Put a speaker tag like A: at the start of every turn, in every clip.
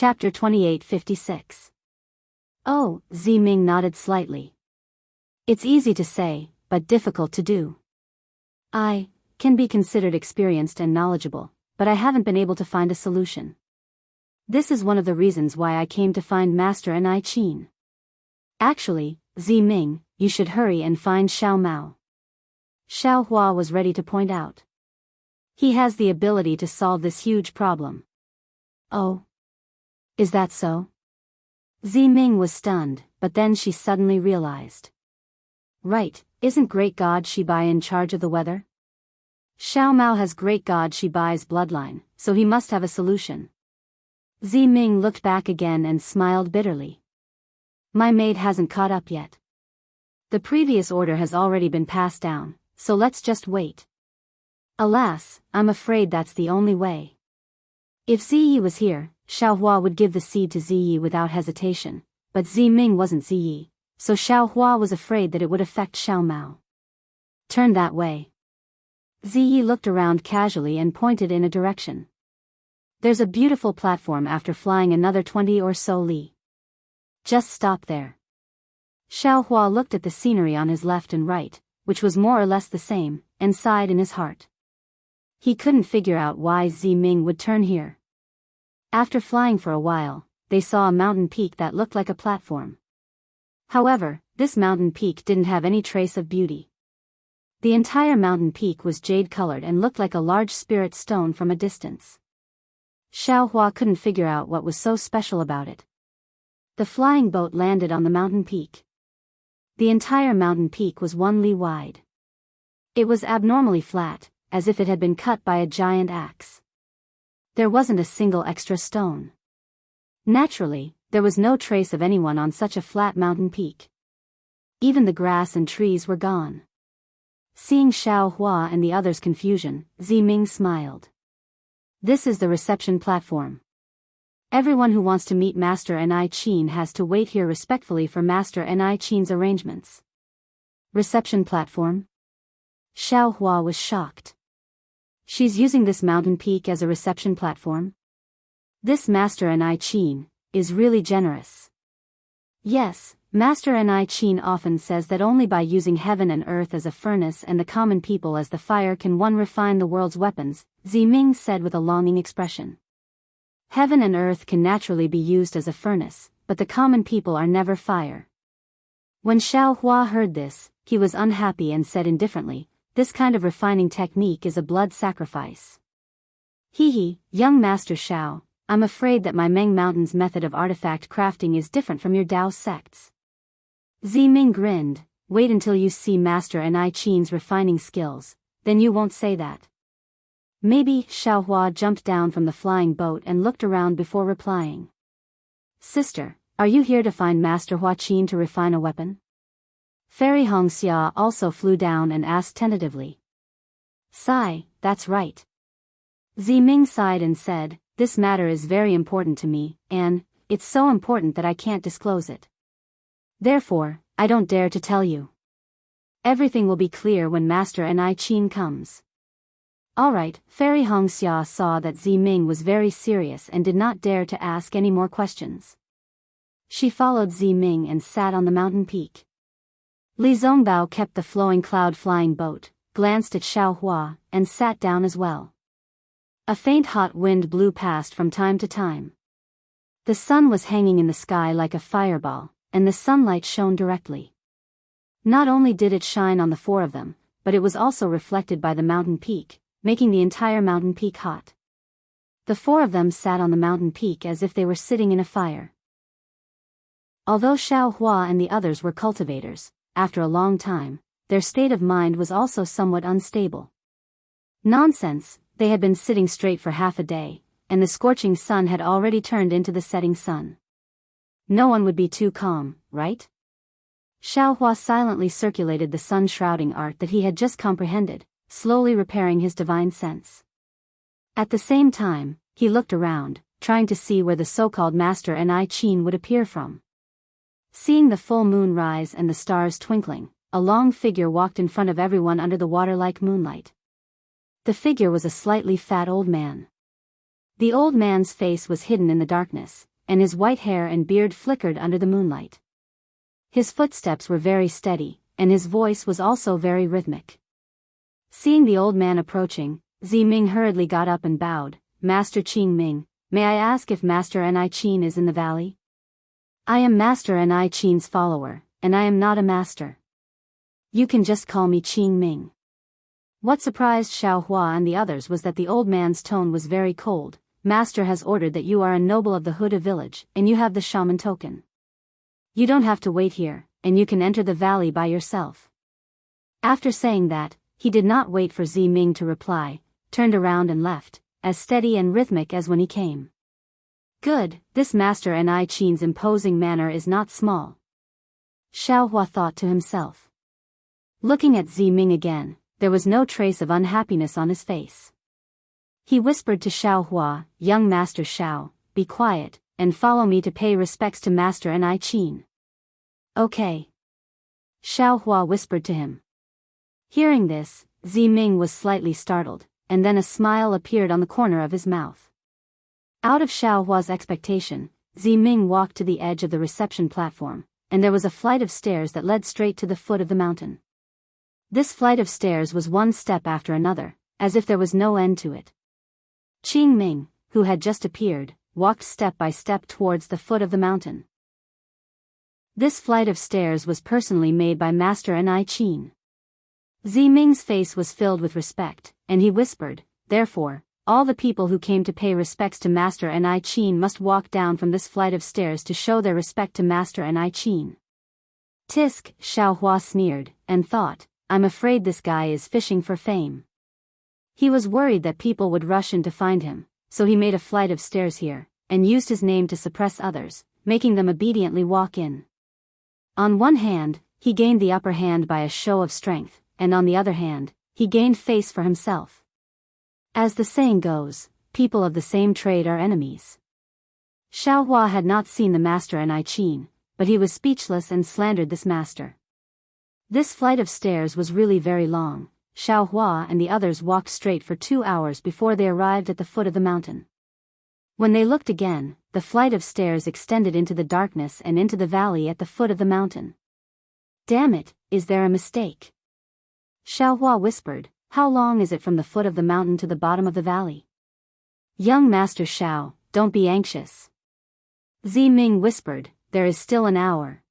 A: Chapter 2856. Oh, Ziming nodded slightly. It's easy to say, but difficult to do. I can be considered experienced and knowledgeable, but I haven't been able to find a solution. This is one of the reasons why I came to find Master Enrich. Actually, Ziming, you should hurry and find Xiao Mao. Xiao Hua was ready to point out. He has the ability to solve this huge problem. Oh. Is that so? Ziming was stunned, but then she suddenly realized. Right, isn't Great God Shibai in charge of the weather? Xiao Mao has Great God Shibai's bloodline, so he must have a solution. Ziming looked back again and smiled bitterly. My maid hasn't caught up yet. The previous order has already been passed down, so let's just wait. Alas, I'm afraid that's the only way. If Ziyi was here, Xiao Hua would give the seed to Ziyi without hesitation, but Ziming wasn't Ziyi, so Xiao Hua was afraid that it would affect Xiao Mao. Turn that way. Ziyi looked around casually and pointed in a direction. There's a beautiful platform after flying another 20 or so li. Just stop there. Xiao Hua looked at the scenery on his left and right, which was more or less the same, and sighed in his heart. He couldn't figure out why Ziming would turn here. After flying for a while, they saw a mountain peak that looked like a platform. However, this mountain peak didn't have any trace of beauty. The entire mountain peak was jade-colored and looked like a large spirit stone from a distance. Xiao Hua couldn't figure out what was so special about it. The flying boat landed on the mountain peak. The entire mountain peak was 1 li wide. It was abnormally flat, as if it had been cut by a giant axe. There wasn't a single extra stone. Naturally, there was no trace of anyone on such a flat mountain peak. Even the grass and trees were gone. Seeing Xiao Hua and the others' confusion, Ziming smiled. This is the reception platform. Everyone who wants to meet Master Enrich has to wait here respectfully for Master Enrich's arrangements. Reception platform? Xiao Hua was shocked. She's using this mountain peak as a reception platform? This Master Enrich is really generous. Yes, Master Enrich often says that only by using heaven and earth as a furnace and the common people as the fire can one refine the world's weapons, Ziming said with a longing expression. Heaven and earth can naturally be used as a furnace, but the common people are never fire. When Xiao Hua heard this, he was unhappy and said indifferently, this kind of refining technique is a blood sacrifice. Hee, young Master Xiao, I'm afraid that my Meng Mountain's method of artifact crafting is different from your Dao sect's. Ziming grinned, wait until you see Master Enrich's refining skills, then you won't say that. Maybe. Xiao Hua jumped down from the flying boat and looked around before replying. Sister, are you here to find Master Hua Qin to refine a weapon? Fairy Hongxia also flew down and asked tentatively. Sigh, that's right. Ziming sighed and said, this matter is very important to me, and it's so important that I can't disclose it. Therefore, I don't dare to tell you. Everything will be clear when Master Enrich comes. Alright, Fairy Hongxia saw that Ziming was very serious and did not dare to ask any more questions. She followed Ziming and sat on the mountain peak. Li Zongbao kept the flowing cloud-flying boat, glanced at Xiao Hua, and sat down as well. A faint hot wind blew past from time to time. The sun was hanging in the sky like a fireball, and the sunlight shone directly. Not only did it shine on the four of them, but it was also reflected by the mountain peak, making the entire mountain peak hot. The four of them sat on the mountain peak as if they were sitting in a fire. Although Xiao Hua and the others were cultivators, after a long time, their state of mind was also somewhat unstable. Nonsense, they had been sitting straight for half a day, and the scorching sun had already turned into the setting sun. No one would be too calm, right? Xiao Hua silently circulated the sun-shrouding art that he had just comprehended, slowly repairing his divine sense. At the same time, he looked around, trying to see where the so-called Master Enrich would appear from. Seeing the full moon rise and the stars twinkling, a long figure walked in front of everyone under the water like moonlight. The figure was a slightly fat old man. The old man's face was hidden in the darkness, and his white hair and beard flickered under the moonlight. His footsteps were very steady, and his voice was also very rhythmic. Seeing the old man approaching, Ziming hurriedly got up and bowed. "Master Qing Ming, may I ask if Master Enrich is in the valley?" "I am Master Enrich's follower, and I am not a master. You can just call me Qing Ming." What surprised Xiao Hua and the others was that the old man's tone was very cold. "Master has ordered that you are a noble of the Huda village, and you have the shaman token. You don't have to wait here, and you can enter the valley by yourself." After saying that, he did not wait for Ziming to reply, turned around and left, as steady and rhythmic as when he came. Good, this Master Enric's imposing manner is not small. Xiao Hua thought to himself. Looking at Ziming again, there was no trace of unhappiness on his face. He whispered to Xiao Hua, "Young Master Xiao, be quiet, and follow me to pay respects to Master Enrich." "Okay." Xiao Hua whispered to him. Hearing this, Ziming was slightly startled, and then a smile appeared on the corner of his mouth. Out of Xiao Hua's expectation, Ziming walked to the edge of the reception platform, and there was a flight of stairs that led straight to the foot of the mountain. This flight of stairs was one step after another, as if there was no end to it. Qing Ming, who had just appeared, walked step by step towards the foot of the mountain. This flight of stairs was personally made by Master Enrich. Ziming's face was filled with respect, and he whispered, "Therefore, all the people who came to pay respects to Master Enrich must walk down from this flight of stairs to show their respect to Master Enrich." Tisk, Xiao Hua sneered, and thought, "I'm afraid this guy is fishing for fame." He was worried that people would rush in to find him, so he made a flight of stairs here, and used his name to suppress others, making them obediently walk in. On one hand, he gained the upper hand by a show of strength, and on the other hand, he gained face for himself. As the saying goes, people of the same trade are enemies. Xiao Hua had not seen the Master Enrich, but he was speechless and slandered this master. This flight of stairs was really very long. Xiao Hua and the others walked straight for 2 hours before they arrived at the foot of the mountain. When they looked again, the flight of stairs extended into the darkness and into the valley at the foot of the mountain. "Damn it, is there a mistake?" Xiao Hua whispered, "How long is it from the foot of the mountain to the bottom of the valley?" "Young Master Xiao, don't be anxious." Ziming whispered, "There is still an hour.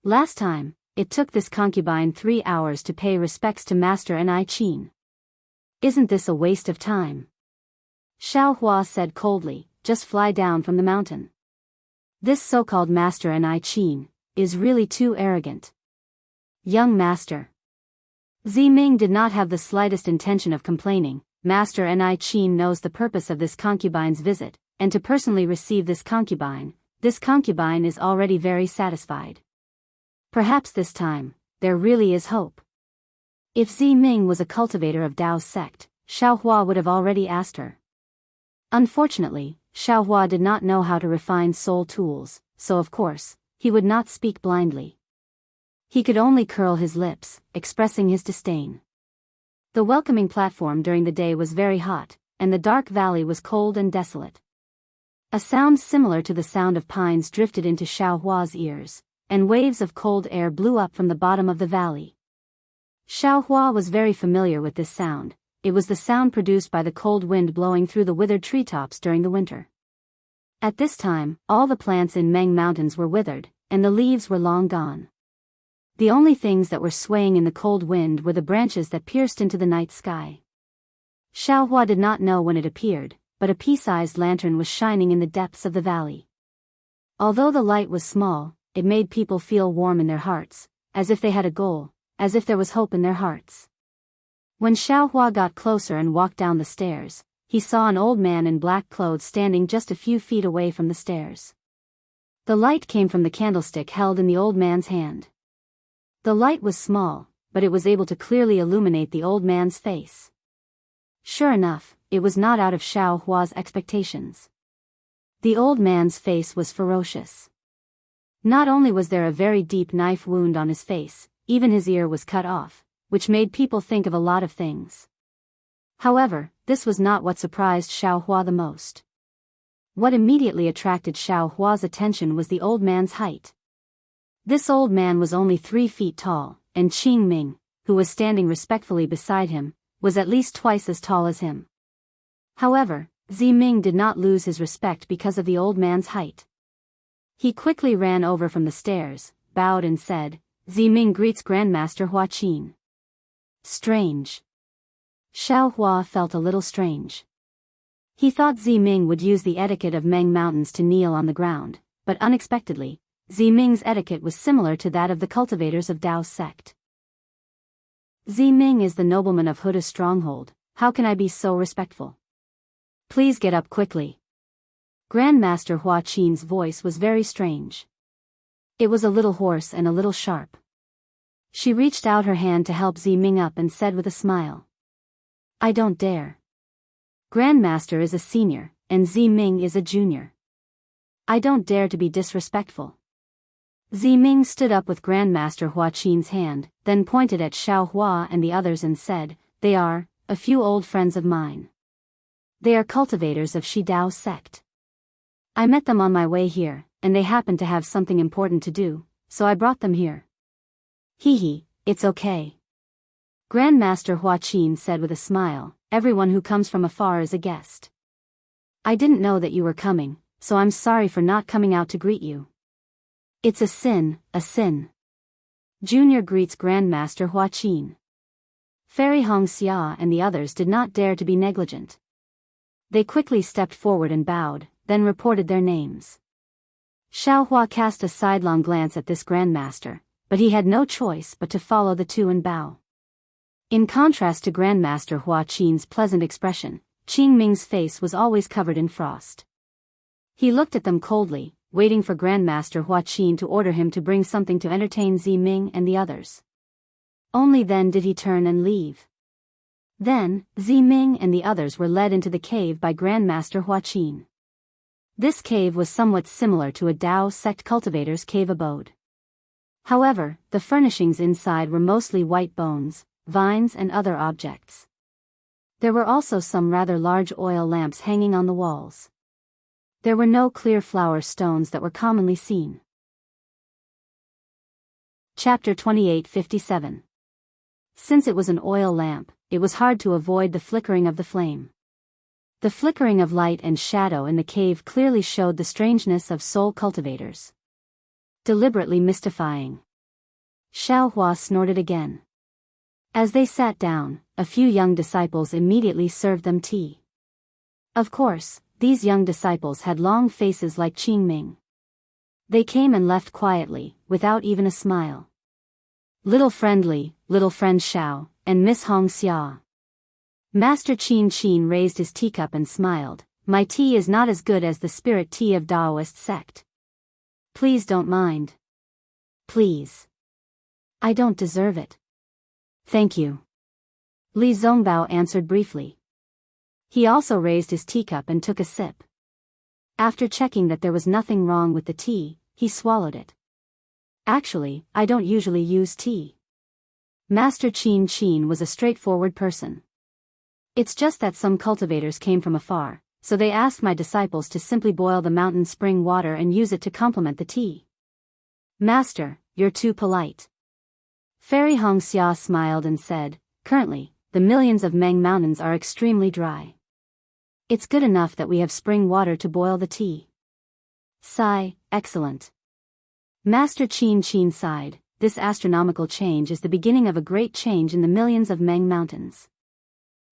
A: Last time, it took this concubine 3 hours to pay respects to Master Enrich. Isn't this a waste of time?" Xiao Hua said coldly, "Just fly down from the mountain. This so-called Master Enrich is really too arrogant." "Young Master." Ziming did not have the slightest intention of complaining. Master Enrich knows the purpose of this concubine's visit, and to personally receive this concubine is already very satisfied. Perhaps this time, there really is hope. If Ziming was a cultivator of Dao's sect, Xiao Hua would have already asked her. Unfortunately, Xiao Hua did not know how to refine soul tools, so of course, he would not speak blindly. He could only curl his lips, expressing his disdain. The welcoming platform during the day was very hot, and the dark valley was cold and desolate. A sound similar to the sound of pines drifted into Xiao Hua's ears, and waves of cold air blew up from the bottom of the valley. Xiao Hua was very familiar with this sound. It was the sound produced by the cold wind blowing through the withered treetops during the winter. At this time, all the plants in Meng Mountains were withered, and the leaves were long gone. The only things that were swaying in the cold wind were the branches that pierced into the night sky. Xiao Hua did not know when it appeared, but a pea-sized lantern was shining in the depths of the valley. Although the light was small, it made people feel warm in their hearts, as if they had a goal, as if there was hope in their hearts. When Xiao Hua got closer and walked down the stairs, he saw an old man in black clothes standing just a few feet away from the stairs. The light came from the candlestick held in the old man's hand. The light was small, but it was able to clearly illuminate the old man's face. Sure enough, it was not out of Xiao Hua's expectations. The old man's face was ferocious. Not only was there a very deep knife wound on his face, even his ear was cut off, which made people think of a lot of things. However, this was not what surprised Xiao Hua the most. What immediately attracted Xiao Hua's attention was the old man's height. This old man was only 3 feet tall, and Qing Ming, who was standing respectfully beside him, was at least twice as tall as him. However, Ming did not lose his respect because of the old man's height. He quickly ran over from the stairs, bowed and said, "Ming greets Grandmaster Hua Qin." Strange. Xiao Hua felt a little strange. He thought Ming would use the etiquette of Meng Mountains to kneel on the ground, but unexpectedly, Ming's etiquette was similar to that of the cultivators of Dao's sect. Ming is the nobleman of Huda's stronghold. How can I be so respectful? Please get up quickly. Grandmaster Hua Qin's voice was very strange. It was a little hoarse and a little sharp. She reached out her hand to help Ming up and said with a smile, "I don't dare. Grandmaster is a senior, and Ming is a junior. I don't dare to be disrespectful." Ming stood up with Grandmaster Hua Qin's hand, then pointed at Xiao Hua and the others and said, "They are a few old friends of mine. They are cultivators of Shi Dao sect. I met them on my way here, and they happened to have something important to do, so I brought them here." "Hee, it's okay." Grandmaster Hua Qin said with a smile, "Everyone who comes from afar is a guest. I didn't know that you were coming, so I'm sorry for not coming out to greet you." "It's a sin, a sin." Junior greets Grandmaster Hua Qin. Fairy Hongxia and the others did not dare to be negligent. They quickly stepped forward and bowed, then reported their names. Xiao Hua cast a sidelong glance at this Grandmaster, but he had no choice but to follow the two and bow. In contrast to Grandmaster Hua Qin's pleasant expression, Qing Ming's face was always covered in frost. He looked at them coldly, waiting for Grandmaster Hua Qin to order him to bring something to entertain Ming and the others. Only then did he turn and leave. Then, Ming and the others were led into the cave by Grandmaster Hua Qin. This cave was somewhat similar to a Dao sect cultivator's cave abode. However, the furnishings inside were mostly white bones, vines and other objects. There were also some rather large oil lamps hanging on the walls. There were no clear flower stones that were commonly seen. Chapter 2857. Since it was an oil lamp, it was hard to avoid the flickering of the flame. The flickering of light and shadow in the cave clearly showed the strangeness of soul cultivators. Deliberately mystifying. Xiao Hua snorted again. As they sat down, a few young disciples immediately served them tea. Of course, these young disciples had long faces like Qing Ming. They came and left quietly, without even a smile. Little friend Xiao, and Miss Hong Xia. Master Qin raised his teacup and smiled. "My tea is not as good as the spirit tea of Daoist sect. Please don't mind. Please. I don't deserve it." "Thank you." Li Zongbao answered briefly. He also raised his teacup and took a sip. After checking that there was nothing wrong with the tea, he swallowed it. "Actually, I don't usually use tea." Master Qin was a straightforward person. "It's just that some cultivators came from afar, so they asked my disciples to simply boil the mountain spring water and use it to complement the tea." "Master, you're too polite." Fairy Hongxia smiled and said, "Currently, the millions of Meng Mountains are extremely dry. It's good enough that we have spring water to boil the tea." Sigh, excellent. Master Qin sighed. This astronomical change is the beginning of a great change in the millions of Meng Mountains.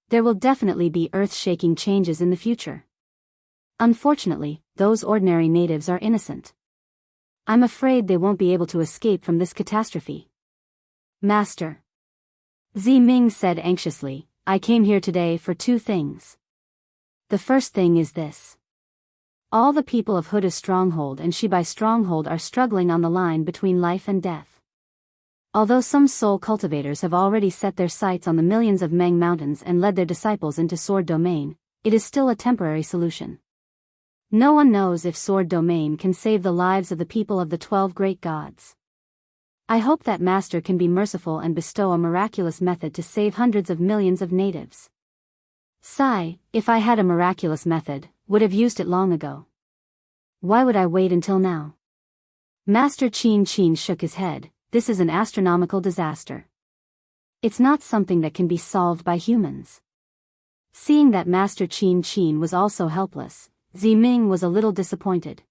A: There will definitely be earth-shaking changes in the future. Unfortunately, those ordinary natives are innocent. I'm afraid they won't be able to escape from this catastrophe. Master. Ming said anxiously, "I came here today for 2 things. The first thing is this. All the people of Huda's stronghold and Shibai stronghold are struggling on the line between life and death. Although some soul cultivators have already set their sights on the millions of Meng Mountains and led their disciples into Sword Domain, it is still a temporary solution. No one knows if Sword Domain can save the lives of the people of the 12 great gods. I hope that Master can be merciful and bestow a miraculous method to save hundreds of millions of natives." Sigh, if I had a miraculous method, would have used it long ago. Why would I wait until now? Master Qin shook his head. This is an astronomical disaster. It's not something that can be solved by humans. Seeing that Master Qin was also helpless, Ziming was a little disappointed.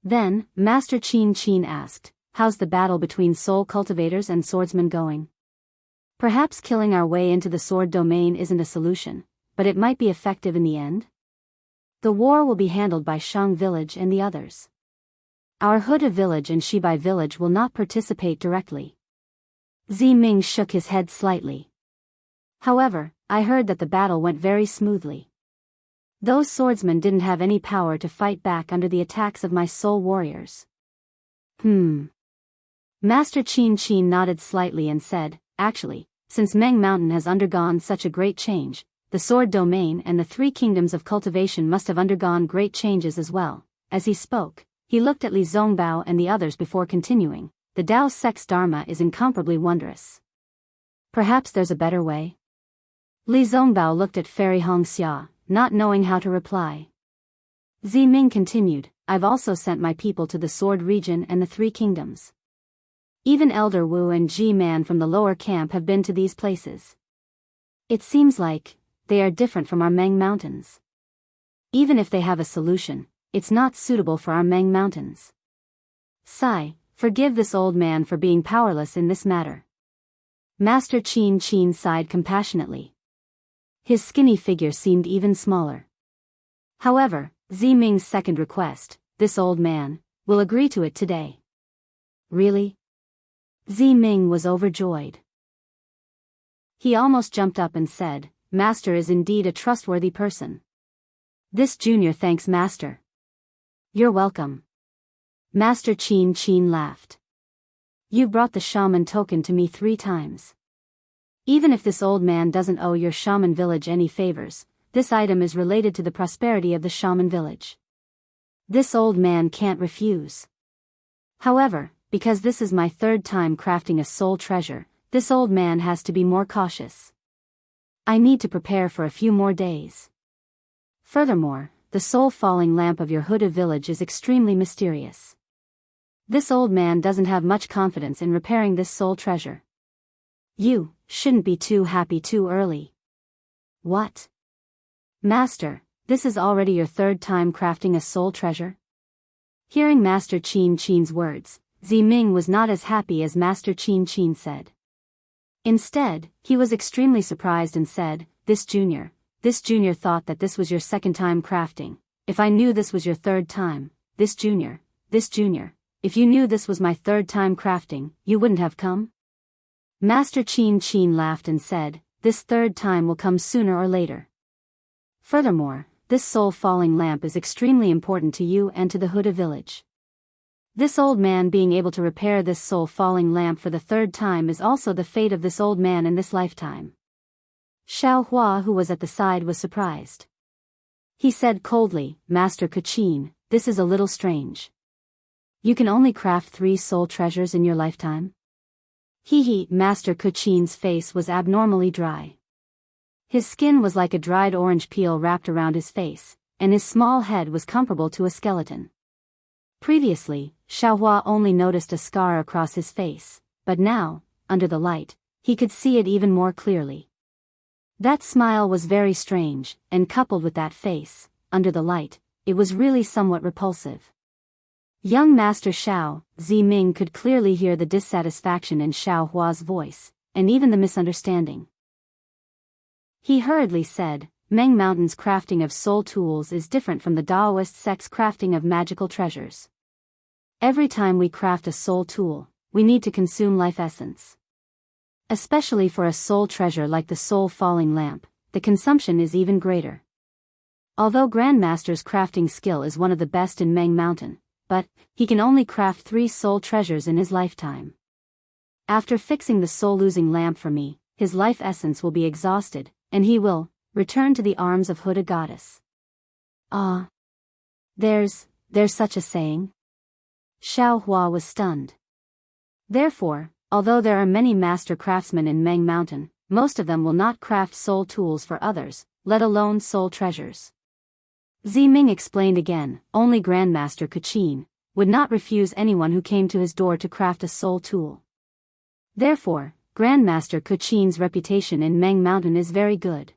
A: Then, Master Qin asked, how's the battle between soul cultivators and swordsmen going? Perhaps killing our way into the sword domain isn't a solution, but it might be effective in the end? The war will be handled by Shang village and the others. Our Huda village and Shibai village will not participate directly. Ziming shook his head slightly. However, I heard that the battle went very smoothly. Those swordsmen didn't have any power to fight back under the attacks of my soul warriors. Master Qin nodded slightly and said, actually, since Meng Mountain has undergone such a great change, the sword domain and the 3 kingdoms of cultivation must have undergone great changes as well. As he spoke, he looked at Li Zongbao and the others before continuing, the Dao Sect's Dharma is incomparably wondrous. Perhaps there's a better way? Li Zongbao looked at Fairy Hongxia, not knowing how to reply. Ziming continued, I've also sent my people to the Sword region and the 3 kingdoms. Even Elder Wu and Ji-Man from the lower camp have been to these places. It seems like they are different from our Meng Mountains. Even if they have a solution, it's not suitable for our Meng Mountains. Sigh, forgive this old man for being powerless in this matter. Master Qin sighed compassionately. His skinny figure seemed even smaller. However, Ziming's second request, this old man, will agree to it today. Really? Ziming was overjoyed. He almost jumped up and said, Master is indeed a trustworthy person. This junior thanks Master. You're welcome. Master Qin laughed. You brought the shaman token to me 3 times. Even if this old man doesn't owe your shaman village any favors, this item is related to the prosperity of the shaman village. This old man can't refuse. However, because this is my 3rd time crafting a soul treasure, this old man has to be more cautious. I need to prepare for a few more days. Furthermore, the soul falling lamp of your Huda village is extremely mysterious. This old man doesn't have much confidence in repairing this soul treasure. You shouldn't be too happy too early. What? Master, this is already your 3rd time crafting a soul treasure? Hearing Master Qin's words, Ziming was not as happy as Master Qin said. Instead, he was extremely surprised and said, This junior thought that this was your 2nd time crafting. If I knew this was your 3rd time, this junior, if you knew this was my 3rd time crafting, you wouldn't have come? Master Qin laughed and said, this 3rd time will come sooner or later. Furthermore, this soul-falling lamp is extremely important to you and to the Huda village. This old man being able to repair this soul-falling lamp for the 3rd time is also the fate of this old man in this lifetime. Xiao Hua, who was at the side, was surprised. He said coldly, Master Qin, this is a little strange. You can only craft 3 soul treasures in your lifetime? Master Qin's face was abnormally dry. His skin was like a dried orange peel wrapped around his face, and his small head was comparable to a skeleton. Previously, Xiaohua only noticed a scar across his face, but now, under the light, he could see it even more clearly. That smile was very strange, and coupled with that face, under the light, it was really somewhat repulsive. Young Master Xiao, Ziming could clearly hear the dissatisfaction in Xiaohua's voice, and even the misunderstanding. He hurriedly said, Meng Mountain's crafting of soul tools is different from the Daoist sect's crafting of magical treasures. Every time we craft a soul tool, we need to consume life essence. Especially for a soul treasure like the soul-falling lamp, the consumption is even greater. Although Grandmaster's crafting skill is one of the best in Meng Mountain, but he can only craft 3 soul treasures in his lifetime. After fixing the soul-losing lamp for me, his life essence will be exhausted, and he will return to the arms of Huda goddess. Ah. There's such a saying? Xiao Hua was stunned. Therefore, although there are many master craftsmen in Meng Mountain, most of them will not craft soul tools for others, let alone soul treasures. Ziming explained again, only Grandmaster Kachin would not refuse anyone who came to his door to craft a soul tool. Therefore, Grandmaster Kachin's reputation in Meng Mountain is very good.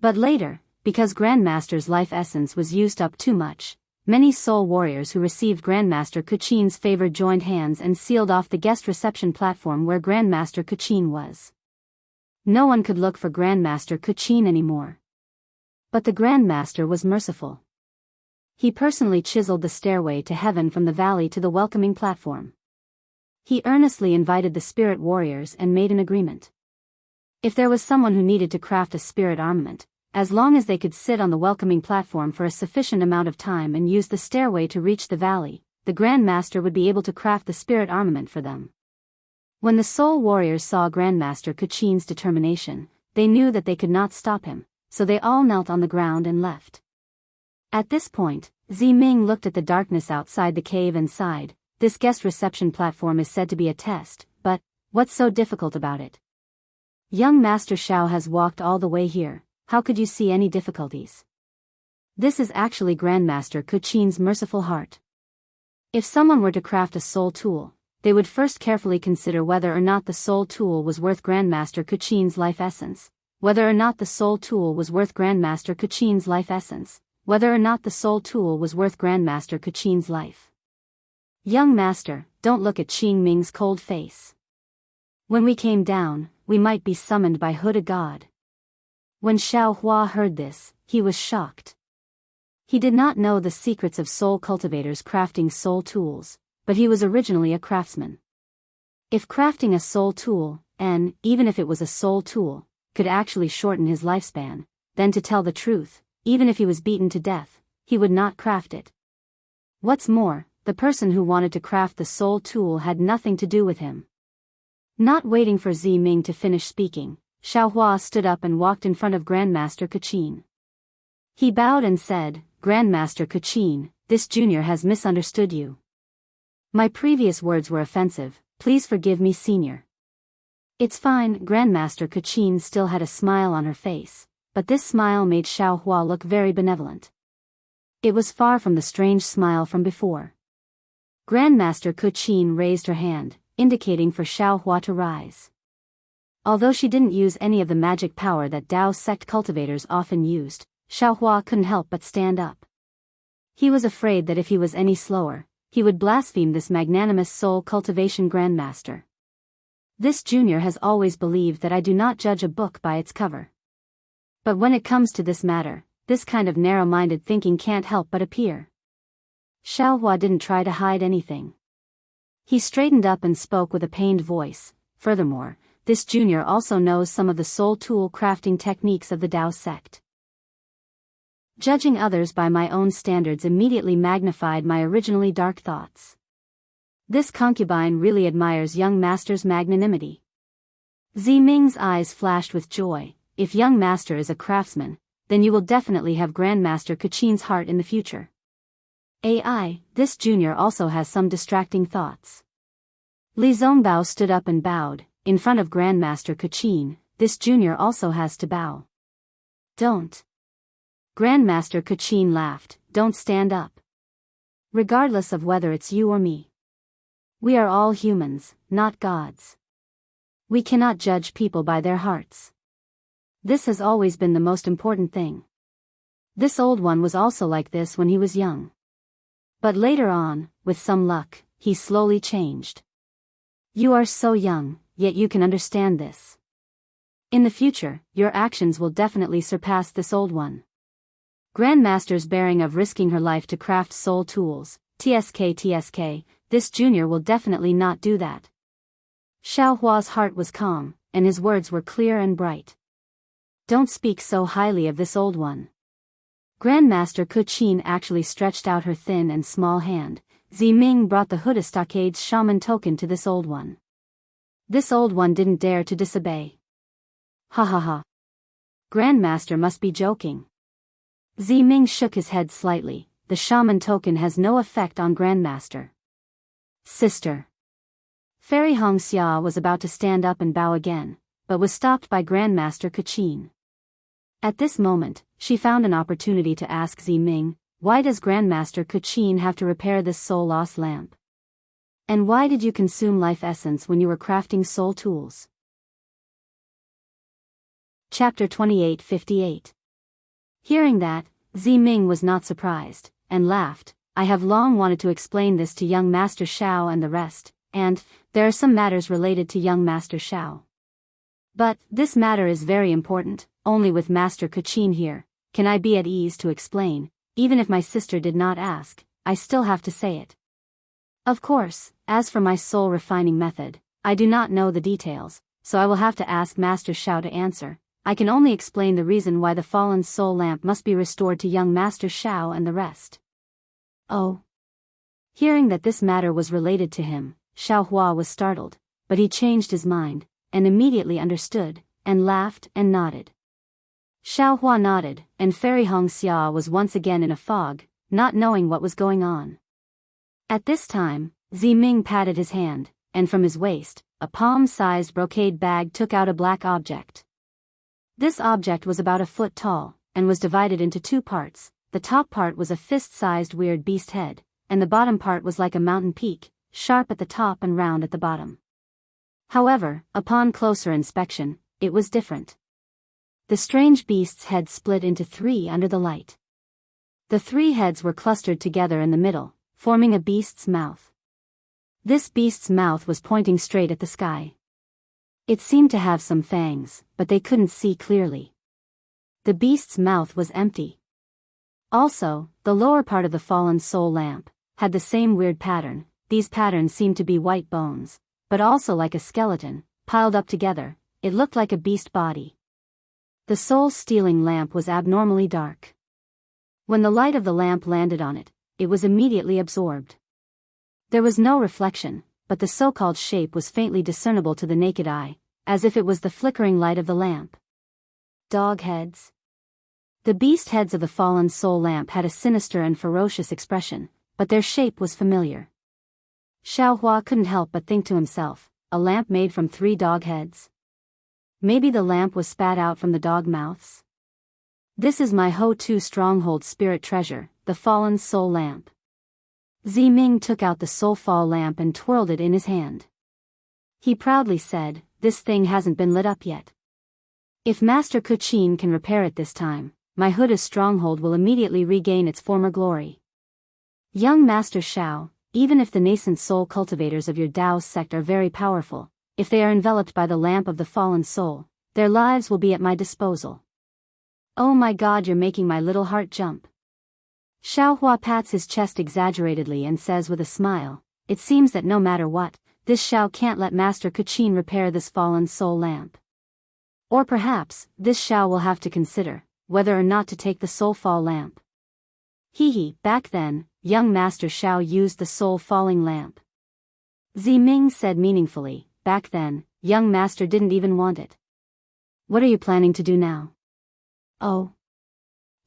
A: But later, because Grandmaster's life essence was used up too much, many soul warriors who received Grandmaster Kachin's favor joined hands and sealed off the guest reception platform where Grandmaster Kachin was. No one could look for Grandmaster Kachin anymore. But the Grandmaster was merciful. He personally chiseled the stairway to heaven from the valley to the welcoming platform. He earnestly invited the spirit warriors and made an agreement. If there was someone who needed to craft a spirit armament, as long as they could sit on the welcoming platform for a sufficient amount of time and use the stairway to reach the valley, the Grandmaster would be able to craft the spirit armament for them. When the soul warriors saw Grandmaster Kachin's determination, they knew that they could not stop him, so they all knelt on the ground and left. At this point, Ziming looked at the darkness outside the cave and sighed. This guest reception platform is said to be a test, but what's so difficult about it? Young Master Shao has walked all the way here, how could you see any difficulties? This is actually Grandmaster Kachin's merciful heart. If someone were to craft a soul tool, they would first carefully consider whether or not the soul tool was worth Grandmaster Kachin's life essence, whether or not the soul tool was worth Grandmaster Kachin's life essence, whether or not the soul tool was worth Grandmaster Kachin's life. Young Master, don't look at Qing Ming's cold face. When we came down, we might be summoned by Huda God. When Xiao Hua heard this, he was shocked. He did not know the secrets of soul cultivators crafting soul tools, but he was originally a craftsman. If crafting a soul tool, and even if it was a soul tool, could actually shorten his lifespan, then to tell the truth, even if he was beaten to death, he would not craft it. What's more, the person who wanted to craft the soul tool had nothing to do with him. Not waiting for Ziming to finish speaking, Xiao Hua stood up and walked in front of Grandmaster Kachin. He bowed and said, Grandmaster Kachin, this junior has misunderstood you. My previous words were offensive, please forgive me, senior. It's fine. Grandmaster Kachin still had a smile on her face, but this smile made Xiao Hua look very benevolent. It was far from the strange smile from before. Grandmaster Kachin raised her hand, indicating for Xiao Hua to rise. Although she didn't use any of the magic power that Dao sect cultivators often used, Xiao Hua couldn't help but stand up. He was afraid that if he was any slower, he would blaspheme this magnanimous soul cultivation grandmaster. This junior has always believed that I do not judge a book by its cover. But when it comes to this matter, this kind of narrow-minded thinking can't help but appear. Xiao Hua didn't try to hide anything. He straightened up and spoke with a pained voice. Furthermore, this junior also knows some of the soul tool crafting techniques of the Dao sect. Judging others by my own standards immediately magnified my originally dark thoughts. This concubine really admires young master's magnanimity. Ziming's eyes flashed with joy. If young master is a craftsman, then you will definitely have Grandmaster Kachin's heart in the future. AI, this junior also has some distracting thoughts. Li Zongbao stood up and bowed. In front of Grandmaster Kachin, this junior also has to bow. Don't. Grandmaster Kachin laughed, don't stand up. Regardless of whether it's you or me. We are all humans, not gods. We cannot judge people by their hearts. This has always been the most important thing. This old one was also like this when he was young. But later on, with some luck, he slowly changed. You are so young, yet you can understand this. In the future, your actions will definitely surpass this old one. Grandmaster's bearing of risking her life to craft soul tools, TSK, this junior will definitely not do that. Xiao Hua's heart was calm, and his words were clear and bright. Don't speak so highly of this old one. Grandmaster Kachin actually stretched out her thin and small hand. Ziming brought the Huda Stockade's shaman token to this old one. This old one didn't dare to disobey. Ha ha ha. Grandmaster must be joking. Ziming shook his head slightly. The shaman token has no effect on Grandmaster. Sister. Fairy Hongxia was about to stand up and bow again, but was stopped by Grandmaster Kachin. At this moment, she found an opportunity to ask Ziming, why does Grandmaster Kuchin have to repair this soul-loss lamp? And why did you consume life essence when you were crafting soul tools? Chapter 28:58. Hearing that, Ziming was not surprised, and laughed. I have long wanted to explain this to young Master Xiao and the rest, and there are some matters related to young Master Xiao. But this matter is very important. Only with Master Kuchin here can I be at ease to explain. Even if my sister did not ask, I still have to say it. Of course, as for my soul refining method, I do not know the details, so I will have to ask Master Xiao to answer. I can only explain the reason why the fallen soul lamp must be restored to young Master Xiao and the rest. Oh. Hearing that this matter was related to him, Xiao Hua was startled, but he changed his mind, and immediately understood, and laughed and nodded. Xiao Hua nodded, and Fairy Hongxia was once again in a fog, not knowing what was going on. At this time, Ziming patted his hand, and from his waist, a palm-sized brocade bag took out a black object. This object was about a foot tall, and was divided into two parts. The top part was a fist-sized weird beast head, and the bottom part was like a mountain peak, sharp at the top and round at the bottom. However, upon closer inspection, it was different. The strange beast's head split into three under the light. The three heads were clustered together in the middle, forming a beast's mouth. This beast's mouth was pointing straight at the sky. It seemed to have some fangs, but they couldn't see clearly. The beast's mouth was empty. Also, the lower part of the fallen soul lamp had the same weird pattern. These patterns seemed to be white bones, but also like a skeleton, piled up together. It looked like a beast body. The soul-stealing lamp was abnormally dark. When the light of the lamp landed on it, it was immediately absorbed. There was no reflection, but the so-called shape was faintly discernible to the naked eye, as if it was the flickering light of the lamp. Dog heads. The beast heads of the fallen soul lamp had a sinister and ferocious expression, but their shape was familiar. Xiao Hua couldn't help but think to himself, a lamp made from 3 dog heads? Maybe the lamp was spat out from the dog mouths? This is my Ho-Tu stronghold spirit treasure, the fallen soul lamp. Ziming took out the soul fall lamp and twirled it in his hand. He proudly said, this thing hasn't been lit up yet. If Master Kuchin can repair it this time, my Ho-Tu stronghold will immediately regain its former glory. Young Master Xiao, even if the nascent soul cultivators of your Dao sect are very powerful, if they are enveloped by the lamp of the fallen soul, their lives will be at my disposal. Oh my God, you're making my little heart jump. Xiao Hua pats his chest exaggeratedly and says with a smile, it seems that no matter what, this Xiao can't let Master Kuchin repair this fallen soul lamp. Or perhaps, this Xiao will have to consider whether or not to take the soul fall lamp. Back then, young Master Xiao used the soul falling lamp. Ziming said meaningfully, back then, young Master didn't even want it. What are you planning to do now? Oh.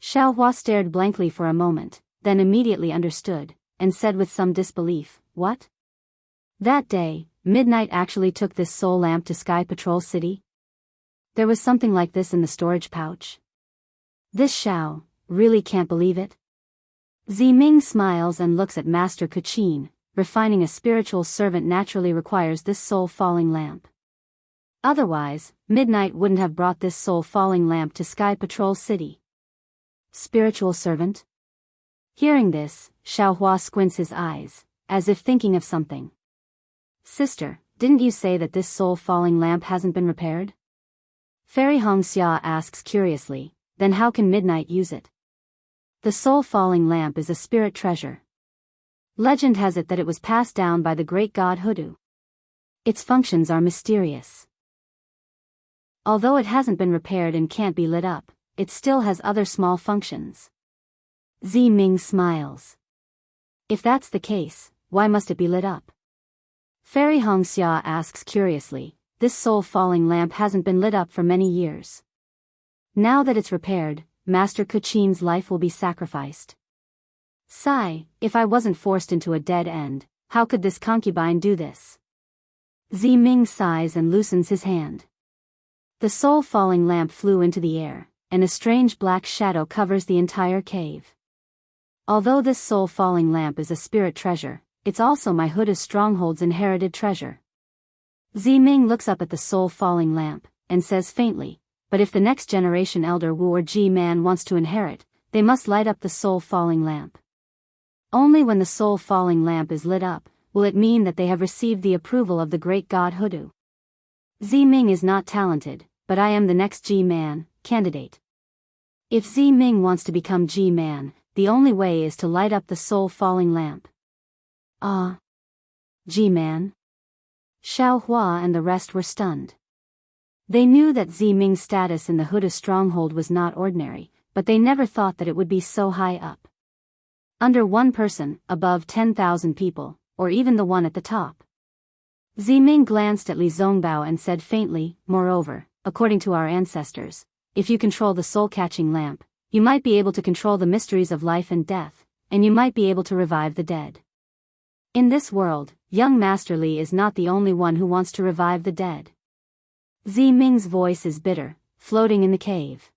A: Xiao Hua stared blankly for a moment, then immediately understood, and said with some disbelief, what? That day, Midnight actually took this soul lamp to Sky Patrol City? There was something like this in the storage pouch. This Xiao really can't believe it? Ziming smiles and looks at Master Kuchin. Refining a spiritual servant naturally requires this soul-falling lamp. Otherwise, Midnight wouldn't have brought this soul-falling lamp to Sky Patrol City. Spiritual servant? Hearing this, Xiao Hua squints his eyes, as if thinking of something. Sister, didn't you say that this soul-falling lamp hasn't been repaired? Fairy Hongxia asks curiously, then how can Midnight use it? The soul-falling lamp is a spirit treasure. Legend has it that it was passed down by the great god Ho-Tu. Its functions are mysterious. Although it hasn't been repaired and can't be lit up, it still has other small functions. Ziming smiles. If that's the case, why must it be lit up? Fairy Hongxia asks curiously, this soul-falling lamp hasn't been lit up for many years. Now that it's repaired, Master Kuchin's life will be sacrificed. Sigh, if I wasn't forced into a dead end, how could this concubine do this? Ziming sighs and loosens his hand. The soul-falling lamp flew into the air, and a strange black shadow covers the entire cave. Although this soul-falling lamp is a spirit treasure, it's also my Huda stronghold's inherited treasure. Ziming looks up at the soul-falling lamp, and says faintly, but if the next generation Elder Wu or G-Man wants to inherit, they must light up the soul-falling lamp. Only when the soul-falling lamp is lit up, will it mean that they have received the approval of the great god Hudu. Ziming is not talented, but I am the next G-Man candidate. If Ziming wants to become G-Man, the only way is to light up the soul-falling lamp. Ah. G-Man? Xiao Hua and the rest were stunned. They knew that Ziming's status in the Huda stronghold was not ordinary, but they never thought that it would be so high up. Under one person, above 10,000 people, or even the one at the top. Ziming glanced at Li Zongbao and said faintly, moreover, according to our ancestors, if you control the soul-catching lamp, you might be able to control the mysteries of life and death, and you might be able to revive the dead. In this world, young Master Li is not the only one who wants to revive the dead. Ziming's voice is bitter, floating in the cave.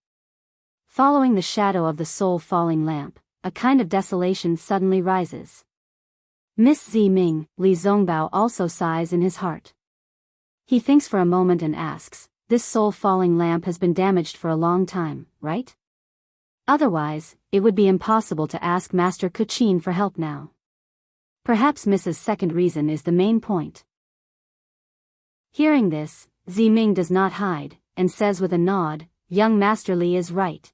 A: Following the shadow of the soul-falling lamp, a kind of desolation suddenly rises. Miss Ziming, Li Zongbao also sighs in his heart. He thinks for a moment and asks, this soul-falling lamp has been damaged for a long time, right? Otherwise, it would be impossible to ask Master Kuchin for help now. Perhaps Mrs. second reason is the main point. Hearing this, Ziming does not hide, and says with a nod, young Master Li is right.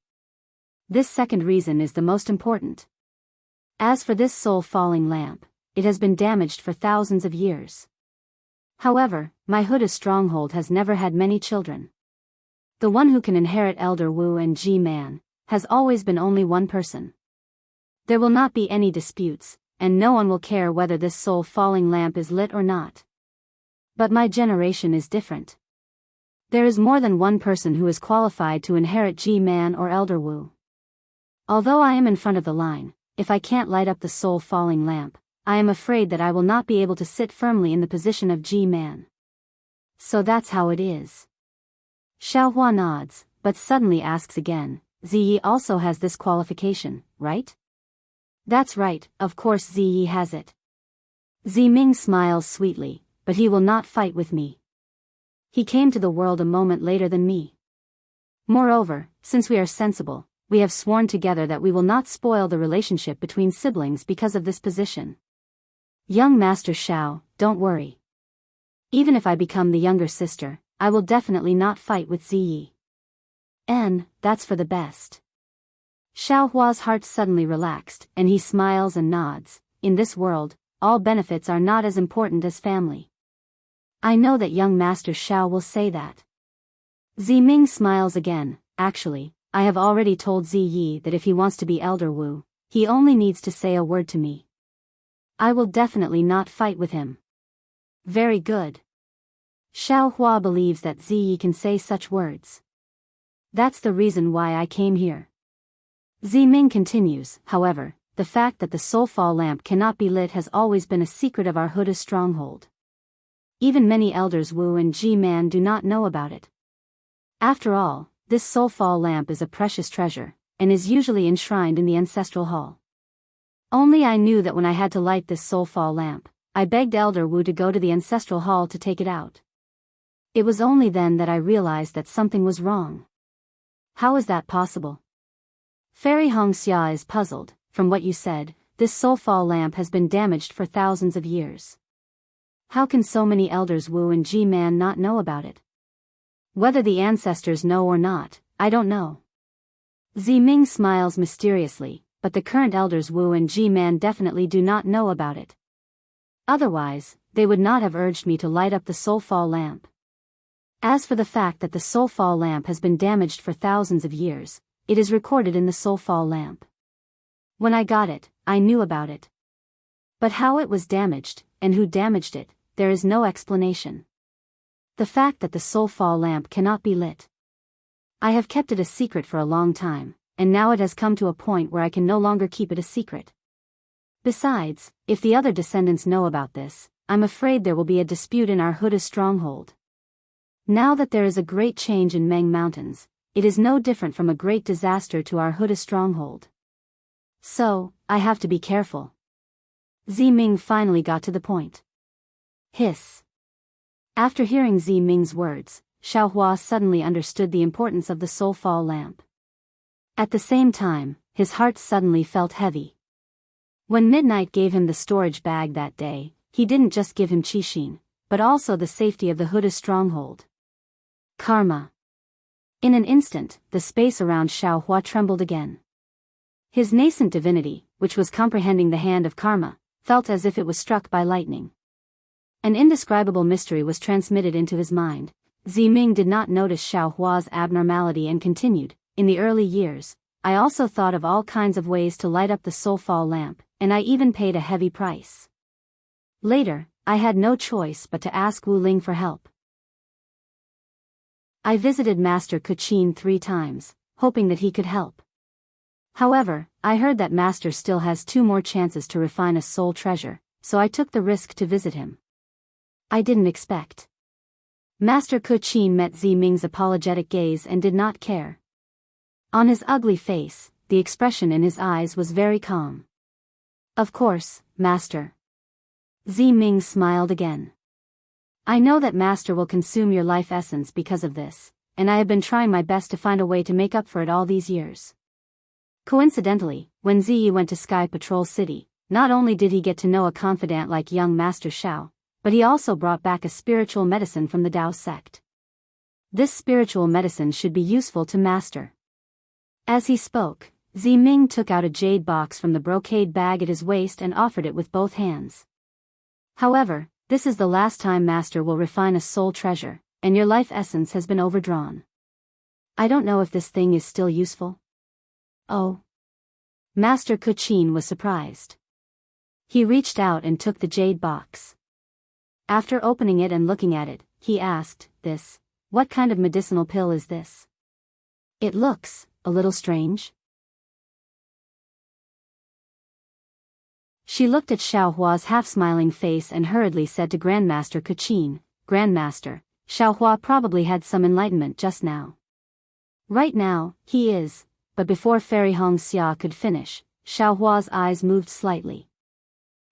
A: This second reason is the most important. As for this soul-falling lamp, it has been damaged for thousands of years. However, my Huda stronghold has never had many children. The one who can inherit Elder Wu and G-Man, has always been only one person. There will not be any disputes, and no one will care whether this soul-falling lamp is lit or not. But my generation is different. There is more than one person who is qualified to inherit G-Man or Elder Wu. Although I am in front of the line, if I can't light up the soul-falling lamp, I am afraid that I will not be able to sit firmly in the position of G-Man. So that's how it is. Xiao Hua nods, but suddenly asks again, Ziyi also has this qualification, right? That's right, of course Ziyi has it. Ziming smiles sweetly, but he will not fight with me. He came to the world a moment later than me. Moreover, since we are sensible, we have sworn together that we will not spoil the relationship between siblings because of this position. Young Master Xiao, don't worry. Even if I become the younger sister, I will definitely not fight with Ziyi. That's for the best. Xiao Hua's heart suddenly relaxed, and he smiles and nods. In this world, all benefits are not as important as family. I know that young Master Xiao will say that. Ziming smiles again. Actually, I have already told Ziyi that if he wants to be Elder Wu, he only needs to say a word to me. I will definitely not fight with him. Very good. Xiao Hua believes that Ziyi can say such words. That's the reason why I came here. Ziming continues, however, the fact that the soulfall lamp cannot be lit has always been a secret of our Huda stronghold. Even many elders Wu and G-Man do not know about it. After all, this soulfall lamp is a precious treasure, and is usually enshrined in the ancestral hall. Only I knew that when I had to light this soulfall lamp, I begged Elder Wu to go to the ancestral hall to take it out. It was only then that I realized that something was wrong. How is that possible? Fairy Hongxia is puzzled. From what you said, this soulfall lamp has been damaged for thousands of years. How can so many elders Wu and G-Man not know about it? Whether the ancestors know or not, I don't know. Ziming smiles mysteriously, but the current elders Wu and G-Man definitely do not know about it. Otherwise, they would not have urged me to light up the soulfall lamp. As for the fact that the soulfall lamp has been damaged for thousands of years, it is recorded in the soulfall lamp. When I got it, I knew about it. But how it was damaged, and who damaged it, there is no explanation. The fact that the soulfall lamp cannot be lit. I have kept it a secret for a long time, and now it has come to a point where I can no longer keep it a secret. Besides, if the other descendants know about this, I'm afraid there will be a dispute in our Huda stronghold. Now that there is a great change in Meng Mountains, it is no different from a great disaster to our Huda stronghold. So, I have to be careful. Ziming finally got to the point. Hiss. After hearing Ziming's words, Xiaohua suddenly understood the importance of the soulfall lamp. At the same time, his heart suddenly felt heavy. When Midnight gave him the storage bag that day, he didn't just give him Qixin, but also the safety of the Huda stronghold. Karma. In an instant, the space around Xiaohua trembled again. His nascent divinity, which was comprehending the hand of karma, felt as if it was struck by lightning. An indescribable mystery was transmitted into his mind. Ziming did not notice Xiaohua's abnormality and continued, in the early years, I also thought of all kinds of ways to light up the soulfall lamp, and I even paid a heavy price. Later, I had no choice but to ask Wu Ling for help. I visited Master Kuqin 3 times, hoping that he could help. However, I heard that Master still has 2 more chances to refine a soul treasure, so I took the risk to visit him. I didn't expect. Master Kuqin met Ziming's apologetic gaze and did not care. On his ugly face, the expression in his eyes was very calm. Of course, Master. Ziming smiled again. I know that Master will consume your life essence because of this, and I have been trying my best to find a way to make up for it all these years. Coincidentally, when Ziyi went to Sky Patrol City, not only did he get to know a confidant like young Master Xiao, but he also brought back a spiritual medicine from the Dao sect. This spiritual medicine should be useful to Master. As he spoke, Ziming took out a jade box from the brocade bag at his waist and offered it with both hands. However, this is the last time Master will refine a soul treasure, and your life essence has been overdrawn. I don't know if this thing is still useful. Oh. Master Kuqin was surprised. He reached out and took the jade box. After opening it and looking at it, he asked, what kind of medicinal pill is this? It looks a little strange. She looked at Xiaohua's half-smiling face and hurriedly said to Grandmaster Kuqin, Grandmaster, Xiaohua probably had some enlightenment just now. Right now, he is, but before Fairy Hong Xia could finish, Xiaohua's eyes moved slightly.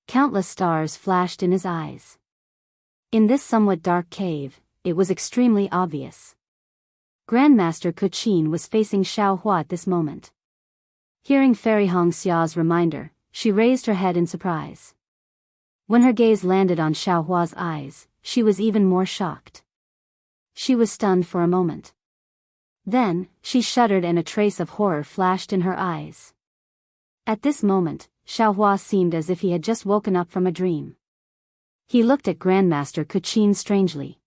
A: Countless stars flashed in his eyes. In this somewhat dark cave, it was extremely obvious. Grandmaster Kuqin was facing Xiaohua at this moment. Hearing Fairy Hong Xia's reminder, she raised her head in surprise. When her gaze landed on Xiaohua's eyes, she was even more shocked. She was stunned for a moment. Then, she shuddered and a trace of horror flashed in her eyes. At this moment, Xiaohua seemed as if he had just woken up from a dream. He looked at Grandmaster Kuqin strangely.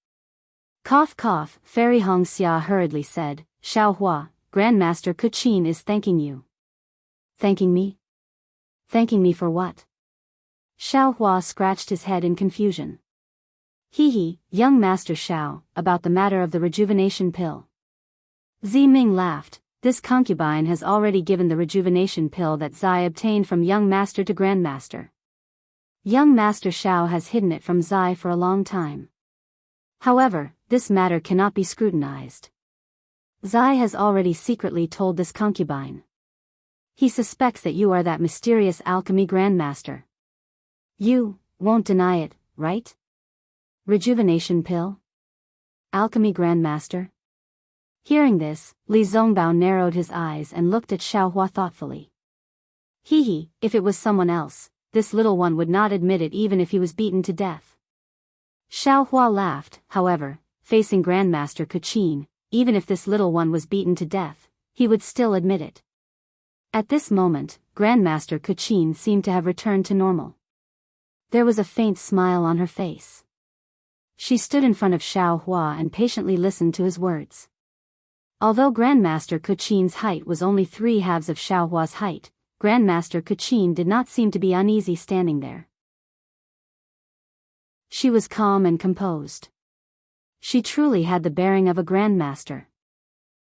A: Cough cough, Fairy Hong Xia hurriedly said, Xiaohua, Grandmaster Kuqin is thanking you. Thanking me? Thanking me for what? Xiaohua scratched his head in confusion. Young Master Xiao, about the matter of the rejuvenation pill. Ziming laughed. This concubine has already given the rejuvenation pill that Zai obtained from young Master to Grandmaster. Young Master Xiao has hidden it from Zai for a long time. However, this matter cannot be scrutinized. Zai has already secretly told this concubine. He suspects that you are that mysterious alchemy Grandmaster. You won't deny it, right? Rejuvenation pill? Alchemy Grandmaster? Hearing this, Li Zongbao narrowed his eyes and looked at Xiaohua thoughtfully. If it was someone else, this little one would not admit it even if he was beaten to death. Xiaohua laughed, however, facing Grandmaster Kuqin, even if this little one was beaten to death, he would still admit it. At this moment, Grandmaster Kuqin seemed to have returned to normal. There was a faint smile on her face. She stood in front of Xiaohua and patiently listened to his words. Although Grandmaster Kuqin's height was only 3/2 of Xiaohua's height, Grandmaster Kuqin did not seem to be uneasy standing there. She was calm and composed. She truly had the bearing of a Grandmaster.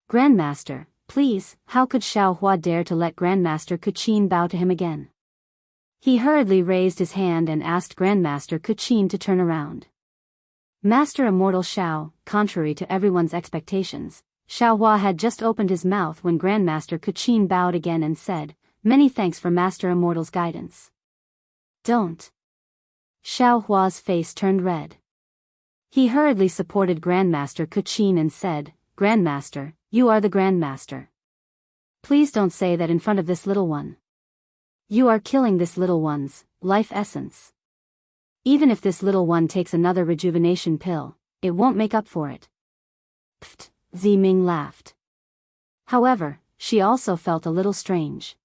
A: Grandmaster, please, how could Xiaohua dare to let Grandmaster Kuqin bow to him again? He hurriedly raised his hand and asked Grandmaster Kuqin to turn around. Master Immortal Xiao, contrary to everyone's expectations, Xiaohua had just opened his mouth when Grandmaster Kuchin bowed again and said, "Many thanks for Master Immortal's guidance." "Don't." Xiaohua's face turned red. He hurriedly supported Grandmaster Kuchin and said, "Grandmaster, you are the Grandmaster. Please don't say that in front of this little one. You are killing this little one's life essence. Even if this little one takes another rejuvenation pill, it won't make up for it." Pfft, Ziming laughed. However, she also felt a little strange.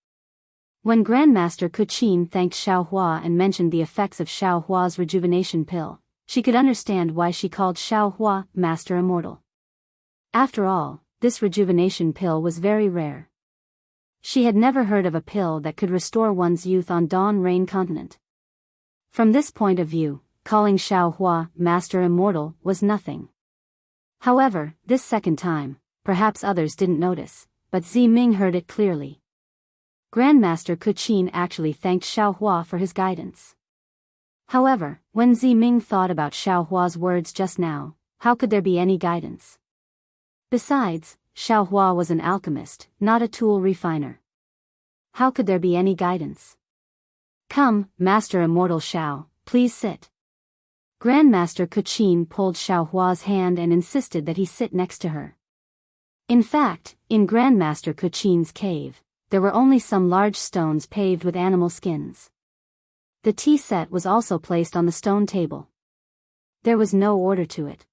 A: When Grandmaster Kuchin thanked Xiaohua and mentioned the effects of Xiaohua's rejuvenation pill, she could understand why she called Xiaohua Master Immortal. After all, this rejuvenation pill was very rare. She had never heard of a pill that could restore one's youth on Dawn Rain Continent. From this point of view, calling Xiaohua Master Immortal was nothing. However, this second time, perhaps others didn't notice, but Ziming heard it clearly. Grandmaster Kuchin actually thanked Xiaohua for his guidance. However, when Ziming thought about Xiaohua's words just now, how could there be any guidance? Besides, Xiaohua was an alchemist, not a tool refiner. How could there be any guidance? "Come, Master Immortal Xiao, please sit." Grandmaster Kuchin pulled Xiaohua's hand and insisted that he sit next to her. In fact, in Grandmaster Kuchin's cave, there were only some large stones paved with animal skins. The tea set was also placed on the stone table. There was no order to it.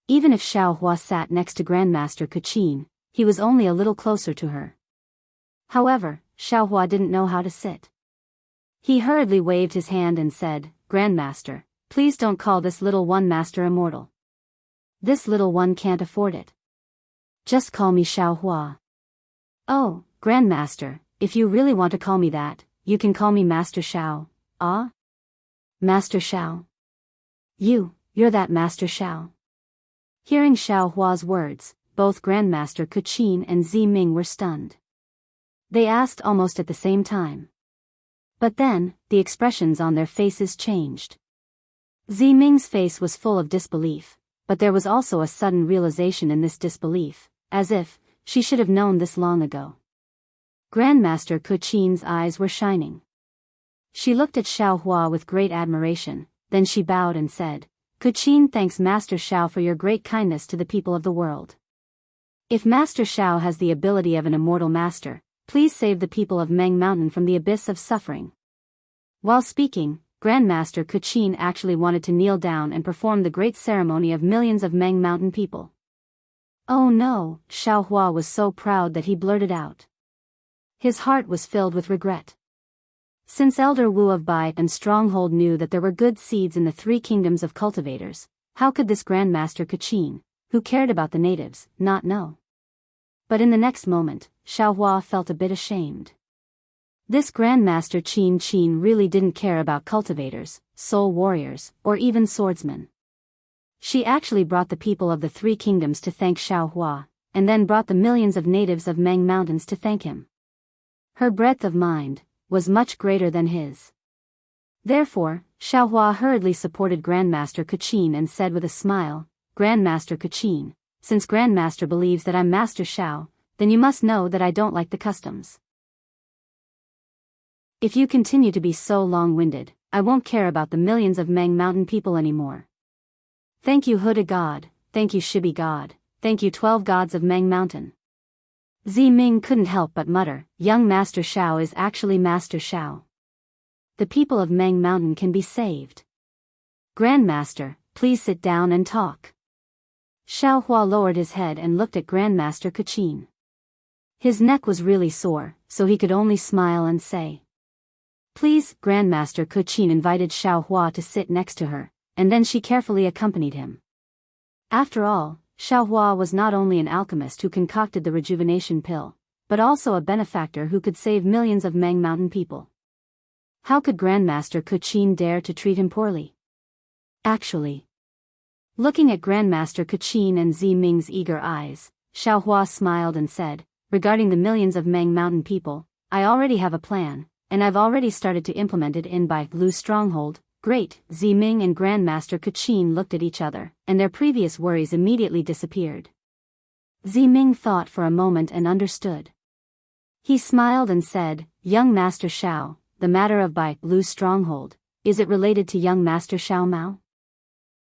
A: Even if Xiaohua sat next to Grandmaster Kuchin, he was only a little closer to her. However, Xiaohua didn't know how to sit. He hurriedly waved his hand and said, "Grandmaster, please don't call this little one Master Immortal. This little one can't afford it. Just call me Xiaohua." "Oh, Grandmaster, if you really want to call me that, you can call me Master Xiao." "Ah? Master Xiao? You're that Master Xiao?" Hearing Xiaohua's words, both Grandmaster Kuchin and Ziming were stunned. They asked almost at the same time. But then, the expressions on their faces changed. Ziming's face was full of disbelief, but there was also a sudden realization in this disbelief, as if she should have known this long ago. Grandmaster Kuchin's eyes were shining. She looked at Xiaohua with great admiration, then she bowed and said, "Kuchin thanks Master Xiao for your great kindness to the people of the world. If Master Xiao has the ability of an immortal master, please save the people of Meng Mountain from the abyss of suffering." While speaking, Grandmaster Kuchin actually wanted to kneel down and perform the great ceremony of millions of Meng Mountain people. "Oh no," Xiaohua was so proud that he blurted out. His heart was filled with regret. Since Elder Wu of Bai and Stronghold knew that there were good seeds in the three kingdoms of cultivators, how could this Grandmaster Kuchin, who cared about the natives, not know? But in the next moment, Xiaohua felt a bit ashamed. This Grandmaster Qin really didn't care about cultivators, soul warriors, or even swordsmen. She actually brought the people of the three kingdoms to thank Xiaohua, and then brought the millions of natives of Meng Mountains to thank him. Her breadth of mind was much greater than his. Therefore, Xiaohua hurriedly supported Grandmaster Kuchin and said with a smile, "Grandmaster Kuchin, since Grandmaster believes that I'm Master Xiao, then you must know that I don't like the customs. If you continue to be so long-winded, I won't care about the millions of Meng Mountain people anymore. Thank you Huda God, thank you Shibi God, thank you 12 gods of Meng Mountain." Ziming couldn't help but mutter, "Young Master Xiao is actually Master Xiao. The people of Meng Mountain can be saved. Grandmaster, please sit down and talk." Xiaohua lowered his head and looked at Grandmaster Kuchin. His neck was really sore, so he could only smile and say, "Please." Grandmaster Kuchin invited Xiaohua to sit next to her, and then she carefully accompanied him. After all, Xiaohua was not only an alchemist who concocted the rejuvenation pill, but also a benefactor who could save millions of Meng Mountain people. How could Grandmaster Kuchin dare to treat him poorly? Actually, looking at Grandmaster Kuchin and Ziming's eager eyes, Xiaohua smiled and said, "Regarding the millions of Meng Mountain people, I already have a plan, and I've already started to implement it in Bai Lu Stronghold." "Great." Ziming and Grandmaster Kuchin looked at each other, and their previous worries immediately disappeared. Ziming thought for a moment and understood. He smiled and said, "Young Master Xiao, the matter of Bai Lu's stronghold, is it related to young Master Xiao Mao?"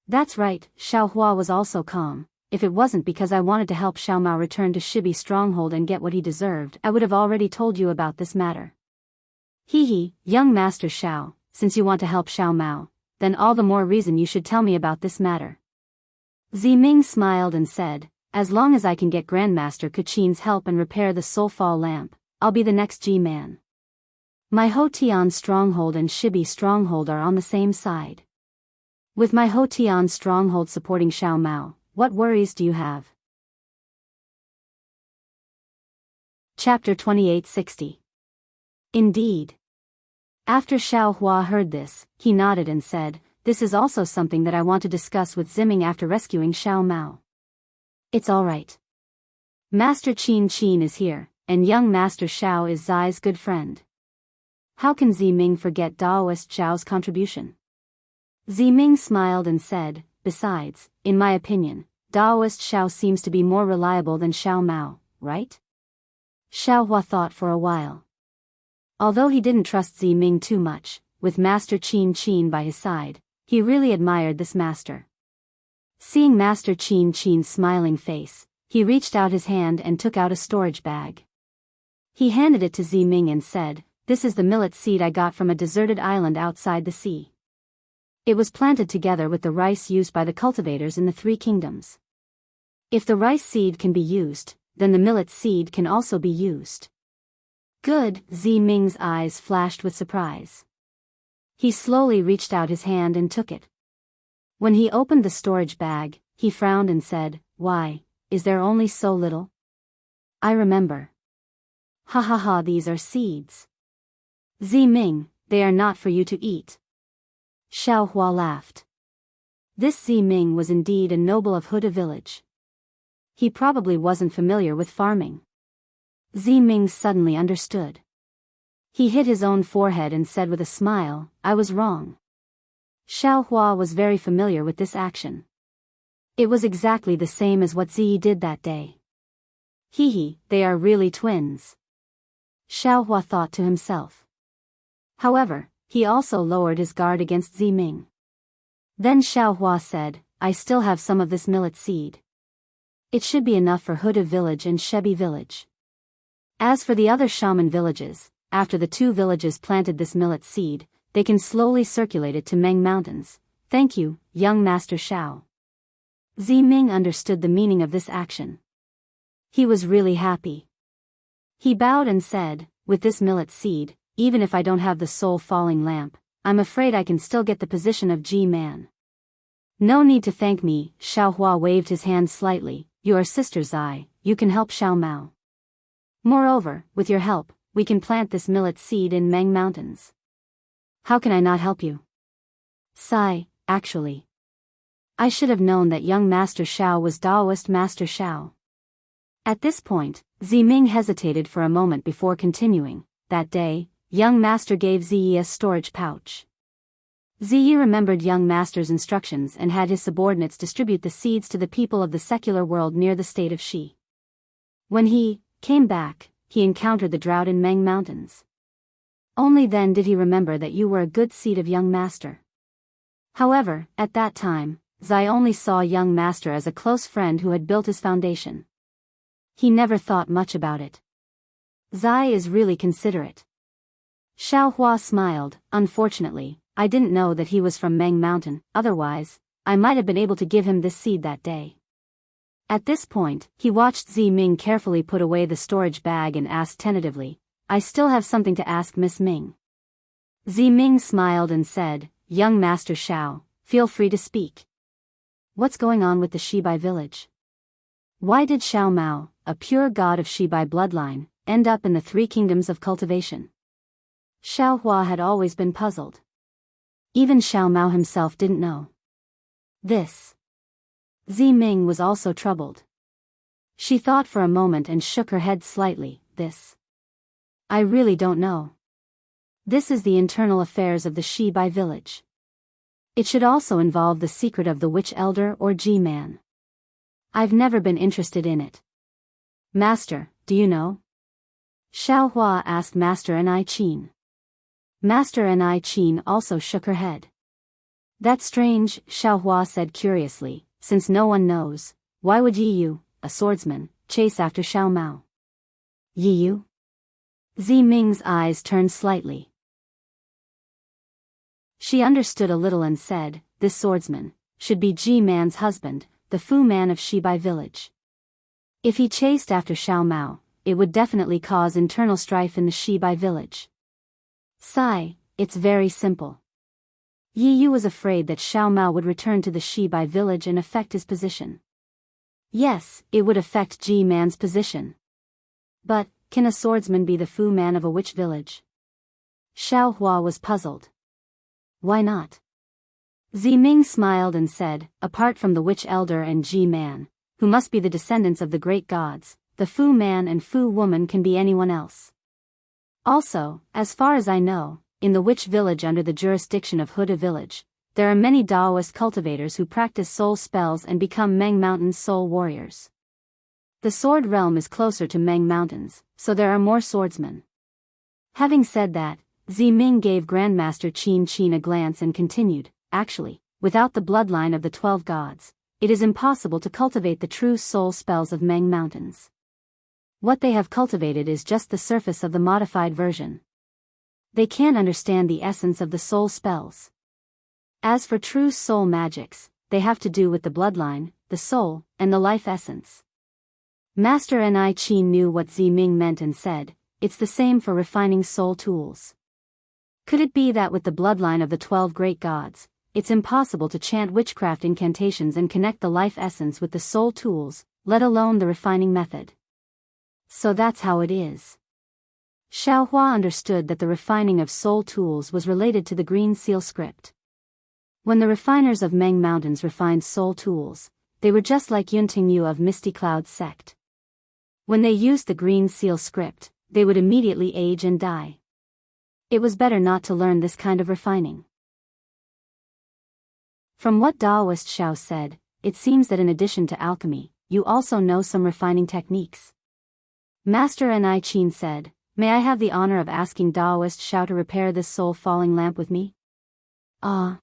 A: "That's right." Xiao Hua was also calm. "If it wasn't because I wanted to help Xiao Mao return to Shibi stronghold and get what he deserved, I would have already told you about this matter." "Hee, young Master Xiao, since you want to help Xiao Mao, then all the more reason you should tell me about this matter." Ziming smiled and said, "As long as I can get Grandmaster Kachin's help and repair the Soul Fall lamp, I'll be the next G-man. My Hotian stronghold and Shibi stronghold are on the same side. With my Hotian stronghold supporting Xiao Mao, what worries do you have?" Chapter 2860. Indeed. After Xiao Hua heard this, he nodded and said, "This is also something that I want to discuss with Ziming after rescuing Xiao Mao." "It's all right. Master Qin is here, and young Master Xiao is Zai's good friend. How can Ziming forget Daoist Xiao's contribution?" Ziming smiled and said, "Besides, in my opinion, Daoist Xiao seems to be more reliable than Xiao Mao, right?" Xiao Hua thought for a while. Although he didn't trust Ziming too much, with Master Qin by his side, he really admired this master. Seeing Master Qin's smiling face, he reached out his hand and took out a storage bag. He handed it to Ziming and said, "This is the millet seed I got from a deserted island outside the sea. It was planted together with the rice used by the cultivators in the Three Kingdoms. If the rice seed can be used, then the millet seed can also be used." "Good," Ziming's eyes flashed with surprise. He slowly reached out his hand and took it. When he opened the storage bag, he frowned and said, "Why, is there only so little?" "I remember. Ha ha ha, these are seeds. Ziming, they are not for you to eat." Xiao Hua laughed. This Ziming was indeed a noble of Huda village. He probably wasn't familiar with farming. Ziming suddenly understood. He hit his own forehead and said with a smile, "I was wrong." Xiao Hua was very familiar with this action. It was exactly the same as what Ziyi did that day. Hee, they are really twins. Xiao Hua thought to himself. However, he also lowered his guard against Ziming. Then Xiao Hua said, "I still have some of this millet seed. It should be enough for Huda village and Shebi village. As for the other shaman villages, after the two villages planted this millet seed, they can slowly circulate it to Meng Mountains. Thank you, young Master Xiao." Ziming understood the meaning of this action. He was really happy. He bowed and said, "With this millet seed, even if I don't have the soul falling lamp, I'm afraid I can still get the position of G-man." "No need to thank me," Xiao Hua waved his hand slightly, "You are Sister Zai, you can help Xiao Mao. Moreover, with your help, we can plant this millet seed in Meng Mountains. How can I not help you?" "Sai, actually. I should have known that young Master Xiao was Daoist Master Xiao." At this point, Ziming hesitated for a moment before continuing. That day, young Master gave Ziyi a storage pouch. Ziyi remembered young Master's instructions and had his subordinates distribute the seeds to the people of the secular world near the state of Shi. When he came back, he encountered the drought in Meng Mountains. Only then did he remember that you were a good seed of young Master. However, at that time, Zai only saw young Master as a close friend who had built his foundation. He never thought much about it. Zai is really considerate. Xiao Hua smiled. "Unfortunately, I didn't know that he was from Meng Mountain, otherwise, I might have been able to give him this seed that day." At this point, he watched Ziming carefully put away the storage bag and asked tentatively, "I still have something to ask Miss Ming." Ziming smiled and said, "Young Master Xiao, feel free to speak. What's going on with the Shibai village? Why did Xiao Mao, a pure god of Shibai bloodline, end up in the Three Kingdoms of cultivation?" Xiao Hua had always been puzzled. Even Xiao Mao himself didn't know. This. Ziming was also troubled. She thought for a moment and shook her head slightly. "This. I really don't know. This is the internal affairs of the Shibai village. It should also involve the secret of the witch elder or G-man. I've never been interested in it. Master, do you know? Xiao Hua asked Master Enrich. Master Enrich also shook her head. That's strange, Xiao Hua said curiously, since no one knows, why would Yi Yu, a swordsman, chase after Xiao Mao? Yi Yu? Zi Ming's eyes turned slightly. She understood a little and said, this swordsman should be Ji Man's husband, the Fu man of Shibai village. If he chased after Xiao Mao, it would definitely cause internal strife in the Shibai village. Sigh, it's very simple. Yi Yu was afraid that Xiao Mao would return to the Shibai village and affect his position. Yes, it would affect Ji Man's position. But, can a swordsman be the Fu man of a witch village? Xiao Hua was puzzled. Why not? Zi Ming smiled and said, apart from the witch elder and Ji Man, who must be the descendants of the great gods, the Fu man and Fu woman can be anyone else. Also, as far as I know, in the witch village under the jurisdiction of Huda village, there are many Taoist cultivators who practice soul spells and become Meng Mountain's soul warriors. The sword realm is closer to Meng Mountains, so there are more swordsmen. Having said that, Zi Ming gave Grandmaster Qin Qin a glance and continued, actually, without the bloodline of the 12 gods, it is impossible to cultivate the true soul spells of Meng Mountains. What they have cultivated is just the surface of the modified version. They can't understand the essence of the soul spells. As for true soul magics, they have to do with the bloodline, the soul, and the life essence. Master Enrich knew what Zi Ming meant and said, it's the same for refining soul tools. Could it be that with the bloodline of the 12 great gods, it's impossible to chant witchcraft incantations and connect the life essence with the soul tools, let alone the refining method? So that's how it is. Xiao Hua understood that the refining of soul tools was related to the Green Seal script. When the refiners of Meng Mountains refined soul tools, they were just like Yunting Yu of Misty Cloud's sect. When they used the Green Seal script, they would immediately age and die. It was better not to learn this kind of refining. From what Taoist Xiao said, it seems that in addition to alchemy, you also know some refining techniques. Master Enrich said, may I have the honor of asking Taoist Xiao to repair this soul-falling lamp with me? Ah.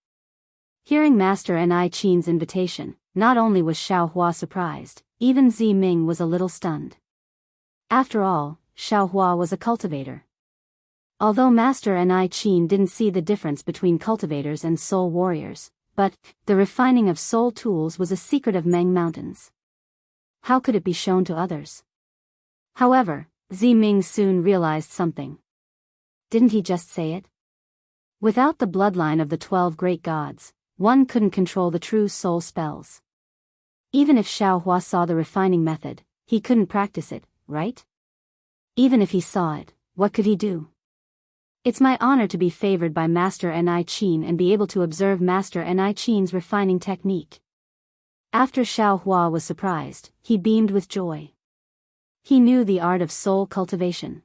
A: Hearing Master Enrich's invitation, not only was Xiao Hua surprised, even Zi Ming was a little stunned. After all, Xiao Hua was a cultivator. Although Master Enrich didn't see the difference between cultivators and soul warriors, but the refining of soul tools was a secret of Meng Mountains. How could it be shown to others? However, Zi Ming soon realized something. Didn't he just say it? Without the bloodline of the 12 great gods, one couldn't control the true soul spells. Even if Xiao Hua saw the refining method, he couldn't practice it, right? Even if he saw it, what could he do? It's my honor to be favored by Master Enrich and be able to observe Master Enrich's refining technique. After Xiao Hua was surprised, he beamed with joy. He knew the art of soul cultivation.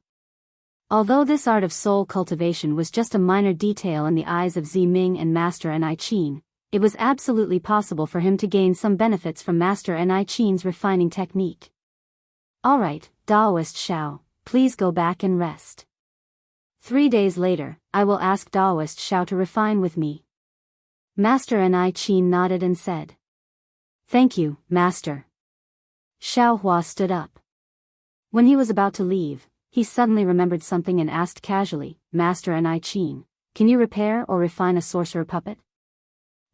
A: Although this art of soul cultivation was just a minor detail in the eyes of Zi Ming and Master Enrich, it was absolutely possible for him to gain some benefits from Master Enrich's refining technique. Alright, Taoist Xiao, please go back and rest. 3 days later, I will ask Taoist Xiao to refine with me. Master Enrich nodded and said. Thank you, Master. Xiao Hua stood up. When he was about to leave, he suddenly remembered something and asked casually, Master Enrich, can you repair or refine a sorcerer puppet?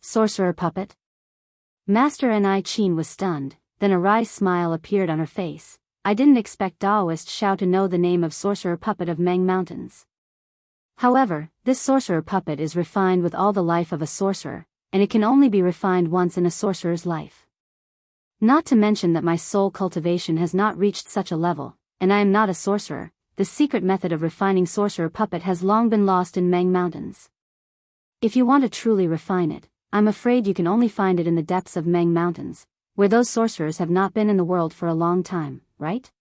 A: Sorcerer puppet? Master Enrich was stunned, then a wry smile appeared on her face. I didn't expect Taoist Xiao to know the name of sorcerer puppet of Meng Mountains. However, this sorcerer puppet is refined with all the life of a sorcerer, and it can only be refined once in a sorcerer's life. Not to mention that my soul cultivation has not reached such a level, and I am not a sorcerer. The secret method of refining sorcerer puppet has long been lost in Meng Mountains. If you want to truly refine it, I'm afraid you can only find it in the depths of Meng Mountains, where those sorcerers have not been in the world for a long time, right?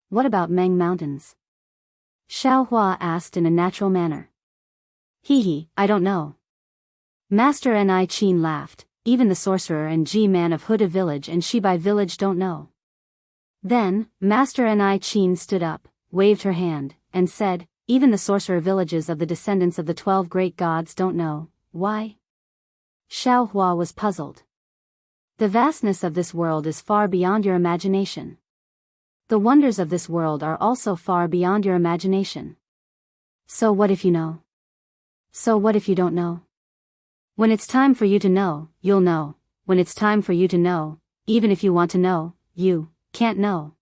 A: What about Meng Mountains? Xiao Hua asked in a natural manner. I don't know. Master Enrich laughed, even the sorcerer and Ji man of Huda village and Shibai village don't know. Then, Master Enrich stood up, waved her hand, and said, "Even the sorcerer villages of the descendants of the 12 great gods don't know. Why?" Xiao Hua was puzzled. "The vastness of this world is far beyond your imagination. The wonders of this world are also far beyond your imagination. So what if you know? So what if you don't know? When it's time for you to know, you'll know. When it's time for you to know, even if you want to know, you can't know."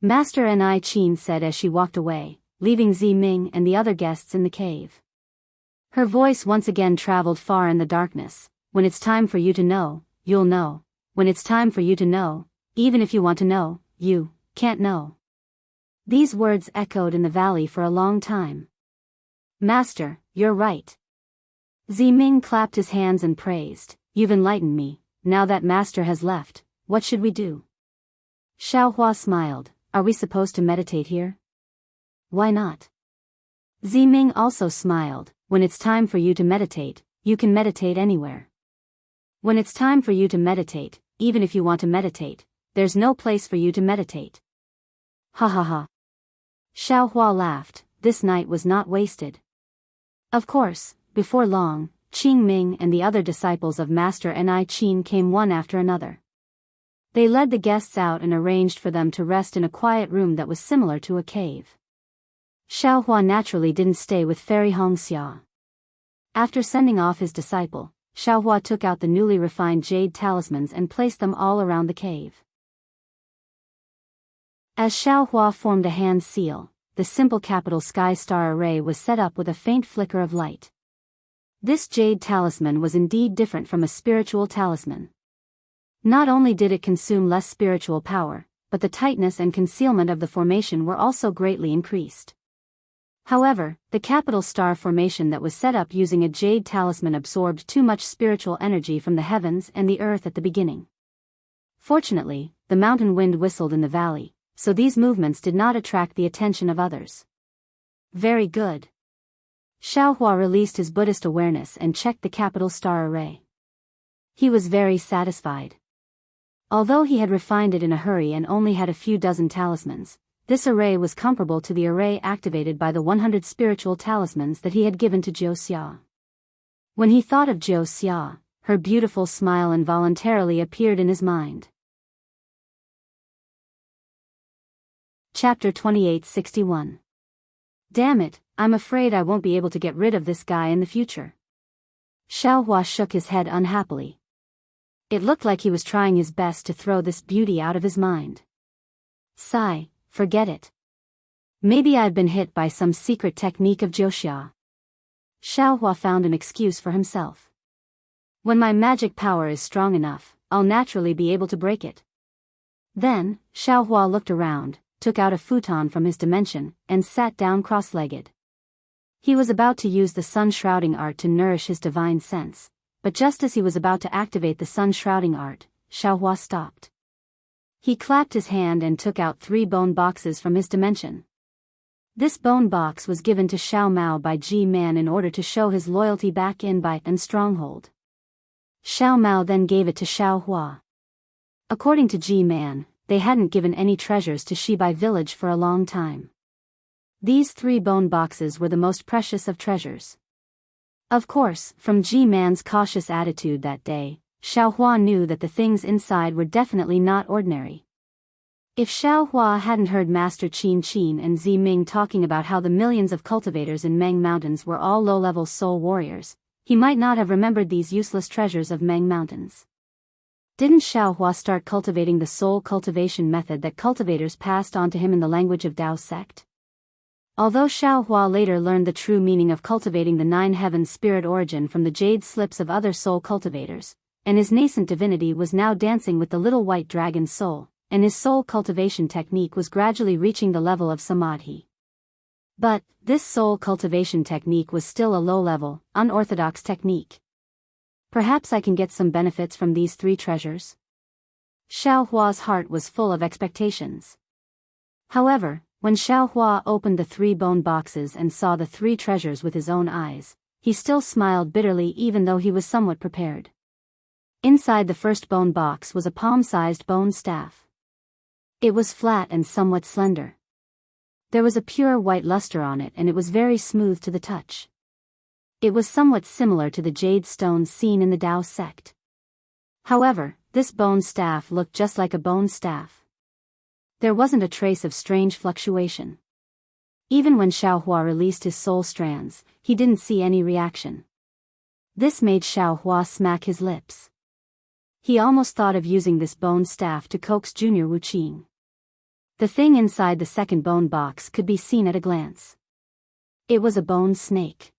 A: Master Enrich said as she walked away, leaving Ziming and the other guests in the cave. Her voice once again traveled far in the darkness. "When it's time for you to know, you'll know. When it's time for you to know, even if you want to know, you can't know." These words echoed in the valley for a long time. "Master, you're right." Ziming clapped his hands and praised, "You've enlightened me. Now that Master has left, what should we do?" Xiao Hua smiled, "Are we supposed to meditate here?" "Why not?" Ziming also smiled, "When it's time for you to meditate, you can meditate anywhere. When it's time for you to meditate, even if you want to meditate, there's no place for you to meditate." Ha ha ha. Xiao Hua laughed. This night was not wasted. Of course, before long, Qing Ming and the other disciples of Master Enrich came one after another. They led the guests out and arranged for them to rest in a quiet room that was similar to a cave. Xiao Hua naturally didn't stay with Fairy Hongxia. After sending off his disciple, Xiao Hua took out the newly refined jade talismans and placed them all around the cave. As Xiao Hua formed a hand seal, the simple capital sky star array was set up with a faint flicker of light. This jade talisman was indeed different from a spiritual talisman. Not only did it consume less spiritual power, but the tightness and concealment of the formation were also greatly increased. However, the capital star formation that was set up using a jade talisman absorbed too much spiritual energy from the heavens and the earth at the beginning. Fortunately, the mountain wind whistled in the valley, so these movements did not attract the attention of others. Very good. Xiao Hua released his Buddhist awareness and checked the capital star array. He was very satisfied. Although he had refined it in a hurry and only had a few dozen talismans, this array was comparable to the array activated by the 100 spiritual talismans that he had given to Jiu Xia. When he thought of Jiu Xia, her beautiful smile involuntarily appeared in his mind. Chapter 2861. Damn it, I'm afraid I won't be able to get rid of this guy in the future. Xiao Hua shook his head unhappily. It looked like he was trying his best to throw this beauty out of his mind. Sigh, forget it. Maybe I've been hit by some secret technique of Jiuxia. Xiao Hua found an excuse for himself. When my magic power is strong enough, I'll naturally be able to break it. Then, Xiao Hua looked around, took out a futon from his dimension, and sat down cross-legged. He was about to use the sun-shrouding art to nourish his divine sense, but just as he was about to activate the sun-shrouding art, Xiao Hua stopped. He clapped his hand and took out 3 bone boxes from his dimension. This bone box was given to Xiao Mao by Ji Man in order to show his loyalty back in Bai and stronghold. Xiao Mao then gave it to Xiao Hua. According to Ji Man, they hadn't given any treasures to Shibai village for a long time. These 3 bone boxes were the most precious of treasures. Of course, from Ji Man's cautious attitude that day, Xiao Hua knew that the things inside were definitely not ordinary. If Xiao Hua hadn't heard Master Qin Qin and Zi Ming talking about how the millions of cultivators in Meng Mountains were all low-level soul warriors, he might not have remembered these useless treasures of Meng Mountains. Didn't Xiao Hua start cultivating the soul cultivation method that cultivators passed on to him in the language of Dao sect? Although Xiao Hua later learned the true meaning of cultivating the 9 heavens spirit origin from the jade slips of other soul cultivators, and his nascent divinity was now dancing with the little white dragon soul, and his soul cultivation technique was gradually reaching the level of samadhi. But, this soul cultivation technique was still a low-level, unorthodox technique. Perhaps I can get some benefits from these 3 treasures? Xiao Hua's heart was full of expectations. However, when Xiao Hua opened the 3 bone boxes and saw the 3 treasures with his own eyes, he still smiled bitterly even though he was somewhat prepared. Inside the first bone box was a palm-sized bone staff. It was flat and somewhat slender. There was a pure white luster on it and it was very smooth to the touch. It was somewhat similar to the jade stones seen in the Tao sect. However, this bone staff looked just like a bone staff. There wasn't a trace of strange fluctuation. Even when Xiaohua released his soul strands, he didn't see any reaction. This made Xiaohua smack his lips. He almost thought of using this bone staff to coax Junior Wuqing. The thing inside the second bone box could be seen at a glance. It was a bone snake.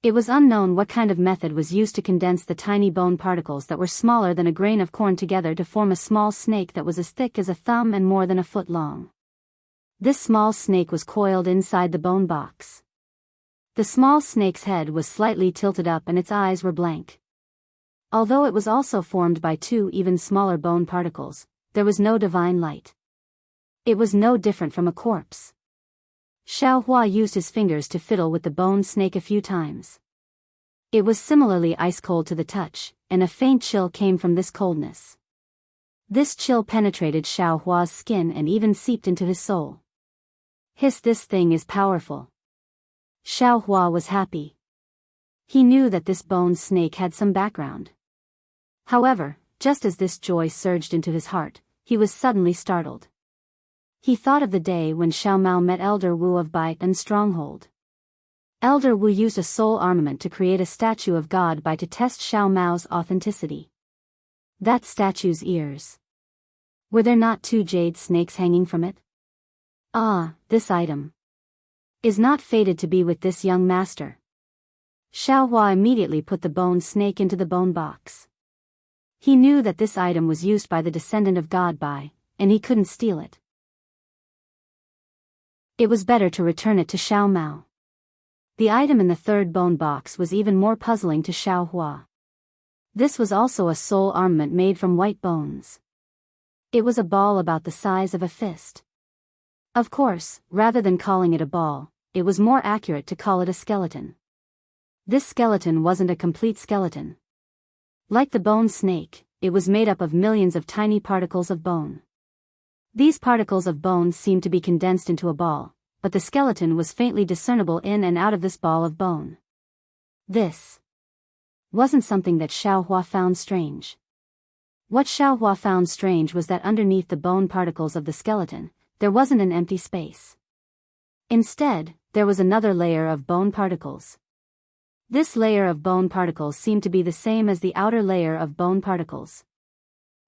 A: It was unknown what kind of method was used to condense the tiny bone particles that were smaller than a grain of corn together to form a small snake that was as thick as a thumb and more than a foot long. This small snake was coiled inside the bone box. The small snake's head was slightly tilted up and its eyes were blank. Although it was also formed by two even smaller bone particles, there was no divine light. It was no different from a corpse. Xiaohua used his fingers to fiddle with the bone snake a few times. It was similarly ice-cold to the touch, and a faint chill came from this coldness. This chill penetrated Xiaohua's skin and even seeped into his soul. This thing is powerful. Xiaohua was happy. He knew that this bone snake had some background. However, just as this joy surged into his heart, he was suddenly startled. He thought of the day when Xiao Mao met Elder Wu of Bai and Stronghold. Elder Wu used a soul armament to create a statue of God Bai to test Xiao Mao's authenticity. That statue's ears. Were there not two jade snakes hanging from it? Ah, this item is not fated to be with this young master. Xiaohua immediately put the bone snake into the bone box. He knew that this item was used by the descendant of God Bai, and he couldn't steal it. It was better to return it to Xiao Mao. The item in the third bone box was even more puzzling to Xiaohua. This was also a soul armament made from white bones. It was a ball about the size of a fist. Of course, rather than calling it a ball, it was more accurate to call it a skeleton. This skeleton wasn't a complete skeleton. Like the bone snake, it was made up of millions of tiny particles of bone. These particles of bone seemed to be condensed into a ball, but the skeleton was faintly discernible in and out of this ball of bone. This wasn't something that Xiaohua found strange. What Xiaohua found strange was that underneath the bone particles of the skeleton, there wasn't an empty space. Instead, there was another layer of bone particles. This layer of bone particles seemed to be the same as the outer layer of bone particles.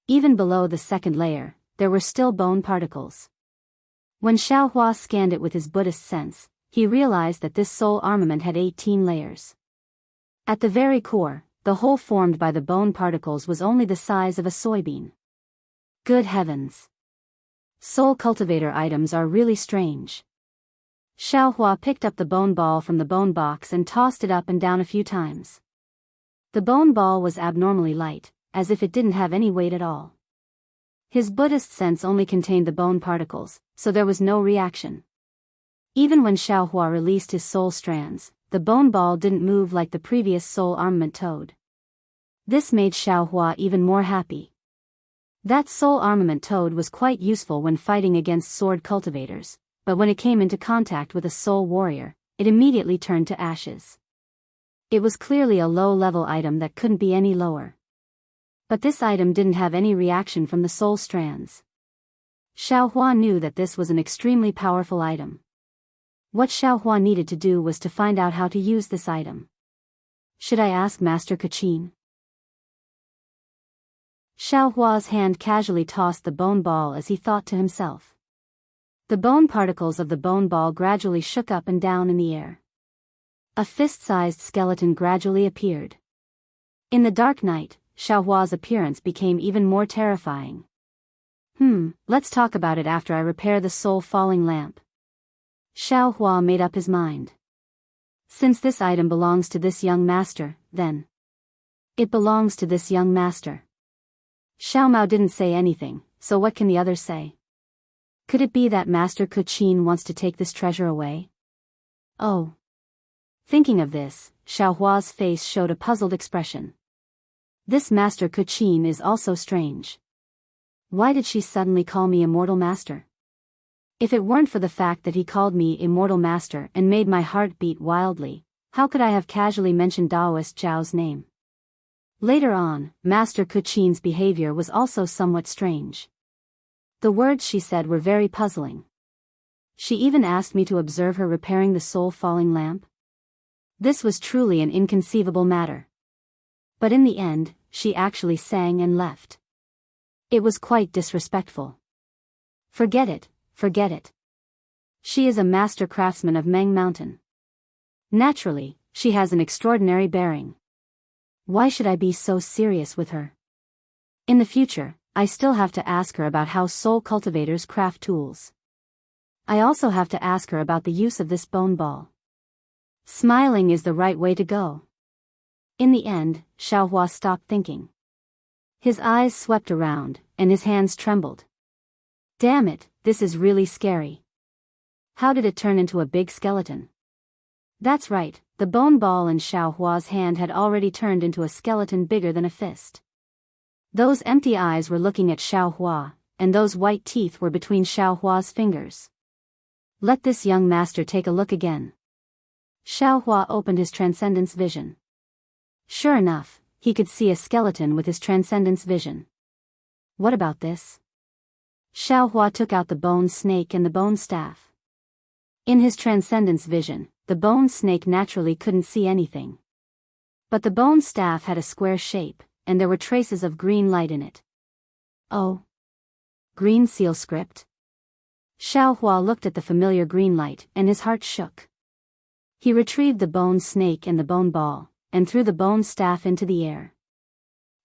A: Even below the second layer, there were still bone particles. When Xiaohua scanned it with his Buddhist sense, he realized that this soul armament had 18 layers. At the very core, the hole formed by the bone particles was only the size of a soybean. Good heavens! Soul cultivator items are really strange. Xiaohua picked up the bone ball from the bone box and tossed it up and down a few times. The bone ball was abnormally light, as if it didn't have any weight at all. His Buddhist sense only contained the bone particles, so there was no reaction. Even when Xiaohua released his soul strands, the bone ball didn't move like the previous soul armament toad. This made Xiaohua even more happy. That soul armament toad was quite useful when fighting against sword cultivators, but when it came into contact with a soul warrior, it immediately turned to ashes. It was clearly a low-level item that couldn't be any lower. But this item didn't have any reaction from the soul strands. Xiaohua knew that this was an extremely powerful item. What Xiaohua needed to do was to find out how to use this item. Should I ask Master Kachin? Xiaohua's hand casually tossed the bone ball as he thought to himself. The bone particles of the bone ball gradually shook up and down in the air. A fist-sized skeleton gradually appeared. In the dark night, Xiaohua's appearance became even more terrifying. Let's talk about it after I repair the soul-falling lamp. Xiaohua made up his mind. Since this item belongs to this young master, then it belongs to this young master. Xiao Mao didn't say anything, so what can the others say? Could it be that Master Kachin wants to take this treasure away? Oh. Thinking of this, Xiaohua's face showed a puzzled expression. This Master Kachin is also strange. Why did she suddenly call me Immortal Master? If it weren't for the fact that he called me Immortal Master and made my heart beat wildly, how could I have casually mentioned Taoist Zhao's name? Later on, Master Kuchin's behavior was also somewhat strange. The words she said were very puzzling. She even asked me to observe her repairing the soul-falling lamp. This was truly an inconceivable matter. But in the end, she actually sang and left. It was quite disrespectful. Forget it, forget it. She is a master craftsman of Meng Mountain. Naturally, she has an extraordinary bearing. Why should I be so serious with her? In the future, I still have to ask her about how soul cultivators craft tools. I also have to ask her about the use of this bone ball. Smiling is the right way to go. In the end, Xiaohua stopped thinking. His eyes swept around, and his hands trembled. Damn it, this is really scary. How did it turn into a big skeleton? That's right, the bone ball in Xiaohua's hand had already turned into a skeleton bigger than a fist. Those empty eyes were looking at Xiaohua, and those white teeth were between Xiaohua's fingers. Let this young master take a look again. Xiaohua opened his transcendence vision. Sure enough, he could see a skeleton with his transcendence vision. What about this? Xiaohua took out the bone snake and the bone staff. In his transcendence vision, the bone snake naturally couldn't see anything. But the bone staff had a square shape, and there were traces of green light in it. Oh. Green seal script? Xiaohua looked at the familiar green light, and his heart shook. He retrieved the bone snake and the bone ball, and threw the bone staff into the air.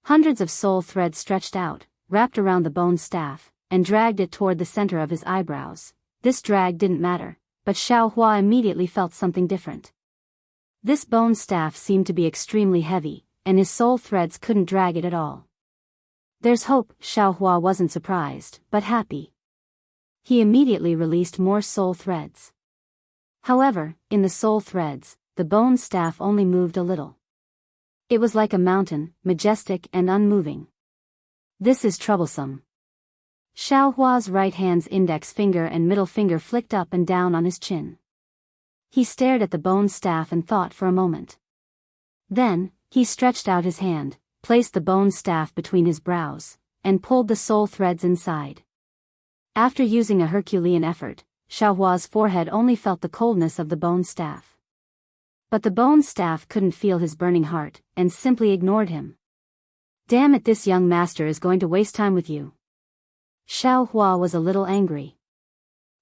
A: Hundreds of soul threads stretched out, wrapped around the bone staff, and dragged it toward the center of his eyebrows. This drag didn't matter, but Xiaohua immediately felt something different. This bone staff seemed to be extremely heavy, and his soul threads couldn't drag it at all. There's hope. Xiaohua wasn't surprised, but happy. He immediately released more soul threads. However, in the soul threads, the bone staff only moved a little. It was like a mountain, majestic and unmoving. This is troublesome. Xiaohua's right hand's index finger and middle finger flicked up and down on his chin. He stared at the bone staff and thought for a moment. Then, he stretched out his hand, placed the bone staff between his brows, and pulled the soul threads inside. After using a Herculean effort, Xiaohua's forehead only felt the coldness of the bone staff. But the bone staff couldn't feel his burning heart, and simply ignored him. Damn it, this young master is going to waste time with you. Xiaohua was a little angry.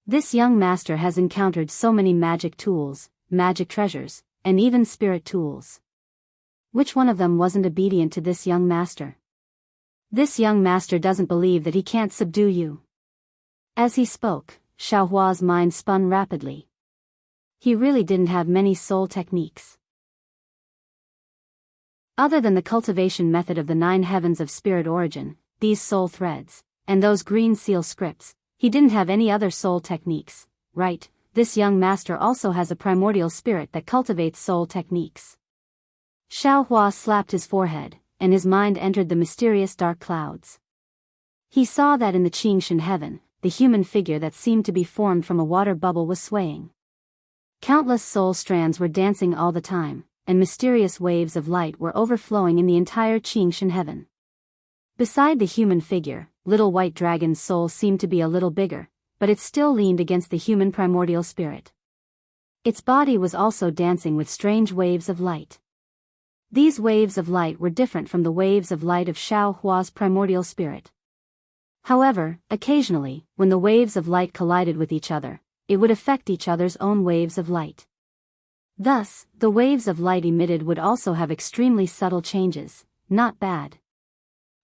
A: This young master has encountered so many magic tools, magic treasures, and even spirit tools. Which one of them wasn't obedient to this young master? This young master doesn't believe that he can't subdue you. As he spoke, Xiaohua's mind spun rapidly. He really didn't have many soul techniques. Other than the cultivation method of the 9 heavens of spirit origin, these soul threads, and those green seal scripts, he didn't have any other soul techniques, right? This young master also has a primordial spirit that cultivates soul techniques. Xiaohua slapped his forehead, and his mind entered the mysterious dark clouds. He saw that in the Qingshan heaven, the human figure that seemed to be formed from a water bubble was swaying. Countless soul strands were dancing all the time, and mysterious waves of light were overflowing in the entire Qingshan heaven. Beside the human figure, little white dragon's soul seemed to be a little bigger, but it still leaned against the human primordial spirit. Its body was also dancing with strange waves of light. These waves of light were different from the waves of light of Xiaohua's primordial spirit. However, occasionally, when the waves of light collided with each other, it would affect each other's own waves of light. Thus, the waves of light emitted would also have extremely subtle changes. Not bad.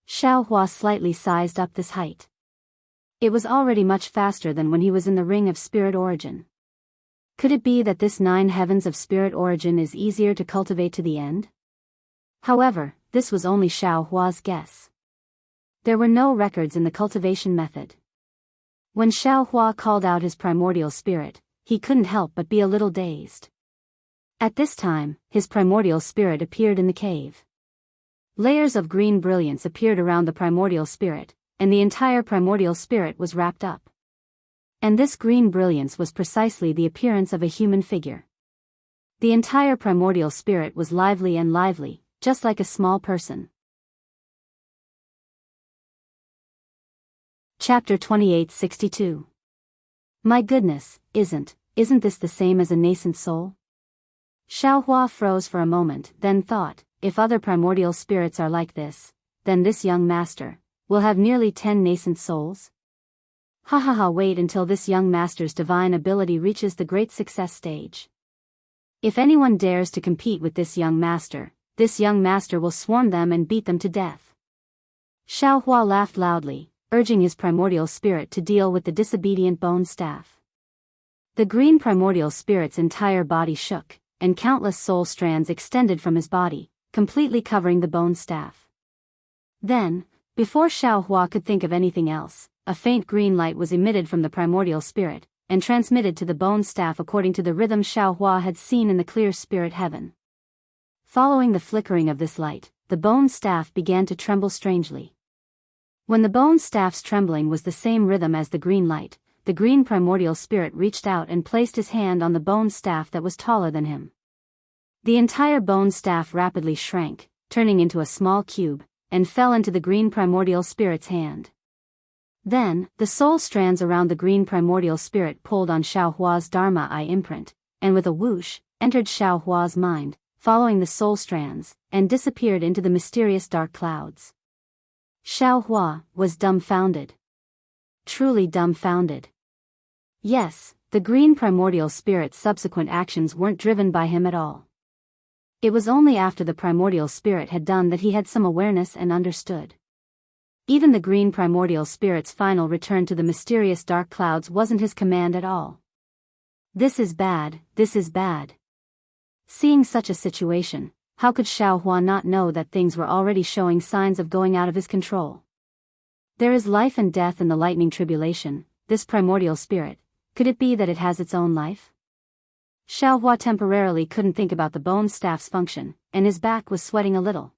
A: Xiaohua slightly sized up this height. It was already much faster than when he was in the ring of spirit origin. Could it be that this 9 heavens of spirit origin is easier to cultivate to the end? However, this was only Xiaohua's guess. There were no records in the cultivation method. When Xiaohua called out his primordial spirit, he couldn't help but be a little dazed. At this time, his primordial spirit appeared in the cave. Layers of green brilliance appeared around the primordial spirit, and the entire primordial spirit was wrapped up. And this green brilliance was precisely the appearance of a human figure. The entire primordial spirit was lively and lively, just like a small person. Chapter 2862. My goodness, isn't this the same as a nascent soul? Xiaohua froze for a moment, then thought, if other primordial spirits are like this, then this young master will have nearly 10 nascent souls? Wait until this young master's divine ability reaches the great success stage. If anyone dares to compete with this young master will swarm them and beat them to death. Xiaohua laughed loudly, urging his primordial spirit to deal with the disobedient bone staff. The green primordial spirit's entire body shook, and countless soul strands extended from his body, completely covering the bone staff. Then, before Xiaohua could think of anything else, a faint green light was emitted from the primordial spirit, and transmitted to the bone staff according to the rhythm Xiaohua had seen in the clear spirit heaven. Following the flickering of this light, the bone staff began to tremble strangely. When the bone staff's trembling was the same rhythm as the green light, the green primordial spirit reached out and placed his hand on the bone staff that was taller than him. The entire bone staff rapidly shrank, turning into a small cube, and fell into the green primordial spirit's hand. Then, the soul strands around the green primordial spirit pulled on Xiaohua's Dharma Eye imprint, and with a whoosh, entered Xiaohua's mind, following the soul strands, and disappeared into the mysterious dark clouds. Xiaohua was dumbfounded. Truly dumbfounded. Yes, the green primordial spirit's subsequent actions weren't driven by him at all. It was only after the primordial spirit had done that he had some awareness and understood. Even the green primordial spirit's final return to the mysterious dark clouds wasn't his command at all. This is bad, this is bad. Seeing such a situation, how could Xiaohua not know that things were already showing signs of going out of his control? There is life and death in the lightning tribulation, this primordial spirit, could it be that it has its own life? Xiaohua temporarily couldn't think about the bone staff's function, and his back was sweating a little.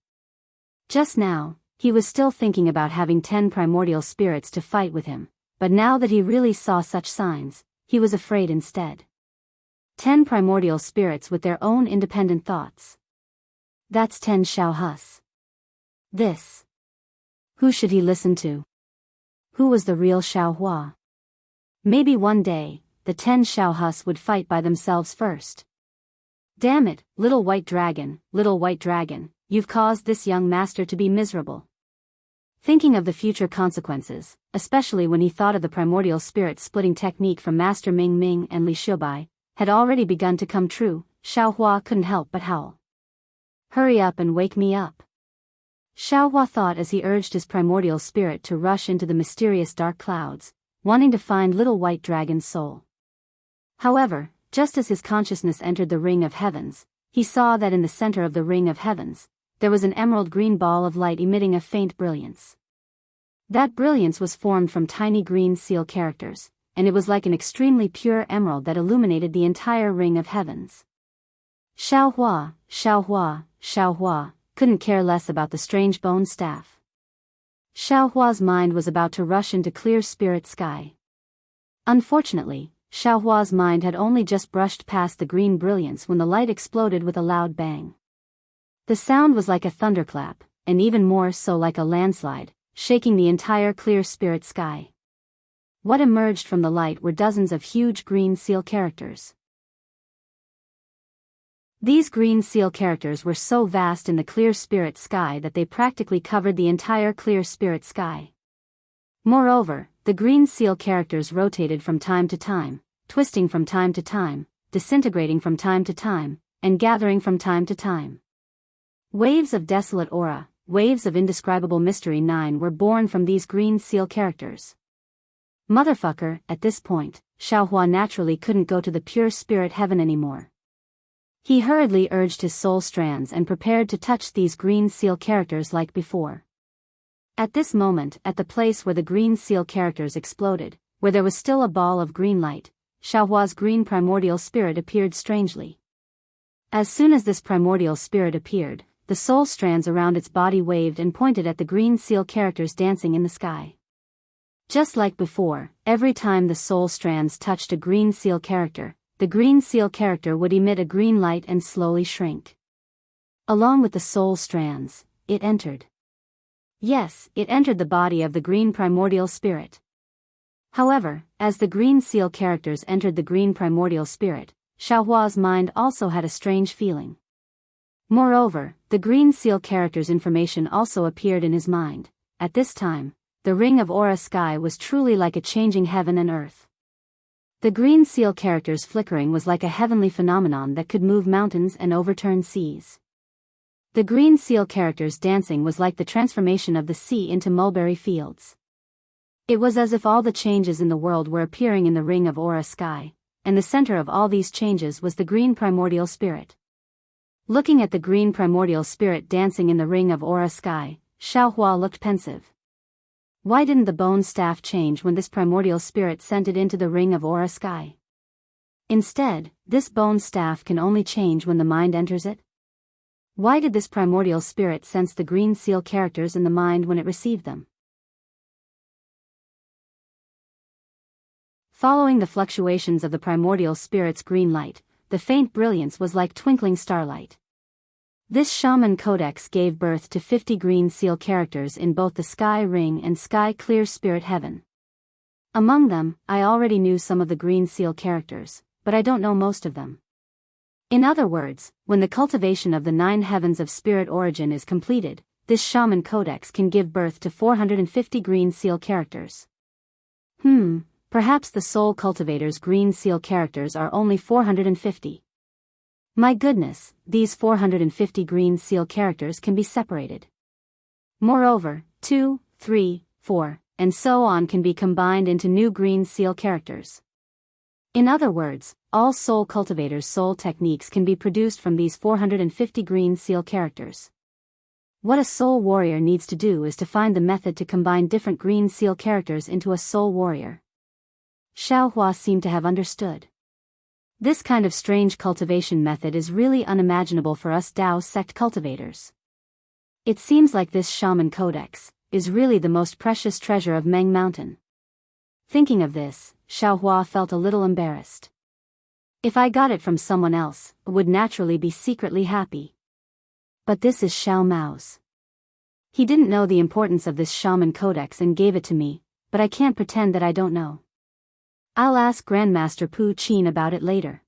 A: Just now, he was still thinking about having 10 primordial spirits to fight with him, but now that he really saw such signs, he was afraid instead. 10 primordial spirits with their own independent thoughts. That's 10 Xiaohus. This. Who should he listen to? Who was the real Xiaohua? Maybe one day, the 10 Xiaohus would fight by themselves first. Damn it, little white dragon, you've caused this young master to be miserable. Thinking of the future consequences, especially when he thought of the primordial spirit splitting technique from Master Ming Ming and Li Xiubai, had already begun to come true, Xiaohua couldn't help but howl. Hurry up and wake me up. Xiaohua thought as he urged his primordial spirit to rush into the mysterious dark clouds, wanting to find little white dragon's soul. However, just as his consciousness entered the ring of heavens, he saw that in the center of the ring of heavens, there was an emerald green ball of light emitting a faint brilliance. That brilliance was formed from tiny green seal characters, and it was like an extremely pure emerald that illuminated the entire ring of heavens. Xiaohua couldn't care less about the strange bone staff. Xiaohua's mind was about to rush into clear spirit sky. Unfortunately, Xiaohua's mind had only just brushed past the green brilliance when the light exploded with a loud bang. The sound was like a thunderclap, and even more so like a landslide, shaking the entire clear spirit sky. What emerged from the light were dozens of huge green seal characters. These green seal characters were so vast in the clear spirit sky that they practically covered the entire clear spirit sky. Moreover, the green seal characters rotated from time to time, twisting from time to time, disintegrating from time to time, and gathering from time to time. Waves of desolate aura, waves of indescribable mystery 9 were born from these green seal characters. Motherfucker, at this point, Xiaohua naturally couldn't go to the pure spirit heaven anymore. He hurriedly urged his soul strands and prepared to touch these green seal characters like before. At this moment, at the place where the green seal characters exploded, where there was still a ball of green light, Xiaohua's green primordial spirit appeared strangely. As soon as this primordial spirit appeared, the soul strands around its body waved and pointed at the green seal characters dancing in the sky. Just like before, every time the soul strands touched a green seal character, the green seal character would emit a green light and slowly shrink. Along with the soul strands, it entered. Yes, it entered the body of the green primordial spirit. However, as the green seal characters entered the green primordial spirit, Xiaohua's mind also had a strange feeling. Moreover, the green seal character's information also appeared in his mind. At this time, the ring of aura sky was truly like a changing heaven and earth. The green seal character's flickering was like a heavenly phenomenon that could move mountains and overturn seas. The green seal character's dancing was like the transformation of the sea into mulberry fields. It was as if all the changes in the world were appearing in the ring of aura sky, and the center of all these changes was the green primordial spirit. Looking at the green primordial spirit dancing in the ring of aura sky, Xiaohua looked pensive. Why didn't the bone staff change when this primordial spirit sent it into the ring of aura sky? Instead, this bone staff can only change when the mind enters it. Why did this primordial spirit sense the green seal characters in the mind when it received them? Following the fluctuations of the primordial spirit's green light, the faint brilliance was like twinkling starlight. This shaman codex gave birth to 50 green seal characters in both the sky ring and sky clear spirit heaven. Among them, I already knew some of the green seal characters, but I don't know most of them. In other words, when the cultivation of the 9 heavens of spirit origin is completed, this shaman codex can give birth to 450 green seal characters. Perhaps the soul cultivator's green seal characters are only 450. My goodness, these 450 green seal characters can be separated. Moreover, 2, 3, 4, and so on can be combined into new green seal characters. In other words, all soul cultivators' soul techniques can be produced from these 450 green seal characters. What a soul warrior needs to do is to find the method to combine different green seal characters into a soul warrior. Xiaohua seemed to have understood. This kind of strange cultivation method is really unimaginable for us Dao sect cultivators. It seems like this shaman codex is really the most precious treasure of Meng Mountain. Thinking of this, Xiaohua felt a little embarrassed. If I got it from someone else, I would naturally be secretly happy. But this is Xiao Mao's. He didn't know the importance of this shaman codex and gave it to me, but I can't pretend that I don't know. I'll ask Grandmaster Pu Qin about it later.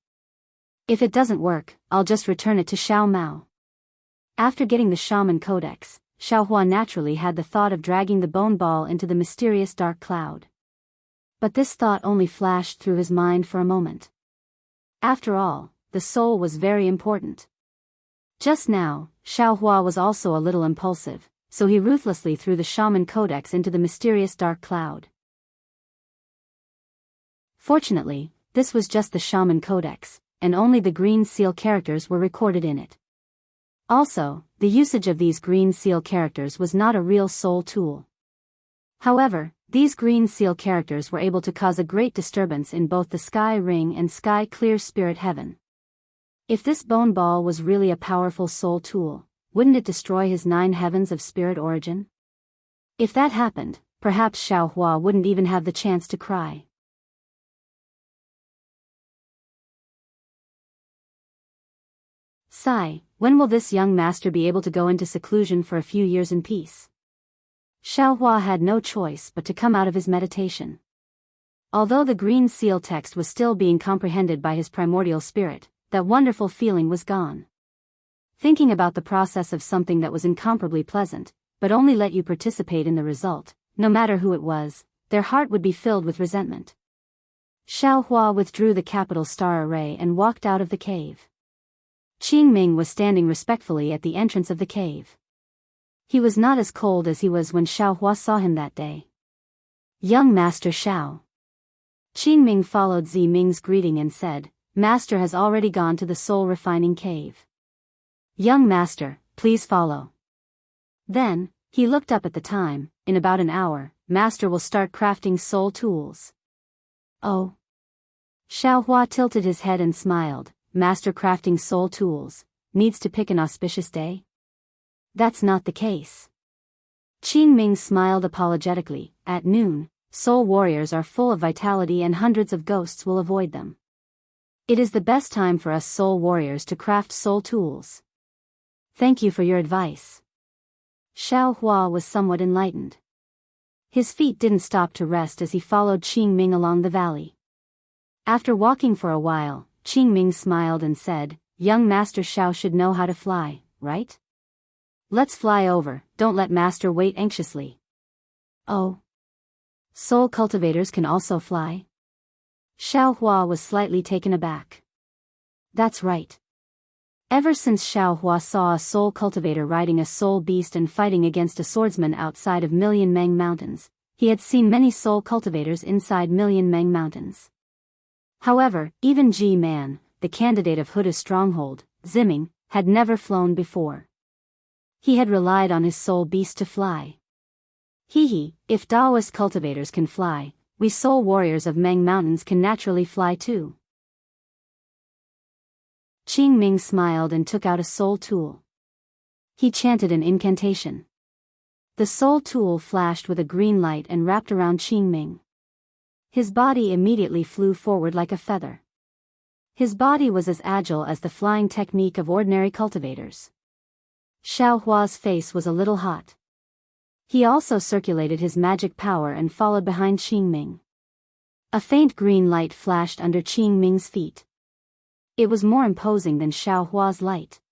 A: If it doesn't work, I'll just return it to Xiao Mao. After getting the shaman codex, Xiaohua naturally had the thought of dragging the bone ball into the mysterious dark cloud. But this thought only flashed through his mind for a moment. After all, the soul was very important. Just now, Xiaohua was also a little impulsive, so he ruthlessly threw the shaman codex into the mysterious dark cloud. Fortunately, this was just the shaman codex, and only the green seal characters were recorded in it. Also, the usage of these green seal characters was not a real soul tool. However, these green seal characters were able to cause a great disturbance in both the sky ring and sky clear spirit heaven. If this bone ball was really a powerful soul tool, wouldn't it destroy his 9 heavens of spirit origin? If that happened, perhaps Xiaohua wouldn't even have the chance to cry. Sigh, when will this young master be able to go into seclusion for a few years in peace? Xiaohua had no choice but to come out of his meditation. Although the green seal text was still being comprehended by his primordial spirit, that wonderful feeling was gone. Thinking about the process of something that was incomparably pleasant, but only let you participate in the result, no matter who it was, their heart would be filled with resentment. Xiaohua withdrew the capital star array and walked out of the cave. Qingming was standing respectfully at the entrance of the cave. He was not as cold as he was when Xiaohua saw him that day. Young Master Xiao. Qingming followed Ziming's greeting and said, Master has already gone to the soul refining cave. Young Master, please follow. Then, he looked up at the time. In about an hour, Master will start crafting soul tools. Oh. Xiaohua tilted his head and smiled. Master crafting soul tools, needs to pick an auspicious day? That's not the case. Qingming smiled apologetically. At noon, soul warriors are full of vitality and hundreds of ghosts will avoid them. It is the best time for us soul warriors to craft soul tools. Thank you for your advice. Xiao Hua was somewhat enlightened. His feet didn't stop to rest as he followed Qing Ming along the valley. After walking for a while, Qing Ming smiled and said, "Young Master Xiao should know how to fly, right? Let's fly over, don't let Master wait anxiously." "Oh. Soul cultivators can also fly?" Xiao Hua was slightly taken aback. "That's right. Ever since Xiao Hua saw a soul cultivator riding a soul beast and fighting against a swordsman outside of Million Meng Mountains, he had seen many soul cultivators inside Million Meng Mountains. However, even Ji-Man, the candidate of Huda's stronghold, Ziming, had never flown before. He had relied on his soul beast to fly. If Taoist cultivators can fly, we soul warriors of Meng Mountains can naturally fly too." Qing Ming smiled and took out a soul tool. He chanted an incantation. The soul tool flashed with a green light and wrapped around Qing Ming. His body immediately flew forward like a feather. His body was as agile as the flying technique of ordinary cultivators. Xiao Hua's face was a little hot. He also circulated his magic power and followed behind Qing Ming. A faint green light flashed under Qing Ming's feet. It was more imposing than Xiao Hua's light.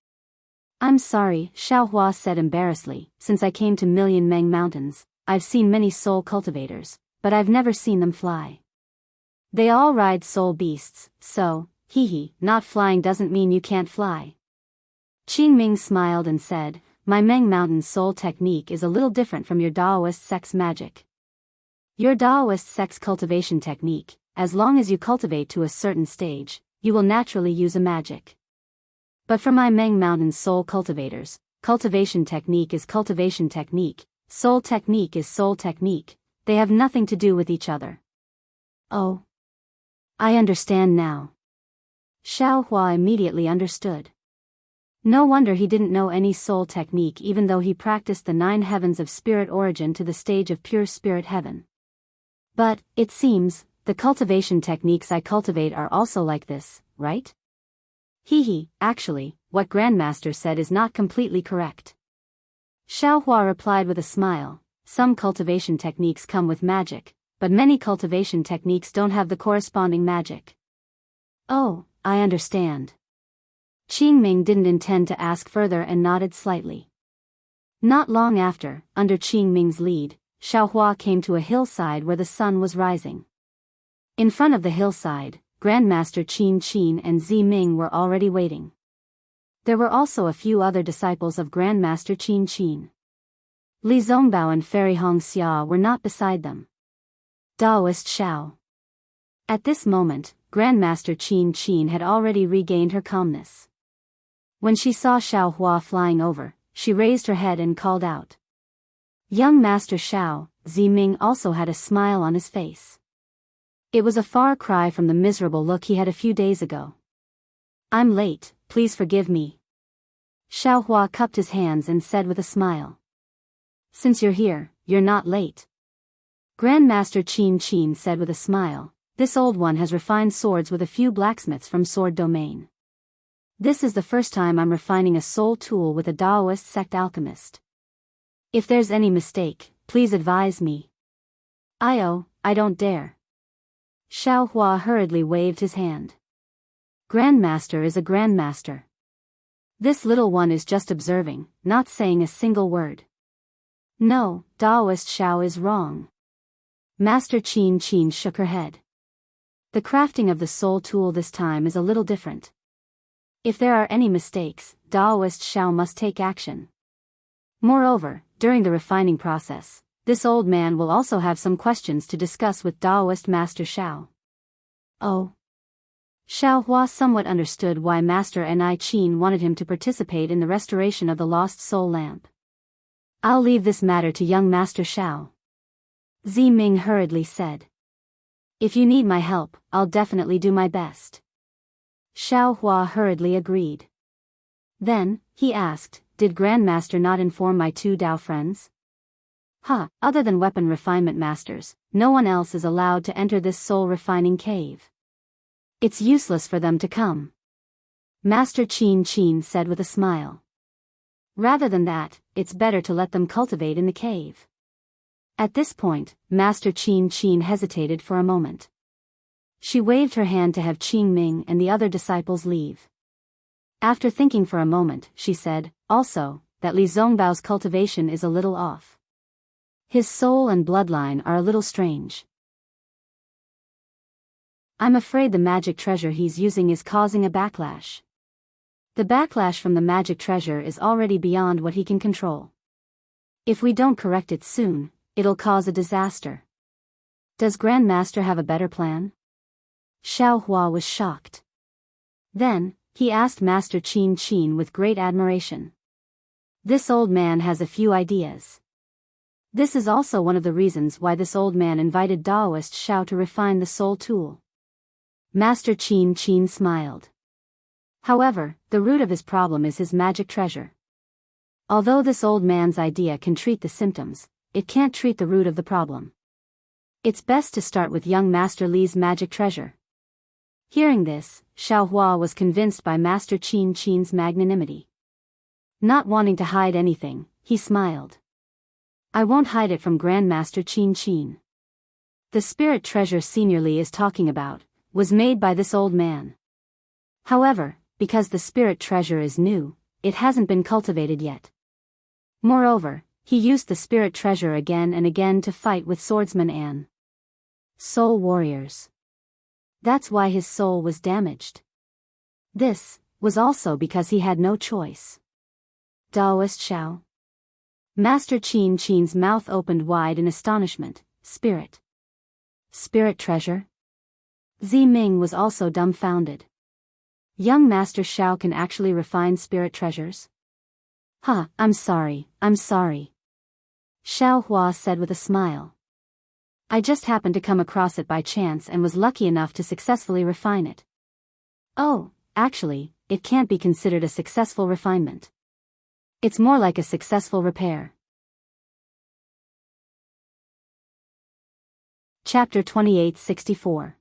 A: "I'm sorry," Xiao Hua said embarrassedly, "since I came to Million Meng Mountains, I've seen many soul cultivators, but I've never seen them fly. They all ride soul beasts, so, not flying doesn't mean you can't fly." Qing Ming smiled and said, "My Meng Mountain soul technique is a little different from your Daoist sex magic. Your Daoist sex cultivation technique, as long as you cultivate to a certain stage, you will naturally use a magic. But for my Meng Mountain soul cultivators, cultivation technique is cultivation technique, soul technique is soul technique, they have nothing to do with each other." "Oh. I understand now." Xiao Hua immediately understood. No wonder he didn't know any soul technique even though he practiced the 9 heavens of spirit origin to the stage of pure spirit heaven. "But, it seems, the cultivation techniques I cultivate are also like this, right?" Actually, what Grandmaster said is not completely correct." Xiao Hua replied with a smile, "Some cultivation techniques come with magic, but many cultivation techniques don't have the corresponding magic." "Oh, I understand." Qing Ming didn't intend to ask further and nodded slightly. Not long after, under Qing Ming's lead, Xiao Hua came to a hillside where the sun was rising. In front of the hillside, Grandmaster Qin and Zi Ming were already waiting. There were also a few other disciples of Grandmaster Qin. Li Zongbao and Fairy Hong Xia were not beside them. Daoist Xiao. At this moment, Grandmaster Qin had already regained her calmness. When she saw Xiao Hua flying over, she raised her head and called out. "Young Master Xiao." Zi Ming also had a smile on his face. It was a far cry from the miserable look he had a few days ago. "I'm late, please forgive me." Xiao Hua cupped his hands and said with a smile. "Since you're here, you're not late." Grandmaster Qin said with a smile, "This old one has refined swords with a few blacksmiths from Sword Domain. This is the first time I'm refining a soul tool with a Daoist sect alchemist. If there's any mistake, please advise me." I don't dare." Xiao Hua hurriedly waved his hand. "Grandmaster is a grandmaster. This little one is just observing, not saying a single word." "No, Daoist Xiao is wrong." Master Qin shook her head. "The crafting of the soul tool this time is a little different. If there are any mistakes, Daoist Xiao must take action. Moreover, during the refining process, this old man will also have some questions to discuss with Daoist Master Xiao." "Oh." Xiao Hua somewhat understood why Master Ni Qin wanted him to participate in the restoration of the lost soul lamp. "I'll leave this matter to young Master Xiao." Zi Ming hurriedly said. "If you need my help, I'll definitely do my best." Xiao Hua hurriedly agreed. Then, he asked, "Did Grandmaster not inform my 2 Dao friends?" Other than weapon refinement masters, no one else is allowed to enter this soul-refining cave. It's useless for them to come. Master Chin said with a smile. Rather than that, it's better to let them cultivate in the cave. At this point, Master Chin hesitated for a moment. She waved her hand to have Qing Ming and the other disciples leave. After thinking for a moment, she said, also, that Li Zongbao's cultivation is a little off. His soul and bloodline are a little strange. I'm afraid the magic treasure he's using is causing a backlash. The backlash from the magic treasure is already beyond what he can control. If we don't correct it soon, it'll cause a disaster. Does Grand Master have a better plan? Xiao Hua was shocked. Then, he asked Master Qin with great admiration. This old man has a few ideas. This is also one of the reasons why this old man invited Daoist Xiao to refine the soul tool. Master Qin smiled. However, the root of his problem is his magic treasure. Although this old man's idea can treat the symptoms, it can't treat the root of the problem. It's best to start with young Master Li's magic treasure. Hearing this, Xiao Hua was convinced by Master Qin's magnanimity. Not wanting to hide anything, he smiled. I won't hide it from Grand Master Qin. The spirit treasure Senior Li is talking about was made by this old man. However, because the spirit treasure is new, it hasn't been cultivated yet. Moreover, he used the spirit treasure again and again to fight with swordsmen and soul warriors. That's why his soul was damaged. This was also because he had no choice. Daoist Xiao. Master Qin's mouth opened wide in astonishment. Spirit treasure? Ming was also dumbfounded. Young Master Xiao can actually refine spirit treasures? I'm sorry. Xiao Hua said with a smile. I just happened to come across it by chance and was lucky enough to successfully refine it. Oh, actually, it can't be considered a successful refinement. It's more like a successful repair. Chapter 2864.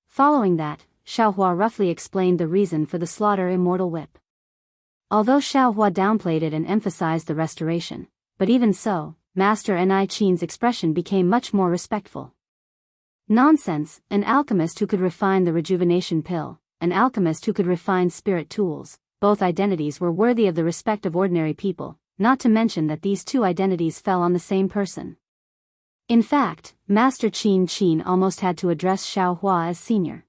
A: Following that, Xiao Hua roughly explained the reason for the slaughter immortal whip. Although Xiao Hua downplayed it and emphasized the restoration, but even so, Master Qin's expression became much more respectful. Nonsense, an alchemist who could refine the rejuvenation pill, an alchemist who could refine spirit tools, both identities were worthy of the respect of ordinary people, not to mention that these two identities fell on the same person. In fact, Master Qin almost had to address Xiao Hua as senior.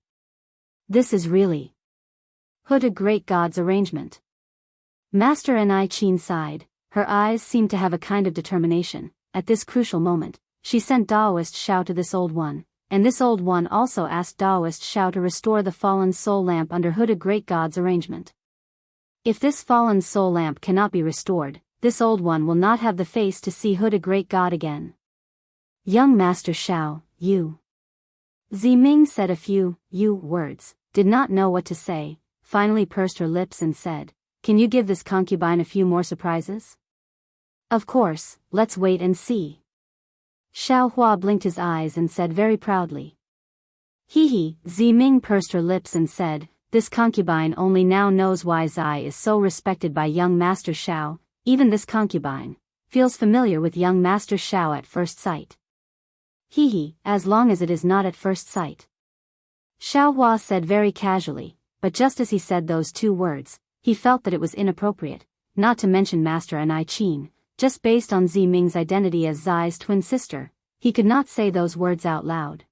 A: This is really a great god's arrangement. Master Qin sighed. Her eyes seemed to have a kind of determination. At this crucial moment, she sent Daoist Xiao to this old one, and this old one also asked Daoist Xiao to restore the fallen soul lamp under a great god's arrangement. If this fallen soul lamp cannot be restored, this old one will not have the face to see a great god again. Young Master Xiao, you. Ming said a few words, did not know what to say, finally pursed her lips and said, Can you give this concubine a few more surprises? Of course, let's wait and see. Xiao Hua blinked his eyes and said very proudly. Ming pursed her lips and said, This concubine only now knows why Zai is so respected by young Master Xiao. Even this concubine feels familiar with young Master Xiao at first sight. As long as it is not at first sight. Xiao Hua said very casually, but just as he said those two words, he felt that it was inappropriate, not to mention Master Qin, just based on Ming's identity as Zai's twin sister, he could not say those words out loud.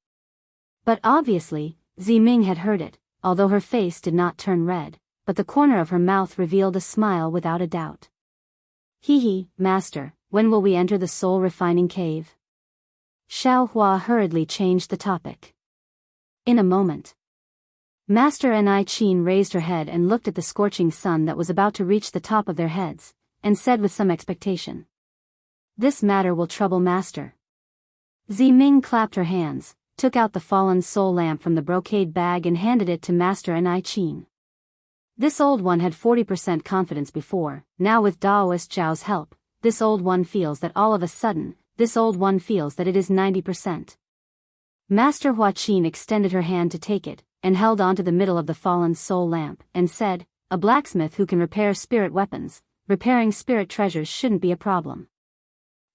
A: But obviously, Ming had heard it, although her face did not turn red, but the corner of her mouth revealed a smile without a doubt. Master, when will we enter the soul-refining cave? Xiao Hua hurriedly changed the topic. In a moment. Master Qin raised her head and looked at the scorching sun that was about to reach the top of their heads, and said with some expectation. This matter will trouble Master. Ming clapped her hands, took out the fallen soul lamp from the brocade bag and handed it to Master Qin. This old one had 40% confidence before, now with Daoist Zhao's help, this old one feels that all of a sudden, this old one feels that it is 90%. Master Huaqin extended her hand to take it, and held onto the middle of the fallen soul lamp, and said, "A blacksmith who can repair spirit weapons, repairing spirit treasures shouldn't be a problem."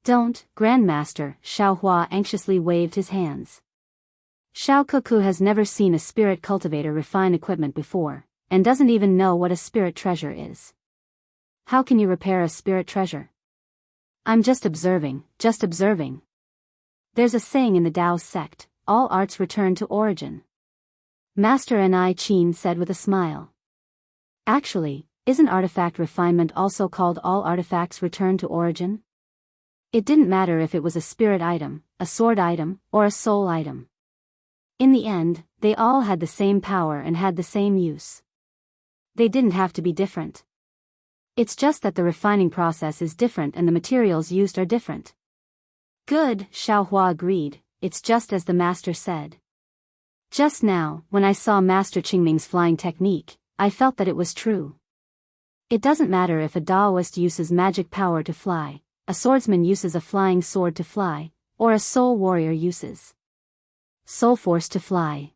A: "Don't, Grandmaster," Xiao Hua anxiously waved his hands. Xiao Kuku has never seen a spirit cultivator refine equipment before, and doesn't even know what a spirit treasure is. How can you repair a spirit treasure? I'm just observing, just observing. There's a saying in the Tao sect, all arts return to origin. Master Enrich said with a smile. Actually, isn't artifact refinement also called all artifacts return to origin? It didn't matter if it was a spirit item, a sword item, or a soul item. In the end, they all had the same power and had the same use. They didn't have to be different. It's just that the refining process is different and the materials used are different. Good, Xiao Hua agreed, it's just as the master said. Just now, when I saw Master Qingming's flying technique, I felt that it was true. It doesn't matter if a Taoist uses magic power to fly, a swordsman uses a flying sword to fly, or a soul warrior uses soul force to fly.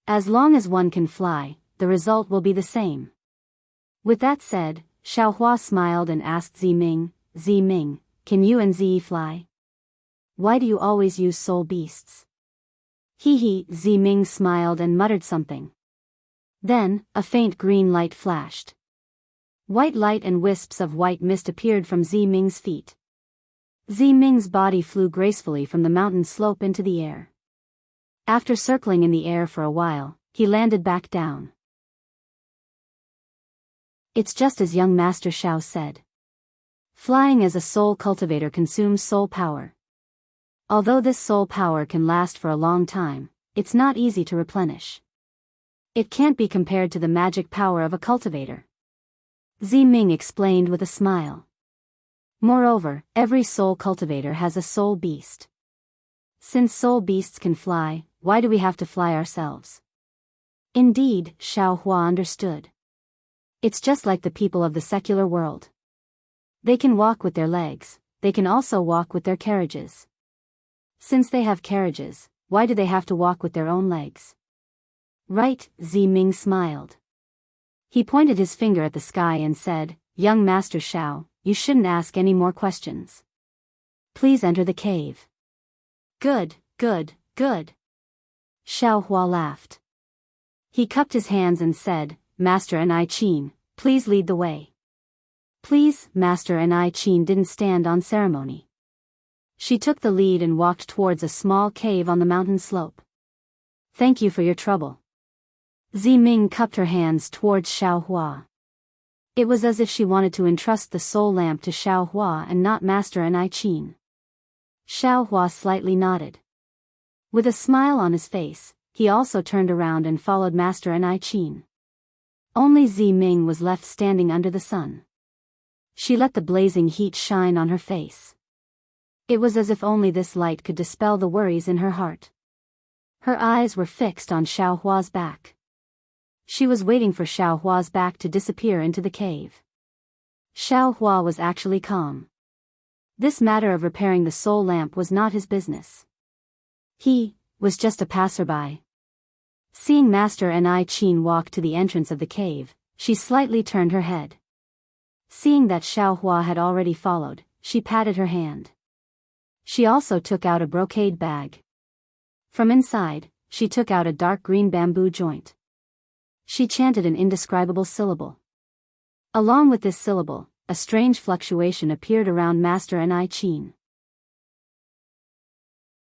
A: As long as one can fly, the result will be the same. With that said, Xiao Hua smiled and asked Ziming, "Ziming, can you and Zi fly? Why do you always use soul beasts?" Hee, Ziming smiled and muttered something. Then, a faint green light flashed. White light and wisps of white mist appeared from Ziming's feet. Ziming's body flew gracefully from the mountain slope into the air. After circling in the air for a while, he landed back down. It's just as young Master Xiao said. Flying as a soul cultivator consumes soul power. Although this soul power can last for a long time, it's not easy to replenish. It can't be compared to the magic power of a cultivator. Ziming explained with a smile. Moreover, every soul cultivator has a soul beast. Since soul beasts can fly, why do we have to fly ourselves? Indeed, Xiao Hua understood. It's just like the people of the secular world. They can walk with their legs, they can also walk with their carriages. Since they have carriages, why do they have to walk with their own legs? Right, Ziming smiled. He pointed his finger at the sky and said, "Young Master Xiao, you shouldn't ask any more questions. Please enter the cave." Good, good, good. Xiao Hua laughed. He cupped his hands and said, "Master Enrich, please lead the way." Please, Master Enrich didn't stand on ceremony. She took the lead and walked towards a small cave on the mountain slope. "Thank you for your trouble." Ziming cupped her hands towards Xiao Hua. It was as if she wanted to entrust the soul lamp to Xiao Hua and not Master Enrich. Xiao Hua slightly nodded. With a smile on his face, he also turned around and followed Master Enrich. Only Ziming was left standing under the sun. She let the blazing heat shine on her face. It was as if only this light could dispel the worries in her heart. Her eyes were fixed on Xiao Hua's back. She was waiting for Xiao Hua's back to disappear into the cave. Xiao Hua was actually calm. This matter of repairing the soul lamp was not his business. He was just a passerby. Seeing Master Enrich walk to the entrance of the cave, she slightly turned her head. Seeing that Xiao Hua had already followed, she patted her hand. She also took out a brocade bag. From inside, she took out a dark green bamboo joint. She chanted an indescribable syllable. Along with this syllable, a strange fluctuation appeared around Master Enrich.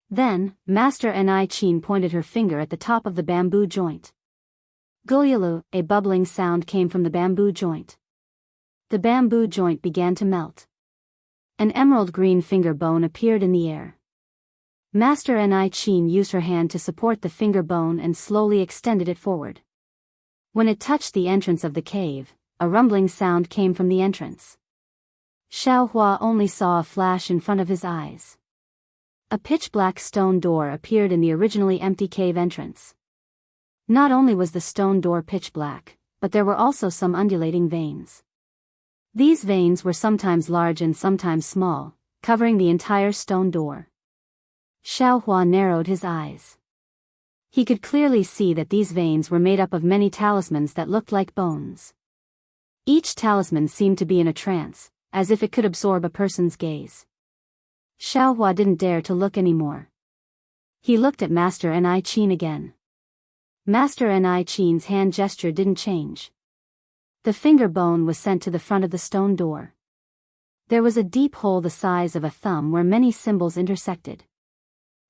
A: Then, Master Enrich pointed her finger at the top of the bamboo joint. Gulyalu, a bubbling sound came from the bamboo joint. The bamboo joint began to melt. An emerald green finger bone appeared in the air. Master Enrich used her hand to support the finger bone and slowly extended it forward. When it touched the entrance of the cave, a rumbling sound came from the entrance. Xiao Hua only saw a flash in front of his eyes. A pitch-black stone door appeared in the originally empty cave entrance. Not only was the stone door pitch-black, but there were also some undulating veins. These veins were sometimes large and sometimes small, covering the entire stone door. Xiaohua narrowed his eyes. He could clearly see that these veins were made up of many talismans that looked like bones. Each talisman seemed to be in a trance, as if it could absorb a person's gaze. Xiaohua didn't dare to look anymore. He looked at Master Enrich again. Master Enrich's hand gesture didn't change. The finger bone was sent to the front of the stone door. There was a deep hole the size of a thumb where many symbols intersected.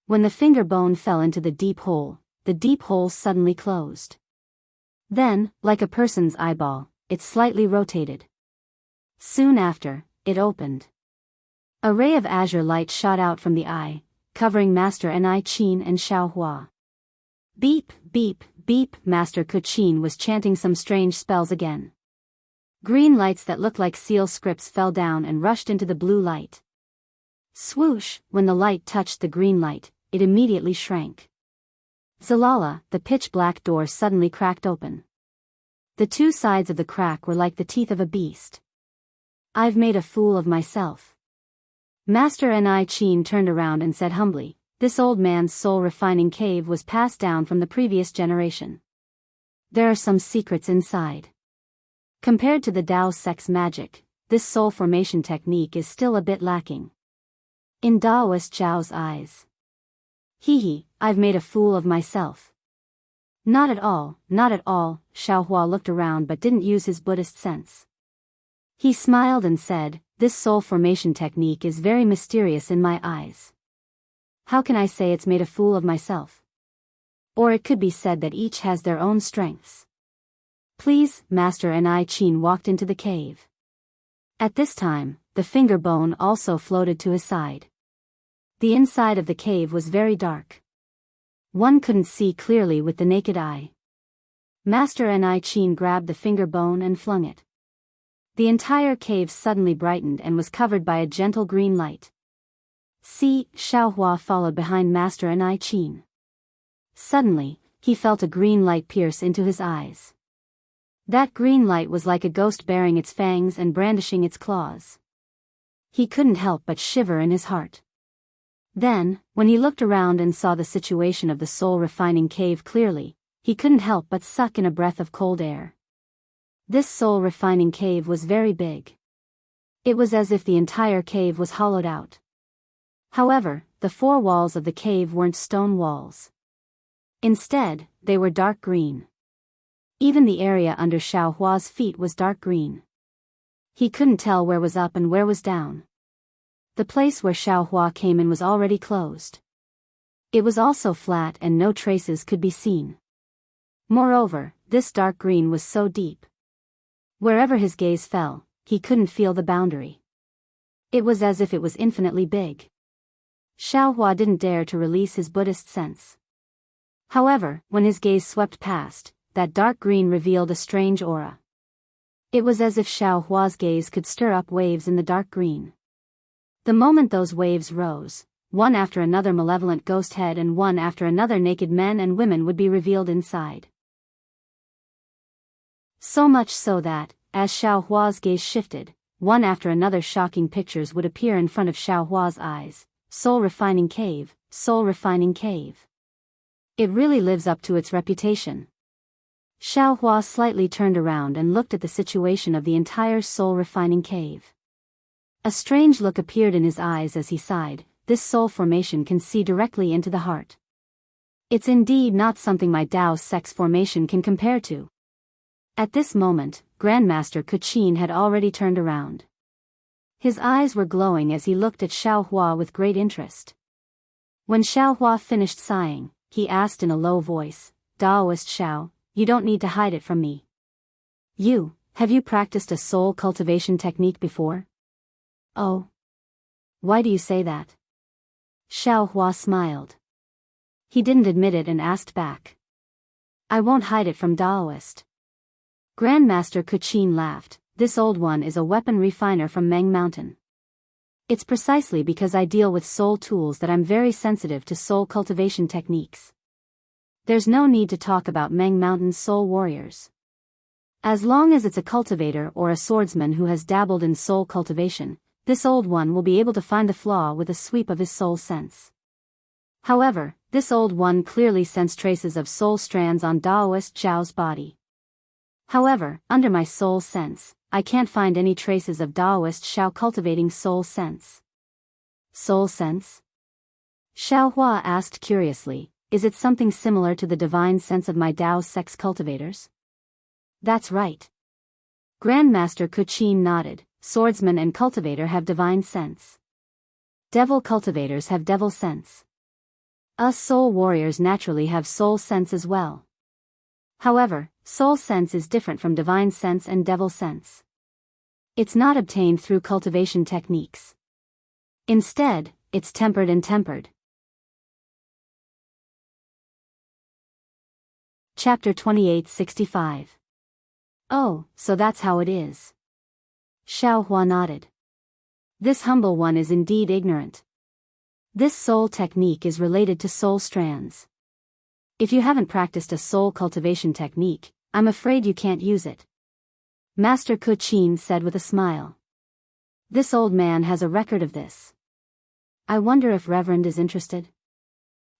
A: When the finger bone fell into the deep hole suddenly closed. Then, like a person's eyeball, it slightly rotated. Soon after, it opened. A ray of azure light shot out from the eye, covering Master Enrich and Xiaohua. Beep, beep, beep. Master Kuchin was chanting some strange spells again. Green lights that looked like seal scripts fell down and rushed into the blue light. Swoosh, when the light touched the green light, it immediately shrank. Zalala, the pitch-black door suddenly cracked open. The two sides of the crack were like the teeth of a beast. I've made a fool of myself. Master Enrich turned around and said humbly, this old man's soul-refining cave was passed down from the previous generation. There are some secrets inside. Compared to the Dao sex magic, this soul formation technique is still a bit lacking. In Daoist Zhao's eyes. I've made a fool of myself. Not at all, not at all. Xiaohua looked around but didn't use his Buddhist sense. He smiled and said, this soul formation technique is very mysterious in my eyes. How can I say it's made a fool of myself? Or it could be said that each has their own strengths. Please, Master Enrich walked into the cave. At this time, the finger bone also floated to his side. The inside of the cave was very dark. One couldn't see clearly with the naked eye. Master Enrich grabbed the finger bone and flung it. The entire cave suddenly brightened and was covered by a gentle green light. See, Xiaohua followed behind Master Enrich. Suddenly, he felt a green light pierce into his eyes. That green light was like a ghost baring its fangs and brandishing its claws. He couldn't help but shiver in his heart. Then, when he looked around and saw the situation of the soul-refining cave clearly, he couldn't help but suck in a breath of cold air. This soul-refining cave was very big. It was as if the entire cave was hollowed out. However, the four walls of the cave weren't stone walls. Instead, they were dark green. Even the area under Xiaohua's feet was dark green. He couldn't tell where was up and where was down. The place where Xiaohua came in was already closed. It was also flat and no traces could be seen. Moreover, this dark green was so deep. Wherever his gaze fell, he couldn't feel the boundary. It was as if it was infinitely big. Xiaohua didn't dare to release his Buddhist sense. However, when his gaze swept past, that dark green revealed a strange aura. It was as if Xiaohua's gaze could stir up waves in the dark green. The moment those waves rose, one after another malevolent ghost head and one after another naked men and women would be revealed inside. So much so that, as Xiaohua's gaze shifted, one after another shocking pictures would appear in front of Xiaohua's eyes. Soul-refining cave, soul-refining cave. It really lives up to its reputation. Xiaohua slightly turned around and looked at the situation of the entire soul-refining cave. A strange look appeared in his eyes as he sighed. This soul formation can see directly into the heart. It's indeed not something my Dao sex formation can compare to. At this moment, Grandmaster Kuchin had already turned around. His eyes were glowing as he looked at Xiaohua with great interest. When Xiaohua finished sighing, he asked in a low voice, Daoist Xiao, you don't need to hide it from me. Have you practiced a soul cultivation technique before? Oh. Why do you say that? Xiaohua smiled. He didn't admit it and asked back. I won't hide it from Daoist. Grandmaster Kuchin laughed. This old one is a weapon refiner from Meng Mountain. It's precisely because I deal with soul tools that I'm very sensitive to soul cultivation techniques. There's no need to talk about Meng Mountain's soul warriors. As long as it's a cultivator or a swordsman who has dabbled in soul cultivation, this old one will be able to find the flaw with a sweep of his soul sense. However, this old one clearly sensed traces of soul strands on Daoist Zhao's body. However, under my soul sense, I can't find any traces of Daoist Zhao cultivating soul sense. Soul sense? Xiao Hua asked curiously, is it something similar to the divine sense of my Dao sex cultivators? That's right. Grandmaster Kuqin nodded, swordsman and cultivator have divine sense. Devil cultivators have devil sense. Us soul warriors naturally have soul sense as well. However, soul sense is different from divine sense and devil sense. It's not obtained through cultivation techniques. Instead, it's tempered and tempered. Chapter 2865. Oh, so that's how it is. Xiao Hua nodded. This humble one is indeed ignorant. This soul technique is related to soul strands. If you haven't practiced a soul cultivation technique, I'm afraid you can't use it. Master Kuqin said with a smile. This old man has a record of this. I wonder if Reverend is interested.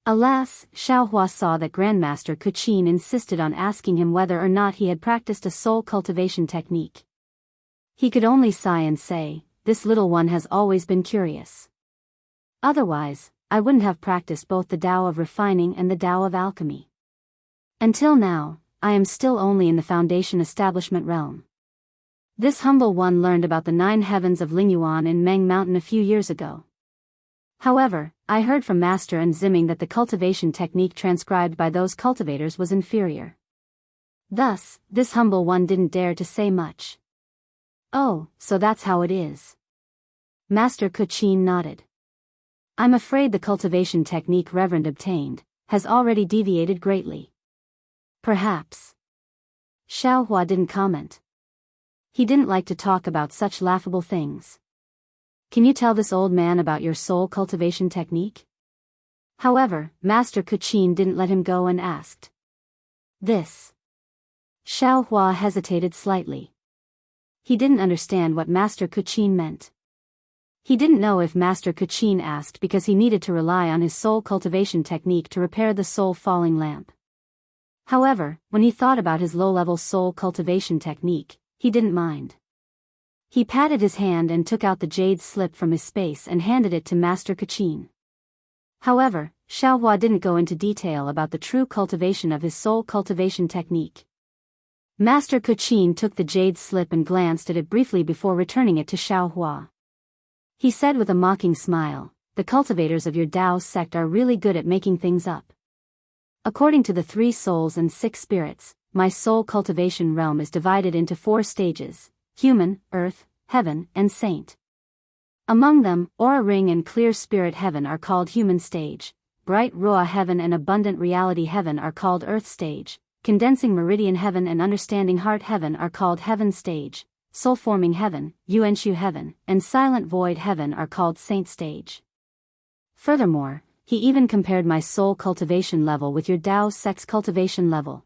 A: Alas, Xiao Hua saw that Grandmaster Kuqin insisted on asking him whether or not he had practiced a soul cultivation technique. He could only sigh and say, this little one has always been curious. Otherwise, I wouldn't have practiced both the Tao of refining and the Tao of alchemy. Until now, I am still only in the foundation establishment realm. This humble one learned about the 9 heavens of Lingyuan in Meng Mountain a few years ago. However, I heard from Master and Ziming that the cultivation technique transcribed by those cultivators was inferior. Thus, this humble one didn't dare to say much. Oh, so that's how it is. Master Kuqin nodded. I'm afraid the cultivation technique Reverend obtained has already deviated greatly. Perhaps. Xiao Hua didn't comment. He didn't like to talk about such laughable things. Can you tell this old man about your soul cultivation technique? However, Master Kuqin didn't let him go and asked. This. Xiao Hua hesitated slightly. He didn't understand what Master Kuqin meant. He didn't know if Master Kuqin asked because he needed to rely on his soul cultivation technique to repair the soul falling lamp. However, when he thought about his low-level soul cultivation technique, he didn't mind. He patted his hand and took out the jade slip from his space and handed it to Master Kuqin. However, Xiao Hua didn't go into detail about the true cultivation of his soul cultivation technique. Master Kuqin took the jade slip and glanced at it briefly before returning it to Xiao Hua. He said with a mocking smile, the cultivators of your Dao sect are really good at making things up. According to the 3 souls and 6 spirits, my soul cultivation realm is divided into 4 stages: human, earth, heaven, and saint. Among them, aura ring and clear spirit heaven are called human stage, bright Ruah heaven and abundant reality heaven are called earth stage, condensing meridian heaven and understanding heart heaven are called heaven stage, soul-forming heaven, Yuanshu heaven, and silent void heaven are called saint stage. Furthermore, he even compared my soul cultivation level with your Dao sex cultivation level.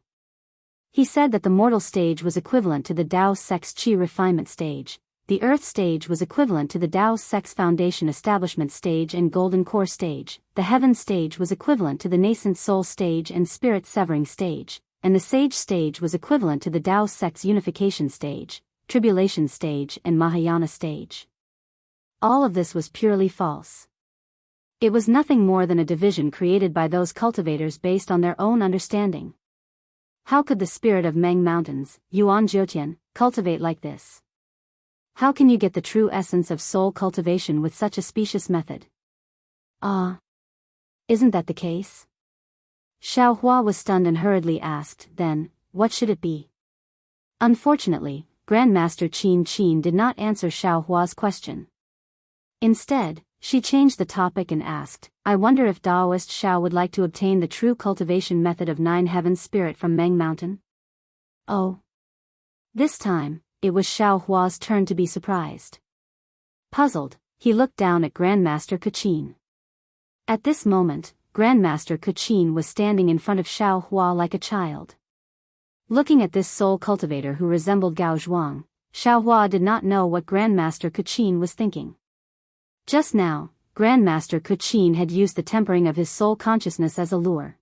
A: He said that the mortal stage was equivalent to the Dao sex chi refinement stage, the earth stage was equivalent to the Dao sex foundation establishment stage and golden core stage, the heaven stage was equivalent to the nascent soul stage and spirit severing stage, and the sage stage was equivalent to the Dao sex unification stage, tribulation stage and Mahayana stage. All of this was purely false. It was nothing more than a division created by those cultivators based on their own understanding. How could the spirit of Meng Mountains, Yuan Jiutian, cultivate like this? How can you get the true essence of soul cultivation with such a specious method? Isn't that the case? Xiao Hua was stunned and hurriedly asked, then, what should it be? Unfortunately, Grandmaster Qin did not answer Xiao Hua's question. Instead, she changed the topic and asked, I wonder if Daoist Xiao would like to obtain the true cultivation method of 9 heavens spirit from Meng Mountain? Oh. This time, it was Xiao Hua's turn to be surprised. Puzzled, he looked down at Grandmaster Kuqin. At this moment, Grandmaster Kuqin was standing in front of Xiao Hua like a child. Looking at this soul cultivator who resembled Gao Zhuang, Xiao Hua did not know what Grandmaster Kuqin was thinking. Just now, Grandmaster Kuchin had used the tempering of his soul consciousness as a lure.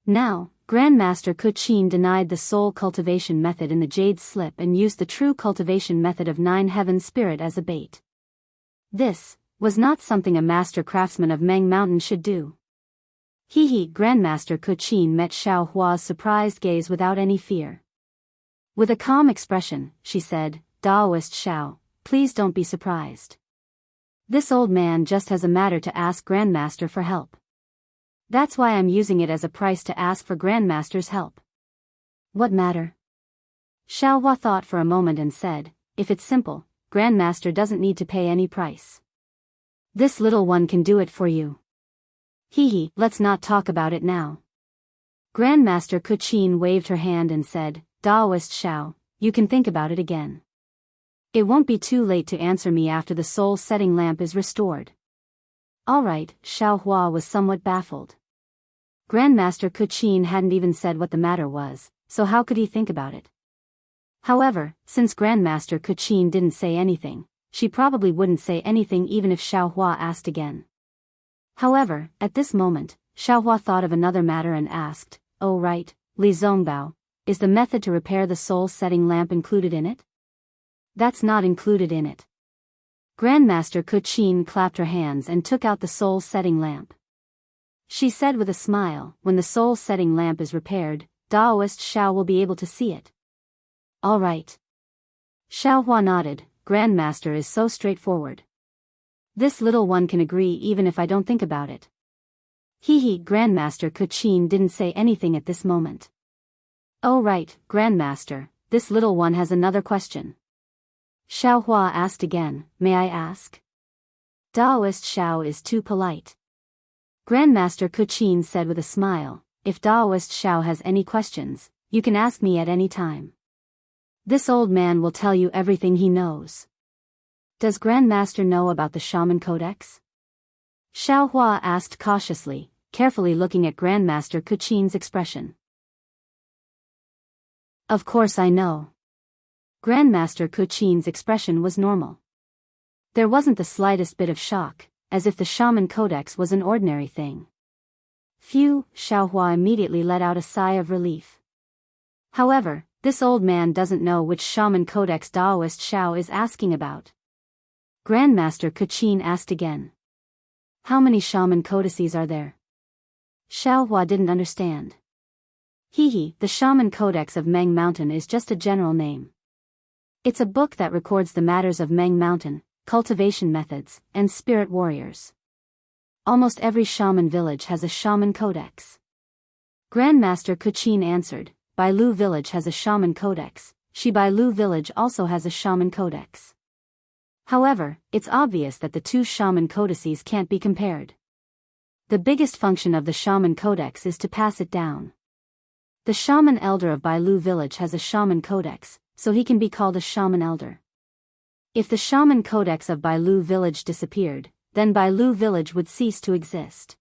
A: Now, Grandmaster Kuchin denied the soul cultivation method in the jade slip and used the true cultivation method of Nine Heavens spirit as a bait. This was not something a master craftsman of Meng Mountain should do. Grandmaster Kuchin met Xiao Hua's surprised gaze without any fear. With a calm expression, she said, "Daoist Xiao, please don't be surprised. This old man just has a matter to ask Grandmaster for help. That's why I'm using it as a price to ask for Grandmaster's help." "What matter?" Xiao Hua thought for a moment and said, "If it's simple, Grandmaster doesn't need to pay any price. This little one can do it for you." Let's not talk about it now." Grandmaster Kuchin waved her hand and said, "Daoist Xiao, you can think about it again. It won't be too late to answer me after the soul setting lamp is restored." "All right," Xiao Hua was somewhat baffled. Grandmaster Kuchin hadn't even said what the matter was, so how could he think about it? However, since Grandmaster Kuchin didn't say anything, she probably wouldn't say anything even if Xiao Hua asked again. However, at this moment, Xiao Hua thought of another matter and asked, "Oh right, Li Zongbao, is the method to repair the soul-setting lamp included in it?" "That's not included in it." Grandmaster Kuchin clapped her hands and took out the soul-setting lamp. She said with a smile, "When the soul-setting lamp is repaired, Daoist Xiao will be able to see it." "All right." Xiao Hua nodded. Grandmaster is so straightforward. This little one can agree even if I don't think about it. Grandmaster Kuchin didn't say anything at this moment. "Oh right, Grandmaster, this little one has another question." Xiao Hua asked again, "May I ask?" "Daoist Xiao is too polite." Grandmaster Kuchin said with a smile, "If Daoist Xiao has any questions, you can ask me at any time. This old man will tell you everything he knows." "Does Grandmaster know about the Shaman Codex?" Xiao Hua asked cautiously, carefully looking at Grandmaster Kuchin's expression. "Of course I know." Grandmaster Kuchin's expression was normal. There wasn't the slightest bit of shock, as if the Shaman Codex was an ordinary thing. "Phew," Xiao Hua immediately let out a sigh of relief. However, this old man doesn't know which Shaman Codex Daoist Xiao is asking about. Grandmaster Kuchin asked again. "How many Shaman Codices are there?" Xiao Hua didn't understand. The Shaman Codex of Meng Mountain is just a general name. It's a book that records the matters of Meng Mountain, cultivation methods, and spirit warriors. Almost every shaman village has a Shaman Codex. Grandmaster Kuchin answered, "Bailu village has a Shaman Codex, Shibailu village also has a Shaman Codex." However, it's obvious that the two Shaman Codices can't be compared. The biggest function of the Shaman Codex is to pass it down. The Shaman Elder of Bailu village has a Shaman Codex, so he can be called a Shaman Elder. If the Shaman Codex of Bailu village disappeared, then Bailu village would cease to exist.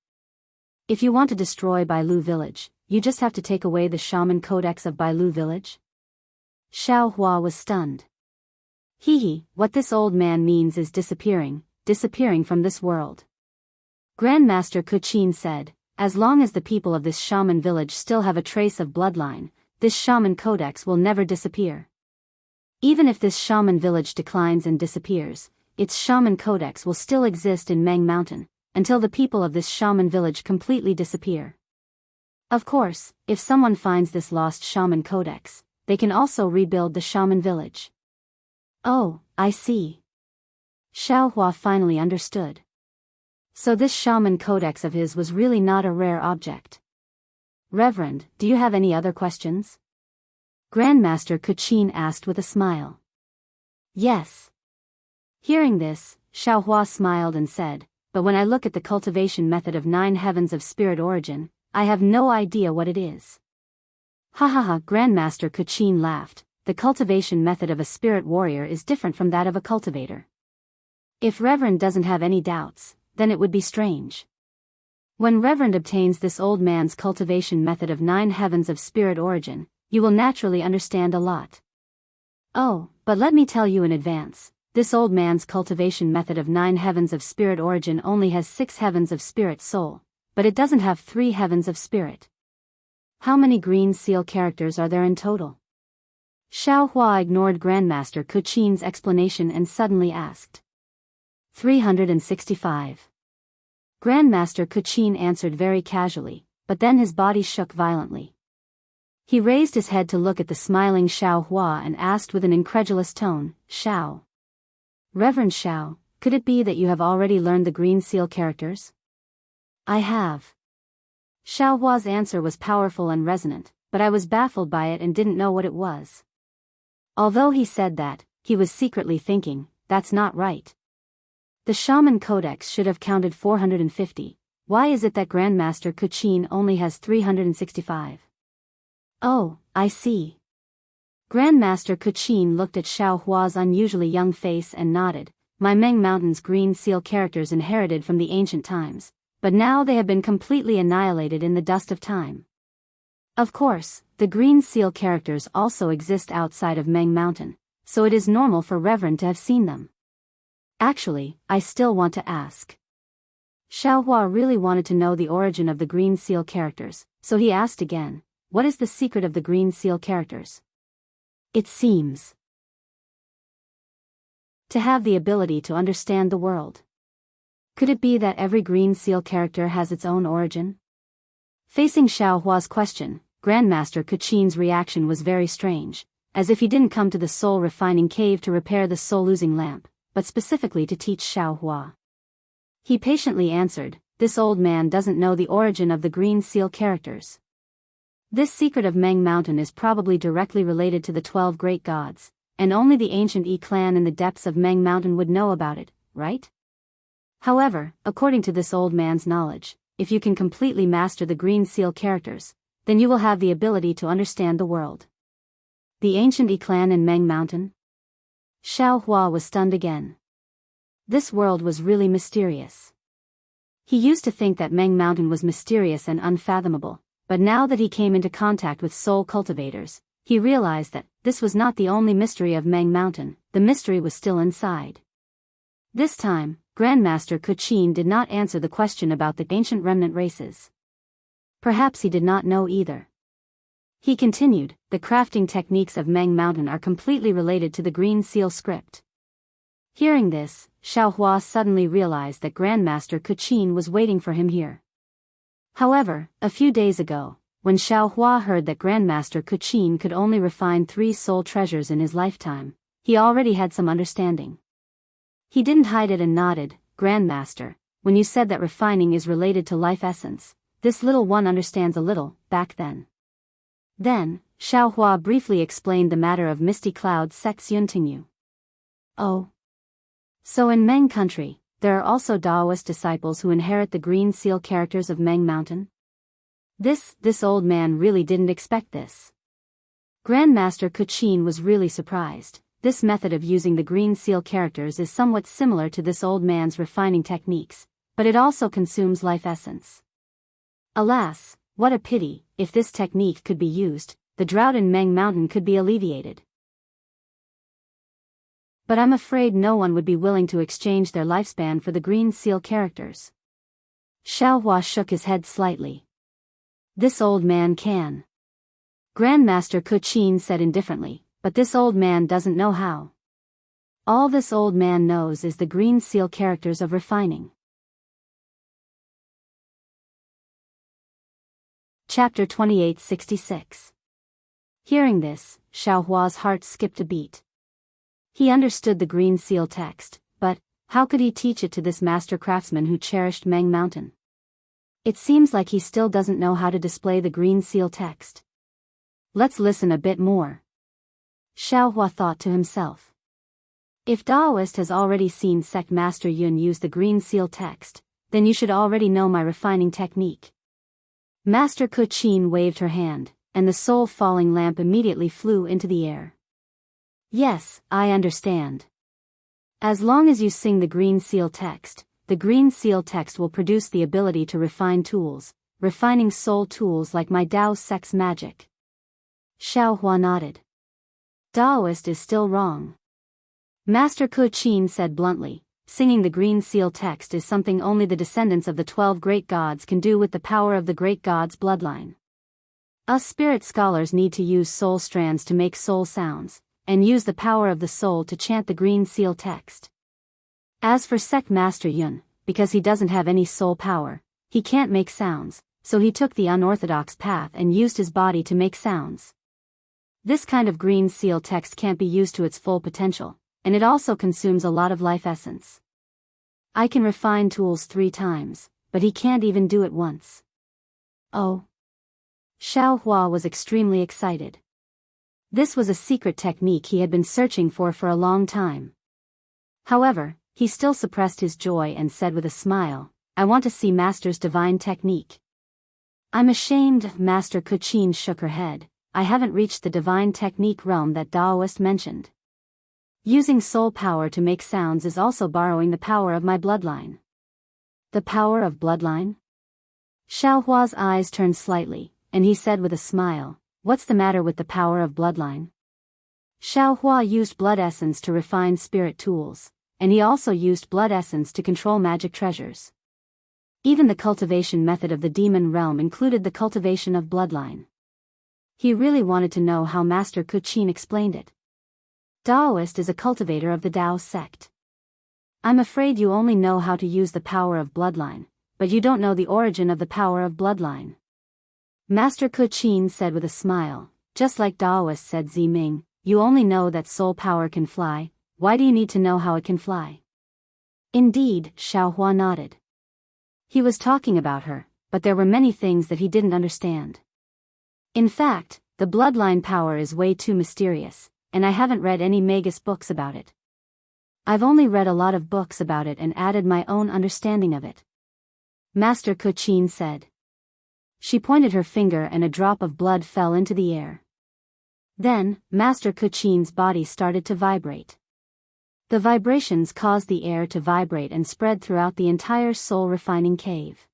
A: If you want to destroy Bailu village, you just have to take away the Shaman Codex of Bailu village? Xiao Hua was stunned. What this old man means is disappearing from this world. Grandmaster Kuchin said, "As long as the people of this shaman village still have a trace of bloodline, this Shaman Codex will never disappear. Even if this shaman village declines and disappears, its Shaman Codex will still exist in Meng Mountain, until the people of this shaman village completely disappear. Of course, if someone finds this lost Shaman Codex, they can also rebuild the shaman village." "Oh, I see." Xiao Hua finally understood. So this Shaman Codex of his was really not a rare object. "Reverend, do you have any other questions?" Grandmaster Kuchin asked with a smile. "Yes." Hearing this, Xiao Hua smiled and said, "But when I look at the cultivation method of 9 heavens of spirit origin, I have no idea what it is." Grandmaster Kuchin laughed. "The cultivation method of a spirit warrior is different from that of a cultivator. If Reverend doesn't have any doubts, then it would be strange. When Reverend obtains this old man's cultivation method of 9 heavens of spirit origin, you will naturally understand a lot. Oh, but let me tell you in advance, this old man's cultivation method of 9 heavens of spirit origin only has 6 heavens of spirit soul, but it doesn't have 3 heavens of spirit. How many green seal characters are there in total? Xiao Hua ignored Grandmaster Kuchin's explanation and suddenly asked. 365. Grandmaster Kuchin answered very casually, but then his body shook violently. He raised his head to look at the smiling Xiao Hua and asked with an incredulous tone, Xiao. Reverend Xiao, could it be that you have already learned the green seal characters? I have. Xiao Hua's answer was powerful and resonant, but I was baffled by it and didn't know what it was. Although he said that, he was secretly thinking, that's not right. The Shaman Codex should have counted 450, why is it that Grandmaster Kuchin only has 365? Oh, I see. Grandmaster Kuchin looked at Xiao Hua's unusually young face and nodded. My Meng Mountain's green seal characters inherited from the ancient times, but now they have been completely annihilated in the dust of time. Of course, the green seal characters also exist outside of Meng Mountain, so it is normal for Reverend to have seen them. Actually, I still want to ask. Xiao Hua really wanted to know the origin of the green seal characters, so he asked again, what is the secret of the green seal characters? It seems to have the ability to understand the world. Could it be that every green seal character has its own origin? Facing Xiao Hua's question, Grandmaster Kuchin's reaction was very strange, as if he didn't come to the soul refining cave to repair the soul-losing lamp, but specifically to teach Xiao Hua. He patiently answered, this old man doesn't know the origin of the green seal characters. This secret of Meng Mountain is probably directly related to the 12 great gods, and only the ancient Yi clan in the depths of Meng Mountain would know about it, right? However, according to this old man's knowledge, if you can completely master the green seal characters, then you will have the ability to understand the world. The ancient Yi clan in Meng Mountain? Xiao Hua was stunned again. This world was really mysterious. He used to think that Meng Mountain was mysterious and unfathomable, but now that he came into contact with soul cultivators, he realized that this was not the only mystery of Meng Mountain, the mystery was still inside. This time, Grandmaster Kuchin did not answer the question about the ancient remnant races. Perhaps he did not know either. He continued, the crafting techniques of Meng Mountain are completely related to the green seal script. Hearing this, Xiao Hua suddenly realized that Grandmaster Kuchin was waiting for him here. However, a few days ago, when Xiao Hua heard that Grandmaster Kuchin could only refine 3 soul treasures in his lifetime, he already had some understanding. He didn't hide it and nodded, Grandmaster, when you said that refining is related to life essence, this little one understands a little, back then. Then, Xiao Hua briefly explained the matter of Misty Cloud Sect's Yuntingyu. Oh. So in Meng country, there are also Daoist disciples who inherit the green seal characters of Meng Mountain? This old man really didn't expect this. Grandmaster Kuchin was really surprised. This method of using the green seal characters is somewhat similar to this old man's refining techniques, but it also consumes life essence. Alas, what a pity, if this technique could be used, the drought in Meng Mountain could be alleviated. But I'm afraid no one would be willing to exchange their lifespan for the green seal characters. Xiao Hua shook his head slightly. This old man can. Grandmaster Kuchin said indifferently, but this old man doesn't know how. All this old man knows is the green seal characters of refining. Chapter 2866. Hearing this, Xiao Hua's heart skipped a beat. He understood the green seal text, but how could he teach it to this master craftsman who cherished Meng Mountain? It seems like he still doesn't know how to display the green seal text. Let's listen a bit more. Xiao Hua thought to himself. If Daoist has already seen Sect Master Yun use the green seal text, then you should already know my refining technique. Master Kuchin waved her hand, and the soul-falling lamp immediately flew into the air. Yes, I understand. As long as you sing the green seal text, the green seal text will produce the ability to refine tools, refining soul tools like my Dao Sect's magic. Xiao Hua nodded. Daoist is still wrong. Master Kuchin said bluntly, singing the green seal text is something only the descendants of the 12 great gods can do with the power of the great gods' bloodline. Us spirit scholars need to use soul strands to make soul sounds, and use the power of the soul to chant the green seal text. As for Sect Master Yun, because he doesn't have any soul power, he can't make sounds, so he took the unorthodox path and used his body to make sounds. This kind of green seal text can't be used to its full potential, and it also consumes a lot of life essence. I can refine tools 3 times, but he can't even do it once. Oh. Xiao Hua was extremely excited. This was a secret technique he had been searching for a long time. However, he still suppressed his joy and said with a smile, I want to see Master's divine technique. I'm ashamed, Master Kuchin shook her head, I haven't reached the divine technique realm that Daoist mentioned. Using soul power to make sounds is also borrowing the power of my bloodline. The power of bloodline? Xiao Hua's eyes turned slightly, and he said with a smile, what's the matter with the power of bloodline? Xiao Hua used blood essence to refine spirit tools, and he also used blood essence to control magic treasures. Even the cultivation method of the demon realm included the cultivation of bloodline. He really wanted to know how Master Kuchin explained it. Daoist is a cultivator of the Dao sect. I'm afraid you only know how to use the power of bloodline, but you don't know the origin of the power of bloodline. Master Kuchin said with a smile, just like Daoist said Ziming, you only know that soul power can fly, why do you need to know how it can fly? Indeed, Xiao Hua nodded. He was talking about her, but there were many things that he didn't understand. In fact, the bloodline power is way too mysterious, and I haven't read any Magus books about it. I've only read a lot of books about it and added my own understanding of it. Master Kuchin said. She pointed her finger and a drop of blood fell into the air. Then, Master Kuchin's body started to vibrate. The vibrations caused the air to vibrate and spread throughout the entire soul-refining cave.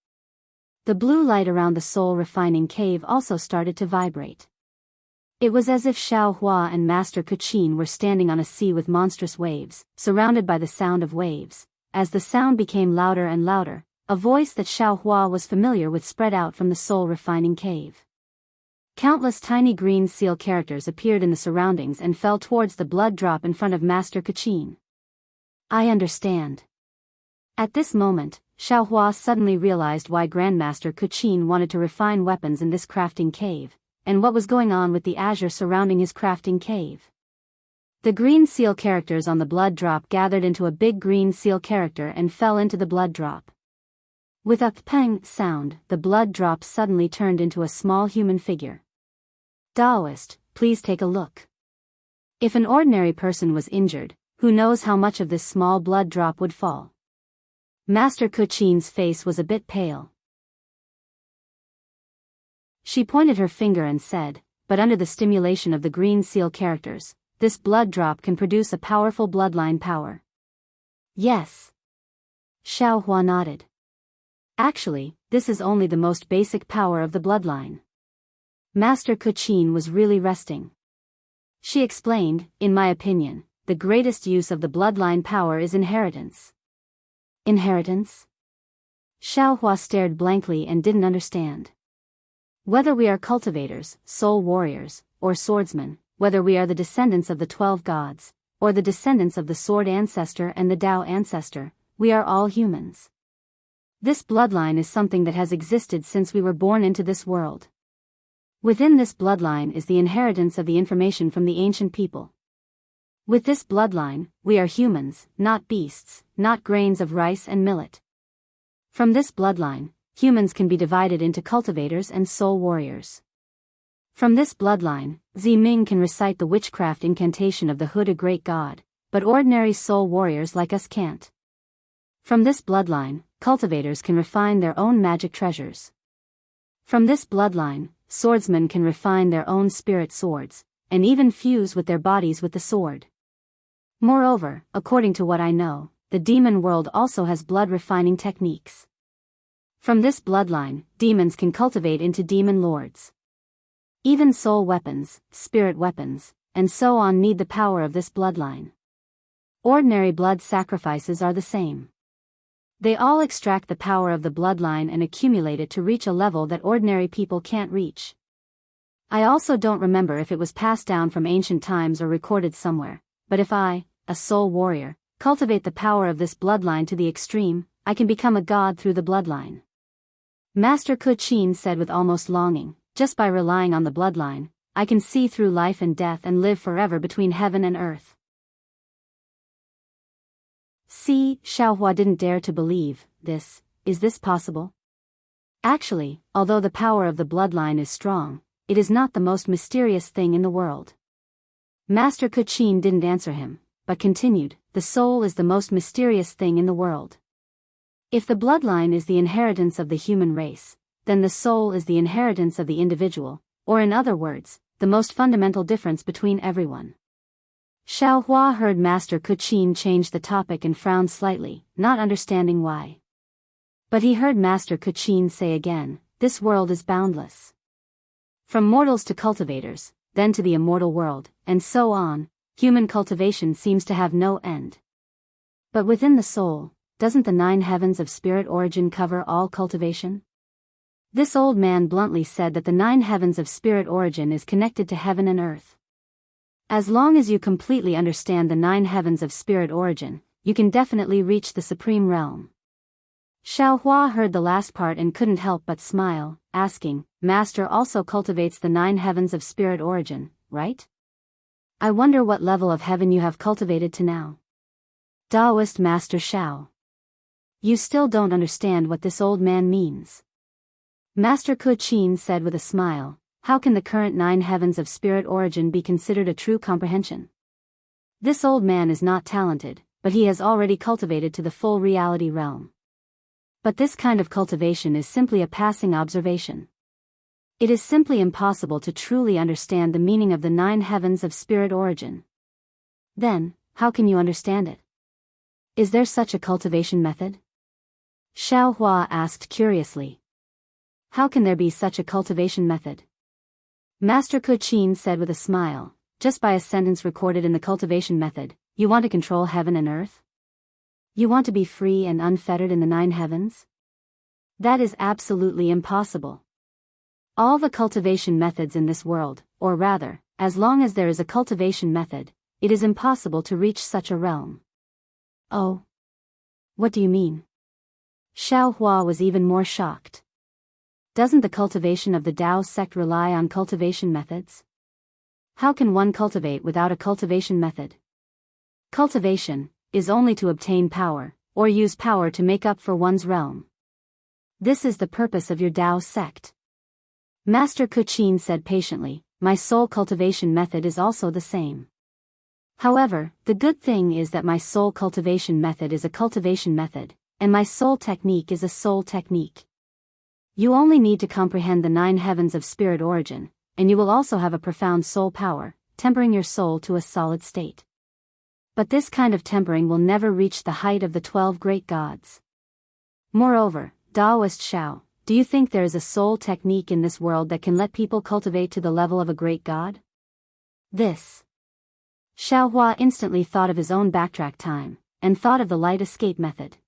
A: The blue light around the soul-refining cave also started to vibrate. It was as if Xiao Hua and Master Kuchin were standing on a sea with monstrous waves, surrounded by the sound of waves. As the sound became louder and louder, a voice that Xiao Hua was familiar with spread out from the soul-refining cave. Countless tiny green seal characters appeared in the surroundings and fell towards the blood drop in front of Master Kuchin. I understand. At this moment, Xiao Hua suddenly realized why Grandmaster Kuchin wanted to refine weapons in this crafting cave, and what was going on with the azure surrounding his crafting cave. The green seal characters on the blood drop gathered into a big green seal character and fell into the blood drop. With a pang sound, the blood drop suddenly turned into a small human figure. Daoist, please take a look. If an ordinary person was injured, who knows how much of this small blood drop would fall? Master Kuchin's face was a bit pale. She pointed her finger and said, but under the stimulation of the green seal characters, this blood drop can produce a powerful bloodline power. Yes. Xiao Hua nodded. Actually, this is only the most basic power of the bloodline. Master Kuchin was really resting. She explained, in my opinion, the greatest use of the bloodline power is inheritance. Inheritance? Xiao Hua stared blankly and didn't understand. Whether we are cultivators, soul warriors, or swordsmen, whether we are the descendants of the 12 gods, or the descendants of the sword ancestor and the Dao ancestor, we are all humans. This bloodline is something that has existed since we were born into this world. Within this bloodline is the inheritance of the information from the ancient people. With this bloodline, we are humans, not beasts, not grains of rice and millet. From this bloodline, humans can be divided into cultivators and soul warriors. From this bloodline, Ziming can recite the witchcraft incantation of the Huda Great God, but ordinary soul warriors like us can't. From this bloodline, cultivators can refine their own magic treasures. From this bloodline, swordsmen can refine their own spirit swords, and even fuse with their bodies with the sword. Moreover, according to what I know, the demon world also has blood refining techniques. From this bloodline, demons can cultivate into demon lords. Even soul weapons, spirit weapons, and so on need the power of this bloodline. Ordinary blood sacrifices are the same. They all extract the power of the bloodline and accumulate it to reach a level that ordinary people can't reach. I also don't remember if it was passed down from ancient times or recorded somewhere, but if I, a soul warrior, cultivate the power of this bloodline to the extreme, I can become a god through the bloodline. Master Kuchin said with almost longing, just by relying on the bloodline, I can see through life and death and live forever between heaven and earth. Xiaohua didn't dare to believe this. Is this possible? Actually, although the power of the bloodline is strong, it is not the most mysterious thing in the world. Master Kuchin didn't answer him, but continued, the soul is the most mysterious thing in the world. If the bloodline is the inheritance of the human race, then the soul is the inheritance of the individual, or in other words, the most fundamental difference between everyone. Xiaohua heard Master Kuchin change the topic and frowned slightly, not understanding why. But he heard Master Kuchin say again, this world is boundless. From mortals to cultivators, then to the immortal world, and so on, human cultivation seems to have no end. But within the soul, doesn't the 9 heavens of spirit origin cover all cultivation? This old man bluntly said that the 9 heavens of spirit origin is connected to heaven and earth. As long as you completely understand the 9 heavens of spirit origin, you can definitely reach the supreme realm. Xiaohua heard the last part and couldn't help but smile, asking, Master also cultivates the 9 heavens of spirit origin, right? I wonder what level of heaven you have cultivated to now. Taoist Master Xiao. You still don't understand what this old man means. Master Kuchin said with a smile, how can the current 9 heavens of spirit origin be considered a true comprehension? This old man is not talented, but he has already cultivated to the full reality realm. But this kind of cultivation is simply a passing observation. It is simply impossible to truly understand the meaning of the 9 heavens of spirit origin. Then, how can you understand it? Is there such a cultivation method? Xiaohua asked curiously. How can there be such a cultivation method? Master Kuchin said with a smile, just by a sentence recorded in the cultivation method, you want to control heaven and earth? You want to be free and unfettered in the 9 heavens? That is absolutely impossible. All the cultivation methods in this world, or rather, as long as there is a cultivation method, it is impossible to reach such a realm. Oh? What do you mean? Xiaohua was even more shocked. Doesn't the cultivation of the Tao sect rely on cultivation methods? How can one cultivate without a cultivation method? Cultivation is only to obtain power, or use power to make up for one's realm. This is the purpose of your Tao sect. Master Kuchin said patiently, my soul cultivation method is also the same. However, the good thing is that my soul cultivation method is a cultivation method, and my soul technique is a soul technique. You only need to comprehend the 9 heavens of spirit origin, and you will also have a profound soul power, tempering your soul to a solid state. But this kind of tempering will never reach the height of the 12 great gods. Moreover, Taoist Xiao, do you think there is a soul technique in this world that can let people cultivate to the level of a great god? This. Xiaohua instantly thought of his own backtrack time, and thought of the light escape method.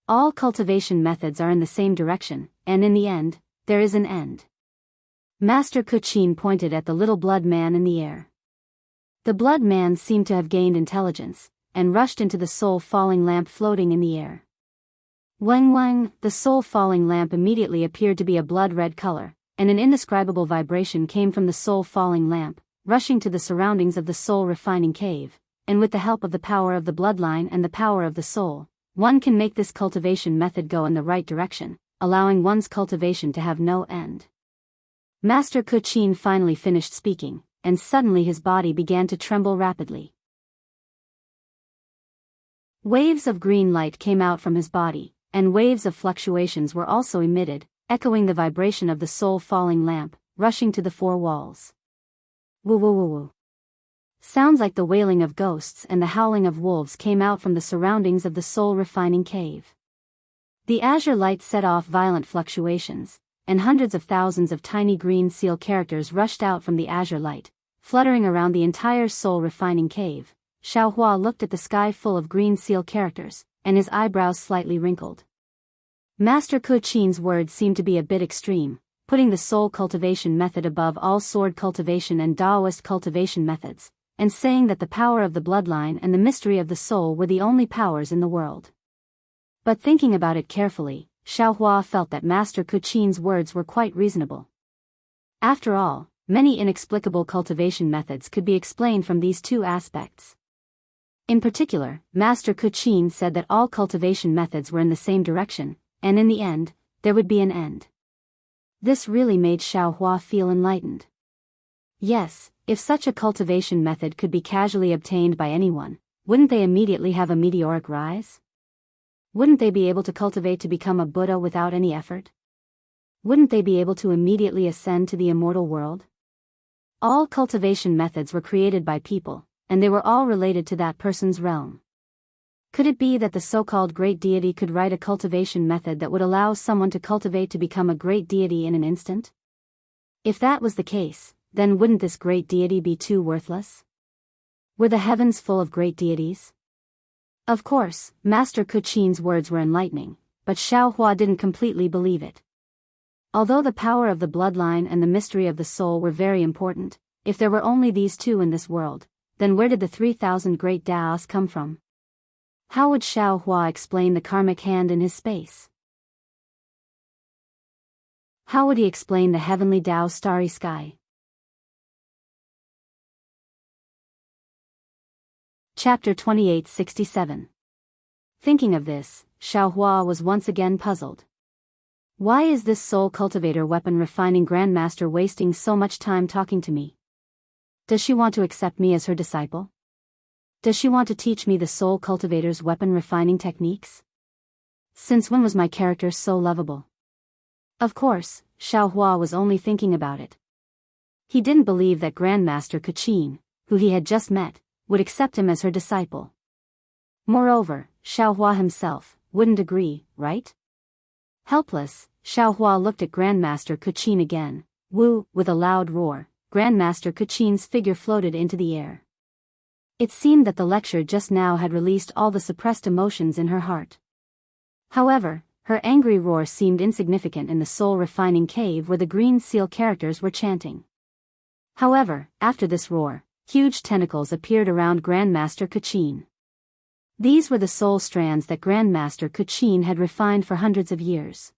A: All cultivation methods are in the same direction, and in the end, there is an end. Master Kuchin pointed at the little blood man in the air. The blood man seemed to have gained intelligence, and rushed into the soul falling lamp floating in the air. Wang wang, the soul falling lamp immediately appeared to be a blood-red color, and an indescribable vibration came from the soul falling lamp, rushing to the surroundings of the soul refining cave, and with the help of the power of the bloodline and the power of the soul, one can make this cultivation method go in the right direction, allowing one's cultivation to have no end. Master Kuchin finally finished speaking, and suddenly his body began to tremble rapidly. Waves of green light came out from his body, and waves of fluctuations were also emitted, echoing the vibration of the soul falling lamp, rushing to the 4 walls. Woo woo woo woo. Sounds like the wailing of ghosts and the howling of wolves came out from the surroundings of the soul refining cave. The azure light set off violent fluctuations, and hundreds of thousands of tiny green seal characters rushed out from the azure light, fluttering around the entire soul refining cave, Xiaohua looked at the sky full of green seal characters, and his eyebrows slightly wrinkled. Master Kuqin's words seemed to be a bit extreme, putting the soul cultivation method above all sword cultivation and Taoist cultivation methods, and saying that the power of the bloodline and the mystery of the soul were the only powers in the world. But thinking about it carefully, Xiaohua felt that Master Kuqin's words were quite reasonable. After all, many inexplicable cultivation methods could be explained from these two aspects. In particular, Master Kuqin said that all cultivation methods were in the same direction, and in the end, there would be an end. This really made Xiaohua feel enlightened. Yes, if such a cultivation method could be casually obtained by anyone, wouldn't they immediately have a meteoric rise? Wouldn't they be able to cultivate to become a Buddha without any effort? Wouldn't they be able to immediately ascend to the immortal world? All cultivation methods were created by people, and they were all related to that person's realm. Could it be that the so-called great deity could write a cultivation method that would allow someone to cultivate to become a great deity in an instant? If that was the case, then wouldn't this great deity be too worthless? Were the heavens full of great deities? Of course, Master Kuqin's words were enlightening, but Xiaohua didn't completely believe it. Although the power of the bloodline and the mystery of the soul were very important, if there were only these two in this world, then where did the 3,000 great Daos come from? How would Xiaohua explain the karmic hand in his space? How would he explain the heavenly Tao starry sky? Chapter 2867. Thinking of this, Xiaohua was once again puzzled. Why is this soul cultivator weapon refining grandmaster wasting so much time talking to me? Does she want to accept me as her disciple? Does she want to teach me the soul cultivator's weapon refining techniques? Since when was my character so lovable? Of course, Xiaohua was only thinking about it. He didn't believe that Grandmaster Kuqin, who he had just met, would accept him as her disciple. Moreover, Xiaohua himself wouldn't agree, right? Helpless, Xiaohua looked at Grandmaster Kuqin again. Woo! With a loud roar, Grandmaster Kuqin's figure floated into the air. It seemed that the lecture just now had released all the suppressed emotions in her heart. However, her angry roar seemed insignificant in the soul-refining cave where the green seal characters were chanting. However, after this roar, huge tentacles appeared around Grandmaster Kuqin. These were the soul strands that Grandmaster Kuqin had refined for hundreds of years.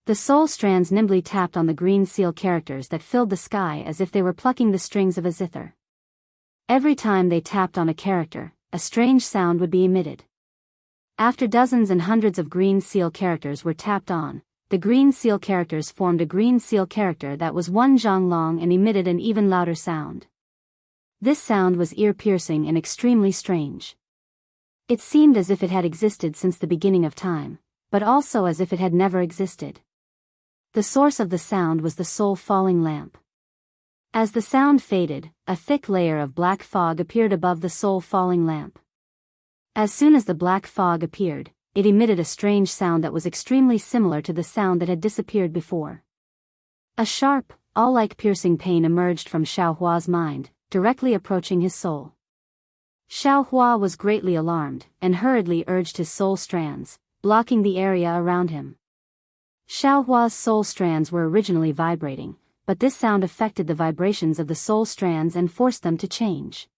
A: The soul strands nimbly tapped on the green seal characters that filled the sky as if they were plucking the strings of a zither. Every time they tapped on a character, a strange sound would be emitted. After dozens and hundreds of green seal characters were tapped on, the green seal characters formed a green seal character that was 1 zhang long and emitted an even louder sound. This sound was ear-piercing and extremely strange. It seemed as if it had existed since the beginning of time, but also as if it had never existed. The source of the sound was the soul-falling lamp. As the sound faded, a thick layer of black fog appeared above the soul-falling lamp. As soon as the black fog appeared, it emitted a strange sound that was extremely similar to the sound that had disappeared before. A sharp, awe-like piercing pain emerged from Xiaohua's mind, directly approaching his soul. Xiaohua was greatly alarmed, and hurriedly urged his soul strands, blocking the area around him. Xiaohua's soul strands were originally vibrating, but this sound affected the vibrations of the soul strands and forced them to change.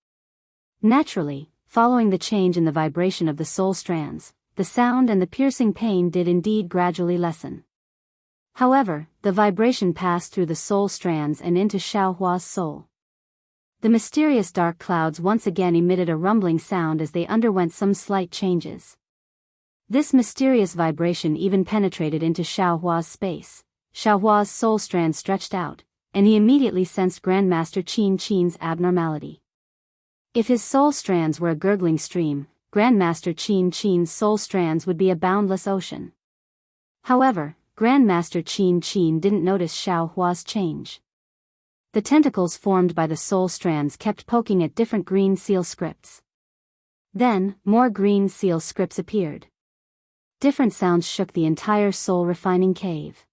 A: Naturally, following the change in the vibration of the soul strands, the sound and the piercing pain did indeed gradually lessen. However, the vibration passed through the soul strands and into Xiaohua's soul. The mysterious dark clouds once again emitted a rumbling sound as they underwent some slight changes. This mysterious vibration even penetrated into Xiaohua's space. Xiaohua's soul strand stretched out, and he immediately sensed Grandmaster Qin Qin's abnormality. If his soul strands were a gurgling stream, Grandmaster Qin Qin's soul strands would be a boundless ocean. However, Grandmaster Qin Qin didn't notice Xiaohua's change. The tentacles formed by the soul strands kept poking at different green seal scripts. Then, more green seal scripts appeared. Different sounds shook the entire soul-refining cave.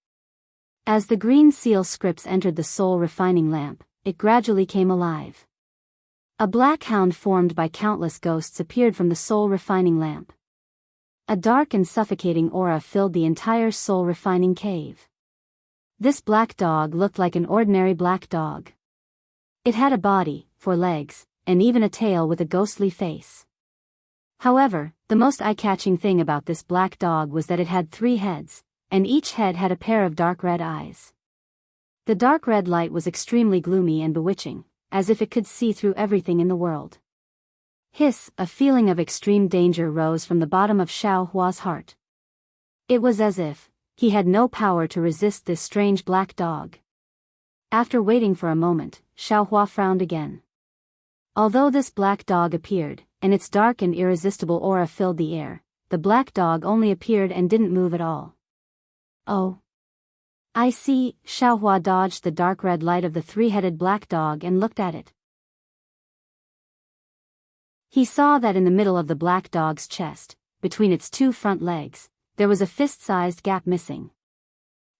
A: As the green seal scripts entered the soul-refining lamp, it gradually came alive. A black hound formed by countless ghosts appeared from the soul-refining lamp. A dark and suffocating aura filled the entire soul-refining cave. This black dog looked like an ordinary black dog. It had a body, 4 legs, and even a tail with a ghostly face. However, the most eye-catching thing about this black dog was that it had 3 heads, and each head had a pair of dark red eyes. The dark red light was extremely gloomy and bewitching, as if it could see through everything in the world. Hiss, a feeling of extreme danger rose from the bottom of Xiao Hua's heart. It was as if he had no power to resist this strange black dog. After waiting for a moment, Xiao Hua frowned again. Although this black dog appeared, and its dark and irresistible aura filled the air, the black dog only appeared and didn't move at all. Oh. I see. Xiao Hua dodged the dark red light of the 3-headed black dog and looked at it. He saw that in the middle of the black dog's chest, between its 2 front legs, there was a fist-sized gap missing.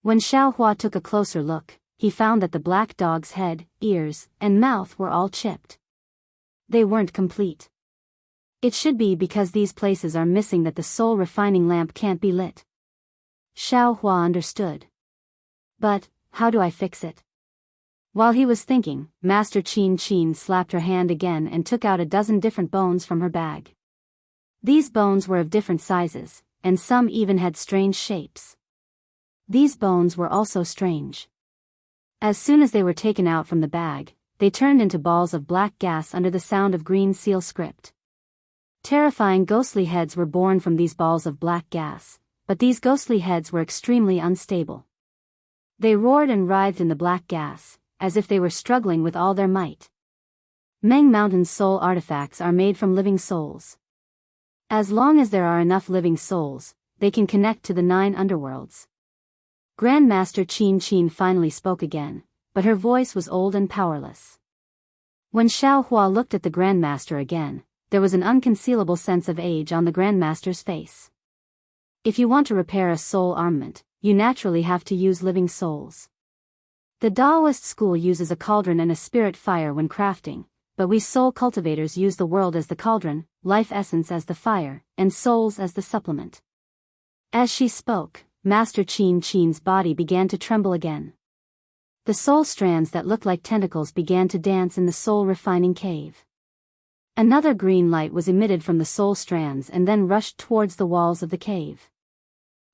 A: When Xiao Hua took a closer look, he found that the black dog's head, ears, and mouth were all chipped. They weren't complete. It should be because these places are missing that the soul-refining lamp can't be lit. Xiao Hua understood. But, how do I fix it? While he was thinking, Master Qin slapped her hand again and took out a dozen different bones from her bag. These bones were of different sizes, and some even had strange shapes. These bones were also strange. As soon as they were taken out from the bag, they turned into balls of black gas under the sound of green seal script. Terrifying ghostly heads were born from these balls of black gas, but these ghostly heads were extremely unstable. They roared and writhed in the black gas, as if they were struggling with all their might. Meng Mountain's soul artifacts are made from living souls. As long as there are enough living souls, they can connect to the 9 underworlds. Grandmaster Qin finally spoke again, but her voice was old and powerless. When Xiao Hua looked at the Grandmaster again, there was an unconcealable sense of age on the Grandmaster's face. If you want to repair a soul armament, you naturally have to use living souls. The Taoist school uses a cauldron and a spirit fire when crafting, but we soul cultivators use the world as the cauldron, life essence as the fire, and souls as the supplement. As she spoke, Master Qin's body began to tremble again. The soul strands that looked like tentacles began to dance in the soul-refining cave. Another green light was emitted from the soul strands and then rushed towards the walls of the cave.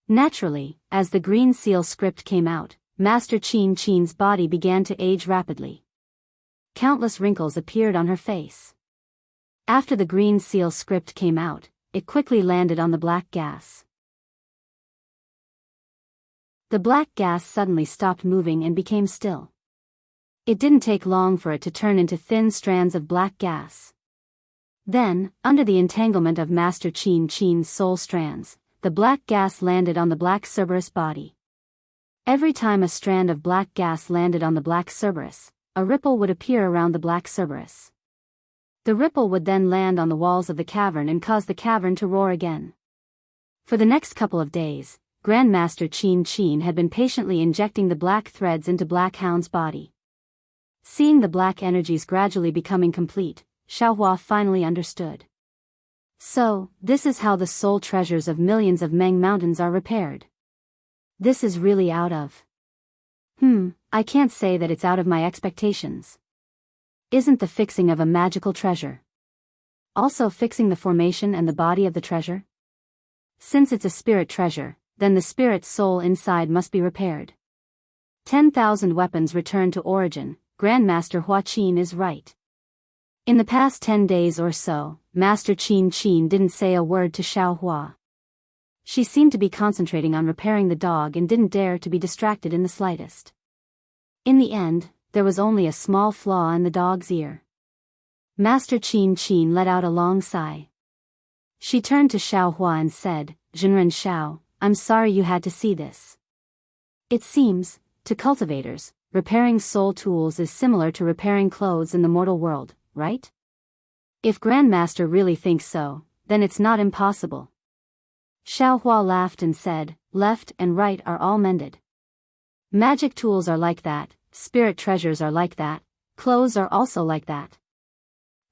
A: Naturally, as the green seal script came out, Master Qin's body began to age rapidly. Countless wrinkles appeared on her face. After the green seal script came out, it quickly landed on the black gas. The black gas suddenly stopped moving and became still. It didn't take long for it to turn into thin strands of black gas. Then, under the entanglement of Master Qin's soul strands, the black gas landed on the black Cerberus body. Every time a strand of black gas landed on the black Cerberus, a ripple would appear around the black Cerberus. The ripple would then land on the walls of the cavern and cause the cavern to roar again. For the next couple of days, Grandmaster Qin had been patiently injecting the black threads into Black Hound's body. Seeing the black energies gradually becoming complete, Xiao Hua finally understood. So, this is how the soul treasures of millions of Meng Mountains are repaired. This is really out of... I can't say that it's out of my expectations. Isn't the fixing of a magical treasure also fixing the formation and the body of the treasure? Since it's a spirit treasure, then the spirit soul inside must be repaired. 10,000 weapons return to origin. Grandmaster Hua Qin is right. In the past 10 days or so, Master Qin didn't say a word to Xiao Hua. She seemed to be concentrating on repairing the dog and didn't dare to be distracted in the slightest. In the end, there was only a small flaw in the dog's ear. Master Qin let out a long sigh. She turned to Xiao Hua and said, "Zhenren Xiao, I'm sorry you had to see this. It seems, to cultivators, repairing soul tools is similar to repairing clothes in the mortal world, right? If Grandmaster really thinks so, then it's not impossible." Xiao Hua laughed and said, "Left and right are all mended. Magic tools are like that, spirit treasures are like that, clothes are also like that."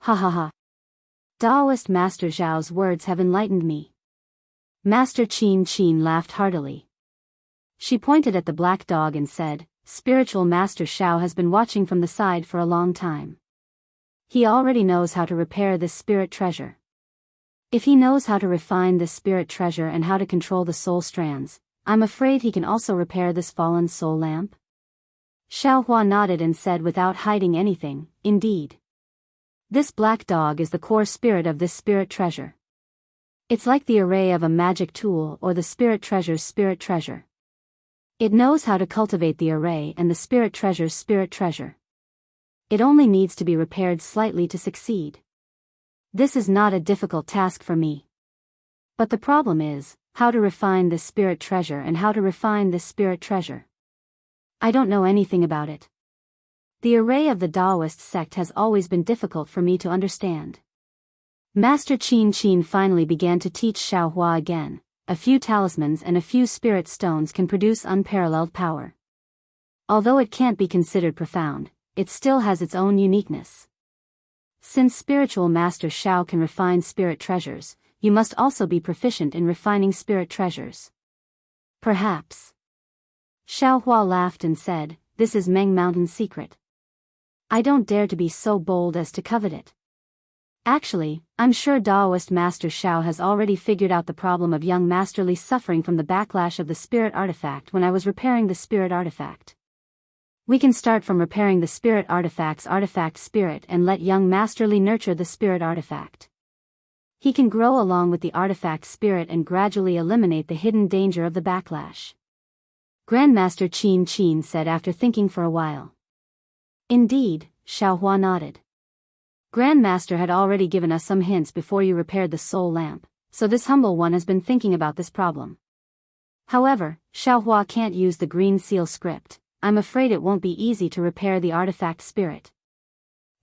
A: Ha ha ha. Taoist Master Zhao's words have enlightened me. Master Qin laughed heartily. She pointed at the black dog and said, Spiritual Master Zhao has been watching from the side for a long time. He already knows how to repair this spirit treasure. If he knows how to refine this spirit treasure and how to control the soul strands, I'm afraid he can also repair this fallen soul lamp? Xiaohua nodded and said without hiding anything, indeed. This black dog is the core spirit of this spirit treasure. It's like the array of a magic tool or the spirit treasure's spirit treasure. It knows how to cultivate the array and the spirit treasure's spirit treasure. It only needs to be repaired slightly to succeed. This is not a difficult task for me. But the problem is, how to refine this spirit treasure and how to refine this spirit treasure. I don't know anything about it. The array of the Taoist sect has always been difficult for me to understand. Master Qin finally began to teach Xiaohua again. A few talismans and a few spirit stones can produce unparalleled power. Although it can't be considered profound, it still has its own uniqueness. Since spiritual Master Xiao can refine spirit treasures, you must also be proficient in refining spirit treasures. Perhaps. Xiaohua laughed and said, This is Meng Mountain's secret. I don't dare to be so bold as to covet it. Actually, I'm sure Taoist Master Xiao has already figured out the problem of young Master Li suffering from the backlash of the spirit artifact when I was repairing the spirit artifact. We can start from repairing the spirit artifact's artifact spirit and let young Master Li nurture the spirit artifact. He can grow along with the artifact spirit and gradually eliminate the hidden danger of the backlash. Grandmaster Qin said after thinking for a while. Indeed, Xiaohua nodded. Grandmaster had already given us some hints before you repaired the soul lamp, so this humble one has been thinking about this problem. However, Xiaohua can't use the green seal script. I'm afraid it won't be easy to repair the artifact spirit.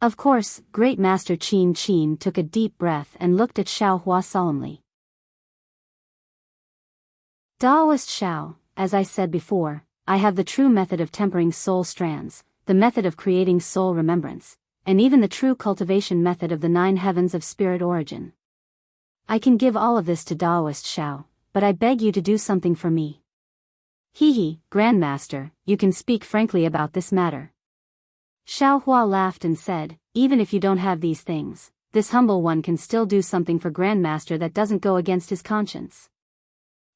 A: Of course, Great Master Qin took a deep breath and looked at Xiaohua solemnly. Taoist Xiao, as I said before, I have the true method of tempering soul strands, the method of creating soul remembrance, and even the true cultivation method of the 9 heavens of spirit origin. I can give all of this to Taoist Xiao, but I beg you to do something for me. Hee, Grandmaster, you can speak frankly about this matter. Xiaohua laughed and said, Even if you don't have these things, this humble one can still do something for Grandmaster that doesn't go against his conscience.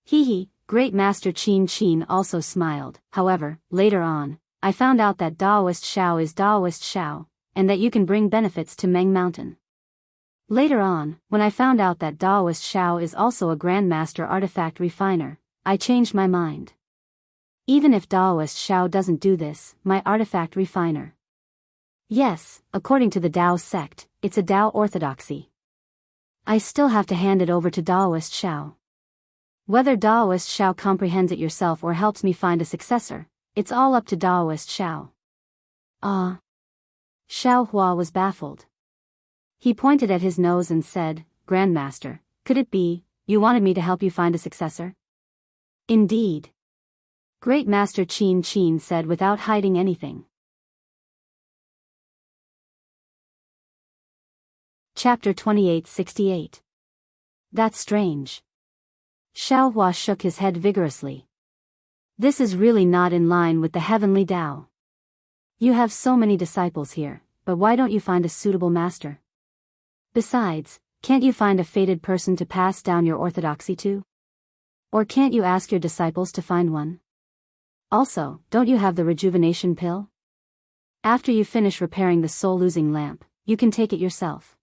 A: Hee, Great Master Qin also smiled. However, later on, I found out that Taoist Xiao is Taoist Xiao, and that you can bring benefits to Meng Mountain. Later on, when I found out that Taoist Xiao is also a Grandmaster artifact refiner, I changed my mind. Even if Taoist Xiao doesn't do this, my artifact refiner. Yes, according to the Tao sect, it's a Tao orthodoxy. I still have to hand it over to Taoist Xiao. Whether Taoist Xiao comprehends it yourself or helps me find a successor, it's all up to Taoist Xiao. Xiaohua was baffled. He pointed at his nose and said, Grandmaster, could it be, you wanted me to help you find a successor? Indeed. Great Master Qin said without hiding anything. Chapter 2868. That's strange. Xiaohua shook his head vigorously. This is really not in line with the heavenly Tao. You have so many disciples here, but why don't you find a suitable master? Besides, can't you find a fated person to pass down your orthodoxy to? Or can't you ask your disciples to find one? Also, don't you have the rejuvenation pill? After you finish repairing the soul-losing lamp, you can take it yourself.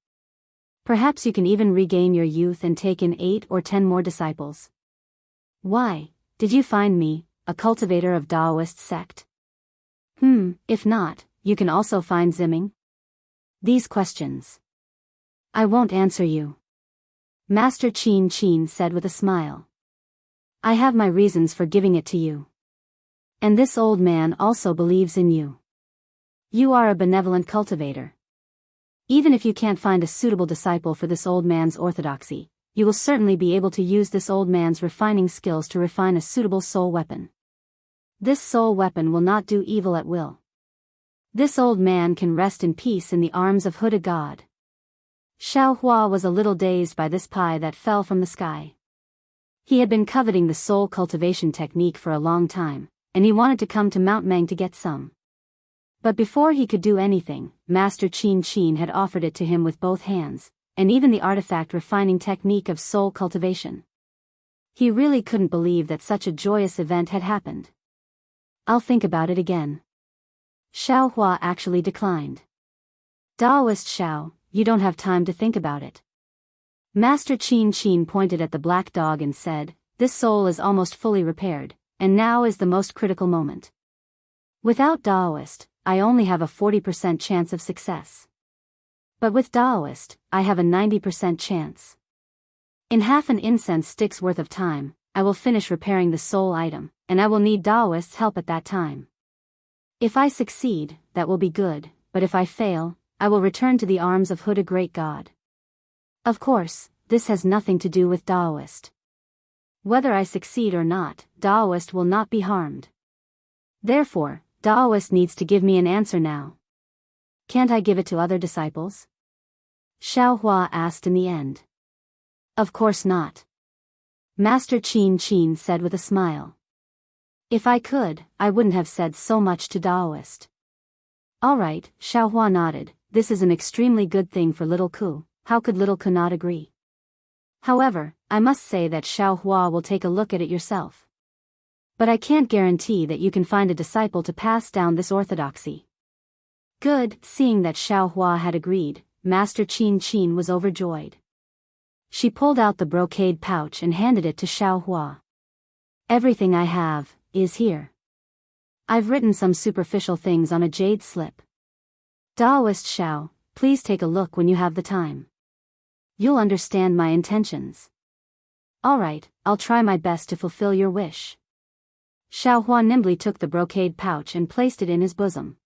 A: Perhaps you can even regain your youth and take in 8 or 10 more disciples. Why, did you find me, a cultivator of Taoist sect? If not, you can also find Ziming. These questions. I won't answer you. Master Qin said with a smile. I have my reasons for giving it to you. And this old man also believes in you. You are a benevolent cultivator. Even if you can't find a suitable disciple for this old man's orthodoxy, you will certainly be able to use this old man's refining skills to refine a suitable soul weapon. This soul weapon will not do evil at will. This old man can rest in peace in the arms of Huda God. Xiao Hua was a little dazed by this pie that fell from the sky. He had been coveting the soul cultivation technique for a long time, and he wanted to come to Mount Meng to get some. But before he could do anything, Master Qin had offered it to him with both hands, and even the artifact refining technique of soul cultivation. He really couldn't believe that such a joyous event had happened. "I'll think about it again." Xiao Hua actually declined. "Daoist Xiao, you don't have time to think about it." Master Qin pointed at the black dog and said, "This soul is almost fully repaired, and now is the most critical moment. Without Daoist, I only have a 40% chance of success. But with Daoist, I have a 90% chance. In half an incense stick's worth of time, I will finish repairing the soul item, and I will need Daoist's help at that time. If I succeed, that will be good, but if I fail, I will return to the arms of Huda Great God. Of course, this has nothing to do with Daoist. Whether I succeed or not, Daoist will not be harmed. Therefore, Daoist needs to give me an answer now. Can't I give it to other disciples?" Xiao Hua asked in the end. "Of course not." Master Qin said with a smile. "If I could, I wouldn't have said so much to Daoist." "All right," Xiao Hua nodded, "this is an extremely good thing for little Ku. How could little Ku not agree? However, I must say that Xiao Hua will take a look at it yourself. But I can't guarantee that you can find a disciple to pass down this orthodoxy." "Good." Seeing that Xiao Hua had agreed, Master Qin was overjoyed. She pulled out the brocade pouch and handed it to Xiao Hua. "Everything I have is here. I've written some superficial things on a jade slip. Daoist Xiao, please take a look when you have the time. You'll understand my intentions." "All right, I'll try my best to fulfill your wish." Xiao Hua nimbly took the brocade pouch and placed it in his bosom.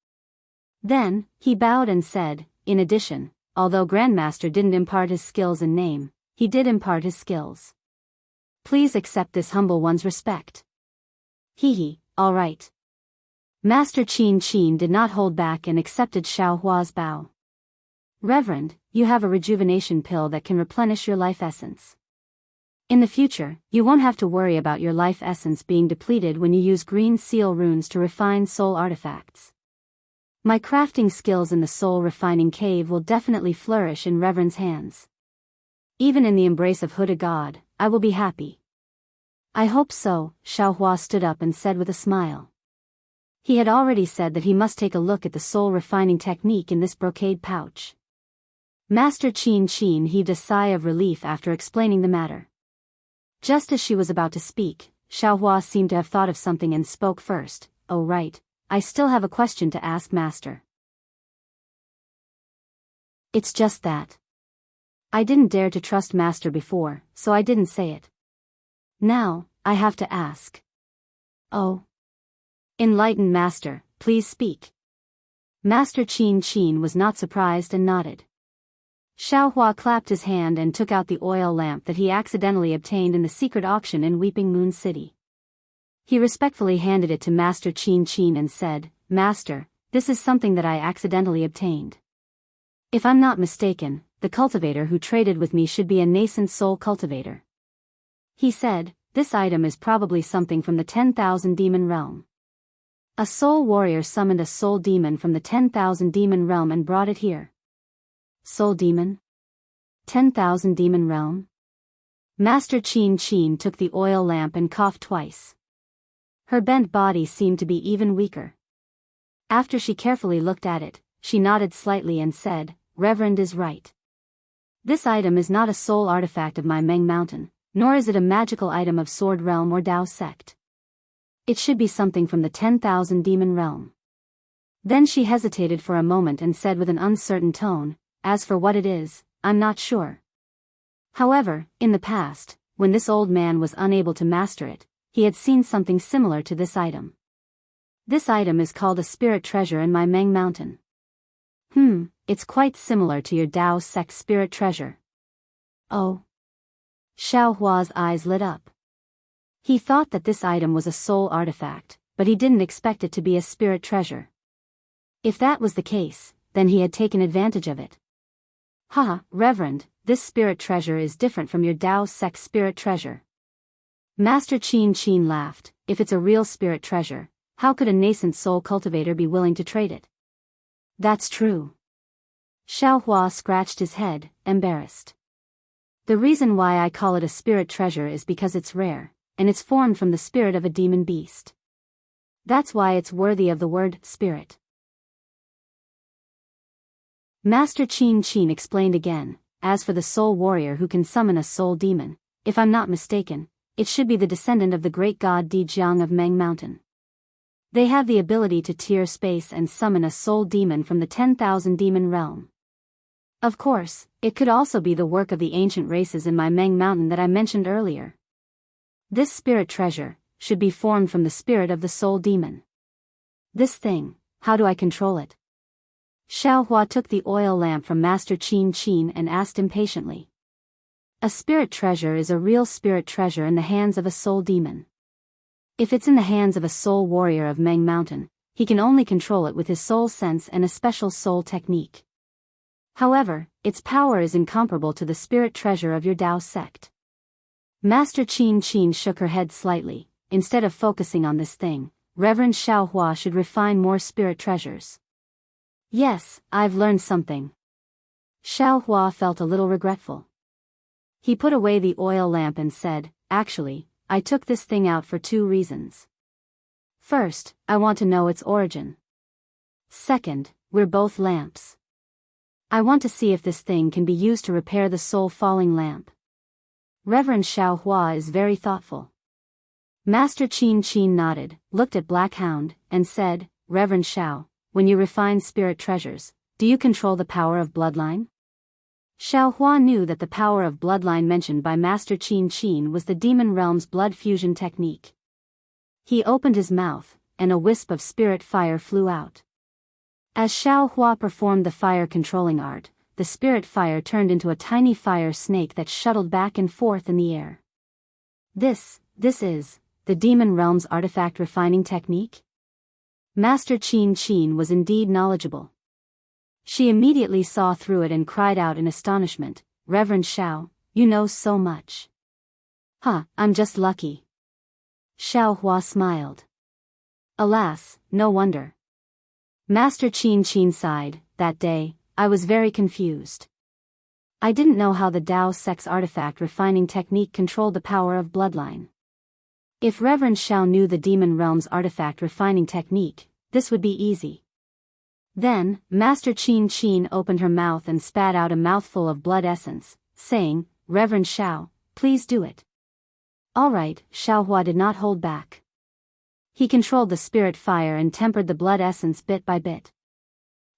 A: Then, he bowed and said, "In addition, although Grandmaster didn't impart his skills in name, he did impart his skills. Please accept this humble one's respect." "Hee, all right." Master Qin did not hold back and accepted Xiao Hua's bow. "Reverend, you have a rejuvenation pill that can replenish your life essence. In the future, you won't have to worry about your life essence being depleted when you use green seal runes to refine soul artifacts. My crafting skills in the soul refining cave will definitely flourish in Reverend's hands. Even in the embrace of Huda God, I will be happy." "I hope so," Xiao Hua stood up and said with a smile. He had already said that he must take a look at the soul refining technique in this brocade pouch. Master Qin heaved a sigh of relief after explaining the matter. Just as she was about to speak, Xiao Hua seemed to have thought of something and spoke first. "Oh right, I still have a question to ask Master. It's just that I didn't dare to trust Master before, so I didn't say it. Now, I have to ask." "Oh. Enlightened Master, please speak." Master Qin was not surprised and nodded. Xiao Hua clapped his hand and took out the oil lamp that he accidentally obtained in the secret auction in Weeping Moon City. He respectfully handed it to Master Qin and said, "Master, this is something that I accidentally obtained. If I'm not mistaken, the cultivator who traded with me should be a nascent soul cultivator." He said, "This item is probably something from the 10,000 demon realm. A soul warrior summoned a soul demon from the 10,000 demon realm and brought it here." "Soul demon? 10,000 demon realm?" Master Qin took the oil lamp and coughed twice. Her bent body seemed to be even weaker. After she carefully looked at it, she nodded slightly and said, "Reverend is right. This item is not a soul artifact of my Meng Mountain, nor is it a magical item of Sword Realm or Dao sect. It should be something from the 10,000 demon realm." Then she hesitated for a moment and said with an uncertain tone, "As for what it is, I'm not sure. However, in the past, when this old man was unable to master it, he had seen something similar to this item. This item is called a spirit treasure in my Meng Mountain." It's quite similar to your Dao sect spirit treasure." "Oh." Xiao Hua's eyes lit up. He thought that this item was a soul artifact, but he didn't expect it to be a spirit treasure. If that was the case, then he had taken advantage of it. Haha, Reverend, this spirit treasure is different from your Dao sect spirit treasure. Master Qin laughed. If it's a real spirit treasure, how could a nascent soul cultivator be willing to trade it? That's true. Xiao Hua scratched his head, embarrassed. The reason why I call it a spirit treasure is because it's rare, and it's formed from the spirit of a demon beast. That's why it's worthy of the word spirit. Master Qin explained again. As for the soul warrior who can summon a soul demon, if I'm not mistaken, it should be the descendant of the great god Di Jiang of Meng Mountain. They have the ability to tear space and summon a soul demon from the 10,000 demon realm. Of course, it could also be the work of the ancient races in my Meng Mountain that I mentioned earlier. This spirit treasure should be formed from the spirit of the soul demon. This thing, how do I control it? Xiao Hua took the oil lamp from Master Qin and asked impatiently. A spirit treasure is a real spirit treasure in the hands of a soul demon. If it's in the hands of a soul warrior of Meng Mountain, he can only control it with his soul sense and a special soul technique. However, its power is incomparable to the spirit treasure of your Dao sect. Master Qin shook her head slightly. Instead of focusing on this thing, Reverend Xiao Hua should refine more spirit treasures. Yes, I've learned something. Xiao Hua felt a little regretful. He put away the oil lamp and said, actually, I took this thing out for 2 reasons. First, I want to know its origin. Second, we're both lamps. I want to see if this thing can be used to repair the soul falling lamp. Reverend Xiao Hua is very thoughtful. Master Qin nodded, looked at Black Hound, and said, Reverend Xiao, when you refine spirit treasures, do you control the power of bloodline? Xiao Hua knew that the power of bloodline mentioned by Master Qin was the demon realm's blood fusion technique. He opened his mouth, and a wisp of spirit fire flew out. As Xiao Hua performed the fire controlling art, the spirit fire turned into a tiny fire snake that shuttled back and forth in the air. This is the demon realm's artifact refining technique? Master Qin was indeed knowledgeable. She immediately saw through it and cried out in astonishment, Reverend Xiao, you know so much. I'm just lucky. Xiao Hua smiled. Alas, no wonder. Master Qin sighed. That day, I was very confused. I didn't know how the Dao sect's artifact refining technique controlled the power of bloodline. If Reverend Xiao knew the demon realm's artifact refining technique, this would be easy. Then, Master Qin opened her mouth and spat out a mouthful of blood essence, saying, Reverend Xiao, please do it. All right, Xiao Hua did not hold back. He controlled the spirit fire and tempered the blood essence bit by bit.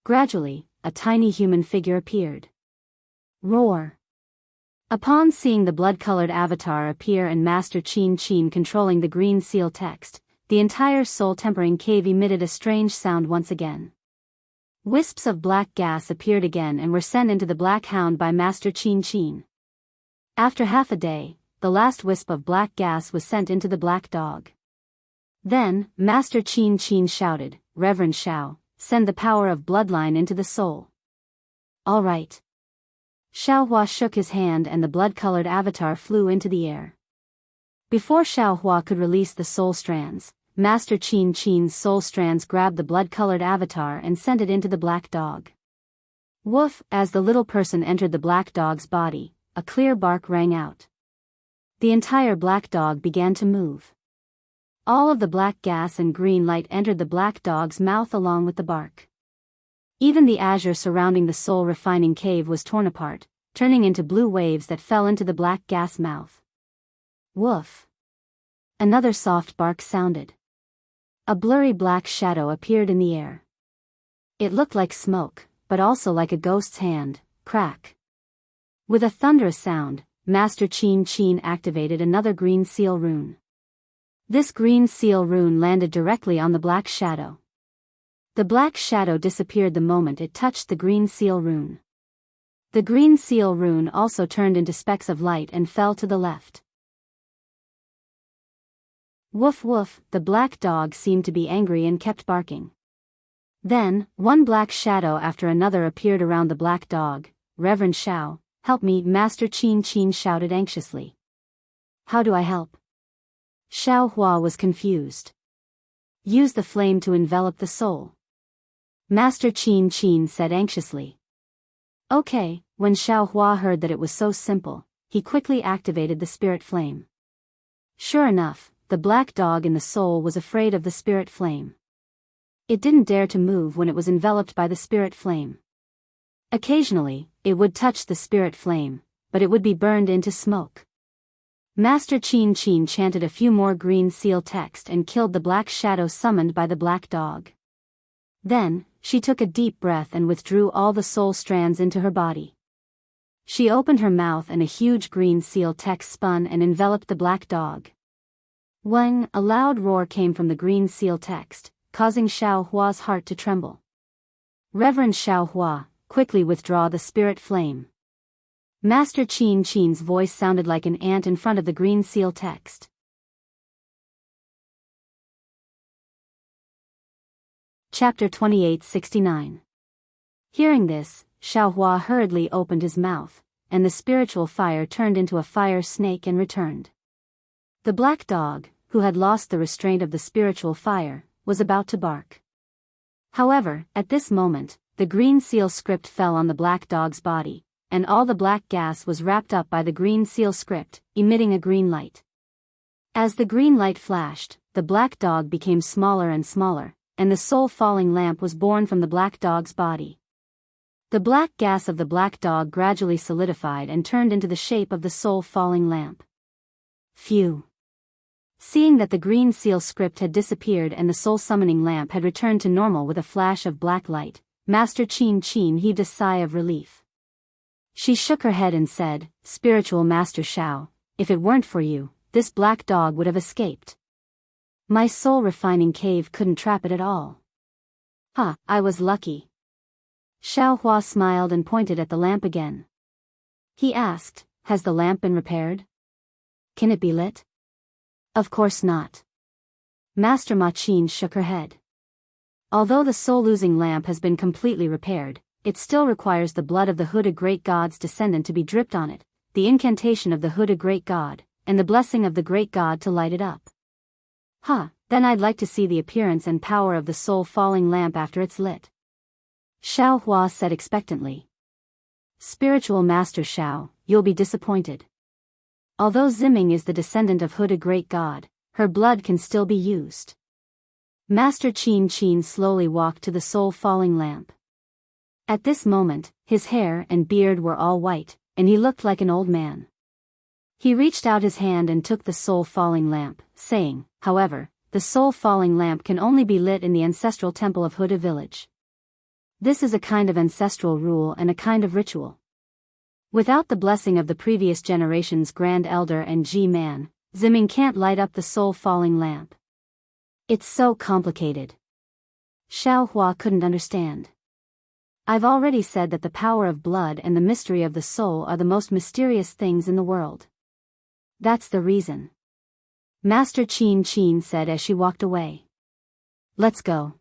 A: Gradually, a tiny human figure appeared. Roar! Upon seeing the blood-colored avatar appear and Master Qin controlling the green seal text, the entire soul-tempering cave emitted a strange sound once again. Wisps of black gas appeared again and were sent into the Black Hound by Master Qin. After half a day, the last wisp of black gas was sent into the Black Dog. Then, Master Qin shouted, Reverend Xiao, send the power of bloodline into the soul. All right. Xiao Hua shook his hand and the blood-colored avatar flew into the air. Before Xiao Hua could release the soul strands, Master Qin's soul strands grabbed the blood-colored avatar and sent it into the Black Dog. Woof! As the little person entered the Black Dog's body, a clear bark rang out. The entire Black Dog began to move. All of the black gas and green light entered the Black Dog's mouth along with the bark. Even the azure surrounding the soul-refining cave was torn apart, turning into blue waves that fell into the black gas mouth. Woof! Another soft bark sounded. A blurry black shadow appeared in the air. It looked like smoke, but also like a ghost's hand. Crack! With a thunderous sound, Master Qin activated another green seal rune. This green seal rune landed directly on the black shadow. The black shadow disappeared the moment it touched the green seal rune. The green seal rune also turned into specks of light and fell to the left. Woof woof, the Black Dog seemed to be angry and kept barking. Then, one black shadow after another appeared around the Black Dog, Reverend Xiao, help me, Master Qin shouted anxiously. How do I help? Xiao Hua was confused. Use the flame to envelop the soul. Master Qin said anxiously. Okay, when Xiao Hua heard that it was so simple, he quickly activated the spirit flame. Sure enough, the black dog in the soul was afraid of the spirit flame. It didn't dare to move when it was enveloped by the spirit flame. Occasionally, it would touch the spirit flame, but it would be burned into smoke. Master Qin chanted a few more green seal text and killed the black shadow summoned by the black dog. Then, she took a deep breath and withdrew all the soul strands into her body. She opened her mouth and a huge green seal text spun and enveloped the black dog. Wang, a loud roar came from the green seal text, causing Xiao Hua's heart to tremble. Reverend Xiao Hua, quickly withdraw the spirit flame. Master Qin's voice sounded like an ant in front of the green seal text. Chapter 2869. Hearing this, Xiao Hua hurriedly opened his mouth, and the spiritual fire turned into a fire snake and returned. The black dog, who had lost the restraint of the spiritual fire, was about to bark. However, at this moment, the green seal script fell on the black dog's body, and all the black gas was wrapped up by the green seal script, emitting a green light. As the green light flashed, the black dog became smaller and smaller, and the soul-falling lamp was born from the black dog's body. The black gas of the black dog gradually solidified and turned into the shape of the soul-falling lamp. Phew! Seeing that the green seal script had disappeared and the soul-summoning lamp had returned to normal with a flash of black light, Master Qin heaved a sigh of relief. She shook her head and said, Spiritual Master Xiao, if it weren't for you, this black dog would have escaped. My soul-refining cave couldn't trap it at all. Huh, I was lucky. Xiao Hua smiled and pointed at the lamp again. He asked, has the lamp been repaired? Can it be lit? Of course not. Master Ma Qin shook her head. Although the soul-losing lamp has been completely repaired, it still requires the blood of the hooded great god's descendant to be dripped on it, the incantation of the hooded great god, and the blessing of the great god to light it up. Then I'd like to see the appearance and power of the soul-falling lamp after it's lit. Xiao Hua said expectantly. Spiritual Master Xiao, you'll be disappointed. Although Ziming is the descendant of hooded great god, her blood can still be used. Master Qin slowly walked to the soul-falling lamp. At this moment, his hair and beard were all white, and he looked like an old man. He reached out his hand and took the soul-falling lamp, saying, however, the soul-falling lamp can only be lit in the ancestral temple of Huda village. This is a kind of ancestral rule and a kind of ritual. Without the blessing of the previous generation's Grand Elder and G-Man, Ziming can't light up the soul-falling lamp. It's so complicated. Xiao Hua couldn't understand. I've already said that the power of blood and the mystery of the soul are the most mysterious things in the world. That's the reason. Master Qin said as she walked away. Let's go.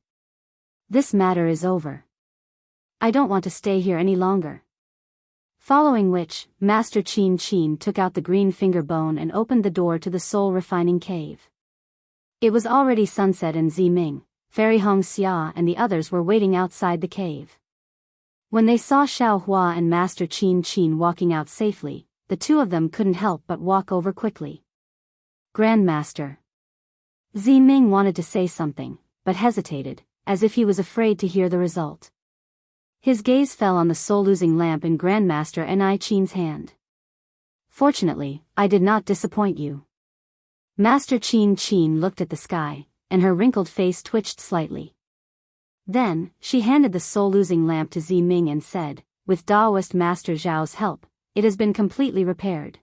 A: This matter is over. I don't want to stay here any longer. Following which, Master Qin took out the green finger bone and opened the door to the soul-refining cave. It was already sunset and Ziming, Fairy Hong Xia and the others were waiting outside the cave. When they saw Xiao Hua and Master Qin walking out safely, the two of them couldn't help but walk over quickly. Grandmaster. Ziming wanted to say something, but hesitated, as if he was afraid to hear the result. His gaze fell on the soul-losing lamp in Grandmaster Qin's hand. Fortunately, I did not disappoint you. Master Qin looked at the sky, and her wrinkled face twitched slightly. Then, she handed the soul-losing lamp to Ziming and said, with Taoist Master Zhao's help, it has been completely repaired.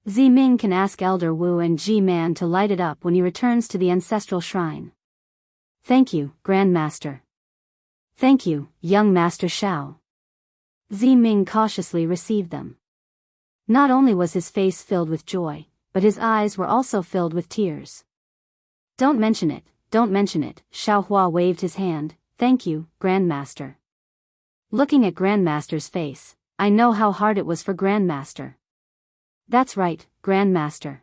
A: Ziming can ask Elder Wu and G-Man to light it up when he returns to the ancestral shrine. Thank you, Grandmaster. Thank you, young Master Xiao. Ziming cautiously received them. Not only was his face filled with joy, but his eyes were also filled with tears. Don't mention it, Xiao Hua waved his hand, thank you, Grandmaster. Looking at Grandmaster's face, I know how hard it was for Grandmaster. That's right, Grandmaster.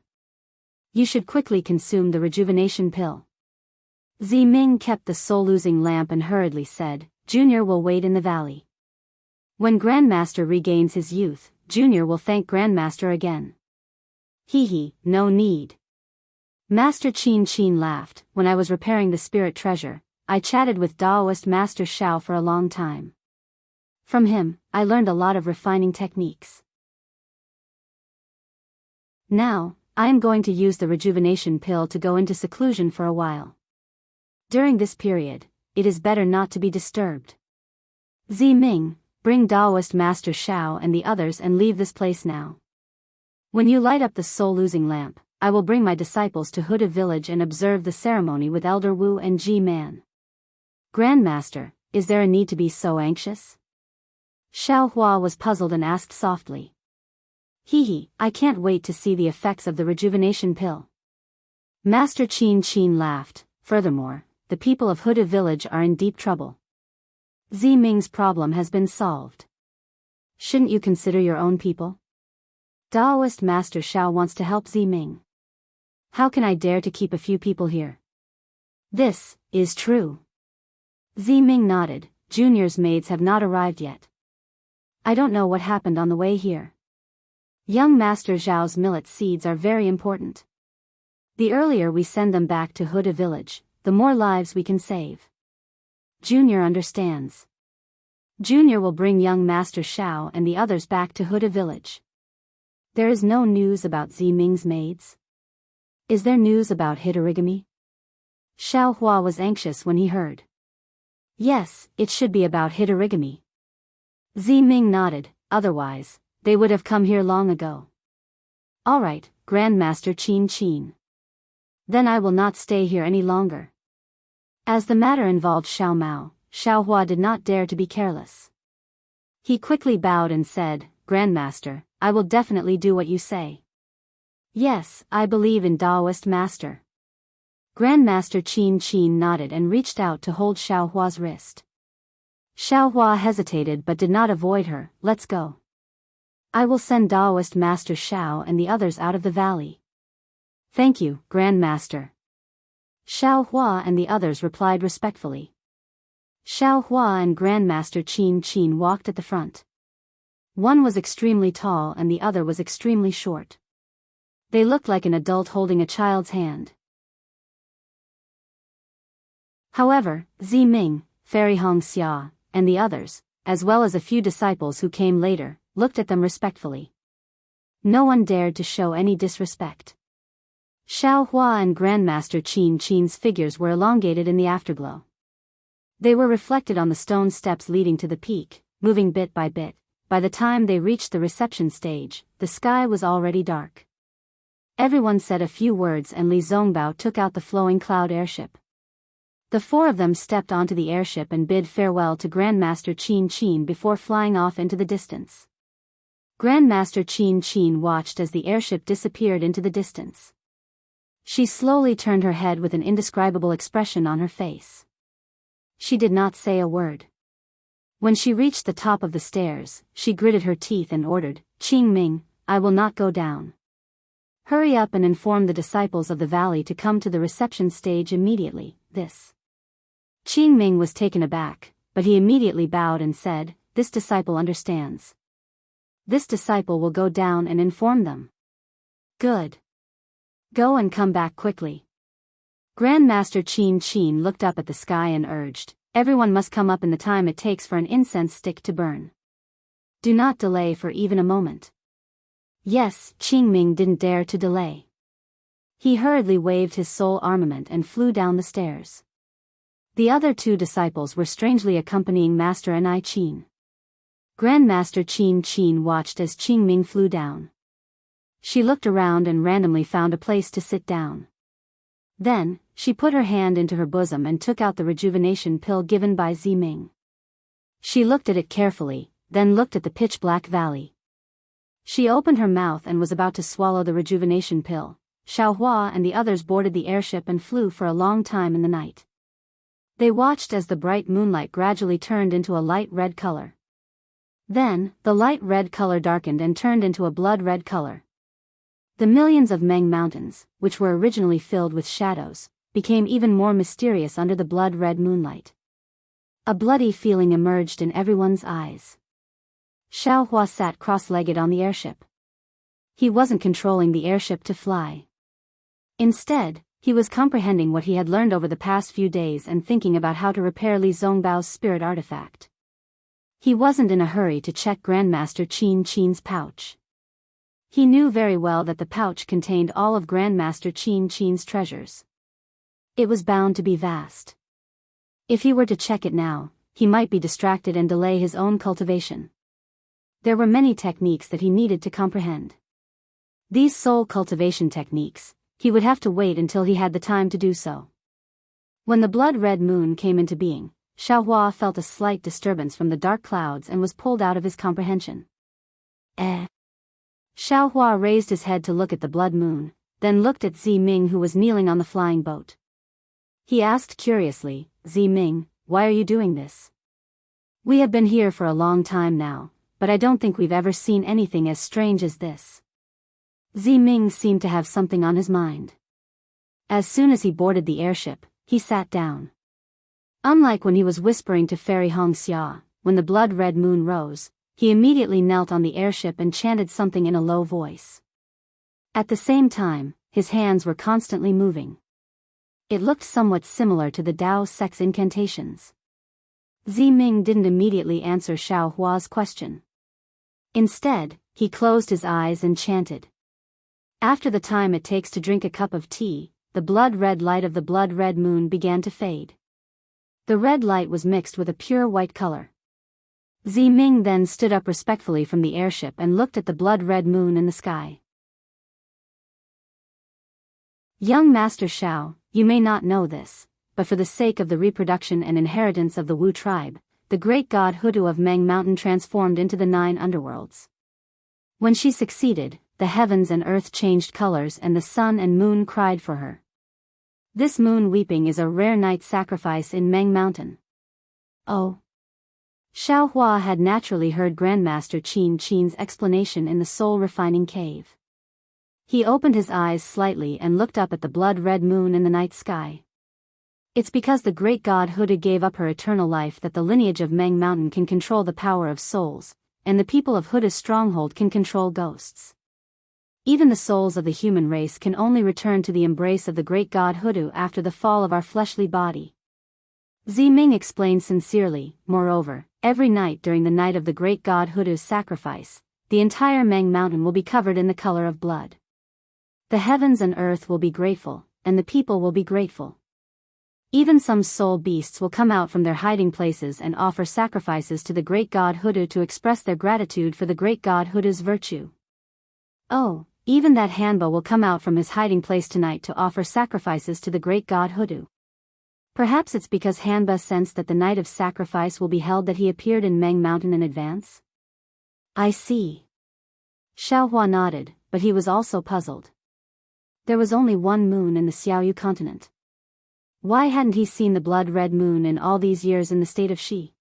A: You should quickly consume the rejuvenation pill. Ziming kept the soul-losing lamp and hurriedly said, Junior will wait in the valley. When Grandmaster regains his youth, Junior will thank Grandmaster again. Hee, no need. Master Qin laughed. When I was repairing the spirit treasure, I chatted with Taoist Master Xiao for a long time. From him, I learned a lot of refining techniques. Now, I am going to use the rejuvenation pill to go into seclusion for a while. During this period, it is better not to be disturbed. Ziming, bring Taoist Master Xiao and the others and leave this place now. When you light up the soul-losing lamp, I will bring my disciples to Huda village and observe the ceremony with Elder Wu and Ji Man. Grandmaster, is there a need to be so anxious? Xiao Hua was puzzled and asked softly. I can't wait to see the effects of the rejuvenation pill. Master Qin laughed. Furthermore, the people of Huda village are in deep trouble. Ziming's problem has been solved. Shouldn't you consider your own people? Taoist Master Xiao wants to help Ziming. How can I dare to keep a few people here? This is true. Ziming nodded. Junior's maids have not arrived yet. I don't know what happened on the way here. Young Master Zhao's millet seeds are very important. The earlier we send them back to Huda village, the more lives we can save. Junior understands. Junior will bring young Master Xiao and the others back to Huda village. There is no news about Ziming's maids. Is there news about Hitorigami? Xiao Hua was anxious when he heard. Yes, it should be about Hitorigami. Ziming nodded, otherwise, they would have come here long ago. All right, Grandmaster Qin. Then I will not stay here any longer. As the matter involved Xiao Mao, Xiao Hua did not dare to be careless. He quickly bowed and said, Grandmaster, I will definitely do what you say. Yes, I believe in Taoist Master. Grandmaster Qin nodded and reached out to hold Xiao Hua's wrist. Xiao Hua hesitated but did not avoid her. Let's go. I will send Taoist Master Xiao and the others out of the valley. Thank you, Grandmaster. Xiao Hua and the others replied respectfully. Xiao Hua and Grandmaster Qin walked at the front. One was extremely tall and the other was extremely short. They looked like an adult holding a child's hand. However, Ziming, Fairy Hong Xia, and the others, as well as a few disciples who came later, looked at them respectfully. No one dared to show any disrespect. Xiao Hua and Grandmaster Qin's figures were elongated in the afterglow. They were reflected on the stone steps leading to the peak, moving bit by bit. By the time they reached the reception stage, the sky was already dark. Everyone said a few words and Li Zongbao took out the flowing cloud airship. The four of them stepped onto the airship and bid farewell to Grandmaster Qin before flying off into the distance. Grandmaster Qin watched as the airship disappeared into the distance. She slowly turned her head with an indescribable expression on her face. She did not say a word. When she reached the top of the stairs, she gritted her teeth and ordered, Qingming, I will not go down. Hurry up and inform the disciples of the valley to come to the reception stage immediately. This. Qingming was taken aback, but he immediately bowed and said, This disciple understands. This disciple will go down and inform them. Good. Go and come back quickly. Grandmaster Qin looked up at the sky and urged, Everyone must come up in the time it takes for an incense stick to burn. Do not delay for even a moment. Yes, Qingming didn't dare to delay. He hurriedly waved his soul armament and flew down the stairs. The other two disciples were strangely accompanying Master Enai Qin. Grandmaster Qin watched as Qingming flew down. She looked around and randomly found a place to sit down. Then, she put her hand into her bosom and took out the rejuvenation pill given by Ziming. She looked at it carefully, then looked at the pitch-black valley. She opened her mouth and was about to swallow the rejuvenation pill. Xiao Hua and the others boarded the airship and flew for a long time in the night. They watched as the bright moonlight gradually turned into a light red color. Then, the light red color darkened and turned into a blood red color. The millions of Meng mountains, which were originally filled with shadows, became even more mysterious under the blood red moonlight. A bloody feeling emerged in everyone's eyes. Xiaohua sat cross-legged on the airship. He wasn't controlling the airship to fly. Instead, he was comprehending what he had learned over the past few days and thinking about how to repair Li Zongbao's spirit artifact. He wasn't in a hurry to check Grandmaster Qin Qin's pouch. He knew very well that the pouch contained all of Grandmaster Qin Qin's treasures. It was bound to be vast. If he were to check it now, he might be distracted and delay his own cultivation. There were many techniques that he needed to comprehend. These soul cultivation techniques, he would have to wait until he had the time to do so. When the blood-red moon came into being, Xiaohua felt a slight disturbance from the dark clouds and was pulled out of his comprehension. Xiaohua raised his head to look at the blood moon, then looked at Ziming who was kneeling on the flying boat. He asked curiously, "Ziming, why are you doing this? We have been here for a long time now, but I don't think we've ever seen anything as strange as this." Ziming seemed to have something on his mind. As soon as he boarded the airship, he sat down. Unlike when he was whispering to Fairy Hongxia, when the blood-red moon rose, he immediately knelt on the airship and chanted something in a low voice. At the same time, his hands were constantly moving. It looked somewhat similar to the Tao sex incantations. Ziming didn't immediately answer Xiaohua's question. Instead, he closed his eyes and chanted. After the time it takes to drink a cup of tea, the blood-red light of the blood-red moon began to fade. The red light was mixed with a pure white color. Ziming then stood up respectfully from the airship and looked at the blood-red moon in the sky. "Young Master Xiao, you may not know this, but for the sake of the reproduction and inheritance of the Wu tribe, the great god Hudu of Meng Mountain transformed into the 9 underworlds. When she succeeded, the heavens and earth changed colors and the sun and moon cried for her. This moon weeping is a rare night sacrifice in Meng Mountain." Oh. Xiaohua had naturally heard Grandmaster Qin Qin's explanation in the soul-refining cave. He opened his eyes slightly and looked up at the blood-red moon in the night sky. It's because the great god Huda gave up her eternal life that the lineage of Meng Mountain can control the power of souls, and the people of Huda's stronghold can control ghosts. Even the souls of the human race can only return to the embrace of the great god Hudu after the fall of our fleshly body. Ziming explained sincerely. Moreover, every night during the night of the great god Hudu's sacrifice, the entire Meng Mountain will be covered in the color of blood. The heavens and earth will be grateful, and the people will be grateful. Even some soul beasts will come out from their hiding places and offer sacrifices to the great god Hudu to express their gratitude for the great god Hudu's virtue. Oh, even that Hanbo will come out from his hiding place tonight to offer sacrifices to the great god Hudu. Perhaps it's because Hanba sensed that the night of sacrifice will be held that he appeared in Meng Mountain in advance. I see. Xiaohua nodded, but he was also puzzled. There was only one moon in the Xiaoyu continent. Why hadn't he seen the blood-red moon in all these years in the state of Xi?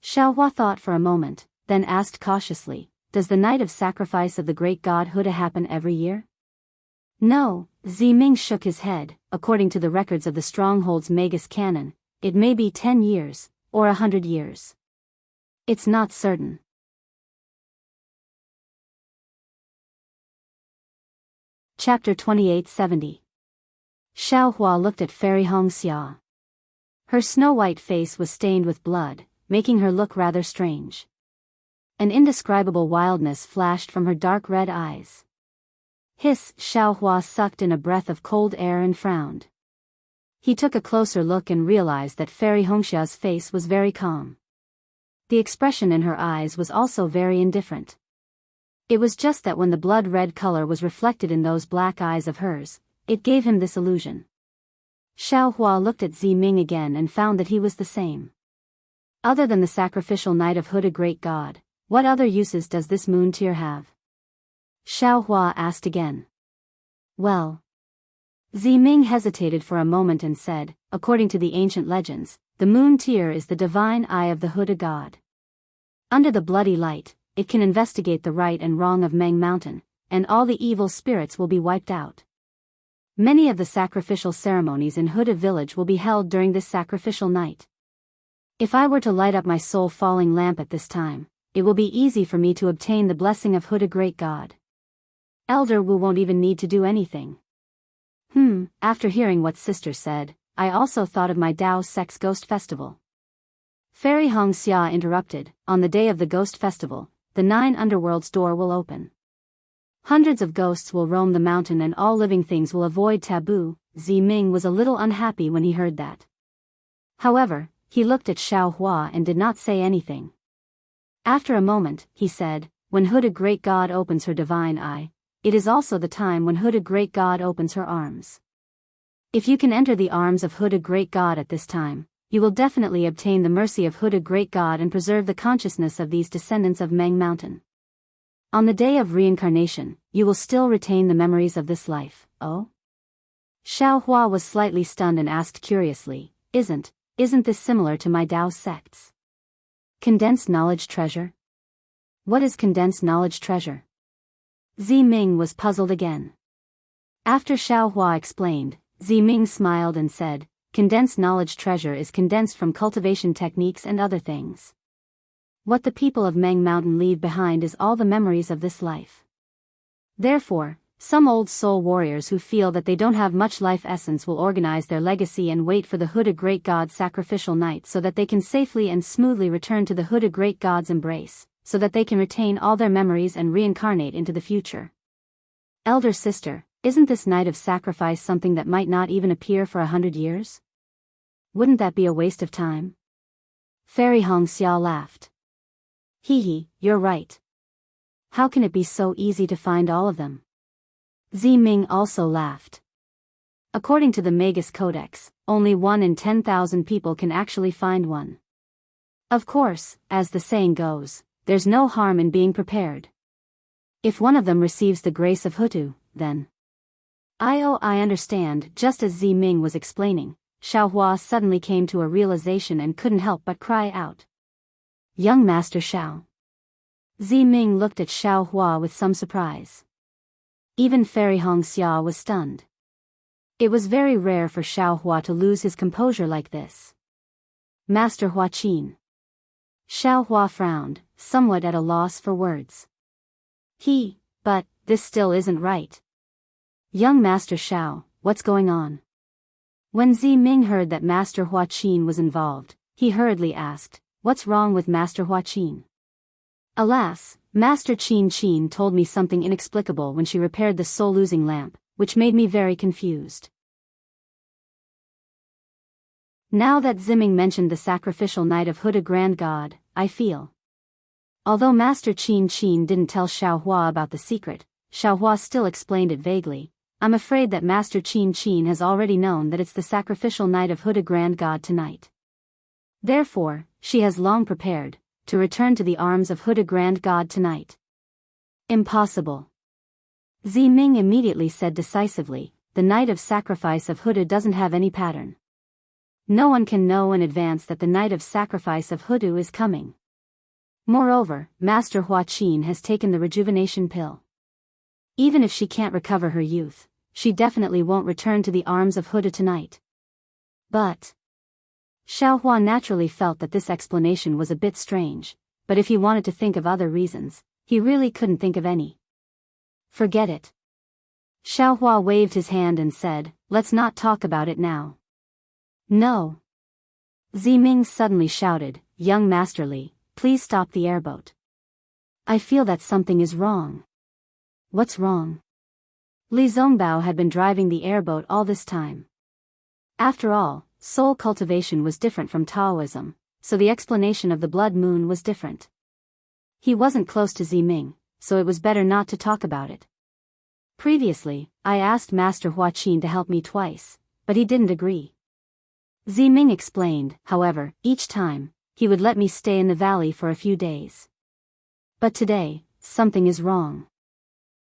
A: Xiaohua thought for a moment, then asked cautiously, "Does the night of sacrifice of the great god Huda happen every year?" No, Ziming shook his head. According to the records of the Stronghold's Magus canon, it may be 10 years, or 100 years. It's not certain. Chapter 2870. Xiaohua looked at Fairy Hongxia. Her snow-white face was stained with blood, making her look rather strange. An indescribable wildness flashed from her dark red eyes. Hiss! Xiaohua sucked in a breath of cold air and frowned. He took a closer look and realized that Fairy Hongxia's face was very calm. The expression in her eyes was also very indifferent. It was just that when the blood-red color was reflected in those black eyes of hers, it gave him this illusion. Xiaohua looked at Ziming again and found that he was the same. Other than the sacrificial night of Huda Great God, what other uses does this moon tear have? Xiaohua asked again. Well. Ziming hesitated for a moment and said, according to the ancient legends, the moon tear is the divine eye of the Huda god. Under the bloody light, it can investigate the right and wrong of Meng Mountain, and all the evil spirits will be wiped out. Many of the sacrificial ceremonies in Huda village will be held during this sacrificial night. If I were to light up my soul falling lamp at this time, it will be easy for me to obtain the blessing of Huda Great God. Elder Wu won't even need to do anything. After hearing what sister said, I also thought of my Dao Sex Ghost Festival. Fairy Hong Xia interrupted, on the day of the Ghost Festival, the 9 underworlds door will open. Hundreds of ghosts will roam the mountain and all living things will avoid taboo. Ziming was a little unhappy when he heard that. However, he looked at Xiao Hua and did not say anything. After a moment, he said, when Huda Great God opens her divine eye, it is also the time when Huda Great God opens her arms. If you can enter the arms of Huda Great God at this time, you will definitely obtain the mercy of Huda Great God and preserve the consciousness of these descendants of Meng Mountain. On the day of reincarnation, you will still retain the memories of this life. Oh? Xiao Hua was slightly stunned and asked curiously, Isn't this similar to my Dao sects? Condensed knowledge treasure? What is condensed knowledge treasure? Ziming was puzzled again. After Xiao Hua explained, Ziming smiled and said, condensed knowledge treasure is condensed from cultivation techniques and other things. What the people of Meng Mountain leave behind is all the memories of this life. Therefore, some old soul warriors who feel that they don't have much life essence will organize their legacy and wait for the Huda Great God's sacrificial night so that they can safely and smoothly return to the Huda Great God's embrace, so that they can retain all their memories and reincarnate into the future. Elder sister, isn't this night of sacrifice something that might not even appear for 100 years? Wouldn't that be a waste of time? Fairy Hong Xia laughed. Hee, you're right. How can it be so easy to find all of them? Ziming also laughed. According to the Magus Codex, only 1 in 10,000 people can actually find one. Of course, as the saying goes, there's no harm in being prepared. If one of them receives the grace of Hutu, then... I understand. Just as Ziming was explaining, Xiao Hua suddenly came to a realization and couldn't help but cry out. Young Master Xiao. Ziming looked at Xiao Hua with some surprise. Even Fairy Hong Xia was stunned. It was very rare for Xiao Hua to lose his composure like this. Master Hua Qin. Xiao Hua frowned, somewhat at a loss for words. But this still isn't right. Young Master Xiao, what's going on? When Ziming heard that Master Hua Qin was involved, he hurriedly asked, what's wrong with Master Hua Qin? Alas, Master Qin told me something inexplicable when she repaired the soul-losing lamp, which made me very confused. Now that Ziming mentioned the sacrificial night of Huda Grand God, I feel. Although Master Qin didn't tell Xiao Hua about the secret, Xiao Hua still explained it vaguely. I'm afraid that Master Qin has already known that it's the sacrificial night of Huda Grand God tonight. Therefore, she has long prepared to return to the arms of Huda Grand God tonight. Impossible. Ziming immediately said decisively, the night of sacrifice of Huda doesn't have any pattern. No one can know in advance that the night of sacrifice of Huda is coming. Moreover, Master Hua Qin has taken the rejuvenation pill. Even if she can't recover her youth, she definitely won't return to the arms of Huda tonight. But... Xiao Hua naturally felt that this explanation was a bit strange, but if he wanted to think of other reasons, he really couldn't think of any. Forget it. Xiao Hua waved his hand and said, let's not talk about it now. No. Ziming suddenly shouted, Young Master Li, please stop the airboat. I feel that something is wrong. What's wrong? Li Zongbao had been driving the airboat all this time. After all, soul cultivation was different from Taoism, so the explanation of the blood moon was different. He wasn't close to Ziming, so it was better not to talk about it. Previously, I asked Master Hua Qin to help me twice, but he didn't agree. Ziming explained, however, each time, he would let me stay in the valley for a few days. But today, something is wrong.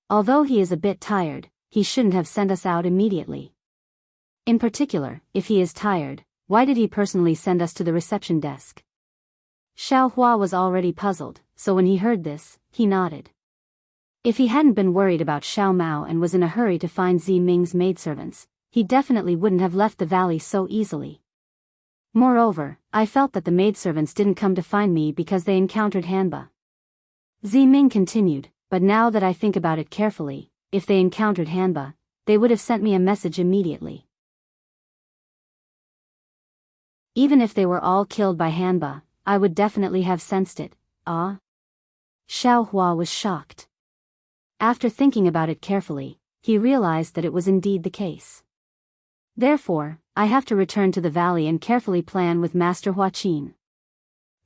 A: Although he is a bit tired, he shouldn't have sent us out immediately. In particular, if he is tired, why did he personally send us to the reception desk? Xiao Hua was already puzzled, so when he heard this, he nodded. If he hadn't been worried about Xiao Mao and was in a hurry to find Zi Ming's maidservants, he definitely wouldn't have left the valley so easily. Moreover, I felt that the maidservants didn't come to find me because they encountered Hanba. Zi Ming continued, but now that I think about it carefully, if they encountered Hanba, they would have sent me a message immediately. Even if they were all killed by Hanba, I would definitely have sensed it. Ah? Xiao Hua was shocked. After thinking about it carefully, he realized that it was indeed the case. Therefore, I have to return to the valley and carefully plan with Master Hua Qin.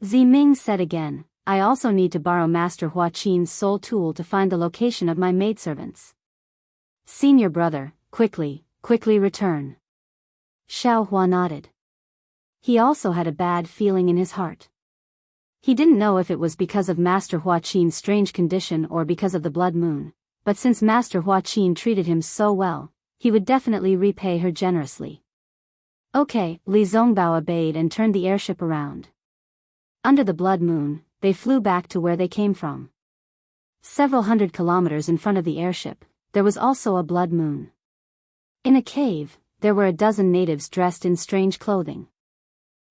A: Zi Ming said again, I also need to borrow Master Hua Qin's soul tool to find the location of my maidservants. Senior brother, quickly return. Xiao Hua nodded. He also had a bad feeling in his heart. He didn't know if it was because of Master Hua Qin's strange condition or because of the blood moon, but since Master Hua Qin treated him so well, he would definitely repay her generously. Okay, Li Zongbao obeyed and turned the airship around. Under the blood moon, they flew back to where they came from. Several hundred kilometers in front of the airship, there was also a blood moon. In a cave, there were a dozen natives dressed in strange clothing.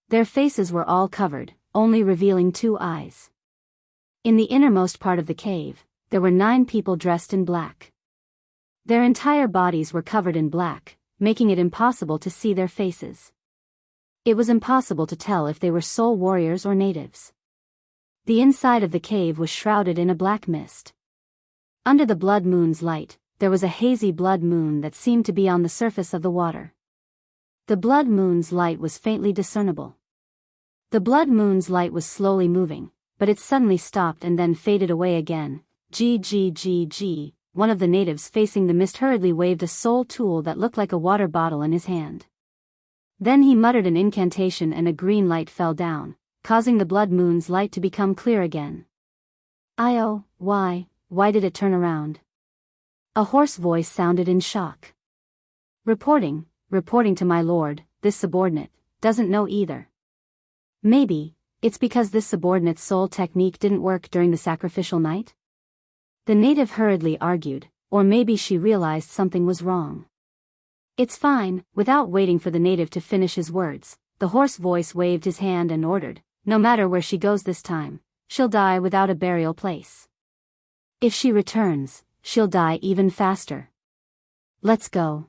A: Their faces were all covered, only revealing 2 eyes. In the innermost part of the cave, there were 9 people dressed in black. Their entire bodies were covered in black, making it impossible to see their faces. It was impossible to tell if they were soul warriors or natives. The inside of the cave was shrouded in a black mist. Under the blood moon's light, there was a hazy blood moon that seemed to be on the surface of the water. The blood moon's light was faintly discernible. The blood moon's light was slowly moving, but it suddenly stopped and then faded away again. G. One of the natives facing the mist hurriedly waved a soul tool that looked like a water bottle in his hand. Then he muttered an incantation and a green light fell down, causing the blood moon's light to become clear again. Why did it turn around? A hoarse voice sounded in shock. Reporting to my lord, this subordinate doesn't know either. Maybe it's because this subordinate's soul technique didn't work during the sacrificial night? The native hurriedly argued, or maybe she realized something was wrong. It's fine. Without waiting for the native to finish his words, the hoarse voice waved his hand and ordered, no matter where she goes this time, she'll die without a burial place. If she returns, she'll die even faster. Let's go.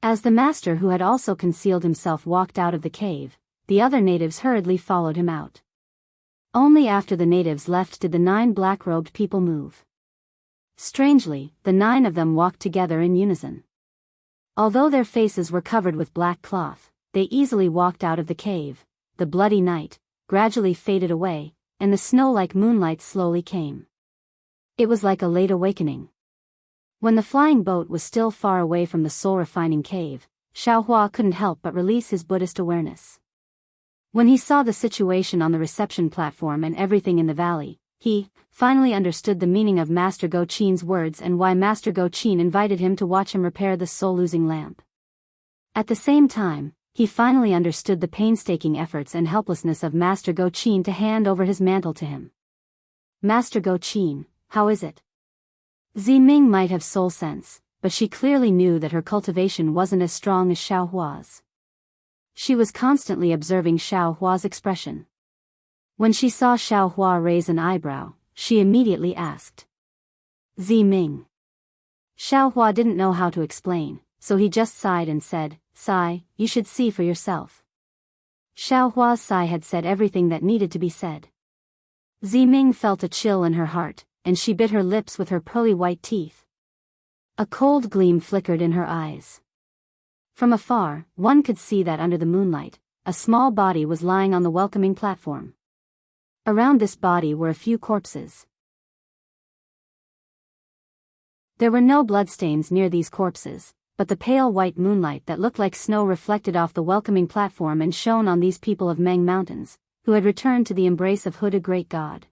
A: As the master, who had also concealed himself, walked out of the cave, the other natives hurriedly followed him out. Only after the natives left did the 9 black-robed people move. Strangely, the 9 of them walked together in unison. Although their faces were covered with black cloth, they easily walked out of the cave. The bloody night gradually faded away, and the snow-like moonlight slowly came. It was like a late awakening. When the flying boat was still far away from the soul-refining cave, Xiao Hua couldn't help but release his Buddhist awareness. When he saw the situation on the reception platform and everything in the valley, he finally understood the meaning of Master Go Qin's words and why Master Go Qin invited him to watch him repair the soul-losing lamp. At the same time, he finally understood the painstaking efforts and helplessness of Master Go Qin to hand over his mantle to him. Master Go Qin, how is it? Zi Ming might have soul sense, but she clearly knew that her cultivation wasn't as strong as Xiao Hua's. She was constantly observing Xiao Hua's expression. When she saw Xiao Hua raise an eyebrow, she immediately asked, Zi Ming. Xiao Hua didn't know how to explain, so he just sighed and said, Sigh, you should see for yourself. Xiao Hua's sigh had said everything that needed to be said. Zi Ming felt a chill in her heart, and she bit her lips with her pearly white teeth. A cold gleam flickered in her eyes. From afar, one could see that under the moonlight, a small body was lying on the welcoming platform. Around this body were a few corpses. There were no bloodstains near these corpses, but the pale white moonlight that looked like snow reflected off the welcoming platform and shone on these people of Meng Mountains, who had returned to the embrace of Huda Great God.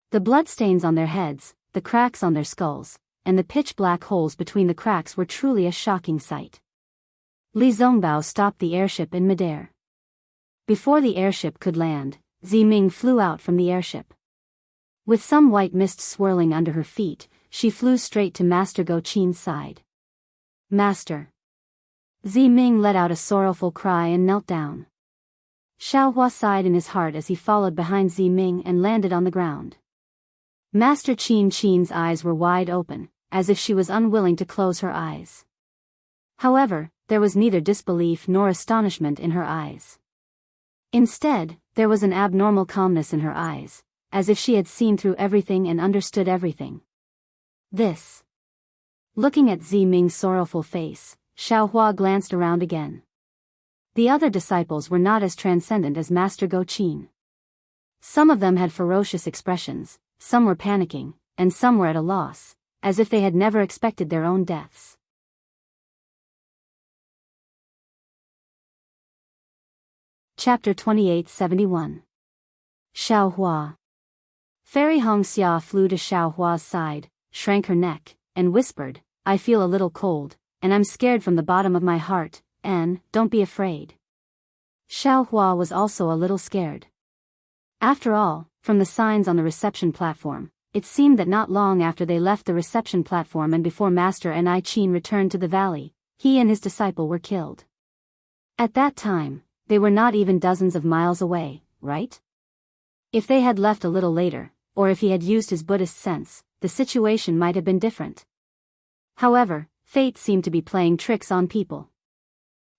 A: The bloodstains on their heads, the cracks on their skulls, and the pitch-black holes between the cracks were truly a shocking sight. Li Zongbao stopped the airship in midair. Before the airship could land, Ziming flew out from the airship. With some white mist swirling under her feet, she flew straight to Master Go Qin's side. Master. Ziming let out a sorrowful cry and knelt down. Xiaohua sighed in his heart as he followed behind Ziming and landed on the ground. Master Qin's eyes were wide open, as if she was unwilling to close her eyes. However, there was neither disbelief nor astonishment in her eyes. Instead, there was an abnormal calmness in her eyes, as if she had seen through everything and understood everything. This. Looking at Ziming's sorrowful face, Xiaohua glanced around again. The other disciples were not as transcendent as Master Go Qin. Some of them had ferocious expressions, some were panicking, and some were at a loss, as if they had never expected their own deaths. Chapter 2871. Xiaohua. Fairy Hongxia flew to Xiaohua's side, shrank her neck, and whispered, "I feel a little cold, and I'm scared from the bottom of my heart, and don't be afraid." Xiaohua was also a little scared. After all, from the signs on the reception platform, it seemed that not long after they left the reception platform and before Master Enrich returned to the valley, he and his disciple were killed. At that time, they were not even dozens of miles away, right? If they had left a little later, or if he had used his Buddhist sense, the situation might have been different. However, fate seemed to be playing tricks on people.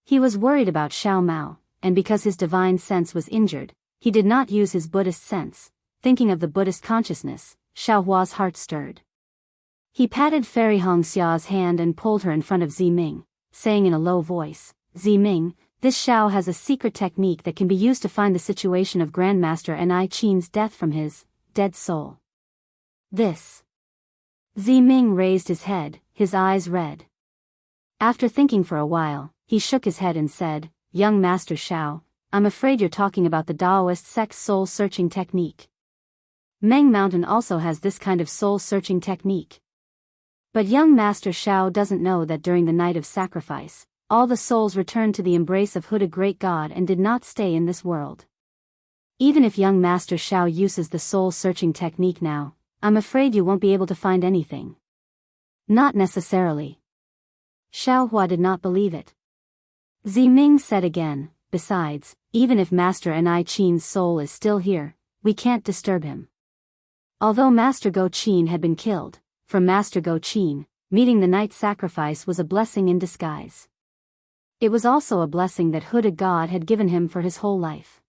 A: He was worried about Xiao Mao, and because his divine sense was injured, he did not use his Buddhist sense. Thinking of the Buddhist consciousness, Xiaohua's heart stirred. He patted Fairy Hongxia's hand and pulled her in front of Ziming, saying in a low voice, "Ziming, this Xiao has a secret technique that can be used to find the situation of Grandmaster Enrich's death from his dead soul." This. Ziming raised his head, his eyes red. After thinking for a while, he shook his head and said, "Young Master Xiao, I'm afraid you're talking about the Taoist sect's soul-searching technique. Meng Mountain also has this kind of soul-searching technique. But young Master Xiao doesn't know that during the night of sacrifice, all the souls returned to the embrace of Huda Great God and did not stay in this world. Even if young Master Xiao uses the soul-searching technique now, I'm afraid you won't be able to find anything." "Not necessarily." Xiaohua did not believe it. Ziming said again, "Besides, even if Master Enrichin's soul is still here, we can't disturb him." Although Master Go Qin had been killed, for Master Go Qin, meeting the night sacrifice was a blessing in disguise. It was also a blessing that Huda God had given him for his whole life.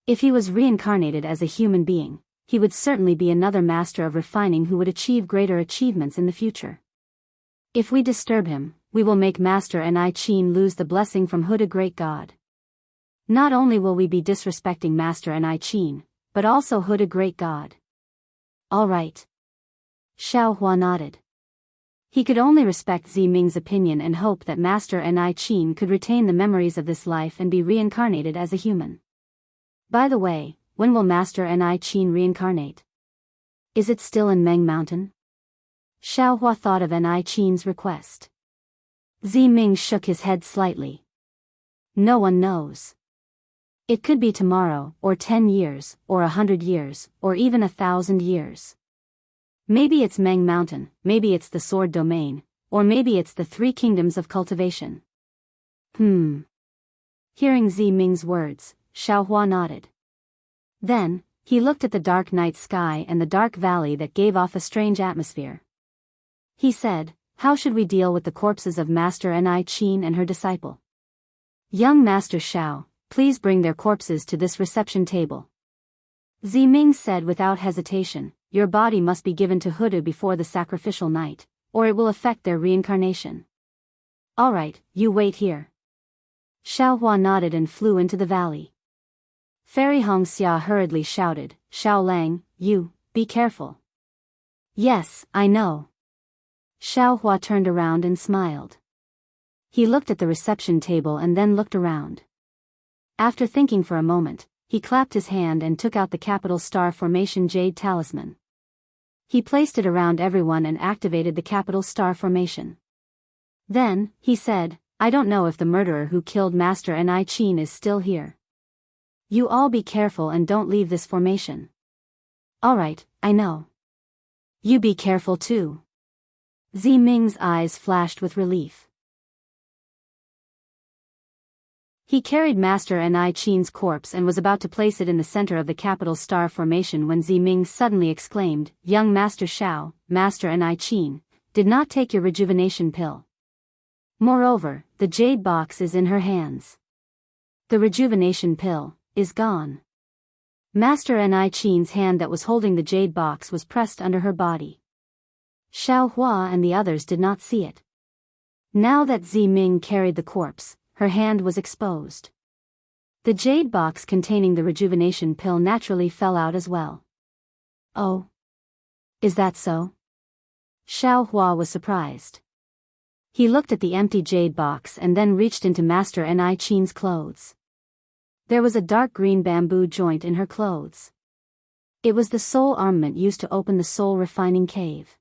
A: If he was reincarnated as a human being, he would certainly be another master of refining who would achieve greater achievements in the future. If we disturb him, we will make Master Enrichin lose the blessing from Huda Great God. Not only will we be disrespecting Master Enrichin, but also Huda Great God. All right. Xiaohua nodded. He could only respect Ziming's opinion and hope that Master Enrichin could retain the memories of this life and be reincarnated as a human. By the way, when will Master Enrichin reincarnate? Is it still in Meng Mountain? Xiaohua thought of Enrichin's request. Ziming shook his head slightly. No one knows. It could be tomorrow, or 10 years, or 100 years, or even 1,000 years. Maybe it's Meng Mountain, maybe it's the Sword Domain, or maybe it's the 3 Kingdoms of Cultivation. Hearing Ziming's words, Xiaohua nodded. Then, he looked at the dark night sky and the dark valley that gave off a strange atmosphere. He said, "How should we deal with the corpses of Master Enrichin and her disciple? Young Master Xiao, please bring their corpses to this reception table." Ziming said without hesitation, "Your body must be given to Huda before the sacrificial night, or it will affect their reincarnation." "All right, you wait here." Xiaohua nodded and flew into the valley. Fairy Hongxia hurriedly shouted, "Xiao Lang, you, be careful." "Yes, I know." Xiaohua turned around and smiled. He looked at the reception table and then looked around. After thinking for a moment, he clapped his hand and took out the capital star formation jade talisman. He placed it around everyone and activated the capital star formation. Then, he said, "I don't know if the murderer who killed Master Enrichin is still here. You all be careful and don't leave this formation. Alright, I know. You be careful too. Ziming's eyes flashed with relief. He carried Master Enchanting's corpse and was about to place it in the center of the capital star formation when Ziming suddenly exclaimed, "Young Master Xiao, Master Enchanting, did not take your rejuvenation pill. Moreover, the jade box is in her hands. The rejuvenation pill is gone." Master Enchanting's hand that was holding the jade box was pressed under her body. Xiao Hua and the others did not see it. Now that Ziming carried the corpse, her hand was exposed. The jade box containing the rejuvenation pill naturally fell out as well. Oh. Is that so? Xiao Hua was surprised. He looked at the empty jade box and then reached into Master Enchanting's clothes. There was a dark green bamboo joint in her clothes. It was the soul armament used to open the soul refining cave.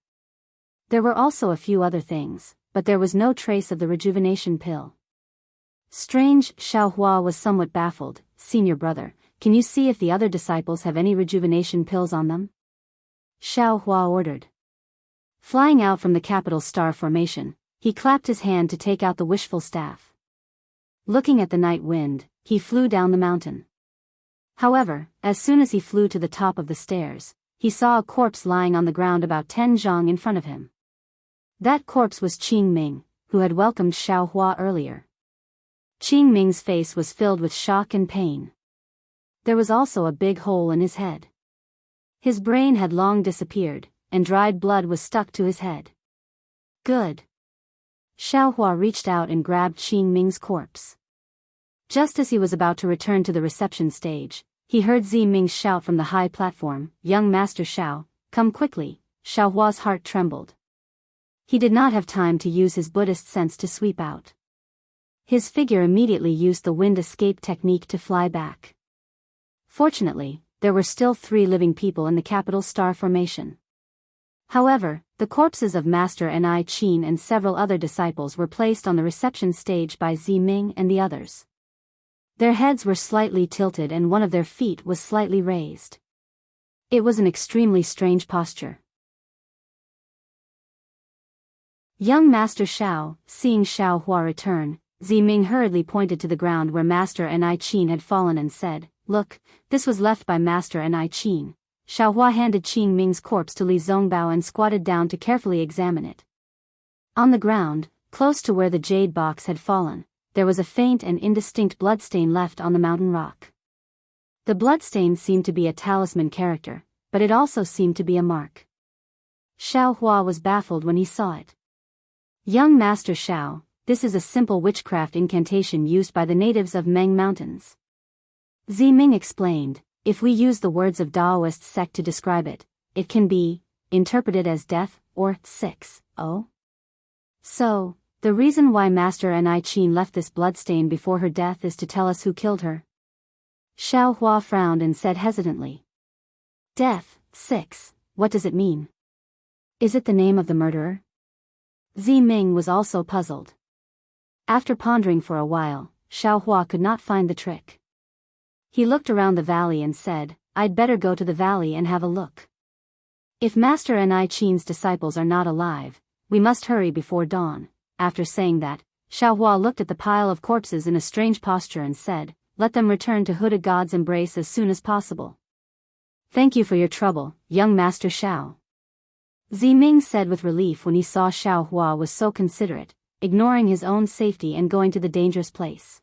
A: There were also a few other things, but there was no trace of the rejuvenation pill. Strange, Xiao Hua was somewhat baffled. "Senior brother, can you see if the other disciples have any rejuvenation pills on them?" Xiao Hua ordered. Flying out from the capital star formation, he clapped his hand to take out the wishful staff. Looking at the night wind, he flew down the mountain. However, as soon as he flew to the top of the stairs, he saw a corpse lying on the ground about 10 zhang in front of him. That corpse was Qing Ming, who had welcomed Xiao Hua earlier. Qing Ming's face was filled with shock and pain. There was also a big hole in his head. His brain had long disappeared, and dried blood was stuck to his head. Good. Xiao Hua reached out and grabbed Qing Ming's corpse. Just as he was about to return to the reception stage, he heard Ziming shout from the high platform, "Young Master Xiao, come quickly." Xiao Hua's heart trembled. He did not have time to use his Buddhist sense to sweep out. His figure immediately used the wind escape technique to fly back. Fortunately, there were still 3 living people in the capital star formation. However, the corpses of Master Enchanting and several other disciples were placed on the reception stage by Ziming and the others. Their heads were slightly tilted and one of their feet was slightly raised. It was an extremely strange posture. Young Master Xiao, seeing Xiao Hua return, Ziming hurriedly pointed to the ground where Master Enchanting had fallen and said, "Look, this was left by Master Enchanting." Xiao Hua handed Qing Ming's corpse to Li Zongbao and squatted down to carefully examine it. On the ground, close to where the jade box had fallen, there was a faint and indistinct bloodstain left on the mountain rock. The bloodstain seemed to be a talisman character, but it also seemed to be a mark. Xiao Hua was baffled when he saw it. "Young Master Xiao, this is a simple witchcraft incantation used by the natives of Meng Mountains." Ziming explained, "If we use the words of Taoist sect to describe it, it can be interpreted as death or 6-0. So, the reason why Master Enchanting left this bloodstain before her death is to tell us who killed her." Xiao Hua frowned and said hesitantly, "Death, 6, what does it mean? Is it the name of the murderer?" Ziming was also puzzled. After pondering for a while, Xiao Hua could not find the trick. He looked around the valley and said, "I'd better go to the valley and have a look. If Master Enchanting's disciples are not alive, we must hurry before dawn." After saying that, Xiao Hua looked at the pile of corpses in a strange posture and said, "Let them return to Huda God's embrace as soon as possible." "Thank you for your trouble, young Master Xiao," Ziming said with relief when he saw Xiao Hua was so considerate, ignoring his own safety and going to the dangerous place.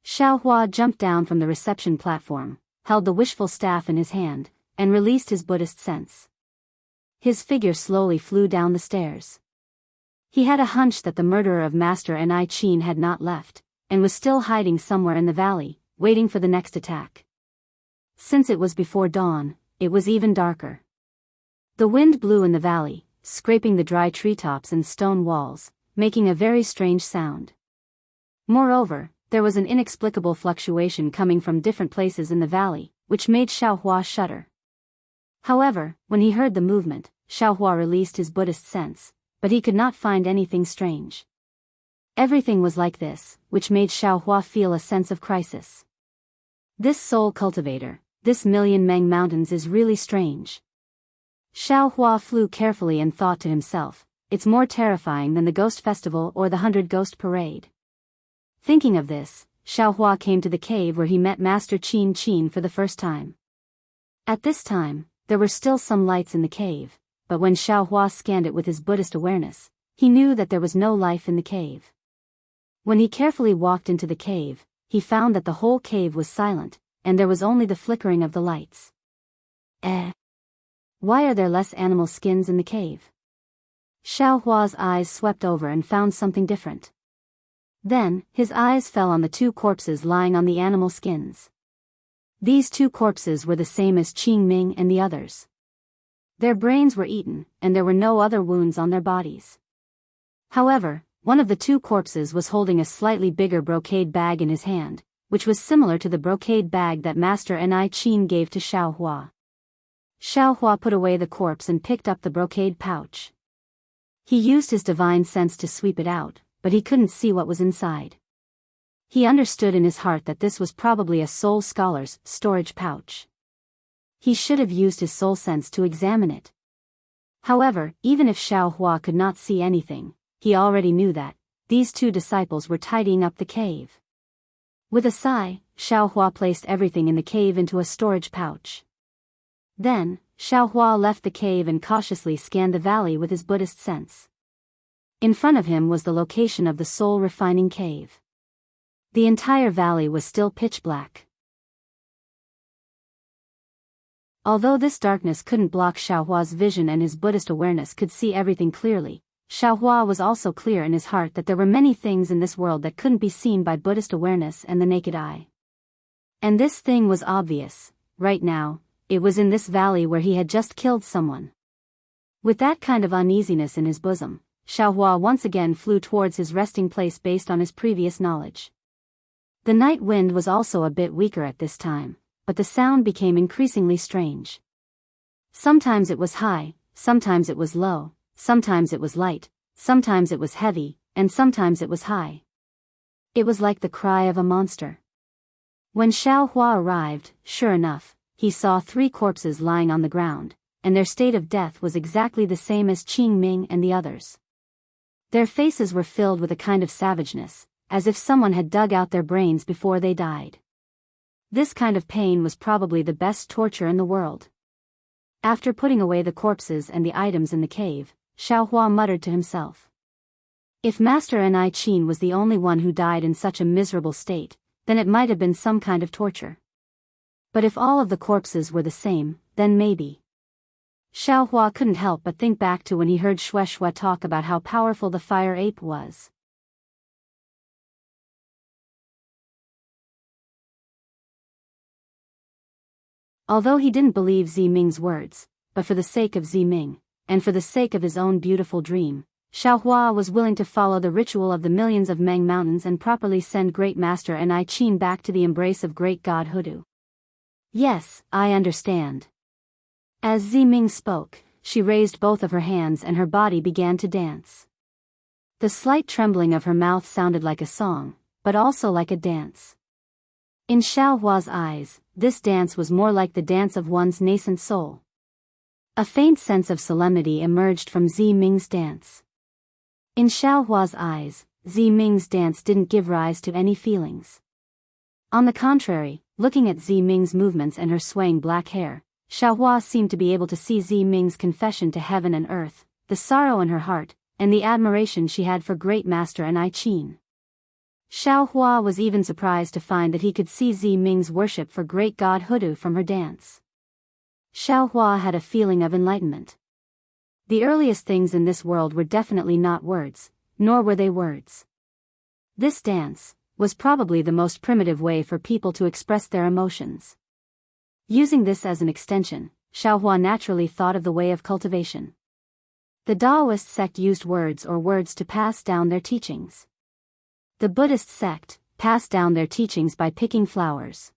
A: Xiao Hua jumped down from the reception platform, held the wishful staff in his hand, and released his Buddhist sense. His figure slowly flew down the stairs. He had a hunch that the murderer of Master Enchanting had not left, and was still hiding somewhere in the valley, waiting for the next attack. Since it was before dawn, it was even darker. The wind blew in the valley, scraping the dry treetops and stone walls, making a very strange sound. Moreover, there was an inexplicable fluctuation coming from different places in the valley, which made Xiao Hua shudder. However, when he heard the movement, Xiao Hua released his Buddhist sense, but he could not find anything strange. Everything was like this, which made Xiao Hua feel a sense of crisis. This soul cultivator, this million Meng mountains is really strange. Xiao Hua flew carefully and thought to himself, it's more terrifying than the ghost festival or the 100 ghost parade. Thinking of this, Xiao Hua came to the cave where he met Master Qin Qin for the first time. At this time, there were still some lights in the cave, but when Xiao Hua scanned it with his Buddhist awareness, he knew that there was no life in the cave. When he carefully walked into the cave, he found that the whole cave was silent, and there was only the flickering of the lights. Why are there less animal skins in the cave? Xiao Hua's eyes swept over and found something different. Then, his eyes fell on the two corpses lying on the animal skins. These two corpses were the same as Qing Ming and the others. Their brains were eaten, and there were no other wounds on their bodies. However, one of the two corpses was holding a slightly bigger brocade bag in his hand, which was similar to the brocade bag that Master Enrich Qin gave to Xiao Hua. Xiao Hua put away the corpse and picked up the brocade pouch. He used his divine sense to sweep it out, but he couldn't see what was inside. He understood in his heart that this was probably a soul scholar's storage pouch. He should have used his soul sense to examine it. However, even if Xiao Hua could not see anything, he already knew that these two disciples were tidying up the cave. With a sigh, Xiao Hua placed everything in the cave into a storage pouch. Then, Xiao Hua left the cave and cautiously scanned the valley with his Buddhist sense. In front of him was the location of the soul refining cave. The entire valley was still pitch black. Although this darkness couldn't block Xiao Hua's vision and his Buddhist awareness could see everything clearly, Xiao Hua was also clear in his heart that there were many things in this world that couldn't be seen by Buddhist awareness and the naked eye. And this thing was obvious. Right now, it was in this valley where he had just killed someone. With that kind of uneasiness in his bosom, Xiao Hua once again flew towards his resting place based on his previous knowledge. The night wind was also a bit weaker at this time, but the sound became increasingly strange. Sometimes it was high, sometimes it was low, sometimes it was light, sometimes it was heavy, and sometimes it was high. It was like the cry of a monster. When Xiao Hua arrived, sure enough, he saw 3 corpses lying on the ground, and their state of death was exactly the same as Qing Ming and the others. Their faces were filled with a kind of savageness, as if someone had dug out their brains before they died. This kind of pain was probably the best torture in the world. After putting away the corpses and the items in the cave, Xiao Hua muttered to himself. If Master Enrich Qin was the only one who died in such a miserable state, then it might have been some kind of torture. But if all of the corpses were the same, then maybe. Xiao Hua couldn't help but think back to when he heard Xue Xue talk about how powerful the fire ape was. Although he didn't believe Zi Ming's words, but for the sake of Zi Ming, and for the sake of his own beautiful dream, Xiao Hua was willing to follow the ritual of the millions of Meng mountains and properly send Great Master Enrich Qin back to the embrace of Great God Hoodoo. Yes, I understand. As Zi Ming spoke, she raised both of her hands and her body began to dance. The slight trembling of her mouth sounded like a song, but also like a dance. In Xiao Hua's eyes, this dance was more like the dance of one's nascent soul. A faint sense of solemnity emerged from Zi Ming's dance. In Xiao Hua's eyes, Zi Ming's dance didn't give rise to any feelings. On the contrary, looking at Zi Ming's movements and her swaying black hair, Xiao Hua seemed to be able to see Zi Ming's confession to heaven and earth, the sorrow in her heart, and the admiration she had for Great Master Enrich Qin. Xiao Hua was even surprised to find that he could see Zi Ming's worship for Great God Hoodoo from her dance. Xiao Hua had a feeling of enlightenment. The earliest things in this world were definitely not words, nor were they words. This dance was probably the most primitive way for people to express their emotions. Using this as an extension, Xiao Hua naturally thought of the way of cultivation. The Taoist sect used words to pass down their teachings. The Buddhist sect passed down their teachings by picking flowers.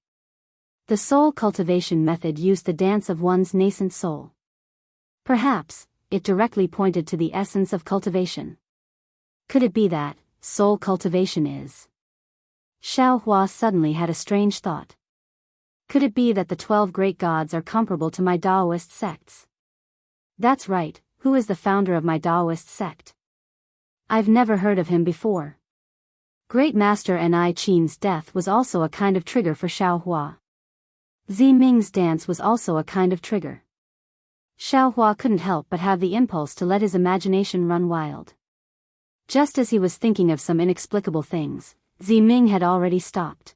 A: The soul cultivation method used the dance of one's nascent soul. Perhaps, it directly pointed to the essence of cultivation. Could it be that soul cultivation is? Xiao Hua suddenly had a strange thought. Could it be that the 12 great gods are comparable to my Taoist sects? That's right, who is the founder of my Taoist sect? I've never heard of him before. Great Master Enrichin's death was also a kind of trigger for Xiaohua. Ziming's dance was also a kind of trigger. Xiaohua couldn't help but have the impulse to let his imagination run wild. Just as he was thinking of some inexplicable things, Ziming had already stopped.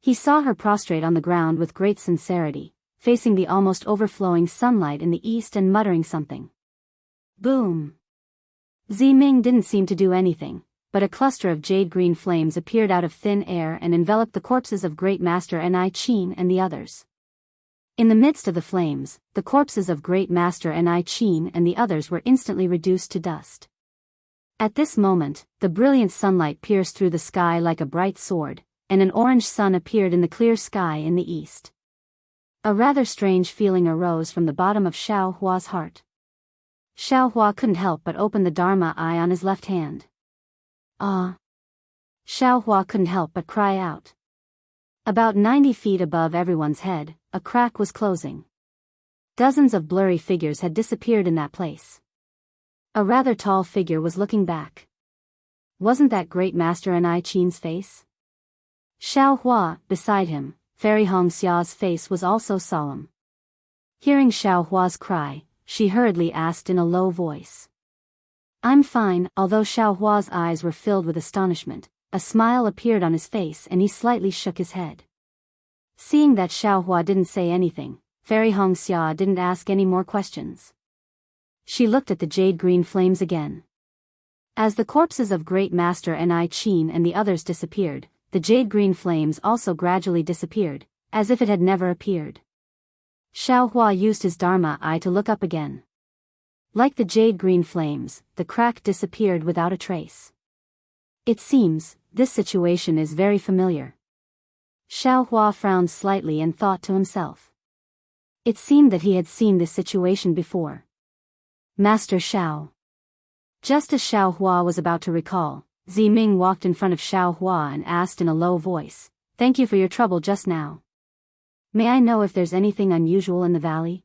A: He saw her prostrate on the ground with great sincerity, facing the almost overflowing sunlight in the east and muttering something. Boom! Ziming didn't seem to do anything, but a cluster of jade-green flames appeared out of thin air and enveloped the corpses of Great Master Enchanting and the others. In the midst of the flames, the corpses of Great Master Enchanting and the others were instantly reduced to dust. At this moment, the brilliant sunlight pierced through the sky like a bright sword, and an orange sun appeared in the clear sky in the east. A rather strange feeling arose from the bottom of Xiaohua's heart. Xiaohua couldn't help but open the Dharma eye on his left hand. Ah! Xiaohua couldn't help but cry out. About 90 feet above everyone's head, a crack was closing. Dozens of blurry figures had disappeared in that place. A rather tall figure was looking back. Wasn't that Great Master Enchanting's face? Xiaohua, beside him, Fairy Hongxia's face was also solemn. Hearing Xiaohua's cry, she hurriedly asked in a low voice. I'm fine. Although Xiaohua's eyes were filled with astonishment, a smile appeared on his face and he slightly shook his head. Seeing that Xiaohua didn't say anything, Fairy Hongxia didn't ask any more questions. She looked at the jade-green flames again. As the corpses of Great Master Enchanting and the others disappeared, the jade-green flames also gradually disappeared, as if it had never appeared. Xiaohua used his Dharma eye to look up again. Like the jade-green flames, the crack disappeared without a trace. It seems, this situation is very familiar. Xiaohua frowned slightly and thought to himself. It seemed that he had seen this situation before. Master Xiao. Just as Xiaohua was about to recall, Ziming walked in front of Xiaohua and asked in a low voice, "Thank you for your trouble just now. May I know if there's anything unusual in the valley?"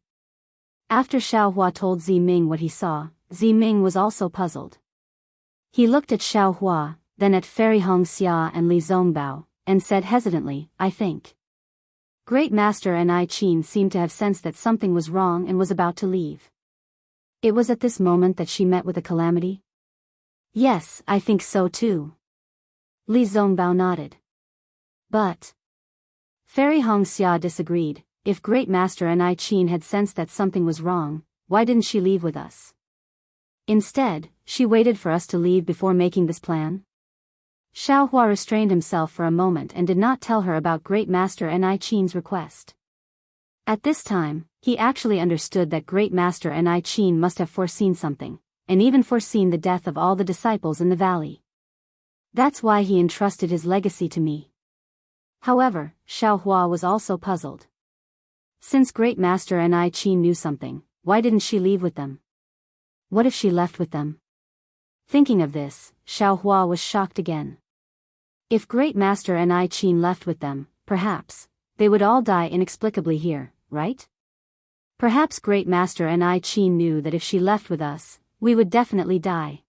A: After Xiaohua told Ziming what he saw, Ziming was also puzzled. He looked at Xiaohua, then at Fairy Hongxia and Li Zongbao, and said hesitantly, "I think." Great Master Enchanting seemed to have sensed that something was wrong and was about to leave. It was at this moment that she met with a calamity? Yes, I think so too. Li Zongbao nodded. But Fairy Hongxia disagreed. If Great Master Enchanting had sensed that something was wrong, why didn't she leave with us? Instead, she waited for us to leave before making this plan. Xiaohua restrained himself for a moment and did not tell her about Great Master Enchanting's request. At this time, he actually understood that Great Master Enchanting must have foreseen something, and even foreseen the death of all the disciples in the valley. That's why he entrusted his legacy to me. However, Xiaohua was also puzzled. Since Great Master Enchanting knew something, why didn't she leave with them? What if she left with them? Thinking of this, Xiaohua was shocked again. If Great Master Enchanting left with them, perhaps they would all die inexplicably here, right? Perhaps Great Master Enchanting knew that if she left with us, we would definitely die.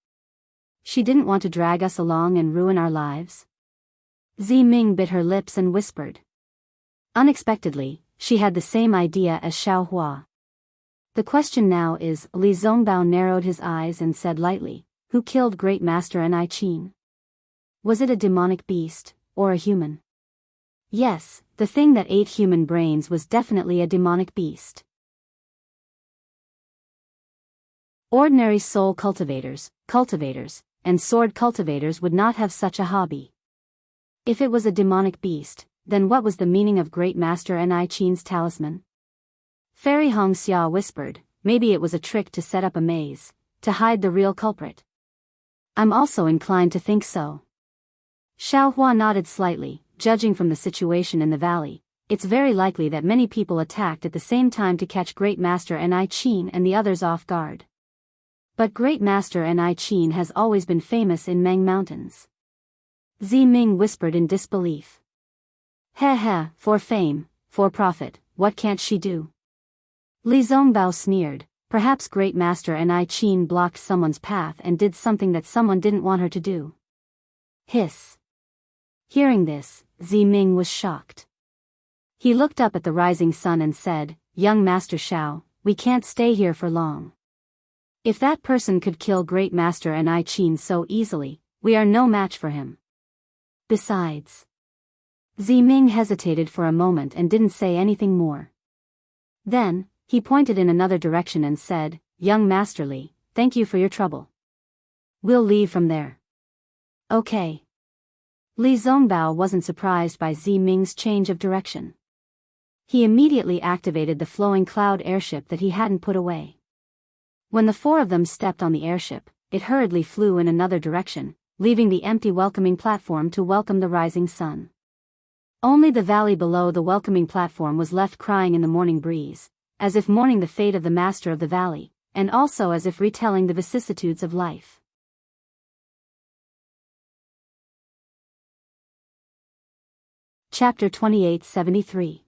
A: She didn't want to drag us along and ruin our lives. Ziming bit her lips and whispered. Unexpectedly, she had the same idea as Xiaohua. The question now is, Li Zongbao narrowed his eyes and said lightly, "Who killed Great Master Enchanting? Was it a demonic beast, or a human?" Yes, the thing that ate human brains was definitely a demonic beast. Ordinary soul cultivators, and sword cultivators would not have such a hobby. If it was a demonic beast, then what was the meaning of Great Master Enchanting's talisman? Fairy Hongxia whispered, maybe it was a trick to set up a maze, to hide the real culprit. I'm also inclined to think so. Xiaohua nodded slightly. Judging from the situation in the valley, it's very likely that many people attacked at the same time to catch Great Master Enchanting and the others off guard. But Great Master Enchanting has always been famous in Meng Mountains. Ziming whispered in disbelief. Heh heh, for fame, for profit, what can't she do? Li Zongbao sneered. Perhaps Great Master Enrich blocked someone's path and did something that someone didn't want her to do. Hiss. Hearing this, Ziming was shocked. He looked up at the rising sun and said, "Young Master Shao, we can't stay here for long. If that person could kill Great Master Enrich so easily, we are no match for him. Besides..." Ziming hesitated for a moment and didn't say anything more. Then, he pointed in another direction and said, "Young Master Li, thank you for your trouble. We'll leave from there." Okay. Li Zongbao wasn't surprised by Ziming's change of direction. He immediately activated the flowing cloud airship that he hadn't put away. When the four of them stepped on the airship, it hurriedly flew in another direction, leaving the empty welcoming platform to welcome the rising sun. Only the valley below the welcoming platform was left crying in the morning breeze, as if mourning the fate of the master of the valley, and also as if retelling the vicissitudes of life. Chapter 2873.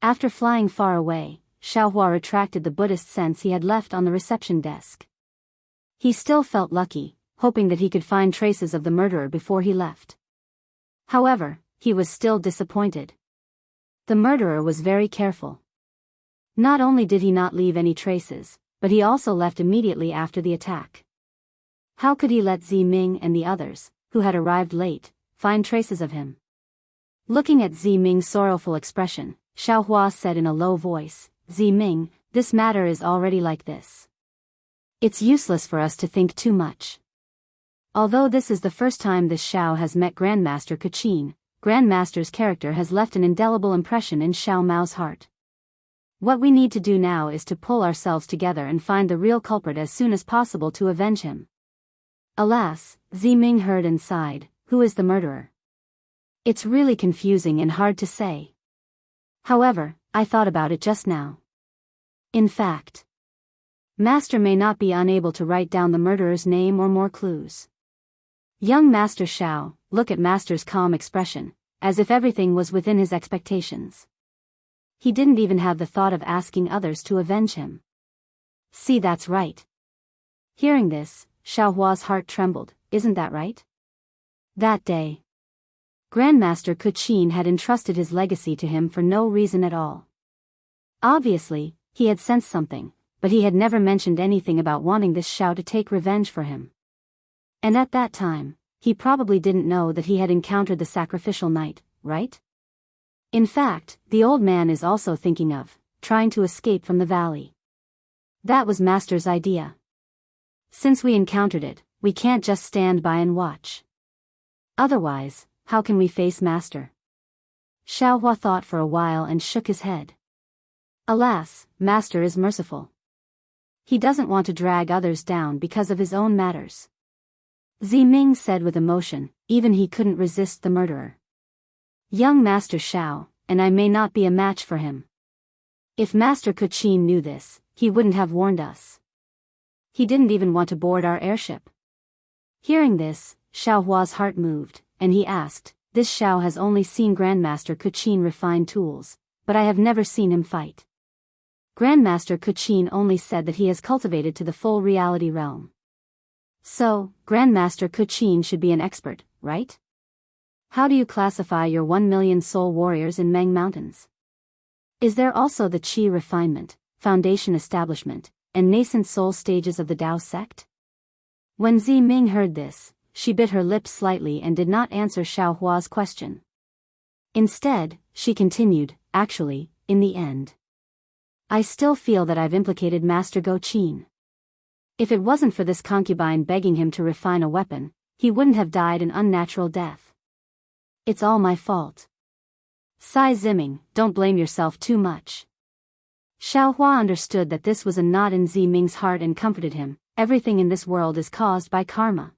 A: After flying far away, Xiaohua retracted the Buddhist scents he had left on the reception desk. He still felt lucky, hoping that he could find traces of the murderer before he left. However, he was still disappointed. The murderer was very careful. Not only did he not leave any traces, but he also left immediately after the attack. How could he let Ziming and the others, who had arrived late, find traces of him? Looking at Ziming's sorrowful expression, Xiaohua said in a low voice, "Ziming, this matter is already like this. It's useless for us to think too much. Although this is the first time this Xiao has met Grandmaster Kachin, Grandmaster's character has left an indelible impression in Xiao Mao's heart. What we need to do now is to pull ourselves together and find the real culprit as soon as possible to avenge him." Alas, Ziming heard and sighed, "Who is the murderer? It's really confusing and hard to say. However, I thought about it just now. In fact, Master may not be unable to write down the murderer's name or more clues." Young Master Xiao, look at Master's calm expression, as if everything was within his expectations. He didn't even have the thought of asking others to avenge him. See, that's right. Hearing this, Xiaohua's heart trembled. Isn't that right? That day, Grandmaster Kachin had entrusted his legacy to him for no reason at all. Obviously, he had sensed something, but he had never mentioned anything about wanting this Xiao to take revenge for him. And at that time, he probably didn't know that he had encountered the sacrificial knight, right? In fact, the old man is also thinking of trying to escape from the valley. That was Master's idea. Since we encountered it, we can't just stand by and watch. Otherwise, how can we face Master? Xiaohua thought for a while and shook his head. Alas, Master is merciful. He doesn't want to drag others down because of his own matters. Ziming said with emotion, even he couldn't resist the murderer. Young Master Xiao, and I may not be a match for him. If Master Kachin knew this, he wouldn't have warned us. He didn't even want to board our airship. Hearing this, Xiaohua's heart moved, and he asked, "This Xiao has only seen Grandmaster Kachin refine tools, but I have never seen him fight. Grandmaster Kachin only said that he has cultivated to the full reality realm. So, Grandmaster Kachin should be an expert, right? How do you classify your 1,000,000 soul warriors in Meng Mountains? Is there also the Qi refinement, foundation establishment, and nascent soul stages of the Tao sect?" When Ziming heard this, she bit her lips slightly and did not answer Xiaohua's question. Instead, she continued, "Actually, in the end, I still feel that I've implicated Master Gochin. If it wasn't for this concubine begging him to refine a weapon, he wouldn't have died an unnatural death. It's all my fault." Sigh Ziming, "Don't blame yourself too much." Xiaohua understood that this was a knot in Ziming's heart and comforted him. Everything in this world is caused by karma.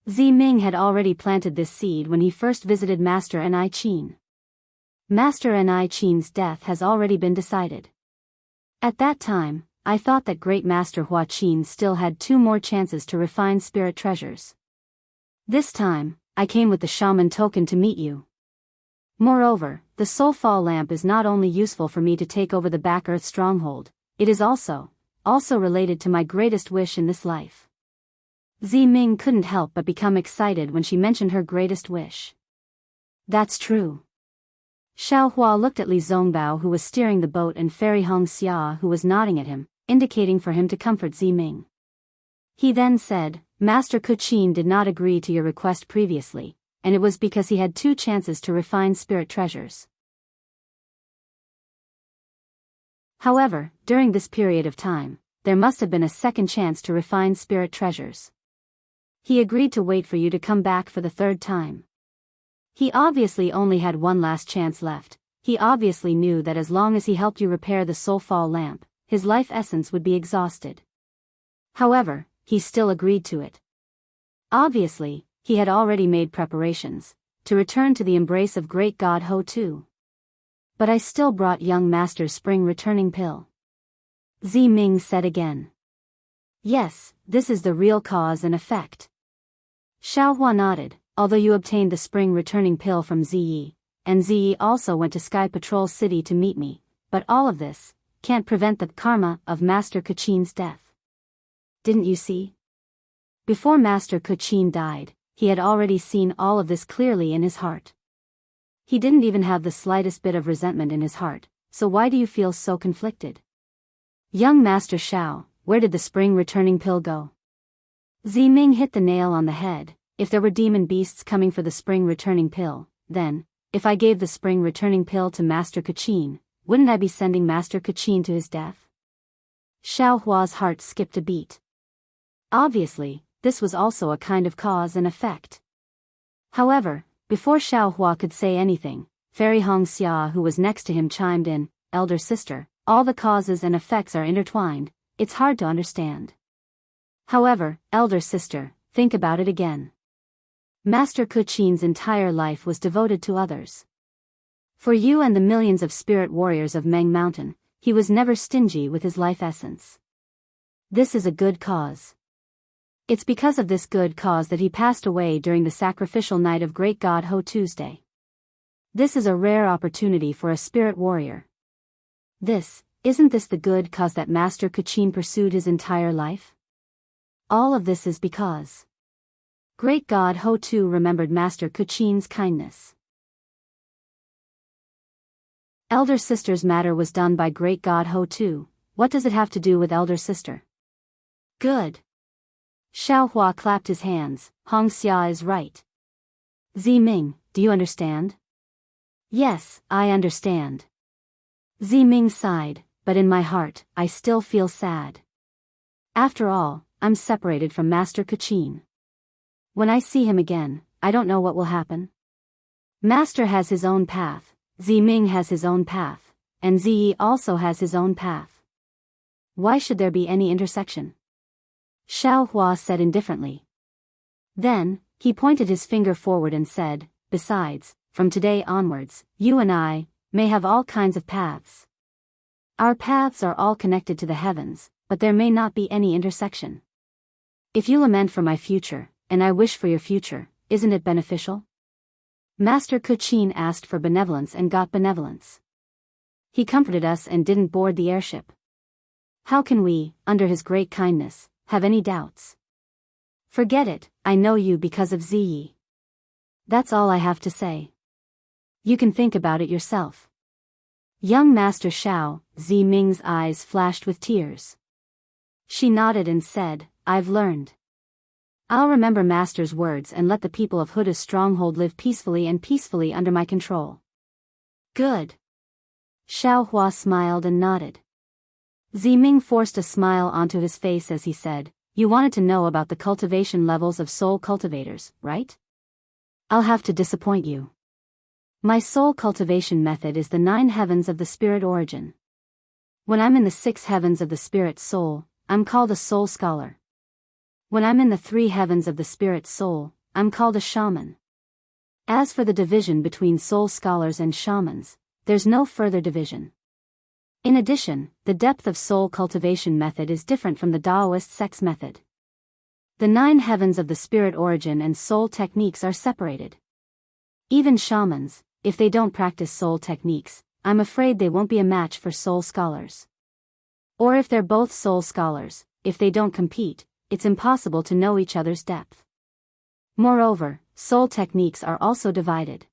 A: Ziming had already planted this seed when he first visited Master Enrich. Master Enrich's death has already been decided. At that time, I thought that Great Master Huaqin still had 2 more chances to refine spirit treasures. This time, I came with the shaman token to meet you. Moreover, the soulfall lamp is not only useful for me to take over the back earth stronghold, it is also related to my greatest wish in this life. Ziming couldn't help but become excited when she mentioned her greatest wish. That's true. Xiao Hua looked at Li Zongbao, who was steering the boat, and Fairy Hong Xia, who was nodding at him, indicating for him to comfort Ziming. He then said, Master Kuqin did not agree to your request previously, and it was because he had 2 chances to refine spirit treasures. However, during this period of time, there must have been a second chance to refine spirit treasures. He agreed to wait for you to come back for the 3rd time. He obviously only had one last chance left. He obviously knew that as long as he helped you repair the soulfall lamp, his life essence would be exhausted. However, he still agreed to it. Obviously, he had already made preparations to return to the embrace of great god Ho Tu. But I still brought young master's spring returning pill. Ziming said again. Yes, this is the real cause and effect. Xiao Hua nodded. Although you obtained the spring returning pill from Ziyi, and Ziyi also went to Sky Patrol City to meet me, but all of this can't prevent the karma of Master Kuqin's death. Didn't you see? Before Master Kuqin died, he had already seen all of this clearly in his heart. He didn't even have the slightest bit of resentment in his heart, so why do you feel so conflicted? Young Master Xiao, where did the spring returning pill go? Ziming hit the nail on the head. If there were demon beasts coming for the spring returning pill, then, if I gave the spring returning pill to Master Kuqin, wouldn't I be sending Master Kuqin to his death? Xiao Hua's heart skipped a beat. Obviously, this was also a kind of cause and effect. However, before Xiao Hua could say anything, Fairy Hong Xia, who was next to him, chimed in, Elder sister, all the causes and effects are intertwined, it's hard to understand. However, elder sister, think about it again. Master Kuqin's entire life was devoted to others. For you and the millions of spirit warriors of Meng Mountain, he was never stingy with his life essence. This is a good cause. It's because of this good cause that he passed away during the sacrificial night of Great God Ho Tuesday. This is a rare opportunity for a spirit warrior. Isn't this the good cause that Master Kuqin pursued his entire life? All of this is because Great God Ho Tu remembered Master Kuqin's kindness. Elder sister's matter was done by Great God Ho Tu. What does it have to do with elder sister? Good. Xiao Hua clapped his hands. Hong Xia is right. Ziming, do you understand? Yes, I understand. Ziming sighed, but in my heart, I still feel sad. After all, I'm separated from Master Kuqin. When I see him again, I don't know what will happen. Master has his own path, Ziming has his own path, and Ziyi also has his own path. Why should there be any intersection? Xiao Hua said indifferently. Then, he pointed his finger forward and said, besides, from today onwards, you and I may have all kinds of paths. Our paths are all connected to the heavens, but there may not be any intersection. If you lament for my future, and I wish for your future, isn't it beneficial? Master Kuqin asked for benevolence and got benevolence. He comforted us and didn't board the airship. How can we, under his great kindness, have any doubts? Forget it, I know you because of Ziyi. That's all I have to say. You can think about it yourself. Young Master Xiao, Ziming's eyes flashed with tears. She nodded and said, I've learned. I'll remember Master's words and let the people of Huda's stronghold live peacefully under my control. Good. Xiao Hua smiled and nodded. Ziming forced a smile onto his face as he said, you wanted to know about the cultivation levels of soul cultivators, right? I'll have to disappoint you. My soul cultivation method is the 9 heavens of the spirit origin. When I'm in the 6 heavens of the spirit soul, I'm called a soul scholar. When I'm in the 3 heavens of the spirit soul, I'm called a shaman. As for the division between soul scholars and shamans, there's no further division. In addition, the depth of soul cultivation method is different from the Taoist sex method. The 9 heavens of the spirit origin and soul techniques are separated. Even shamans, if they don't practice soul techniques, I'm afraid they won't be a match for soul scholars. Or if they're both soul scholars, if they don't compete, it's impossible to know each other's depth. Moreover, soul techniques are also divided.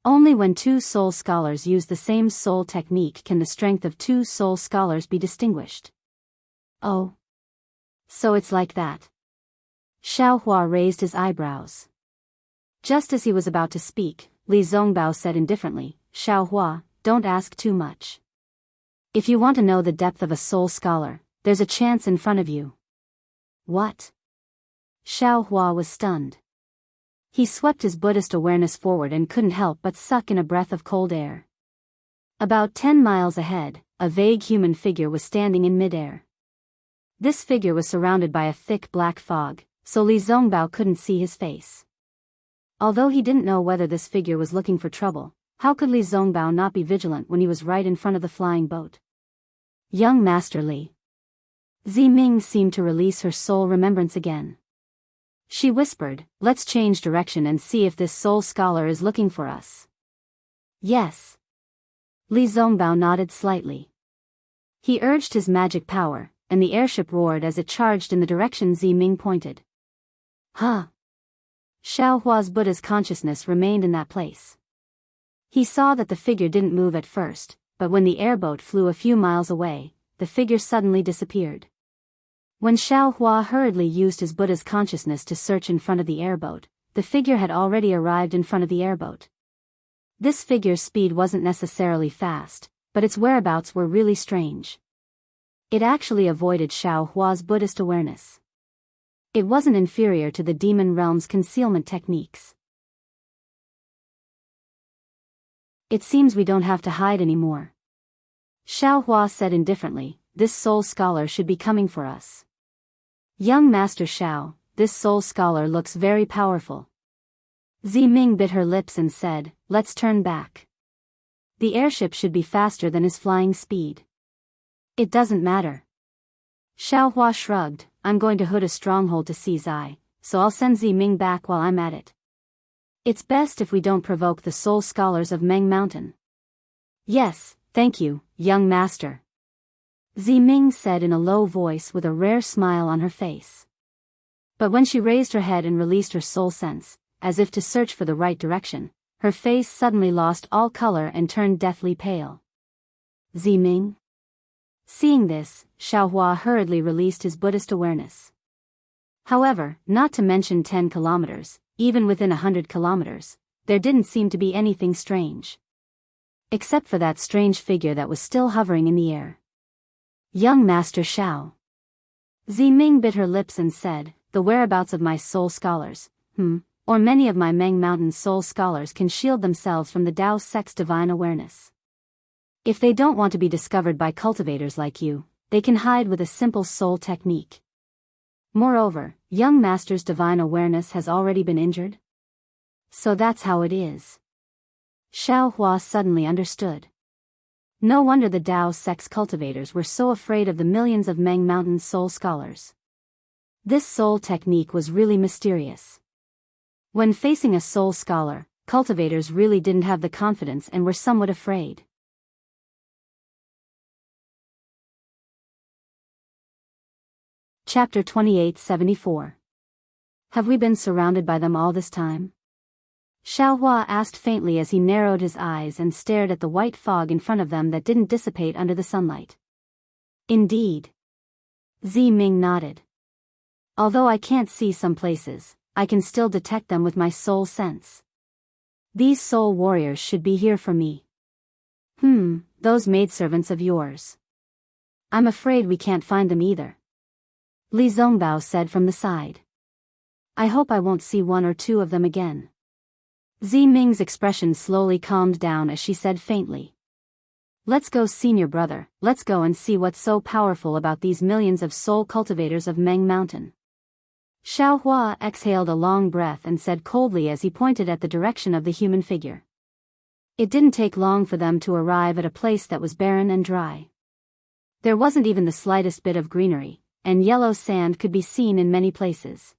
A: Only when two soul scholars use the same soul technique can the strength of two soul scholars be distinguished. Oh. So it's like that. Xiaohua raised his eyebrows. Just as he was about to speak, Li Zongbao said indifferently, Xiaohua, don't ask too much. If you want to know the depth of a soul scholar, there's a chance in front of you. What? Xiaohua was stunned. He swept his Buddhist awareness forward and couldn't help but suck in a breath of cold air. About 10 miles ahead, a vague human figure was standing in midair. This figure was surrounded by a thick black fog, so Li Zongbao couldn't see his face. Although he didn't know whether this figure was looking for trouble, how could Li Zongbao not be vigilant when he was right in front of the flying boat? Young Master Li. Ziming seemed to release her soul remembrance again. She whispered, let's change direction and see if this soul scholar is looking for us. Yes. Li Zongbao nodded slightly. He urged his magic power, and the airship roared as it charged in the direction Ziming pointed. Huh. Xiaohua's Buddha's consciousness remained in that place. He saw that the figure didn't move at first, but when the airboat flew a few miles away, the figure suddenly disappeared. When Xiaohua hurriedly used his Buddha's consciousness to search in front of the airboat, the figure had already arrived in front of the airboat. This figure's speed wasn't necessarily fast, but its whereabouts were really strange. It actually avoided Xiaohua's Buddhist awareness. It wasn't inferior to the demon realm's concealment techniques. It seems we don't have to hide anymore. Xiaohua said indifferently, this soul scholar should be coming for us. Young Master Xiao, this soul scholar looks very powerful. Ziming bit her lips and said, let's turn back. The airship should be faster than his flying speed. It doesn't matter. Xiaohua shrugged, I'm going to hood a stronghold to seize Zai, so I'll send Ziming back while I'm at it. It's best if we don't provoke the soul scholars of Meng Mountain. Yes, thank you, young master. Ziming said in a low voice with a rare smile on her face. But when she raised her head and released her soul sense, as if to search for the right direction, her face suddenly lost all color and turned deathly pale. Ziming? Seeing this, Xiaohua hurriedly released his Buddhist awareness. However, not to mention 10 kilometers, even within 100 kilometers, there didn't seem to be anything strange. Except for that strange figure that was still hovering in the air. Young Master Xiao. Ziming bit her lips and said, the whereabouts of my soul scholars, or many of my Meng Mountain soul scholars can shield themselves from the Dao sect's divine awareness. If they don't want to be discovered by cultivators like you, they can hide with a simple soul technique. Moreover, young Master's divine awareness has already been injured. So that's how it is. Xiaohua suddenly understood. No wonder the Dao sect's cultivators were so afraid of the millions of Meng Mountain soul scholars. This soul technique was really mysterious. When facing a soul scholar, cultivators really didn't have the confidence and were somewhat afraid. Chapter 2874. Have we been surrounded by them all this time? Xiaohua asked faintly as he narrowed his eyes and stared at the white fog in front of them that didn't dissipate under the sunlight. Indeed. Ziming nodded. Although I can't see some places, I can still detect them with my soul sense. These soul warriors should be here for me. Those maidservants of yours. I'm afraid we can't find them either. Li Zongbao said from the side. I hope I won't see one or two of them again. Ziming's expression slowly calmed down as she said faintly. Let's go, senior brother, let's go and see what's so powerful about these millions of soul cultivators of Meng Mountain. Xiaohua exhaled a long breath and said coldly as he pointed at the direction of the human figure. It didn't take long for them to arrive at a place that was barren and dry. There wasn't even the slightest bit of greenery, and yellow sand could be seen in many places.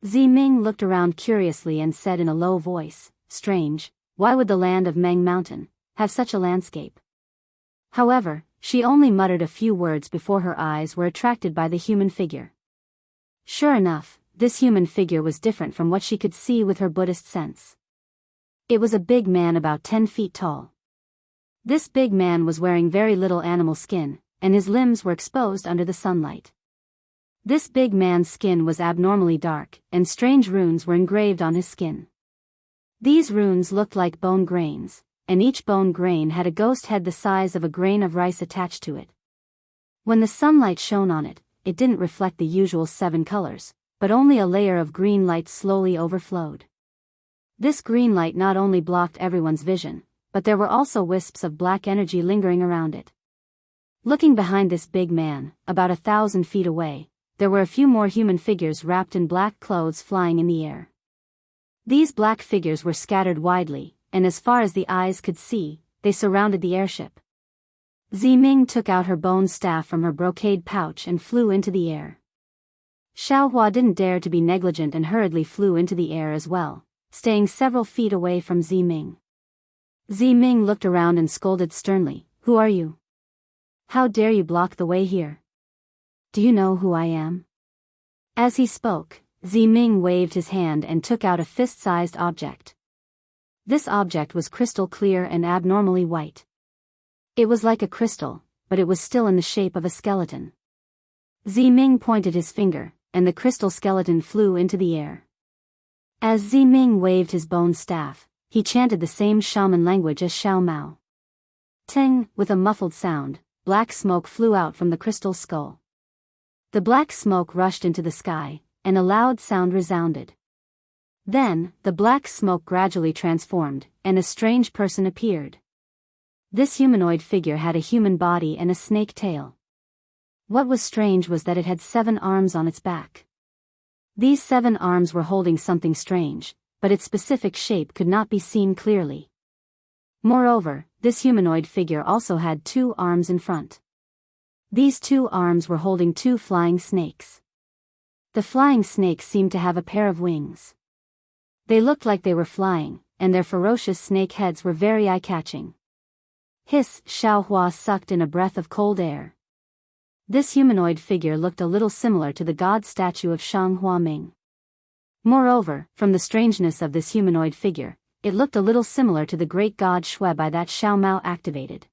A: Ziming looked around curiously and said in a low voice, strange, why would the land of Meng Mountain have such a landscape? However, she only muttered a few words before her eyes were attracted by the human figure. Sure enough, this human figure was different from what she could see with her Buddhist sense. It was a big man about 10 feet tall. This big man was wearing very little animal skin, and his limbs were exposed under the sunlight. This big man's skin was abnormally dark, and strange runes were engraved on his skin. These runes looked like bone grains, and each bone grain had a ghost head the size of a grain of rice attached to it. When the sunlight shone on it, it didn't reflect the usual 7 colors, but only a layer of green light slowly overflowed. This green light not only blocked everyone's vision, but there were also wisps of black energy lingering around it. Looking behind this big man, about 1,000 feet away, there were a few more human figures wrapped in black clothes flying in the air. These black figures were scattered widely, and as far as the eyes could see, they surrounded the airship. Ziming took out her bone staff from her brocade pouch and flew into the air. Xiaohua didn't dare to be negligent and hurriedly flew into the air as well, staying several feet away from Ziming. Ziming looked around and scolded sternly, "Who are you? How dare you block the way here? Do you know who I am?" As he spoke, Ziming waved his hand and took out a fist-sized object. This object was crystal clear and abnormally white. It was like a crystal, but it was still in the shape of a skeleton. Ziming pointed his finger, and the crystal skeleton flew into the air. As Ziming waved his bone staff, he chanted the same shaman language as Xiao Mao. Ting, with a muffled sound, black smoke flew out from the crystal skull. The black smoke rushed into the sky, and a loud sound resounded. Then, the black smoke gradually transformed, and a strange person appeared. This humanoid figure had a human body and a snake tail. What was strange was that it had 7 arms on its back. These 7 arms were holding something strange, but its specific shape could not be seen clearly. Moreover, this humanoid figure also had 2 arms in front. These 2 arms were holding 2 flying snakes. The flying snakes seemed to have a pair of wings. They looked like they were flying, and their ferocious snake heads were very eye-catching. Hiss! Xiaohua sucked in a breath of cold air. This humanoid figure looked a little similar to the god statue of Shang Huaming. Moreover, from the strangeness of this humanoid figure, it looked a little similar to the great god Shuebai that Xiao Mao activated.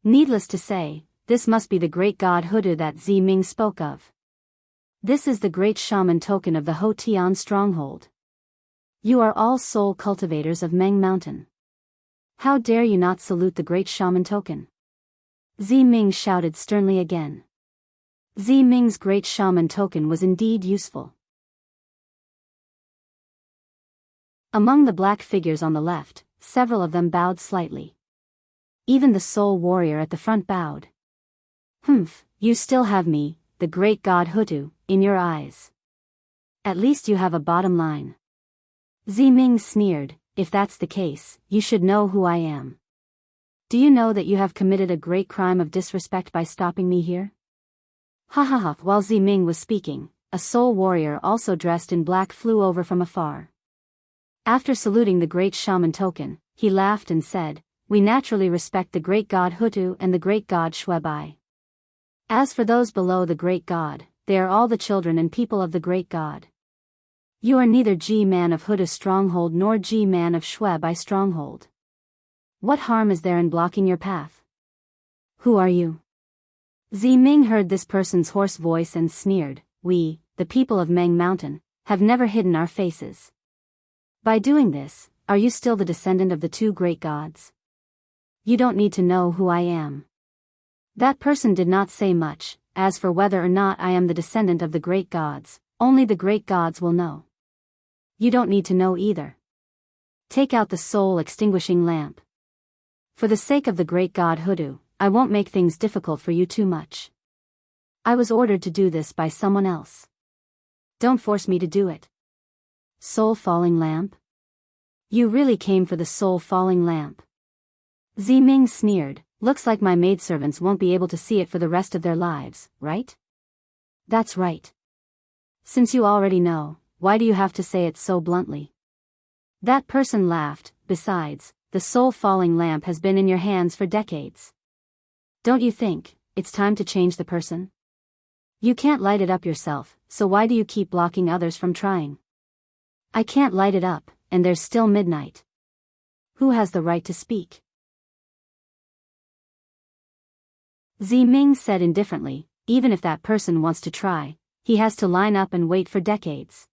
A: Needless to say, this must be the great god Hudu that Ziming spoke of. This is the great shaman token of the Hotian stronghold. You are all soul cultivators of Meng Mountain. How dare you not salute the great shaman token? Ziming shouted sternly again. Ziming's great shaman token was indeed useful. Among the black figures on the left, several of them bowed slightly. Even the soul warrior at the front bowed. "Humph, you still have me, the great god Hutu, in your eyes. At least you have a bottom line." Ziming sneered, "If that's the case, you should know who I am. Do you know that you have committed a great crime of disrespect by stopping me here?" Ha ha ha! While Ziming was speaking, a soul warrior also dressed in black flew over from afar. After saluting the great shaman token, he laughed and said, "We naturally respect the great god Hutu and the great god Shuebai. As for those below the great god, they are all the children and people of the great god. You are neither G-man of Huda stronghold nor G-man of Shuebai stronghold. What harm is there in blocking your path? Who are you?" Ziming heard this person's hoarse voice and sneered, "We, the people of Meng Mountain, have never hidden our faces. By doing this, are you still the descendant of the 2 great gods? You don't need to know who I am." That person did not say much. As for whether or not I am the descendant of the great gods, only the great gods will know. You don't need to know either. Take out the soul-extinguishing lamp. For the sake of the great god Hudu, I won't make things difficult for you too much. I was ordered to do this by someone else. Don't force me to do it. Soul-falling lamp? You really came for the soul-falling lamp. Ziming sneered, "Looks like my maidservants won't be able to see it for the rest of their lives, right?" "That's right. Since you already know, why do you have to say it so bluntly?" That person laughed, Besides, the soul-falling lamp has been in your hands for decades. Don't you think it's time to change the person? You can't light it up yourself, so why do you keep blocking others from trying? I can't light it up, and there's still midnight. Who has the right to speak? Ziming said indifferently, even if that person wants to try, he has to line up and wait for decades.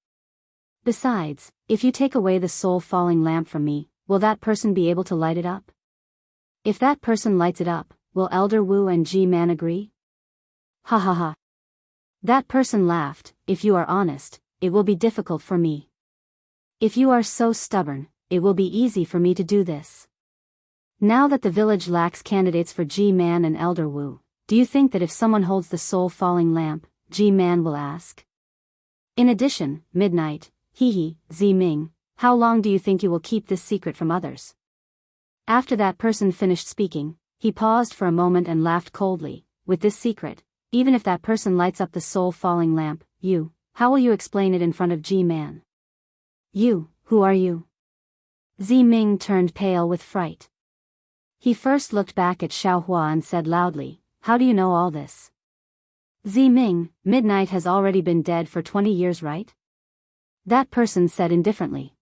A: Besides, if you take away the soul-falling lamp from me, will that person be able to light it up? If that person lights it up, will Elder Wu and G-Man agree? Ha ha ha. That person laughed. If you are honest, it will be difficult for me. If you are so stubborn, it will be easy for me to do this. Now that the village lacks candidates for G-Man and Elder Wu, do you think that if someone holds the soul-falling lamp, G-Man will ask? In addition, midnight, hee, Ziming, how long do you think you will keep this secret from others? After that person finished speaking, he paused for a moment and laughed coldly. With this secret, even if that person lights up the soul-falling lamp, how will you explain it in front of G-Man? You, who are you? Ziming turned pale with fright. He first looked back at Xiaohua and said loudly, how do you know all this? Ziming, midnight has already been dead for 20 years, right? That person said indifferently.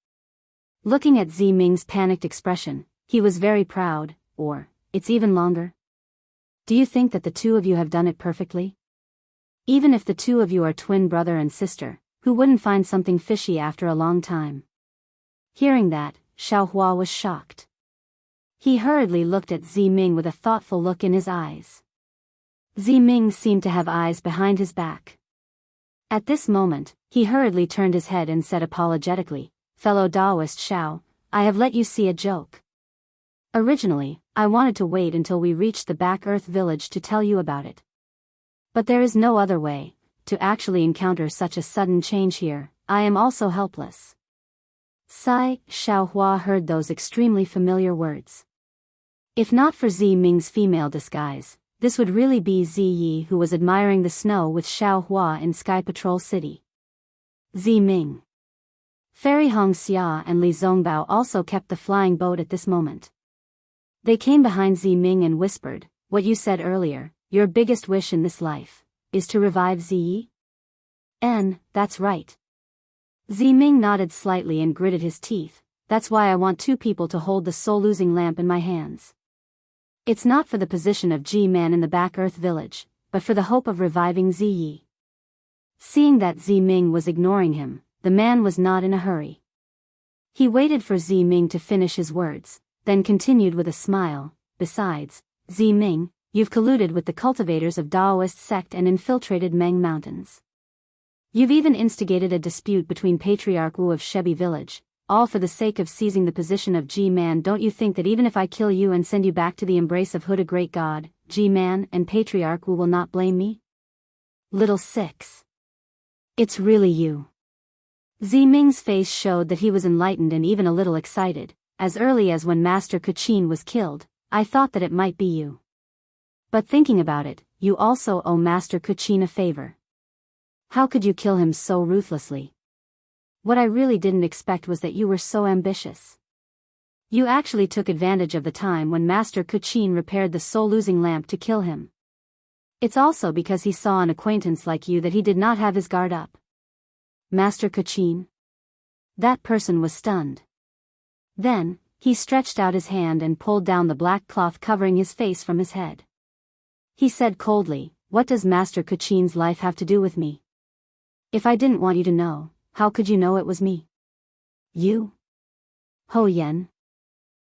A: Looking at Ziming's panicked expression, he was very proud, or, it's even longer. Do you think that the two of you have done it perfectly? Even if the two of you are twin brother and sister, who wouldn't find something fishy after a long time? Hearing that, Xiaohua was shocked. He hurriedly looked at Ziming with a thoughtful look in his eyes. Ziming seemed to have eyes behind his back. At this moment, he hurriedly turned his head and said apologetically, fellow Taoist Xiao, I have let you see a joke. Originally, I wanted to wait until we reached the back Earth village to tell you about it. But there is no other way, to actually encounter such a sudden change here. I am also helpless. Sigh, Xiaohua heard those extremely familiar words. If not for Ziming's female disguise, this would really be Ziyi who was admiring the snow with Xiaohua in Sky Patrol City. Ziming. Fairy Hongxia and Li Zongbao also kept the flying boat at this moment. They came behind Ziming and whispered, what you said earlier, your biggest wish in this life, is to revive Ziyi? That's right. Ziming nodded slightly and gritted his teeth, that's why I want two people to hold the soul-losing lamp in my hands. It's not for the position of G-Man in the back Earth village, but for the hope of reviving Ziyi. Seeing that Ziming was ignoring him, the man was not in a hurry. He waited for Ziming to finish his words, then continued with a smile, besides, Ziming, you've colluded with the cultivators of Daoist sect and infiltrated Meng Mountains. You've even instigated a dispute between Patriarch Wu of Shebi village, all for the sake of seizing the position of G-Man. Don't you think that even if I kill you and send you back to the embrace of Huda Great God, G-Man and Patriarch Wu will not blame me? Little Six. It's really you. Ziming's face showed that he was enlightened and even a little excited. As early as when Master Kuchin was killed, I thought that it might be you. But thinking about it, you also owe Master Kuchin a favor. How could you kill him so ruthlessly? What I really didn't expect was that you were so ambitious. You actually took advantage of the time when Master Kuchin repaired the soul-losing lamp to kill him. It's also because he saw an acquaintance like you that he did not have his guard up. Master Kuchin? That person was stunned. Then, he stretched out his hand and pulled down the black cloth covering his face from his head. He said coldly, what does Master Kuchin's life have to do with me? If I didn't want you to know, how could you know it was me? You? Ho Yen?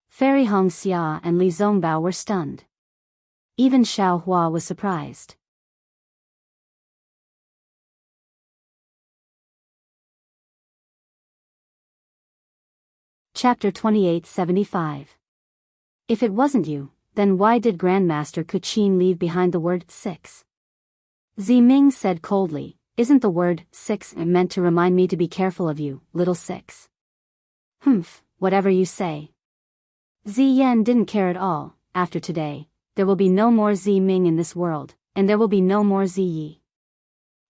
A: Fairy Hongxia and Li Zongbao were stunned. Even Xiaohua was surprised. Chapter 2875. If it wasn't you, then why did Grandmaster Kuchin leave behind the word 6? Ziming said coldly, isn't the word 6 meant to remind me to be careful of you, little 6? Humph, whatever you say. Ziyan didn't care at all. After today, there will be no more Ziming in this world, and there will be no more Ziyi.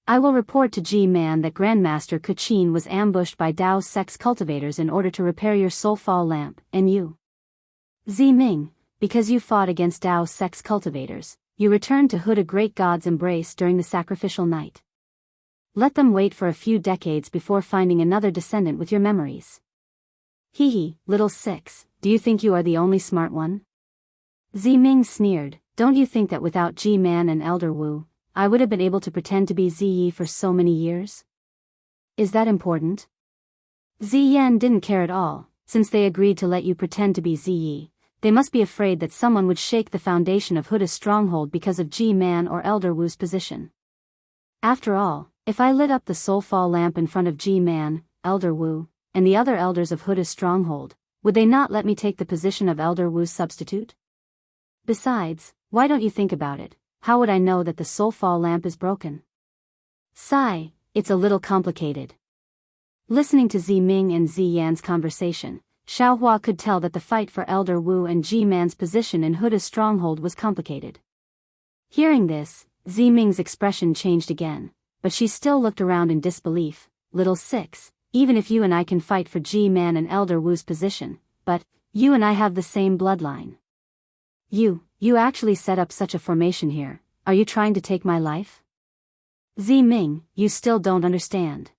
A: I will report to G-Man that Grandmaster Kachin was ambushed by Dao sex cultivators in order to repair your soulfall lamp, and you, Ziming, because you fought against Dao sex cultivators, you returned to Huda Great God's embrace during the sacrificial night. Let them wait for a few decades before finding another descendant with your memories. Hee hee, little six, do you think you are the only smart one? Ziming sneered, don't you think that without G-Man and Elder Wu, I would have been able to pretend to be Ziyi for so many years? Is that important? Ziyan didn't care at all, since they agreed to let you pretend to be Ziyi. They must be afraid that someone would shake the foundation of Huda's stronghold because of G-Man or Elder Wu's position. After all, if I lit up the soulfall lamp in front of G-Man, Elder Wu, and the other elders of Huda's stronghold, would they not let me take the position of Elder Wu's substitute? Besides, why don't you think about it? How would I know that the soulfall lamp is broken? Sigh, it's a little complicated. Listening to Ziming and Ziyan's conversation, Xiaohua could tell that the fight for Elder Wu and G-Man's position in Huda's stronghold was complicated. Hearing this, Ziming's expression changed again, but she still looked around in disbelief. Little six, even if you and I can fight for G-Man and Elder Wu's position, but, you and I have the same bloodline. You actually set up such a formation here, are you trying to take my life? Ziming, you still don't understand.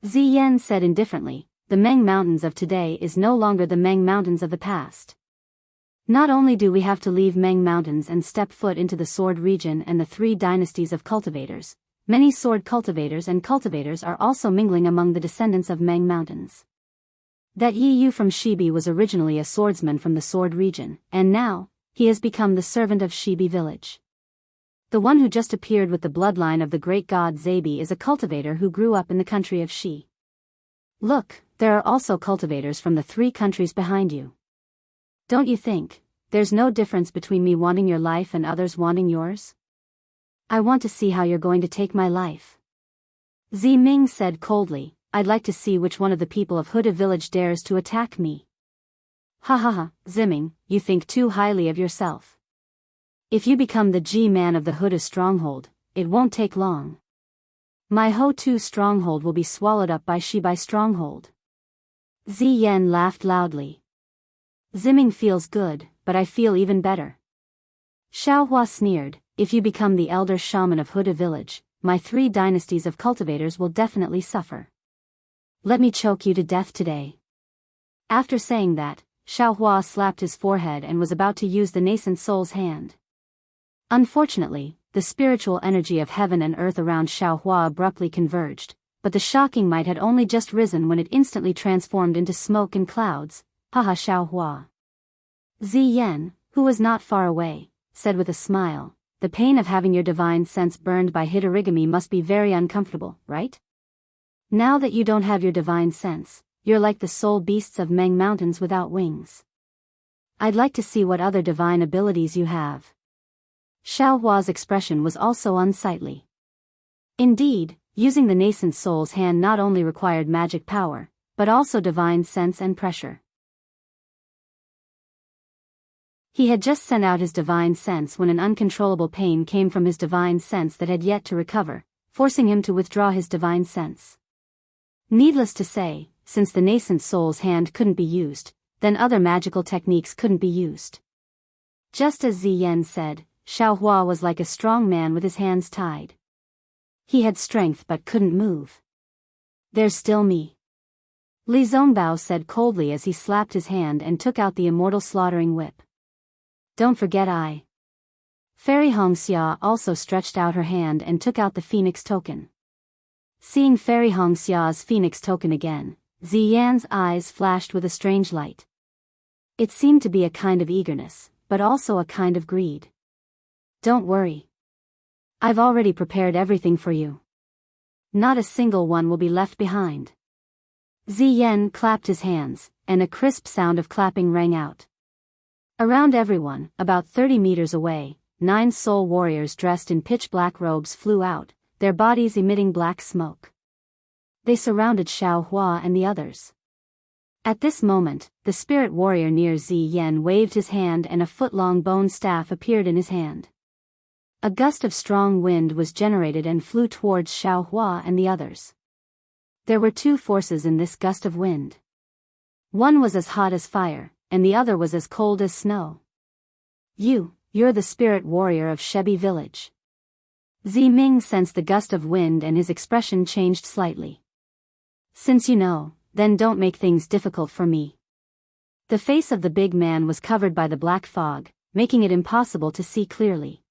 A: Ziyan said indifferently, the Meng Mountains of today is no longer the Meng Mountains of the past. Not only do we have to leave Meng Mountains and step foot into the Sword region and the 3 dynasties of cultivators, many sword cultivators and cultivators are also mingling among the descendants of Meng Mountains. That Yi Yu from Shibi was originally a swordsman from the Sword region, and now, he has become the servant of Shibi village. The one who just appeared with the bloodline of the great god Zabi is a cultivator who grew up in the country of Shi. Look, there are also cultivators from the 3 countries behind you. Don't you think, there's no difference between me wanting your life and others wanting yours? I want to see how you're going to take my life. Ziming said coldly, I'd like to see which one of the people of Huda village dares to attack me. Ha ha ha, Ziming, you think too highly of yourself. If you become the G-Man of the Huda stronghold, it won't take long. My Ho-Tu stronghold will be swallowed up by Shibai stronghold. Ziyan laughed loudly. Ziming feels good, but I feel even better. Xiaohua sneered, if you become the elder shaman of Huda village, my 3 dynasties of cultivators will definitely suffer. Let me choke you to death today. After saying that, Xiaohua slapped his forehead and was about to use the nascent soul's hand. Unfortunately, the spiritual energy of heaven and earth around Xiaohua abruptly converged, but the shocking might had only just risen when it instantly transformed into smoke and clouds. Haha Xiaohua. Ziyan, who was not far away, said with a smile, the pain of having your divine sense burned by Hitorigami must be very uncomfortable, right? Now that you don't have your divine sense, you're like the soul beasts of Meng Mountains without wings. I'd like to see what other divine abilities you have. Xiaohua's expression was also unsightly. Indeed, using the nascent soul's hand not only required magic power, but also divine sense and pressure. He had just sent out his divine sense when an uncontrollable pain came from his divine sense that had yet to recover, forcing him to withdraw his divine sense. Needless to say, since the nascent soul's hand couldn't be used, then other magical techniques couldn't be used. Just as Ziyan said, Xiaohua was like a strong man with his hands tied. He had strength but couldn't move. There's still me. Li Zongbao said coldly as he slapped his hand and took out the immortal slaughtering whip. Don't forget I. Fairy Hongxia also stretched out her hand and took out the phoenix token. Seeing Fairy Hongxia's phoenix token again, Ziyan's eyes flashed with a strange light. It seemed to be a kind of eagerness, but also a kind of greed. Don't worry. I've already prepared everything for you. Not a single one will be left behind. Ziyan clapped his hands, and a crisp sound of clapping rang out. Around everyone, about 30 meters away, 9 soul warriors dressed in pitch-black robes flew out, their bodies emitting black smoke. They surrounded Xiaohua and the others. At this moment, the spirit warrior near Ziyan waved his hand and a foot-long bone staff appeared in his hand. A gust of strong wind was generated and flew towards Xiao Hua and the others. There were two forces in this gust of wind. One was as hot as fire, and the other was as cold as snow. You're the spirit warrior of Shebi village. Ziming sensed the gust of wind and his expression changed slightly. Since you know, then don't make things difficult for me. The face of the big man was covered by the black fog, making it impossible to see clearly.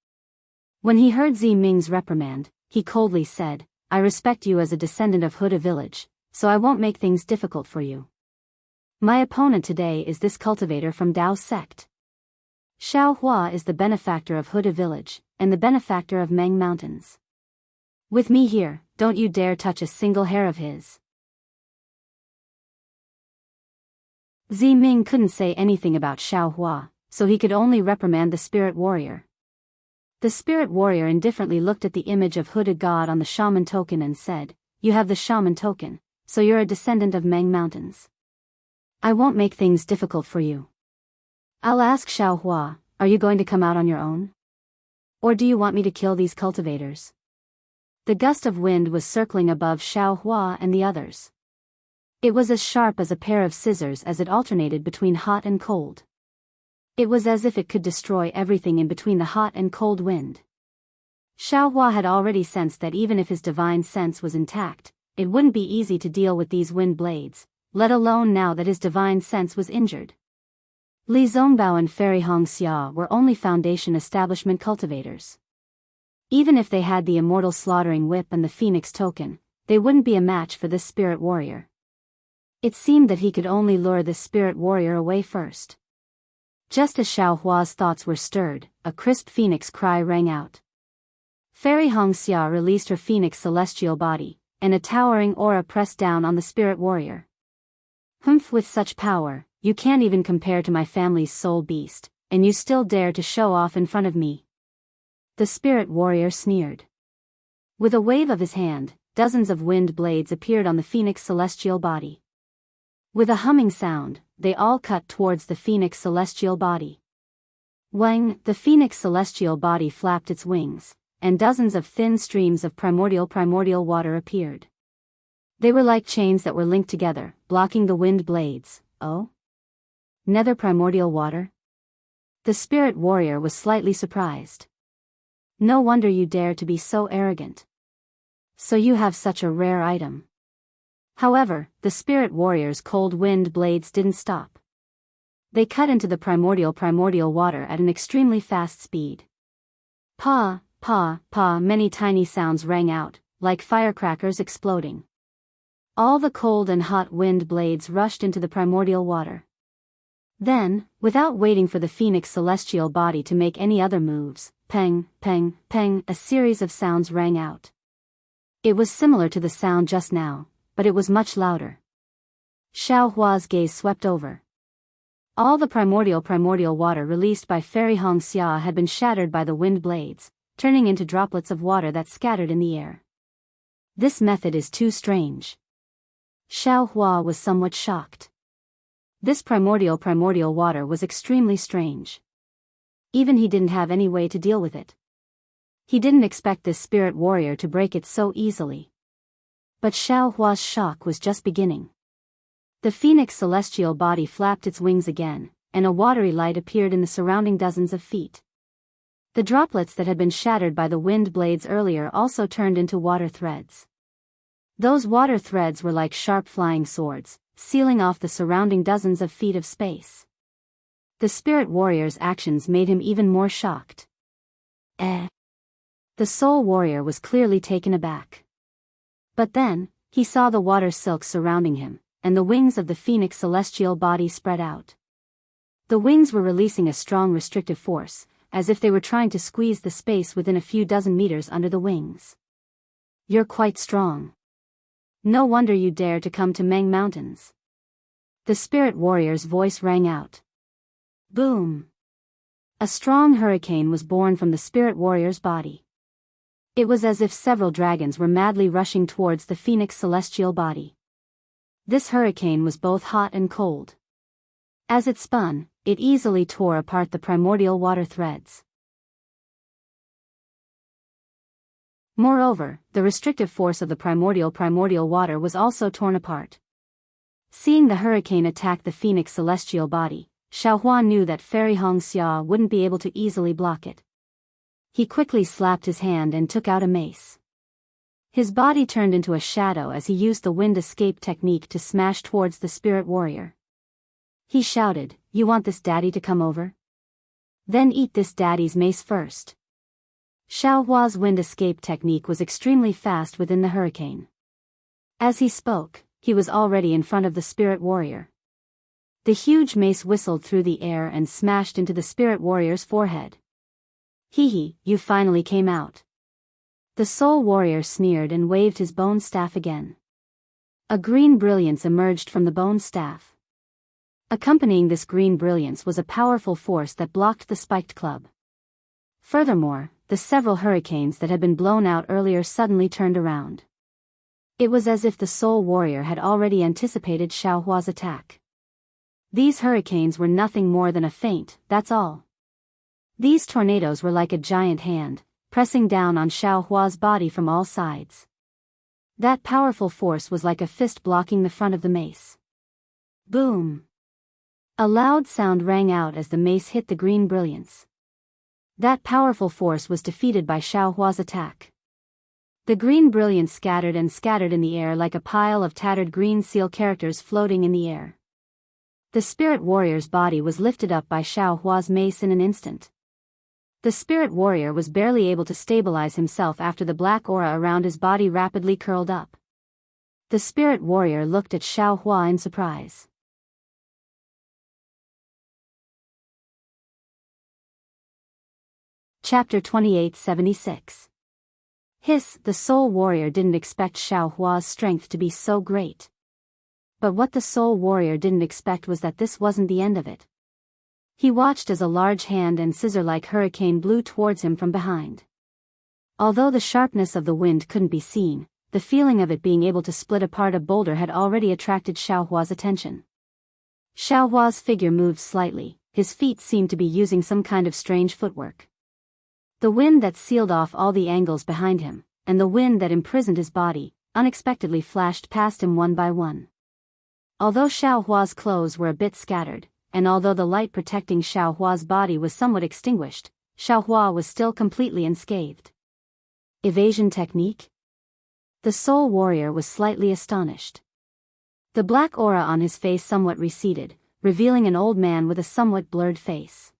A: When he heard Ziming's reprimand, he coldly said, I respect you as a descendant of Huda village, so I won't make things difficult for you. My opponent today is this cultivator from Dao sect. Xiao Hua is the benefactor of Huda village, and the benefactor of Meng Mountains. With me here, don't you dare touch a single hair of his. Ziming couldn't say anything about Xiao Hua, so he could only reprimand the spirit warrior. The spirit warrior indifferently looked at the image of Huda god on the shaman token and said, You have the shaman token, so you're a descendant of Meng Mountains. I won't make things difficult for you. I'll ask Xiao Hua, are you going to come out on your own? Or do you want me to kill these cultivators? The gust of wind was circling above Xiao Hua and the others. It was as sharp as a pair of scissors as it alternated between hot and cold. It was as if it could destroy everything in between the hot and cold wind. Xiao Hua had already sensed that even if his divine sense was intact, it wouldn't be easy to deal with these wind blades, let alone now that his divine sense was injured. Li Zongbao and Fairy Hongxia were only Foundation establishment cultivators. Even if they had the immortal slaughtering whip and the phoenix token, they wouldn't be a match for this spirit warrior. It seemed that he could only lure this spirit warrior away first. Just as Xiao Hua's thoughts were stirred, a crisp phoenix cry rang out. Fairy Hongxia released her phoenix celestial body, and a towering aura pressed down on the spirit warrior. Humph, with such power, you can't even compare to my family's soul beast, and you still dare to show off in front of me. The spirit warrior sneered. With a wave of his hand, dozens of wind blades appeared on the phoenix celestial body. With a humming sound, they all cut towards the phoenix celestial body. Wang, the phoenix celestial body flapped its wings, and dozens of thin streams of primordial water appeared. They were like chains that were linked together, blocking the wind blades. Oh? Nether primordial water? The spirit warrior was slightly surprised. No wonder you dare to be so arrogant. So you have such a rare item. However, the spirit warrior's cold wind blades didn't stop. They cut into the primordial water at an extremely fast speed. Pa, pa, pa, many tiny sounds rang out, like firecrackers exploding. All the cold and hot wind blades rushed into the primordial water. Then, without waiting for the phoenix celestial body to make any other moves, peng, peng, peng, a series of sounds rang out. It was similar to the sound just now, but it was much louder. Xiao Hua's gaze swept over. All the primordial water released by Fairy Hongxia had been shattered by the wind blades, turning into droplets of water that scattered in the air. This method is too strange. Xiao Hua was somewhat shocked. This primordial water was extremely strange. Even he didn't have any way to deal with it. He didn't expect this spirit warrior to break it so easily. But Xiao Hua's shock was just beginning. The phoenix celestial body flapped its wings again, and a watery light appeared in the surrounding dozens of feet. The droplets that had been shattered by the wind blades earlier also turned into water threads. Those water threads were like sharp flying swords, sealing off the surrounding dozens of feet of space. The spirit warrior's actions made him even more shocked. The soul warrior was clearly taken aback. But then, he saw the water silk surrounding him, and the wings of the phoenix celestial body spread out. The wings were releasing a strong restrictive force, as if they were trying to squeeze the space within a few dozen meters under the wings. You're quite strong. No wonder you dare to come to Meng Mountains. The spirit warrior's voice rang out. Boom! A strong hurricane was born from the spirit warrior's body. It was as if several dragons were madly rushing towards the phoenix celestial body. This hurricane was both hot and cold. As it spun, it easily tore apart the primordial water threads. Moreover, the restrictive force of the primordial water was also torn apart. Seeing the hurricane attack the phoenix celestial body, Xiaohua knew that Fairy Hongxia wouldn't be able to easily block it. He quickly slapped his hand and took out a mace. His body turned into a shadow as he used the wind escape technique to smash towards the spirit warrior. He shouted, "You want this daddy to come over? Then eat this daddy's mace first." Xiaohua's wind escape technique was extremely fast within the hurricane. As he spoke, he was already in front of the spirit warrior. The huge mace whistled through the air and smashed into the spirit warrior's forehead. "Hee, you finally came out." The soul warrior sneered and waved his bone staff again. A green brilliance emerged from the bone staff. Accompanying this green brilliance was a powerful force that blocked the spiked club. Furthermore, the several hurricanes that had been blown out earlier suddenly turned around. It was as if the soul warrior had already anticipated Xiaohua's attack. These hurricanes were nothing more than a feint, that's all. These tornadoes were like a giant hand, pressing down on Xiaohua's body from all sides. That powerful force was like a fist blocking the front of the mace. Boom! A loud sound rang out as the mace hit the green brilliance. That powerful force was defeated by Xiaohua's attack. The green brilliance scattered in the air like a pile of tattered green seal characters floating in the air. The spirit warrior's body was lifted up by Xiaohua's mace in an instant. The spirit warrior was barely able to stabilize himself after the black aura around his body rapidly curled up. The spirit warrior looked at Xiaohua in surprise. Chapter 2876. Hiss, the soul warrior didn't expect Xiaohua's strength to be so great. But what the soul warrior didn't expect was that this wasn't the end of it. He watched as a large hand and scissor-like hurricane blew towards him from behind. Although the sharpness of the wind couldn't be seen, the feeling of it being able to split apart a boulder had already attracted Xiaohua's attention. Xiaohua's figure moved slightly, his feet seemed to be using some kind of strange footwork. The wind that sealed off all the angles behind him, and the wind that imprisoned his body, unexpectedly flashed past him one by one. Although Xiaohua's clothes were a bit scattered, and although the light protecting Xiaohua's body was somewhat extinguished, Xiaohua was still completely unscathed. Evasion technique? The soul warrior was slightly astonished. The black aura on his face somewhat receded, revealing an old man with a somewhat blurred face.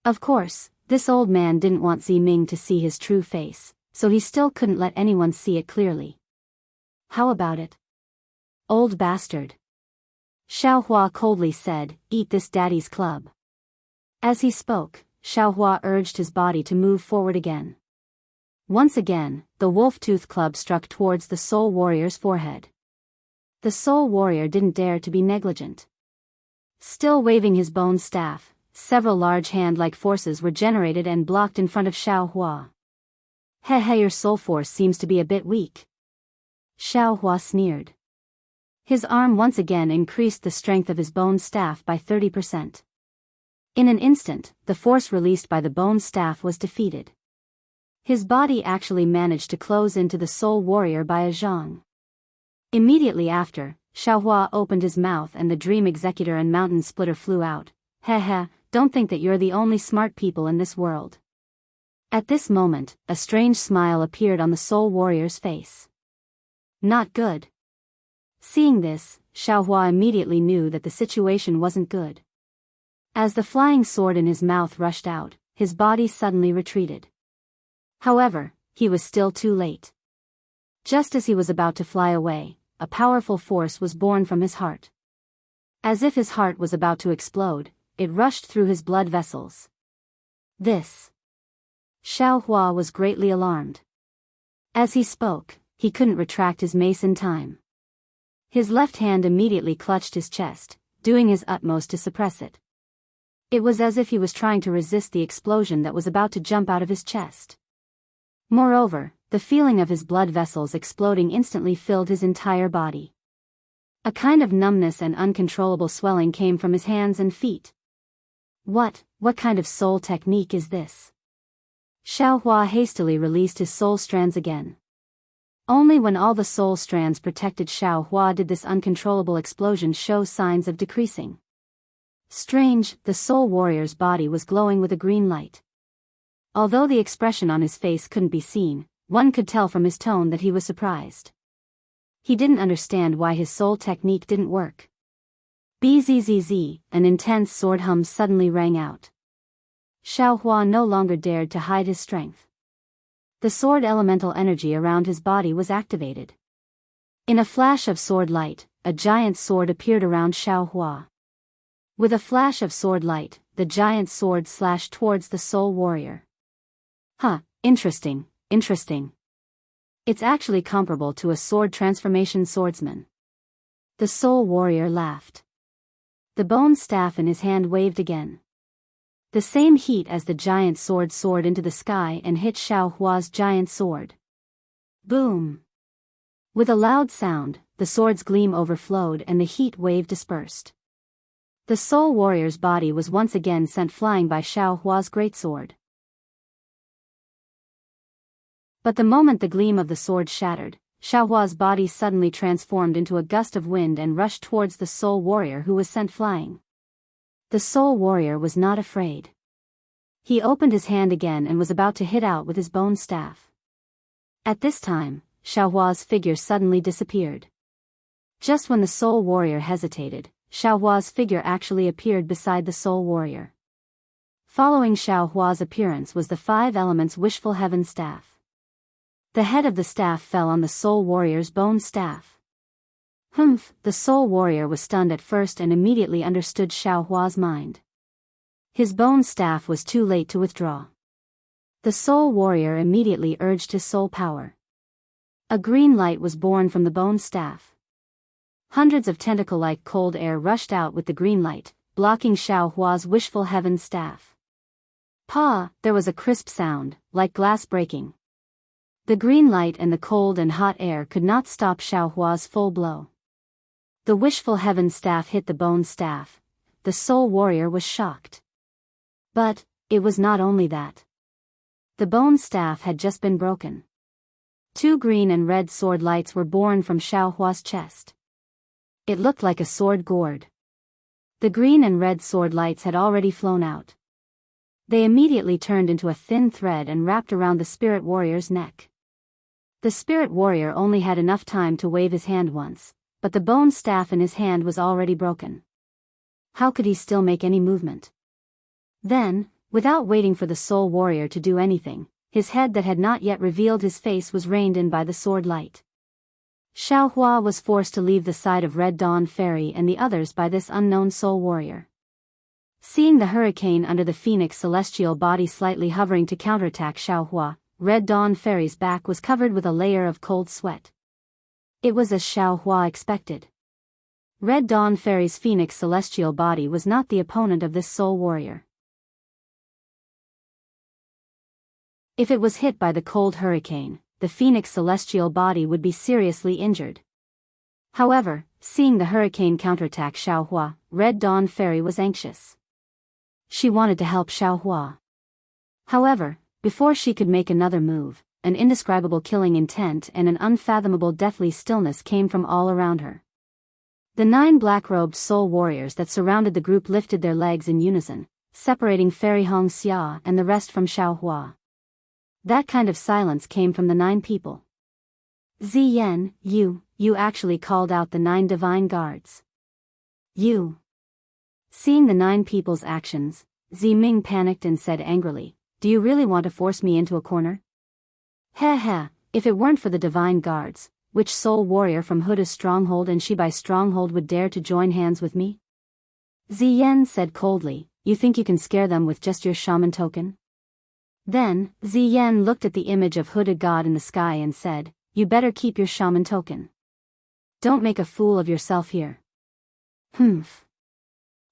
A: Of course, this old man didn't want Ziming to see his true face, so he still couldn't let anyone see it clearly. "How about it? Old bastard." Xiaohua coldly said, "Eat this daddy's club." As he spoke, Xiaohua urged his body to move forward again. Once again, the wolf-tooth club struck towards the soul warrior's forehead. The soul warrior didn't dare to be negligent. Still waving his bone staff, several large hand-like forces were generated and blocked in front of Xiaohua. "Heh, your soul force seems to be a bit weak." Xiaohua sneered. His arm once again increased the strength of his bone staff by 30%. In an instant, the force released by the bone staff was defeated. His body actually managed to close into the soul warrior by a zhang. Immediately after, Xiaohua opened his mouth and the dream executor and mountain splitter flew out. "Heh, don't think that you're the only smart people in this world." At this moment, a strange smile appeared on the soul warrior's face. Not good. Seeing this, Xiaohua immediately knew that the situation wasn't good. As the flying sword in his mouth rushed out, his body suddenly retreated. However, he was still too late. Just as he was about to fly away, a powerful force was born from his heart. As if his heart was about to explode, it rushed through his blood vessels. This. Xiaohua was greatly alarmed. As he spoke, he couldn't retract his mace in time. His left hand immediately clutched his chest, doing his utmost to suppress it. It was as if he was trying to resist the explosion that was about to jump out of his chest. Moreover, the feeling of his blood vessels exploding instantly filled his entire body. A kind of numbness and uncontrollable swelling came from his hands and feet. What kind of soul technique is this? Xiaohua hastily released his soul strands again. Only when all the soul strands protected Xiaohua did this uncontrollable explosion show signs of decreasing. Strange, the soul warrior's body was glowing with a green light. Although the expression on his face couldn't be seen, one could tell from his tone that he was surprised. He didn't understand why his soul technique didn't work. Bzzz, an intense sword hum suddenly rang out. Xiaohua no longer dared to hide his strength. The sword elemental energy around his body was activated. In a flash of sword light, a giant sword appeared around Xiaohua. With a flash of sword light, the giant sword slashed towards the soul warrior. Huh, interesting. It's actually comparable to a sword transformation swordsman. The soul warrior laughed. The bone staff in his hand waved again. The same heat as the giant sword soared into the sky and hit Xiaohua's giant sword. Boom! With a loud sound, the sword's gleam overflowed and the heat wave dispersed. The soul warrior's body was once again sent flying by Xiaohua's greatsword. But the moment the gleam of the sword shattered, Xiaohua's body suddenly transformed into a gust of wind and rushed towards the soul warrior who was sent flying. The soul warrior was not afraid. He opened his hand again and was about to hit out with his bone staff. At this time, Xiaohua's figure suddenly disappeared. Just when the soul warrior hesitated, Xiaohua's figure actually appeared beside the soul warrior. Following Xiaohua's appearance was the 5 elements wishful heaven staff. The head of the staff fell on the soul warrior's bone staff. Humph, the soul warrior was stunned at first and immediately understood Xiaohua's mind. His bone staff was too late to withdraw. The soul warrior immediately urged his soul power. A green light was born from the bone staff. Hundreds of tentacle-like cold air rushed out with the green light, blocking Xiaohua's wishful heaven staff. Pa! There was a crisp sound, like glass breaking. The green light and the cold and hot air could not stop Xiaohua's full blow. The wishful heaven staff hit the bone staff. The soul warrior was shocked. But it was not only that. The bone staff had just been broken. 2 green and red sword lights were born from Xiaohua's chest. It looked like a sword gourd. The green and red sword lights had already flown out. They immediately turned into a thin thread and wrapped around the spirit warrior's neck. The spirit warrior only had enough time to wave his hand once, but the bone staff in his hand was already broken. How could he still make any movement? Then, without waiting for the soul warrior to do anything, his head that had not yet revealed his face was reined in by the sword light. Xiaohua was forced to leave the side of Red Dawn Fairy and the others by this unknown soul warrior. Seeing the hurricane under the phoenix celestial body slightly hovering to counterattack Xiaohua, Red Dawn Fairy's back was covered with a layer of cold sweat. It was as Xiaohua expected. Red Dawn Fairy's phoenix celestial body was not the opponent of this soul warrior. If it was hit by the cold hurricane, the phoenix celestial body would be seriously injured. However, seeing the hurricane counterattack Xiaohua, Red Dawn Fairy was anxious. She wanted to help Xiaohua. However, before she could make another move, an indescribable killing intent and an unfathomable deathly stillness came from all around her. The 9 black-robed soul warriors that surrounded the group lifted their legs in unison, separating Fairy Hong Xia and the rest from Xiaohua. That kind of silence came from the 9 people. Ziyan, you actually called out the 9 divine guards. You. Seeing the 9 people's actions, Ziming panicked and said angrily, "Do you really want to force me into a corner?" Heh, if it weren't for the divine guards, which soul warrior from Huda's stronghold and Shibai stronghold would dare to join hands with me? Ziyan said coldly, "You think you can scare them with just your shaman token?" Then, Ziyan looked at the image of Huda God in the sky and said, "You better keep your shaman token. Don't make a fool of yourself here." Humph.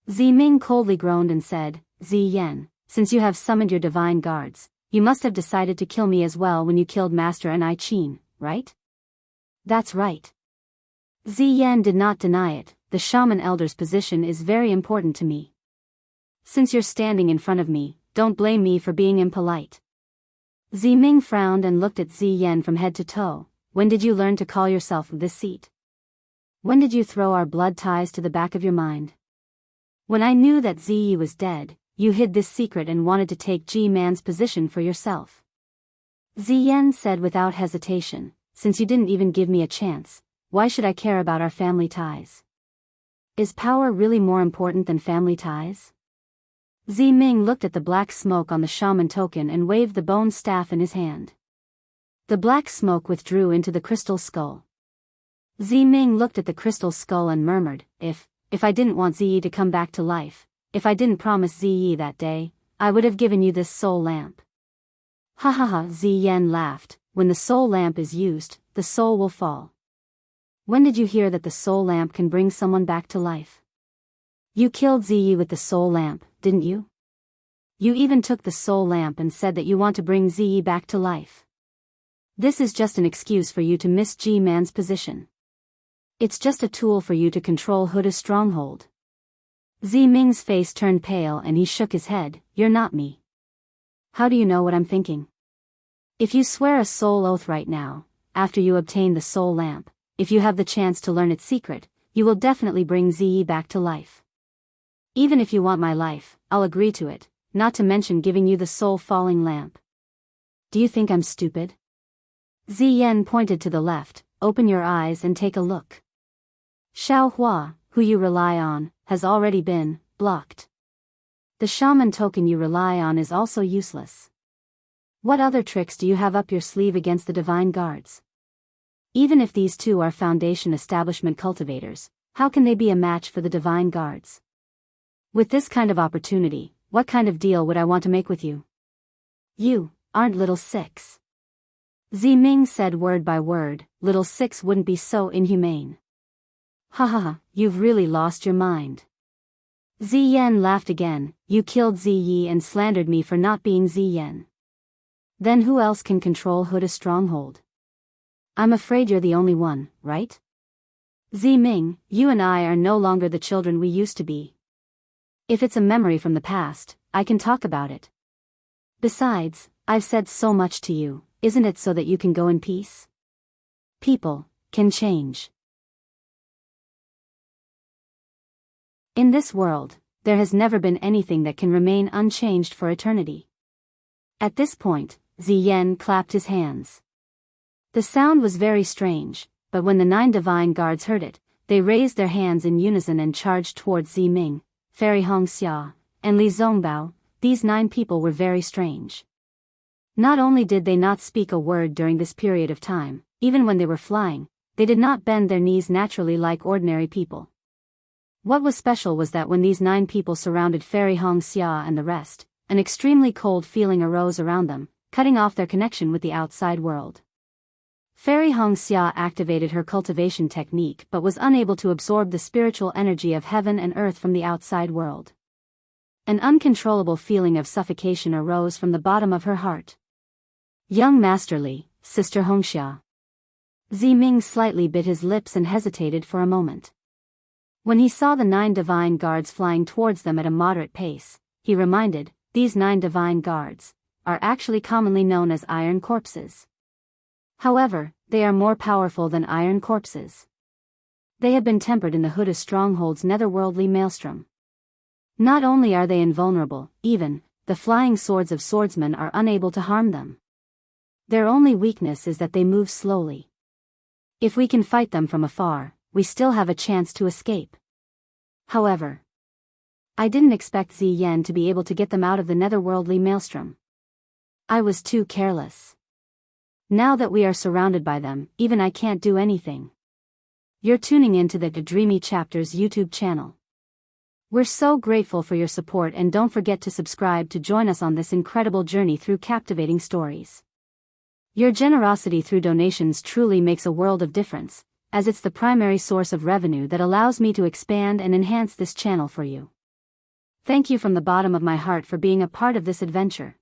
A: Ziming coldly groaned and said, "Ziyan, since you have summoned your divine guards, you must have decided to kill me as well when you killed Master and I Qin, right?" "That's right." Ziyan did not deny it. "The shaman elder's position is very important to me. Since you're standing in front of me, don't blame me for being impolite." Ziming frowned and looked at Ziyan from head to toe. When did you learn to call yourself this seat? When did you throw our blood ties to the back of your mind? When I knew that Ziyi was dead, you hid this secret and wanted to take G-Man's position for yourself. Ziyan said without hesitation, since you didn't even give me a chance, why should I care about our family ties? Is power really more important than family ties? Ziming looked at the black smoke on the shaman token and waved the bone staff in his hand. The black smoke withdrew into the crystal skull. Ziming looked at the crystal skull and murmured, if I didn't want Ziyi to come back to life, if I didn't promise Ziyi that day, I would have given you this soul lamp. Ha ha ha, Ziyan laughed, when the soul lamp is used, the soul will fall. When did you hear that the soul lamp can bring someone back to life? You killed Ziyi with the soul lamp, didn't you? You even took the soul lamp and said that you want to bring Ziyi back to life. This is just an excuse for you to miss G-Man's position. It's just a tool for you to control Huda's stronghold. Ziming's face turned pale and he shook his head. You're not me. How do you know what I'm thinking? If you swear a soul oath right now, after you obtain the soul lamp, if you have the chance to learn its secret, you will definitely bring Ziyi back to life. Even if you want my life, I'll agree to it, not to mention giving you the soul falling lamp. Do you think I'm stupid? Ziyan pointed to the left. Open your eyes and take a look. Xiao Hua, who you rely on, has already been blocked. The shaman token you rely on is also useless. What other tricks do you have up your sleeve against the divine guards? Even if these two are foundation establishment cultivators, how can they be a match for the divine guards? With this kind of opportunity, what kind of deal would I want to make with you? You aren't little six. Ziming said word by word, little six wouldn't be so inhumane. Ha ha ha, you've really lost your mind. Ziyan laughed again, you killed Ziyi and slandered me for not being Ziyan. Then who else can control Huda's stronghold? I'm afraid you're the only one, right? Ziming, you and I are no longer the children we used to be. If it's a memory from the past, I can talk about it. Besides, I've said so much to you. Isn't it so that you can go in peace? People can change. In this world, there has never been anything that can remain unchanged for eternity. At this point, Ziyan clapped his hands. The sound was very strange, but when the 9 divine guards heard it, they raised their hands in unison and charged towards Ziming, Fairy Hongxia, and Li Zongbao. These 9 people were very strange. Not only did they not speak a word during this period of time, even when they were flying, they did not bend their knees naturally like ordinary people. What was special was that when these 9 people surrounded Fairy Hongxia and the rest, an extremely cold feeling arose around them, cutting off their connection with the outside world. Fairy Hongxia activated her cultivation technique but was unable to absorb the spiritual energy of heaven and earth from the outside world. An uncontrollable feeling of suffocation arose from the bottom of her heart. Young Masterly, Sister Hongxia. Ziming slightly bit his lips and hesitated for a moment. When he saw the 9 divine guards flying towards them at a moderate pace, he reminded, these 9 divine guards are actually commonly known as iron corpses. However, they are more powerful than iron corpses. They have been tempered in the Huda stronghold's netherworldly maelstrom. Not only are they invulnerable, even the flying swords of swordsmen are unable to harm them. Their only weakness is that they move slowly. If we can fight them from afar, we still have a chance to escape. However, I didn't expect Ziyan to be able to get them out of the netherworldly maelstrom. I was too careless. Now that we are surrounded by them, even I can't do anything. You're tuning into the Dreamy Chapters YouTube channel. We're so grateful for your support and don't forget to subscribe to join us on this incredible journey through captivating stories. Your generosity through donations truly makes a world of difference, as it's the primary source of revenue that allows me to expand and enhance this channel for you. Thank you from the bottom of my heart for being a part of this adventure.